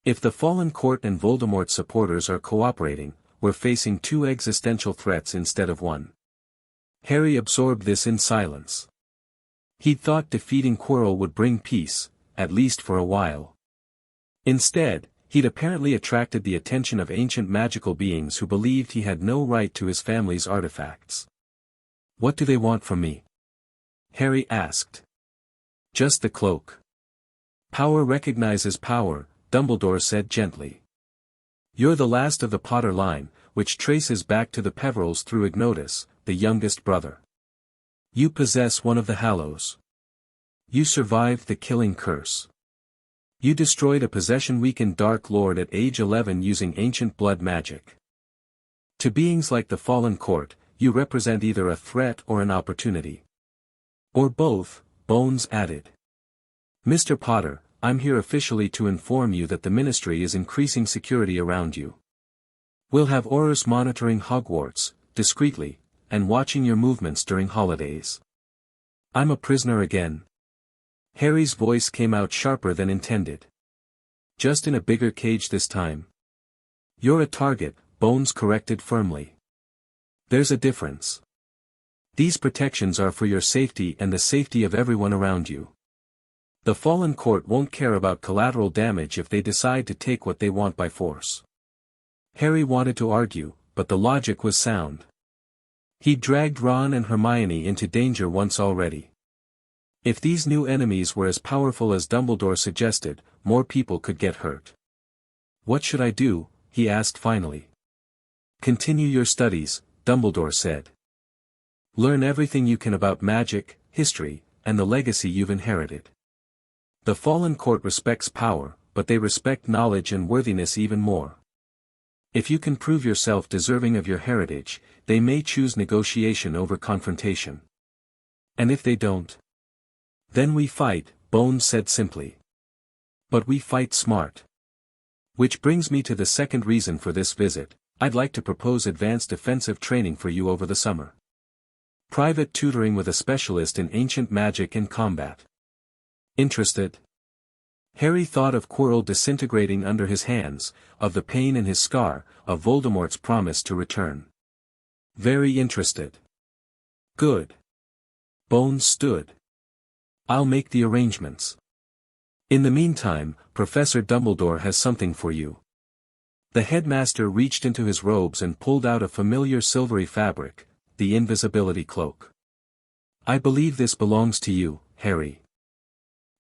S2: If the Fallen Court and Voldemort's supporters are cooperating, we're facing 2 existential threats instead of 1. Harry absorbed this in silence. He'd thought defeating Quirrell would bring peace, at least for a while. Instead, he'd apparently attracted the attention of ancient magical beings who believed he had no right to his family's artifacts. What do they want from me? Harry asked. Just the cloak. Power recognizes power, Dumbledore said gently. You're the last of the Potter line, which traces back to the Peverells through Ignotus, the youngest brother. You possess one of the Hallows. You survived the killing curse. You destroyed a possession-weakened Dark Lord at age 11 using ancient blood magic. To beings like the Fallen Court, you represent either a threat or an opportunity. Or both, Bones added. Mr. Potter, I'm here officially to inform you that the Ministry is increasing security around you. We'll have Aurors monitoring Hogwarts, discreetly, and watching your movements during holidays. I'm a prisoner again. Harry's voice came out sharper than intended. Just in a bigger cage this time. You're a target, Bones corrected firmly. There's a difference. These protections are for your safety and the safety of everyone around you. The Fallen Court won't care about collateral damage if they decide to take what they want by force. Harry wanted to argue, but the logic was sound. He'd dragged Ron and Hermione into danger once already. If these new enemies were as powerful as Dumbledore suggested, more people could get hurt. What should I do? He asked finally. Continue your studies, Dumbledore said. Learn everything you can about magic, history, and the legacy you've inherited. The Fallen Court respects power, but they respect knowledge and worthiness even more. If you can prove yourself deserving of your heritage, they may choose negotiation over confrontation. And if they don't? Then we fight, Bones said simply. But we fight smart. Which brings me to the second reason for this visit. I'd like to propose advanced defensive training for you over the summer. Private tutoring with a specialist in ancient magic and combat. Interested? Harry thought of Quirrell disintegrating under his hands, of the pain in his scar, of Voldemort's promise to return. Very interested. Good. Bones stood. I'll make the arrangements. In the meantime, Professor Dumbledore has something for you. The headmaster reached into his robes and pulled out a familiar silvery fabric, the invisibility cloak. I believe this belongs to you, Harry.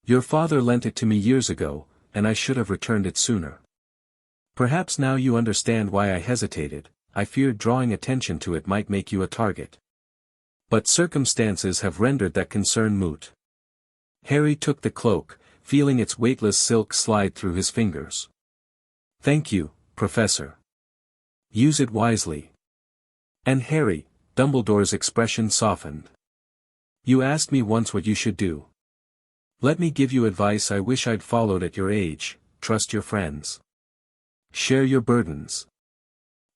S2: Your father lent it to me years ago, and I should have returned it sooner. Perhaps now you understand why I hesitated. I feared drawing attention to it might make you a target. But circumstances have rendered that concern moot. Harry took the cloak, feeling its weightless silk slide through his fingers. Thank you, Professor. Use it wisely. And Harry, Dumbledore's expression softened. You asked me once what you should do. Let me give you advice I wish I'd followed at your age. Trust your friends. Share your burdens.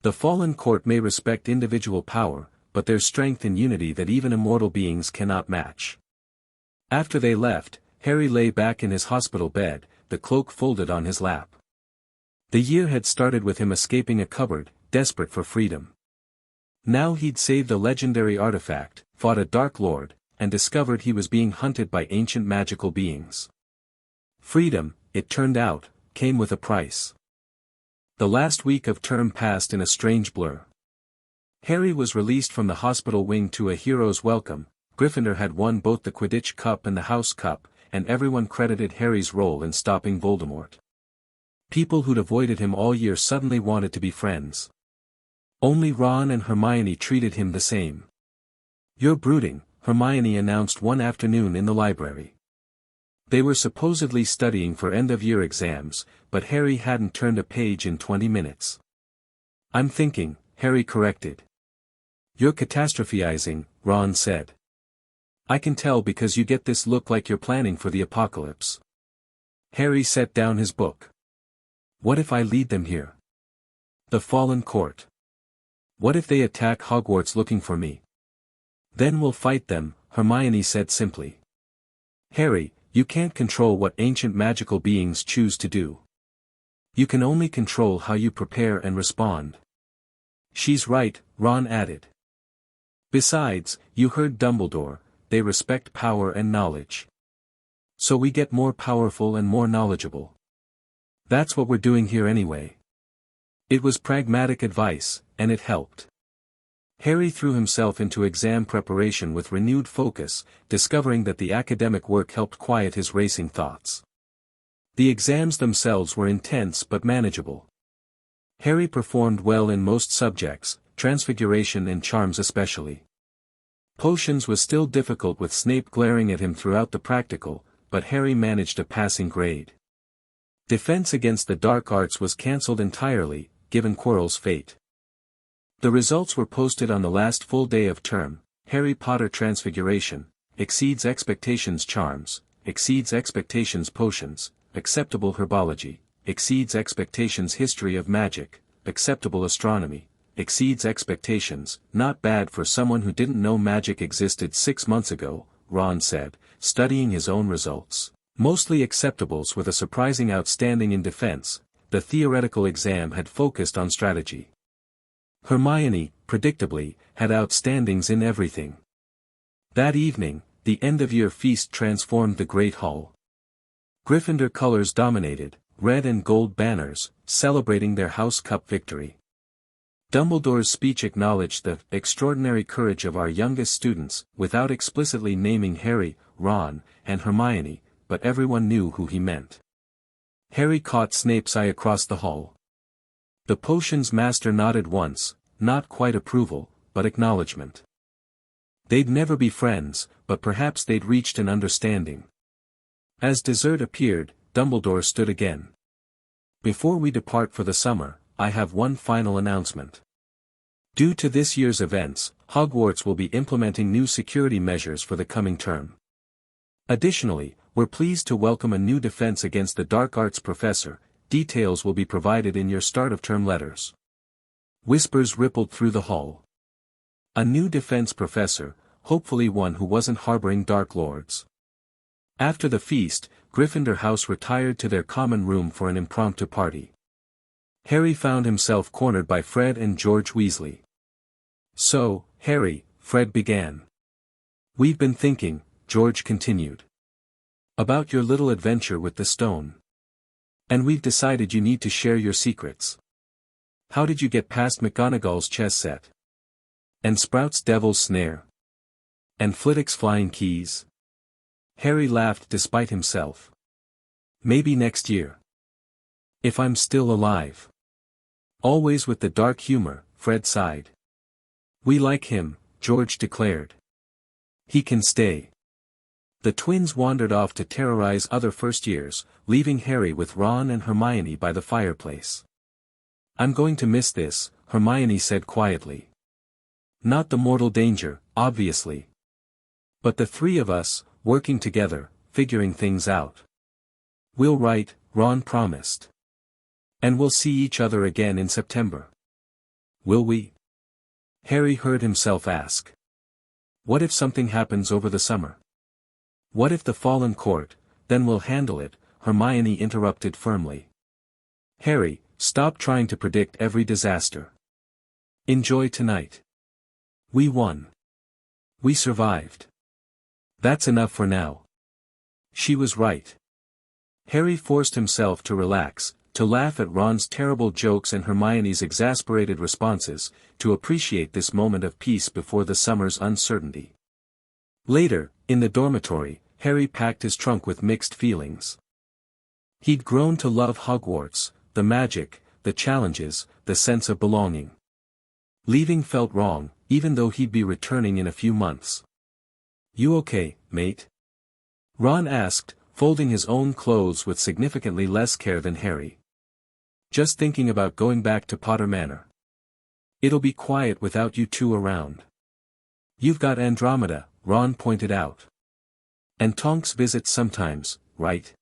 S2: The Fallen Court may respect individual power, but there's strength in unity that even immortal beings cannot match. After they left, Harry lay back in his hospital bed, the cloak folded on his lap. The year had started with him escaping a cupboard, desperate for freedom. Now he'd saved a legendary artifact, fought a Dark Lord, and discovered he was being hunted by ancient magical beings. Freedom, it turned out, came with a price. The last week of term passed in a strange blur. Harry was released from the hospital wing to a hero's welcome. Gryffindor had won both the Quidditch Cup and the House Cup, and everyone credited Harry's role in stopping Voldemort. People who'd avoided him all year suddenly wanted to be friends. Only Ron and Hermione treated him the same. You're brooding, Hermione announced one afternoon in the library. They were supposedly studying for end-of-year exams, but Harry hadn't turned a page in 20 minutes. I'm thinking, Harry corrected. You're catastrophizing, Ron said. I can tell because you get this look like you're planning for the apocalypse. Harry set down his book. What if I lead them here? The Fallen Court. What if they attack Hogwarts looking for me? Then we'll fight them, Hermione said simply. Harry, you can't control what ancient magical beings choose to do. You can only control how you prepare and respond. She's right, Ron added. Besides, you heard Dumbledore, they respect power and knowledge. So we get more powerful and more knowledgeable. That's what we're doing here anyway. It was pragmatic advice, and it helped. Harry threw himself into exam preparation with renewed focus, discovering that the academic work helped quiet his racing thoughts. The exams themselves were intense but manageable. Harry performed well in most subjects, Transfiguration and Charms especially. Potions was still difficult with Snape glaring at him throughout the practical, but Harry managed a passing grade. Defense against the dark arts was cancelled entirely, given Quirrell's fate. The results were posted on the last full day of term. Harry Potter Transfiguration, exceeds expectations charms, exceeds expectations potions, acceptable herbology, exceeds expectations history of magic, acceptable astronomy, exceeds expectations, not bad for someone who didn't know magic existed 6 months ago, Ron said, studying his own results. Mostly acceptables with a surprising outstanding in defense. The theoretical exam had focused on strategy. Hermione, predictably, had outstandings in everything. That evening, the end-of-year feast transformed the Great Hall. Gryffindor colors dominated, red and gold banners, celebrating their House Cup victory. Dumbledore's speech acknowledged the extraordinary courage of our youngest students, without explicitly naming Harry, Ron, and Hermione, but everyone knew who he meant. Harry caught Snape's eye across the hall. The potions master nodded once, not quite approval, but acknowledgement. They'd never be friends, but perhaps they'd reached an understanding. As dessert appeared, Dumbledore stood again. Before we depart for the summer, I have one final announcement. Due to this year's events, Hogwarts will be implementing new security measures for the coming term. Additionally, we're pleased to welcome a new defense against the dark arts professor. Details will be provided in your start-of-term letters. Whispers rippled through the hall. A new defense professor, hopefully one who wasn't harboring dark lords. After the feast, Gryffindor House retired to their common room for an impromptu party. Harry found himself cornered by Fred and George Weasley. "So, Harry," Fred began. "We've been thinking," George continued, "about your little adventure with the stone. And we've decided you need to share your secrets. How did you get past McGonagall's chess set? And Sprout's devil's snare? And Flitwick's flying keys?" Harry laughed despite himself. "Maybe next year. If I'm still alive." Always with the dark humor, Fred sighed. "We like him," George declared. "He can stay." The twins wandered off to terrorize other first-years, leaving Harry with Ron and Hermione by the fireplace. "I'm going to miss this," Hermione said quietly. "Not the mortal danger, obviously. But the three of us, working together, figuring things out. We'll write," Ron promised. "And we'll see each other again in September." "Will we?" Harry heard himself ask. "What if something happens over the summer? What if the Fallen Court, then we'll handle it," Hermione interrupted firmly. "Harry, stop trying to predict every disaster. Enjoy tonight. We won. We survived. That's enough for now." She was right. Harry forced himself to relax, to laugh at Ron's terrible jokes and Hermione's exasperated responses, to appreciate this moment of peace before the summer's uncertainty. Later, in the dormitory, Harry packed his trunk with mixed feelings. He'd grown to love Hogwarts, the magic, the challenges, the sense of belonging. Leaving felt wrong, even though he'd be returning in a few months. "You okay, mate?" Ron asked, folding his own clothes with significantly less care than Harry. "Just thinking about going back to Potter Manor. It'll be quiet without you two around." "You've got Andromeda," Ron pointed out. "And Tonks visits sometimes, right?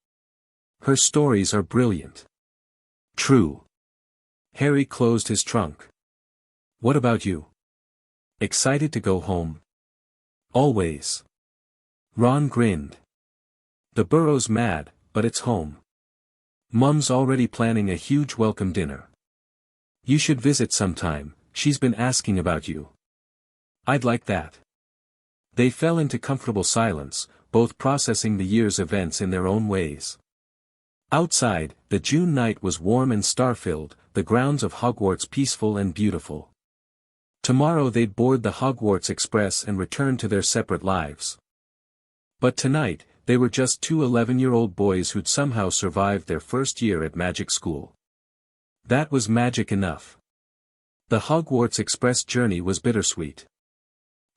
S2: Her stories are brilliant." "True." Harry closed his trunk. "What about you? Excited to go home?" "Always." Ron grinned. "The Burrow's mad, but it's home. Mum's already planning a huge welcome dinner. You should visit sometime, she's been asking about you." "I'd like that." They fell into comfortable silence, both processing the year's events in their own ways. Outside, the June night was warm and star-filled, the grounds of Hogwarts peaceful and beautiful. Tomorrow they'd board the Hogwarts Express and return to their separate lives. But tonight, they were just two 11-year-old boys who'd somehow survived their first year at magic school. That was magic enough. The Hogwarts Express journey was bittersweet.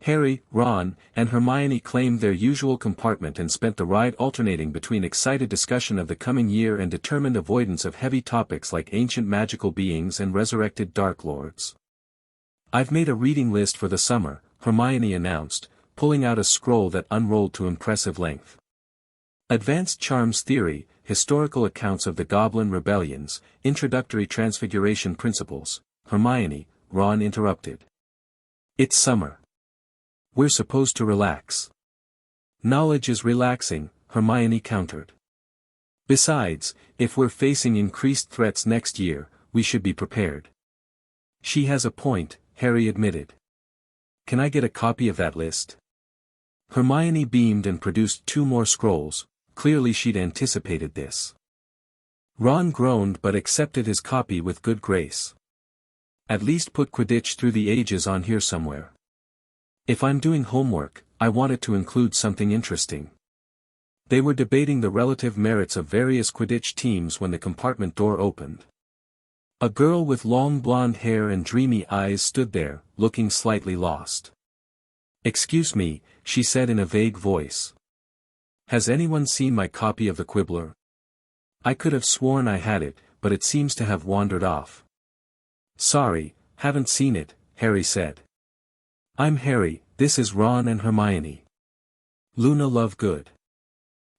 S2: Harry, Ron, and Hermione claimed their usual compartment and spent the ride alternating between excited discussion of the coming year and determined avoidance of heavy topics like ancient magical beings and resurrected Dark Lords. "I've made a reading list for the summer," Hermione announced, pulling out a scroll that unrolled to impressive length. "Advanced Charms Theory, Historical Accounts of the Goblin Rebellions, Introductory Transfiguration Principles," Hermione, Ron interrupted. It's summer. We're supposed to relax. Knowledge is relaxing, Hermione countered. Besides, if we're facing increased threats next year, we should be prepared. She has a point, Harry admitted. Can I get a copy of that list? Hermione beamed and produced 2 more scrolls, clearly she'd anticipated this. Ron groaned but accepted his copy with good grace. At least put Quidditch Through the Ages on here somewhere. If I'm doing homework, I want it to include something interesting. They were debating the relative merits of various Quidditch teams when the compartment door opened. A girl with long blonde hair and dreamy eyes stood there, looking slightly lost. Excuse me, she said in a vague voice. Has anyone seen my copy of the Quibbler? I could have sworn I had it, but it seems to have wandered off. Sorry, haven't seen it, Harry said. I'm Harry, this is Ron and Hermione. Luna Lovegood.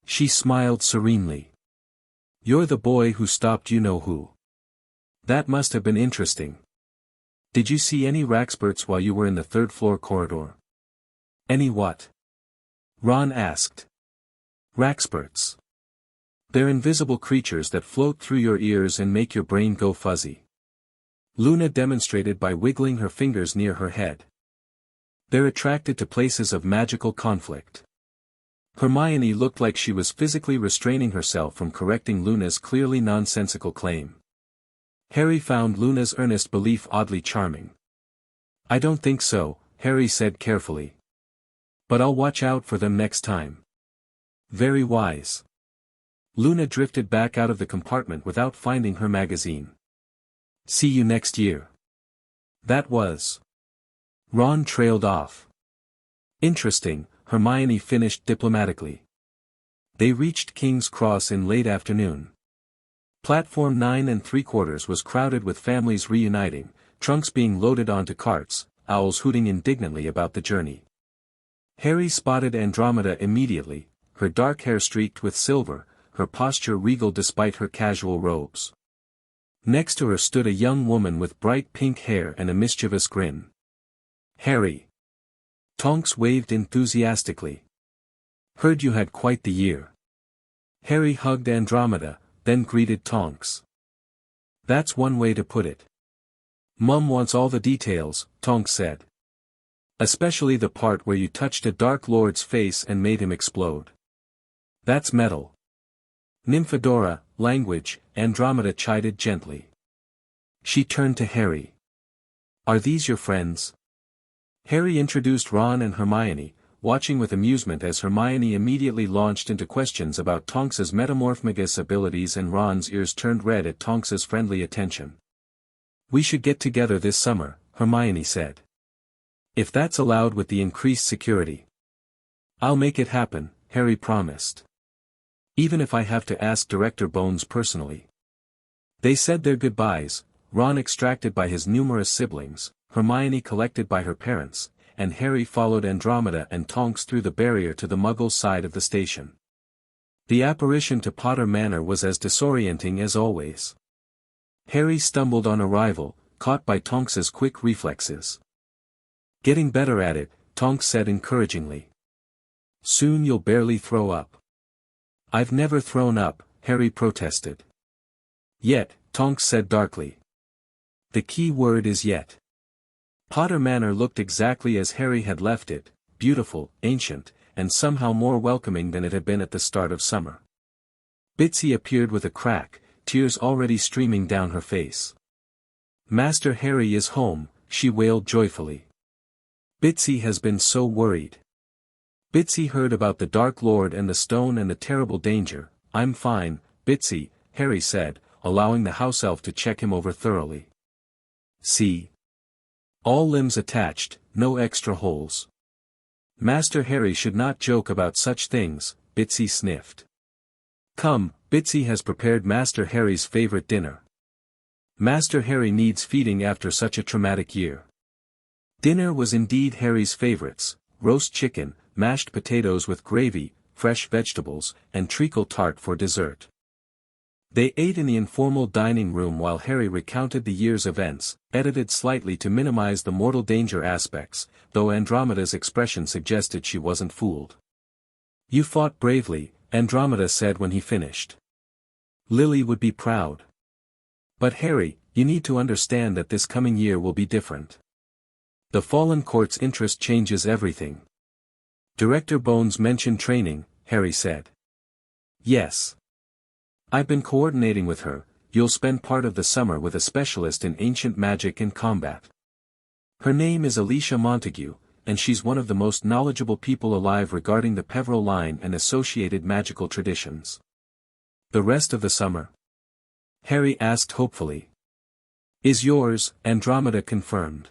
S2: She smiled serenely. You're the boy who stopped you-know-who. That must have been interesting. Did you see any Raxburts while you were in the 3rd floor corridor? Any what? Ron asked. Raxburts. They're invisible creatures that float through your ears and make your brain go fuzzy. Luna demonstrated by wiggling her fingers near her head. They're attracted to places of magical conflict. Hermione looked like she was physically restraining herself from correcting Luna's clearly nonsensical claim. Harry found Luna's earnest belief oddly charming. I don't think so, Harry said carefully. But I'll watch out for them next time. Very wise. Luna drifted back out of the compartment without finding her magazine. See you next year. That was. Ron trailed off. Interesting, Hermione finished diplomatically. They reached King's Cross in late afternoon. Platform 9 3/4 was crowded with families reuniting, trunks being loaded onto carts, owls hooting indignantly about the journey. Harry spotted Andromeda immediately, her dark hair streaked with silver, her posture regal despite her casual robes. Next to her stood a young woman with bright pink hair and a mischievous grin. Harry. Tonks waved enthusiastically. Heard you had quite the year. Harry hugged Andromeda, then greeted Tonks. That's one way to put it. Mum wants all the details, Tonks said. Especially the part where you touched a Dark Lord's face and made him explode. That's metal. Nymphadora, language, Andromeda chided gently. She turned to Harry. Are these your friends? Harry introduced Ron and Hermione, watching with amusement as Hermione immediately launched into questions about Tonks's metamorphmagus abilities and Ron's ears turned red at Tonks's friendly attention. We should get together this summer, Hermione said. If that's allowed with the increased security. I'll make it happen, Harry promised. Even if I have to ask Director Bones personally. They said their goodbyes, Ron extracted by his numerous siblings, Hermione collected by her parents, and Harry followed Andromeda and Tonks through the barrier to the Muggle side of the station. The apparition to Potter Manor was as disorienting as always. Harry stumbled on arrival, caught by Tonks's quick reflexes. Getting better at it, Tonks said encouragingly. Soon you'll barely throw up. I've never thrown up, Harry protested. Yet, Tonks said darkly. The key word is yet. Potter Manor looked exactly as Harry had left it, beautiful, ancient, and somehow more welcoming than it had been at the start of summer. Bitsy appeared with a crack, tears already streaming down her face. Master Harry is home, she wailed joyfully. Bitsy has been so worried. Bitsy heard about the Dark Lord and the stone and the terrible danger. I'm fine, Bitsy, Harry said, allowing the house elf to check him over thoroughly. See? All limbs attached, no extra holes. Master Harry should not joke about such things, Bitsy sniffed. Come, Bitsy has prepared Master Harry's favorite dinner. Master Harry needs feeding after such a traumatic year. Dinner was indeed Harry's favorites, roast chicken, mashed potatoes with gravy, fresh vegetables, and treacle tart for dessert. They ate in the informal dining room while Harry recounted the year's events, edited slightly to minimize the mortal danger aspects, though Andromeda's expression suggested she wasn't fooled. "You fought bravely," Andromeda said when he finished. "Lily would be proud. But Harry, you need to understand that this coming year will be different. The Fallen Court's interest changes everything." "Director Bones mentioned training," Harry said. "Yes. I've been coordinating with her. You'll spend part of the summer with a specialist in ancient magic and combat. Her name is Alicia Montague, and she's one of the most knowledgeable people alive regarding the Peveril line and associated magical traditions." "The rest of the summer?" Harry asked hopefully. "Is yours," Andromeda confirmed.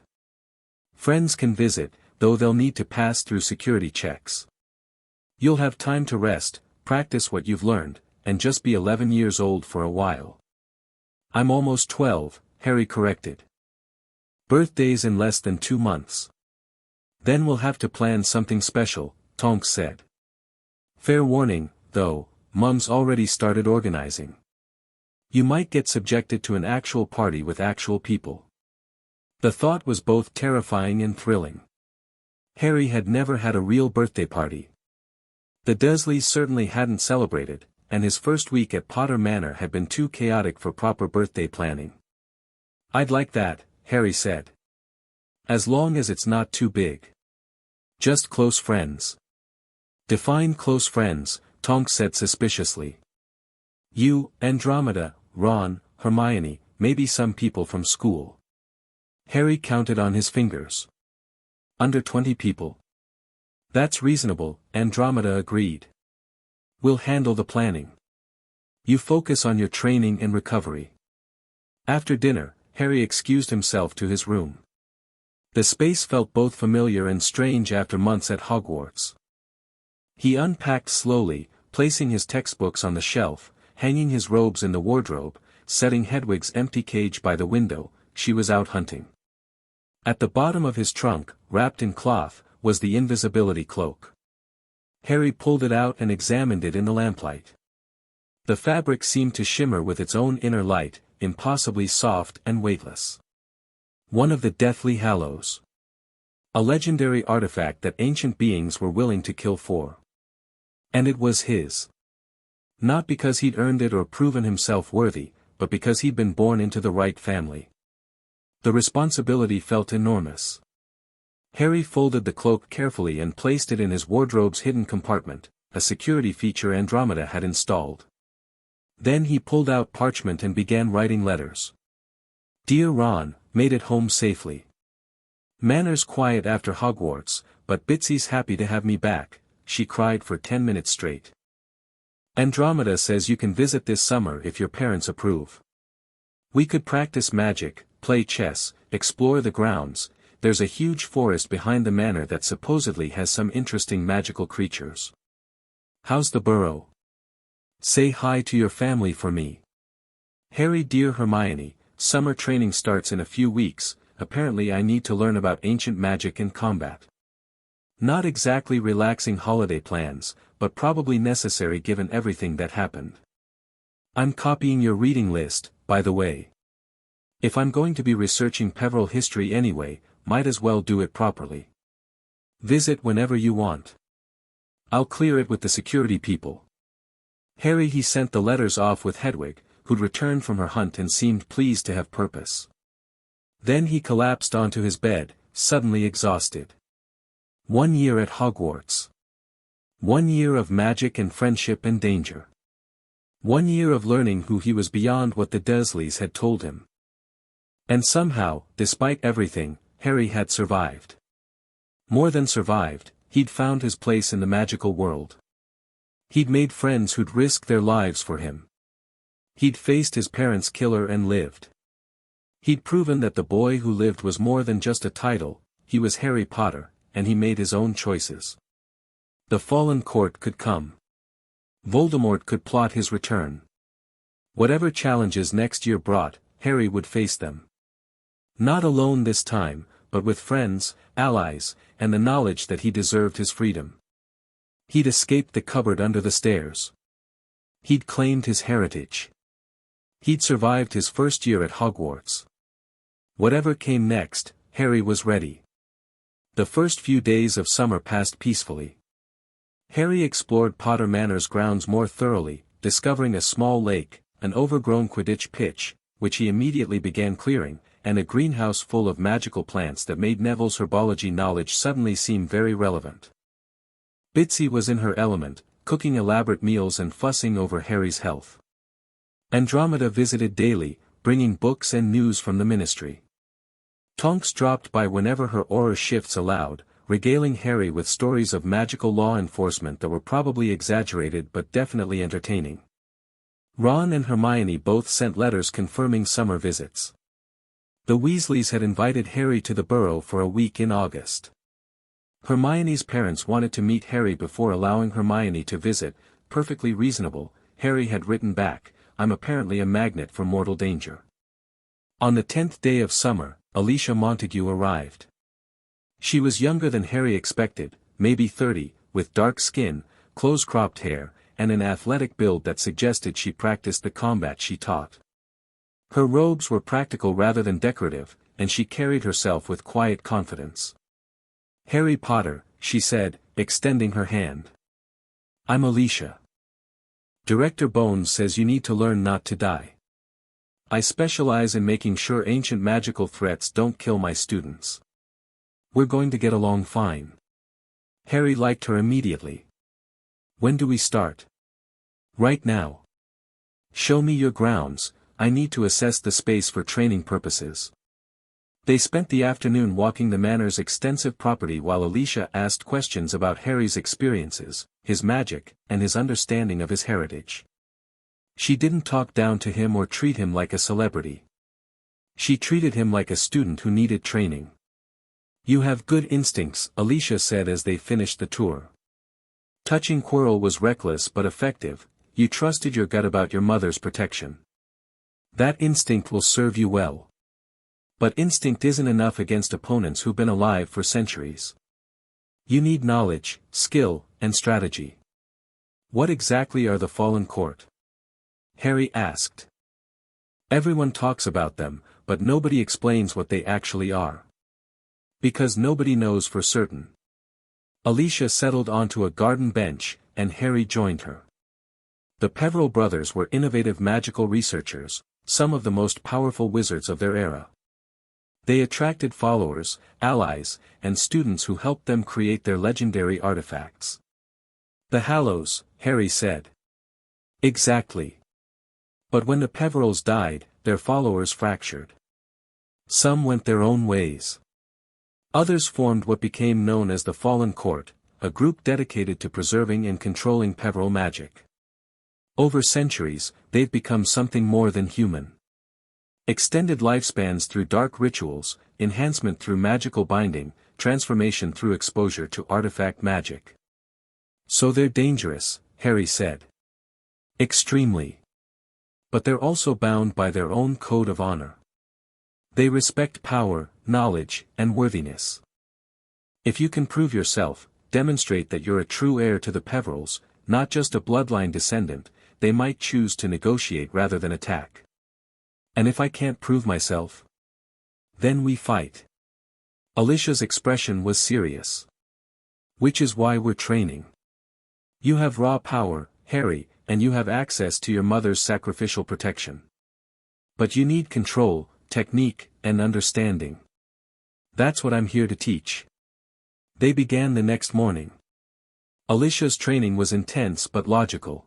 S2: "Friends can visit, though they'll need to pass through security checks. You'll have time to rest, practice what you've learned, and just be 11 years old for a while." "I'm almost 12, Harry corrected. "Birthday's in less than 2 months. "Then we'll have to plan something special," Tonks said. "Fair warning, though, Mum's already started organizing. You might get subjected to an actual party with actual people." The thought was both terrifying and thrilling. Harry had never had a real birthday party. The Dursleys certainly hadn't celebrated, and his first week at Potter Manor had been too chaotic for proper birthday planning. "I'd like that," Harry said. "As long as it's not too big. Just close friends." "Define close friends," Tonks said suspiciously. "You, Andromeda, Ron, Hermione, maybe some people from school." Harry counted on his fingers. "Under 20 people. "That's reasonable," Andromeda agreed. "We'll handle the planning. You focus on your training and recovery." After dinner, Harry excused himself to his room. The space felt both familiar and strange after months at Hogwarts. He unpacked slowly, placing his textbooks on the shelf, hanging his robes in the wardrobe, setting Hedwig's empty cage by the window. She was out hunting. At the bottom of his trunk, wrapped in cloth, was the invisibility cloak. Harry pulled it out and examined it in the lamplight. The fabric seemed to shimmer with its own inner light, impossibly soft and weightless. One of the Deathly Hallows. A legendary artifact that ancient beings were willing to kill for. And it was his. Not because he'd earned it or proven himself worthy, but because he'd been born into the right family. The responsibility felt enormous. Harry folded the cloak carefully and placed it in his wardrobe's hidden compartment, a security feature Andromeda had installed. Then he pulled out parchment and began writing letters. "Dear Ron, made it home safely. Manor's quiet after Hogwarts, but Bitsy's happy to have me back," she cried for 10 minutes straight. "Andromeda says you can visit this summer if your parents approve. We could practice magic, play chess, explore the grounds. There's a huge forest behind the manor that supposedly has some interesting magical creatures. How's the burrow? Say hi to your family for me. Harry, dear Hermione, summer training starts in a few weeks. Apparently I need to learn about ancient magic and combat. Not exactly relaxing holiday plans, but probably necessary given everything that happened. I'm copying your reading list, by the way. If I'm going to be researching Peveril history anyway, might as well do it properly. Visit whenever you want. I'll clear it with the security people." Harry he sent the letters off with Hedwig, who'd returned from her hunt and seemed pleased to have purpose. Then he collapsed onto his bed, suddenly exhausted. 1 year at Hogwarts. 1 year of magic and friendship and danger. 1 year of learning who he was beyond what the Dursleys had told him. And somehow, despite everything, Harry had survived. More than survived, he'd found his place in the magical world. He'd made friends who'd risked their lives for him. He'd faced his parents' killer and lived. He'd proven that the boy who lived was more than just a title. He was Harry Potter, and he made his own choices. The Fallen Court could come. Voldemort could plot his return. Whatever challenges next year brought, Harry would face them. Not alone this time, but with friends, allies, and the knowledge that he deserved his freedom. He'd escaped the cupboard under the stairs. He'd claimed his heritage. He'd survived his first year at Hogwarts. Whatever came next, Harry was ready. The first few days of summer passed peacefully. Harry explored Potter Manor's grounds more thoroughly, discovering a small lake, an overgrown Quidditch pitch, which he immediately began clearing, and a greenhouse full of magical plants that made Neville's herbology knowledge suddenly seem very relevant. Bitsy was in her element, cooking elaborate meals and fussing over Harry's health. Andromeda visited daily, bringing books and news from the Ministry. Tonks dropped by whenever her aura shifts allowed, regaling Harry with stories of magical law enforcement that were probably exaggerated but definitely entertaining. Ron and Hermione both sent letters confirming summer visits. The Weasleys had invited Harry to the Burrow for a week in August. Hermione's parents wanted to meet Harry before allowing Hermione to visit, perfectly reasonable. Harry had written back, "I'm apparently a magnet for mortal danger." On the 10th day of summer, Alicia Montague arrived. She was younger than Harry expected, maybe 30, with dark skin, close-cropped hair, and an athletic build that suggested she practiced the combat she taught. Her robes were practical rather than decorative, and she carried herself with quiet confidence. "Harry Potter," she said, extending her hand. "I'm Alicia. Director Bones says you need to learn not to die. I specialize in making sure ancient magical threats don't kill my students. We're going to get along fine." Harry liked her immediately. "When do we start?" "Right now. Show me your grounds, I need to assess the space for training purposes." They spent the afternoon walking the manor's extensive property while Alicia asked questions about Harry's experiences, his magic, and his understanding of his heritage. She didn't talk down to him or treat him like a celebrity. She treated him like a student who needed training. "You have good instincts," Alicia said as they finished the tour. "Touching Quirrell was reckless but effective. You trusted your gut about your mother's protection. That instinct will serve you well. But instinct isn't enough against opponents who've been alive for centuries. You need knowledge, skill, and strategy." "What exactly are the Fallen Court?" Harry asked. "Everyone talks about them, but nobody explains what they actually are. Because nobody knows for certain." Alicia settled onto a garden bench, and Harry joined her. The Peverell brothers were innovative magical researchers, some of the most powerful wizards of their era. They attracted followers, allies, and students who helped them create their legendary artifacts. "The Hallows," Harry said. "Exactly. But when the Peverells died, their followers fractured. Some went their own ways. Others formed what became known as the Fallen Court, a group dedicated to preserving and controlling Peverell magic. Over centuries, they've become something more than human. Extended lifespans through dark rituals, enhancement through magical binding, transformation through exposure to artifact magic." "So they're dangerous," Harry said. "Extremely. But they're also bound by their own code of honor. They respect power, knowledge, and worthiness. If you can prove yourself, demonstrate that you're a true heir to the Peverells, not just a bloodline descendant, they might choose to negotiate rather than attack. And if I can't prove myself? Then we fight." Alicia's expression was serious. "Which is why we're training. You have raw power, Harry, and you have access to your mother's sacrificial protection. But you need control, technique, and understanding. That's what I'm here to teach." They began the next morning. Alicia's training was intense but logical.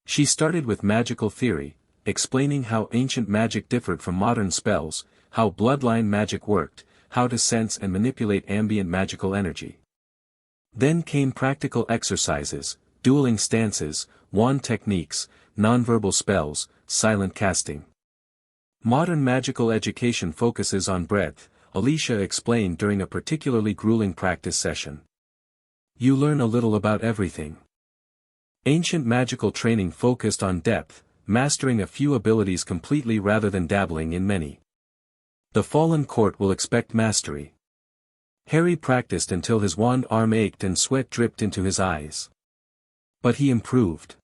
S2: She started with magical theory, explaining how ancient magic differed from modern spells, how bloodline magic worked, how to sense and manipulate ambient magical energy. Then came practical exercises, dueling stances, wand techniques, nonverbal spells, silent casting. Modern magical education focuses on breadth, Alicia explained during a particularly grueling practice session. You learn a little about everything. Ancient magical training focused on depth, mastering a few abilities completely rather than dabbling in many. The Fallen Court will expect mastery. Harry practiced until his wand arm ached and sweat dripped into his eyes. But he improved.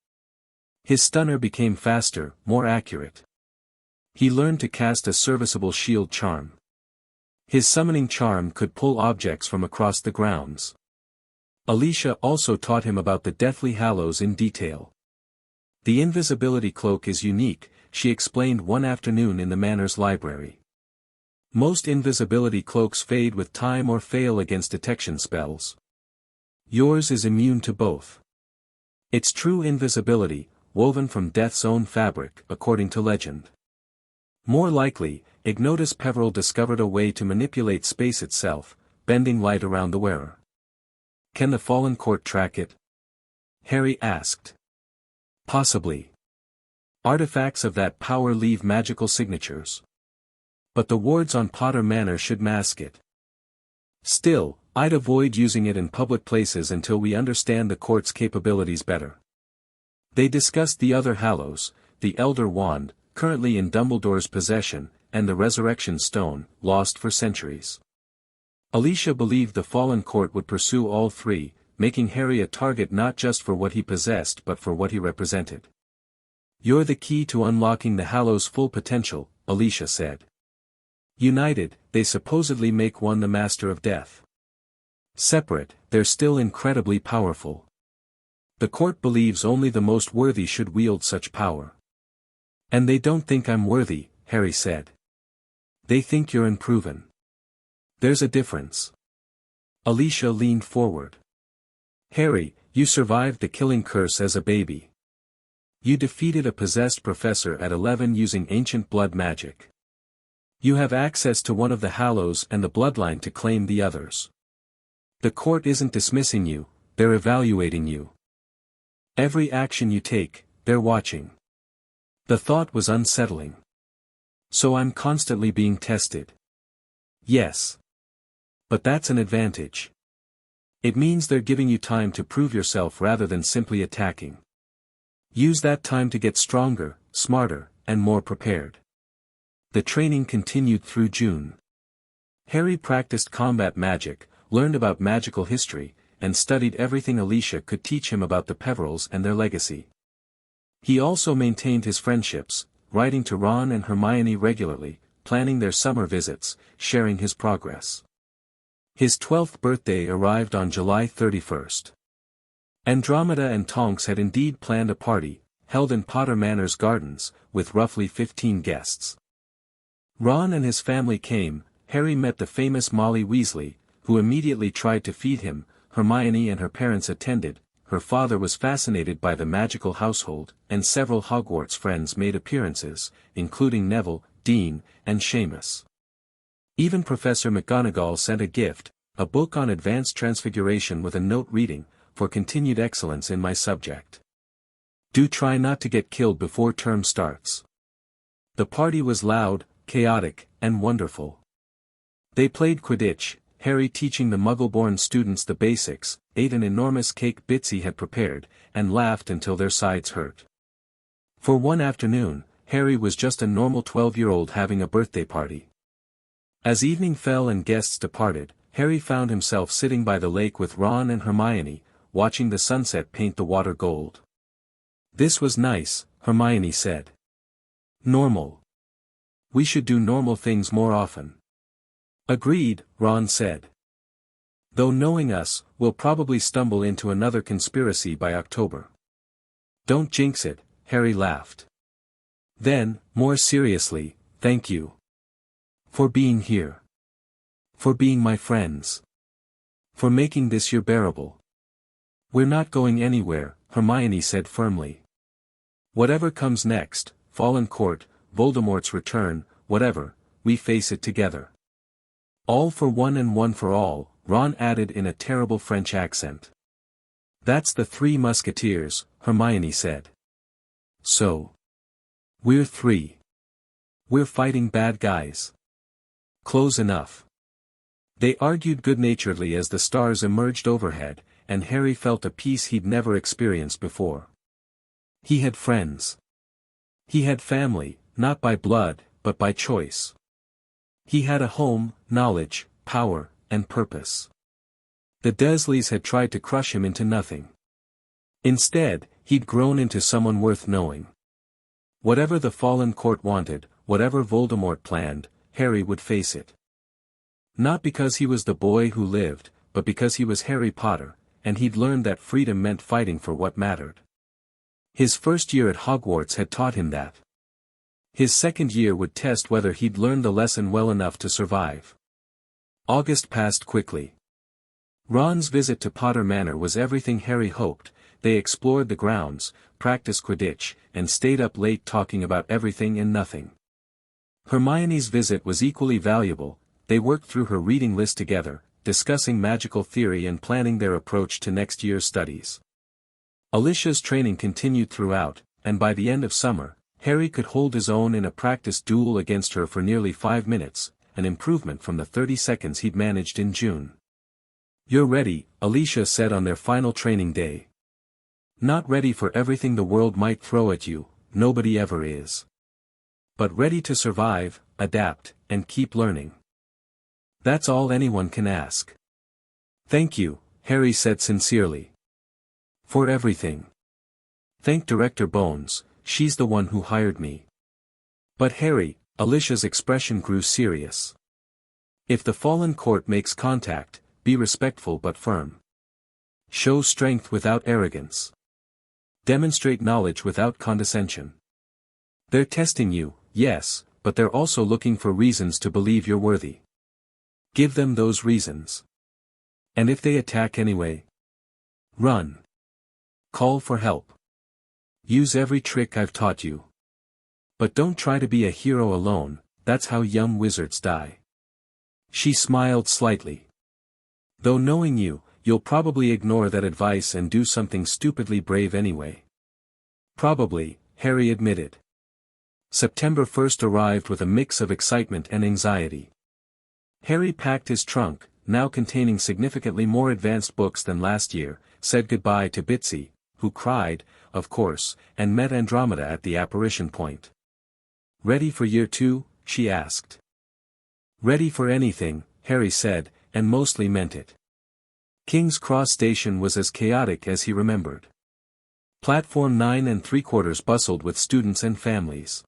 S2: His stunner became faster, more accurate. He learned to cast a serviceable shield charm. His summoning charm could pull objects from across the grounds. Alicia also taught him about the Deathly Hallows in detail. The invisibility cloak is unique, she explained one afternoon in the manor's library. Most invisibility cloaks fade with time or fail against detection spells. Yours is immune to both. It's true invisibility, woven from death's own fabric, according to legend. More likely, Ignotus Peveril discovered a way to manipulate space itself, bending light around the wearer. Can the Fallen Court track it? Harry asked. Possibly. Artifacts of that power leave magical signatures. But the wards on Potter Manor should mask it. Still, I'd avoid using it in public places until we understand the court's capabilities better. They discussed the other Hallows, the Elder Wand, currently in Dumbledore's possession, and the Resurrection Stone, lost for centuries. Alicia believed the Fallen Court would pursue all three, making Harry a target not just for what he possessed but for what he represented. You're the key to unlocking the Hallows' full potential, Alicia said. United, they supposedly make one the Master of Death. Separate, they're still incredibly powerful. The court believes only the most worthy should wield such power. And they don't think I'm worthy, Harry said. They think you're unproven. There's a difference. Alicia leaned forward. Harry, you survived the killing curse as a baby. You defeated a possessed professor at 11 using ancient blood magic. You have access to one of the Hallows and the bloodline to claim the others. The court isn't dismissing you, they're evaluating you. Every action you take, they're watching. The thought was unsettling. So I'm constantly being tested. Yes. But that's an advantage. It means they're giving you time to prove yourself rather than simply attacking. Use that time to get stronger, smarter, and more prepared. The training continued through June. Harry practiced combat magic, learned about magical history, and studied everything Alicia could teach him about the Peverils and their legacy. He also maintained his friendships, writing to Ron and Hermione regularly, planning their summer visits, sharing his progress. His 12th birthday arrived on July 31st. Andromeda and Tonks had indeed planned a party, held in Potter Manor's gardens, with roughly 15 guests. Ron and his family came. Harry met the famous Molly Weasley, who immediately tried to feed him. Hermione and her parents attended. Her father was fascinated by the magical household, and several Hogwarts friends made appearances, including Neville, Dean, and Seamus. Even Professor McGonagall sent a gift, a book on advanced transfiguration with a note reading, "For continued excellence in my subject. Do try not to get killed before term starts." The party was loud, chaotic, and wonderful. They played Quidditch, Harry teaching the Muggle-born students the basics, ate an enormous cake Bitsy had prepared, and laughed until their sides hurt. For one afternoon, Harry was just a normal 12-year-old having a birthday party. As evening fell and guests departed, Harry found himself sitting by the lake with Ron and Hermione, watching the sunset paint the water gold. This was nice, Hermione said. Normal. We should do normal things more often. Agreed, Ron said. Though knowing us, we'll probably stumble into another conspiracy by October. Don't jinx it, Harry laughed. Then, more seriously, thank you. For being here. For being my friends. For making this year bearable. We're not going anywhere, Hermione said firmly. Whatever comes next, Fallen Court, Voldemort's return, whatever, we face it together. All for one and one for all, Ron added in a terrible French accent. That's the Three Musketeers, Hermione said. So. We're three. We're fighting bad guys. Close enough. They argued good-naturedly as the stars emerged overhead, and Harry felt a peace he'd never experienced before. He had friends. He had family, not by blood, but by choice. He had a home, knowledge, power, and purpose. The Dursleys had tried to crush him into nothing. Instead, he'd grown into someone worth knowing. Whatever the Fallen Court wanted, whatever Voldemort planned, Harry would face it. Not because he was the boy who lived, but because he was Harry Potter, and he'd learned that freedom meant fighting for what mattered. His first year at Hogwarts had taught him that. His second year would test whether he'd learned the lesson well enough to survive. August passed quickly. Ron's visit to Potter Manor was everything Harry hoped. They explored the grounds, practiced Quidditch, and stayed up late talking about everything and nothing. Hermione's visit was equally valuable. They worked through her reading list together, discussing magical theory and planning their approach to next year's studies. Alicia's training continued throughout, and by the end of summer, Harry could hold his own in a practice duel against her for nearly 5 minutes, an improvement from the 30 seconds he'd managed in June. "You're ready," Alicia said on their final training day. "Not ready for everything the world might throw at you, nobody ever is. But ready to survive, adapt, and keep learning. That's all anyone can ask." "Thank you," Harry said sincerely. "For everything. Thank Director Bones, she's the one who hired me." "But Harry," Alicia's expression grew serious. "If the fallen court makes contact, be respectful but firm. Show strength without arrogance. Demonstrate knowledge without condescension. They're testing you, yes, but they're also looking for reasons to believe you're worthy. Give them those reasons. And if they attack anyway, run. Call for help. Use every trick I've taught you. But don't try to be a hero alone, that's how young wizards die." She smiled slightly. "Though knowing you, you'll probably ignore that advice and do something stupidly brave anyway." "Probably," Harry admitted. September 1st arrived with a mix of excitement and anxiety. Harry packed his trunk, now containing significantly more advanced books than last year, said goodbye to Bitsy, who cried, of course, and met Andromeda at the apparition point. "Ready for year 2, she asked. "Ready for anything," Harry said, and mostly meant it. King's Cross Station was as chaotic as he remembered. Platform 9 3/4 bustled with students and families.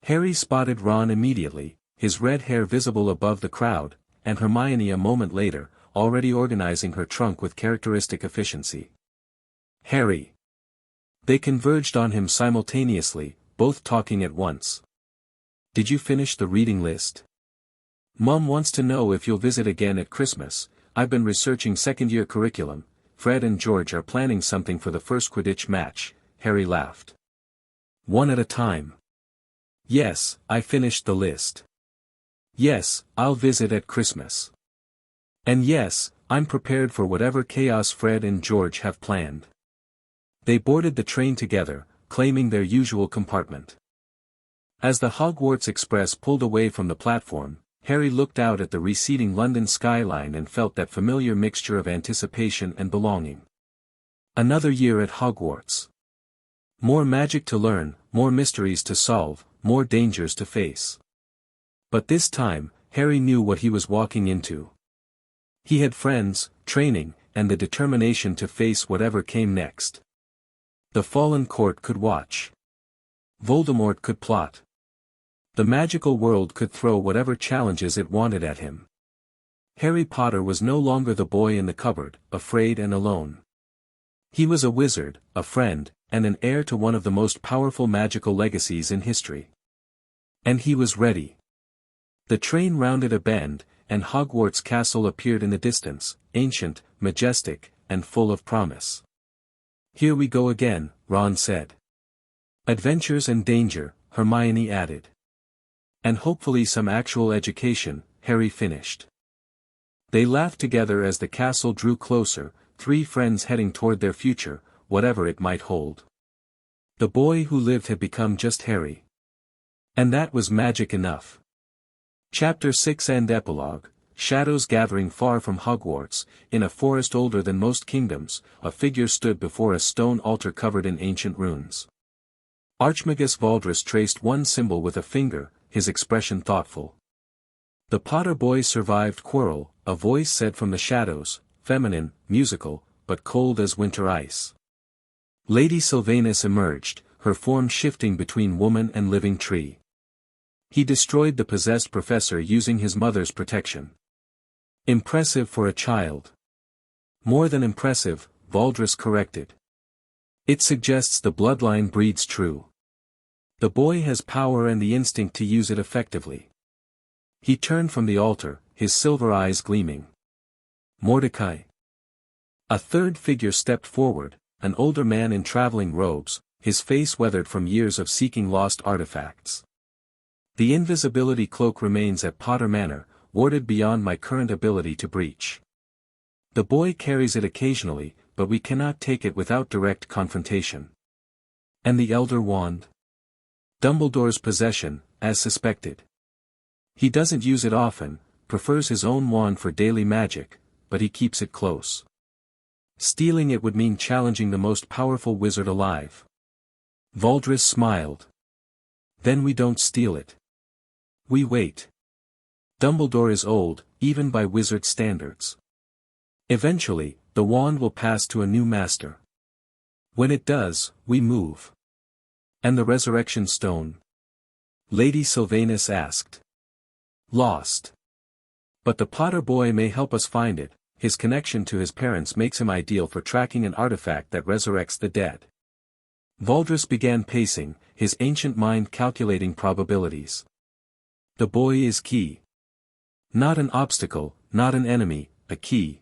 S2: Harry spotted Ron immediately, his red hair visible above the crowd, and Hermione a moment later, already organizing her trunk with characteristic efficiency. "Harry." They converged on him simultaneously, both talking at once. "Did you finish the reading list? Mom wants to know if you'll visit again at Christmas. I've been researching second-year curriculum. Fred and George are planning something for the first Quidditch match," Harry laughed. "One at a time." "Yes, I finished the list. Yes, I'll visit at Christmas. And yes, I'm prepared for whatever chaos Fred and George have planned." They boarded the train together, claiming their usual compartment. As the Hogwarts Express pulled away from the platform, Harry looked out at the receding London skyline and felt that familiar mixture of anticipation and belonging. Another year at Hogwarts. More magic to learn, more mysteries to solve, more dangers to face. But this time, Harry knew what he was walking into. He had friends, training, and the determination to face whatever came next. The Fallen Court could watch. Voldemort could plot. The magical world could throw whatever challenges it wanted at him. Harry Potter was no longer the boy in the cupboard, afraid and alone. He was a wizard, a friend, and an heir to one of the most powerful magical legacies in history. And he was ready. The train rounded a bend, and Hogwarts Castle appeared in the distance, ancient, majestic, and full of promise. "Here we go again," Ron said. "Adventures and danger," Hermione added. "And hopefully some actual education," Harry finished. They laughed together as the castle drew closer, 3 friends heading toward their future, whatever it might hold. The boy who lived had become just Harry. And that was magic enough. Chapter 6 and Epilogue. Shadows gathering far from Hogwarts, in a forest older than most kingdoms, a figure stood before a stone altar covered in ancient runes. Archmagus Valdris traced one symbol with a finger, his expression thoughtful. "The Potter boy survived Quirrell," a voice said from the shadows, feminine, musical, but cold as winter ice. Lady Sylvanus emerged, her form shifting between woman and living tree. He destroyed the possessed professor using his mother's protection. Impressive for a child. More than impressive, Valdres corrected. It suggests the bloodline breeds true. The boy has power and the instinct to use it effectively. He turned from the altar, his silver eyes gleaming. Mordecai. A third figure stepped forward, an older man in traveling robes, his face weathered from years of seeking lost artifacts. The invisibility cloak remains at Potter Manor, warded beyond my current ability to breach. The boy carries it occasionally, but we cannot take it without direct confrontation. And the Elder Wand? Dumbledore's possession, as suspected. He doesn't use it often, prefers his own wand for daily magic, but he keeps it close. Stealing it would mean challenging the most powerful wizard alive. Valdres smiled. Then we don't steal it. We wait. Dumbledore is old, even by wizard standards. Eventually, the wand will pass to a new master. When it does, we move. And the resurrection stone? Lady Sylvanus asked. Lost. But the Potter boy may help us find it. His connection to his parents makes him ideal for tracking an artifact that resurrects the dead. Valdres began pacing, his ancient mind calculating probabilities. The boy is key. Not an obstacle, not an enemy, a key.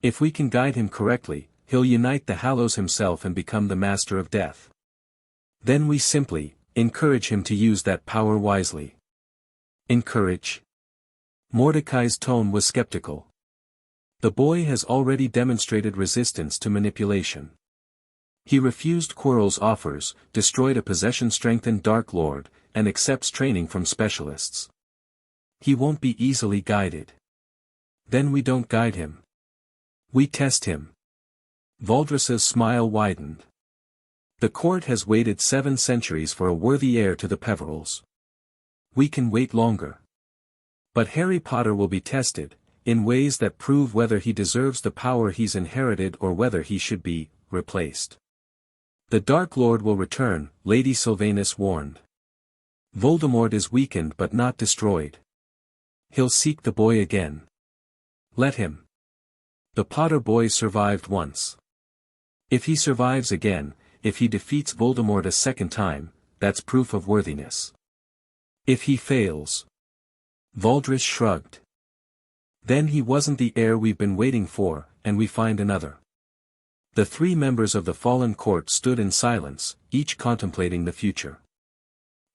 S2: If we can guide him correctly, he'll unite the Hallows himself and become the master of death. Then we simply encourage him to use that power wisely. Encourage? Mordecai's tone was skeptical. The boy has already demonstrated resistance to manipulation. He refused Quirrell's offers, destroyed a possession-strengthened Dark Lord, and accepts training from specialists. He won't be easily guided. Then we don't guide him. We test him. Valdres's smile widened. The court has waited 7 centuries for a worthy heir to the Peverils. We can wait longer. But Harry Potter will be tested, in ways that prove whether he deserves the power he's inherited or whether he should be replaced. The Dark Lord will return, Lady Sylvanus warned. Voldemort is weakened but not destroyed. He'll seek the boy again. Let him. The Potter boy survived once. If he survives again, if he defeats Voldemort a second time, that's proof of worthiness. If he fails. Valdres shrugged. Then he wasn't the heir we've been waiting for, and we find another. The 3 members of the fallen court stood in silence, each contemplating the future.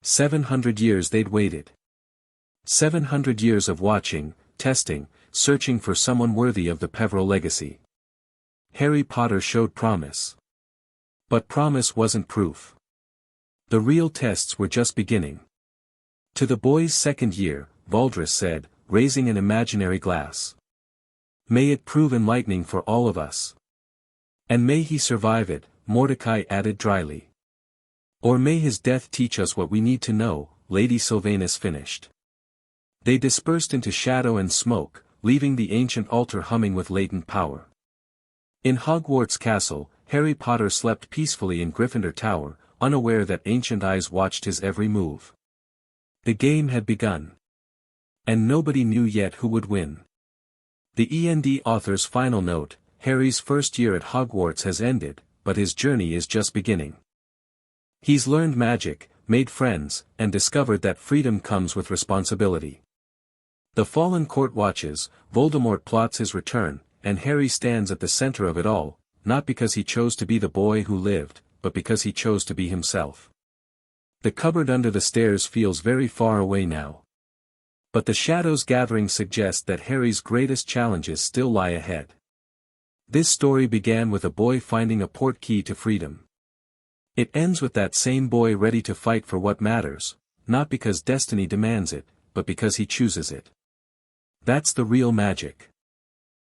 S2: 700 years they'd waited. 700 years of watching, testing, searching for someone worthy of the Peveril legacy. Harry Potter showed promise. But promise wasn't proof. The real tests were just beginning. To the boy's second year, Valdres said, raising an imaginary glass. May it prove enlightening for all of us. And may he survive it, Mordecai added dryly. Or may his death teach us what we need to know, Lady Sylvanus finished. They dispersed into shadow and smoke, leaving the ancient altar humming with latent power. In Hogwarts Castle, Harry Potter slept peacefully in Gryffindor Tower, unaware that ancient eyes watched his every move. The game had begun. And nobody knew yet who would win. The END author's final note: Harry's first year at Hogwarts has ended, but his journey is just beginning. He's learned magic, made friends, and discovered that freedom comes with responsibility. The fallen court watches, Voldemort plots his return, and Harry stands at the center of it all, not because he chose to be the boy who lived, but because he chose to be himself. The cupboard under the stairs feels very far away now. But the shadows gathering suggest that Harry's greatest challenges still lie ahead. This story began with a boy finding a portkey to freedom. It ends with that same boy ready to fight for what matters, not because destiny demands it, but because he chooses it. That's the real magic.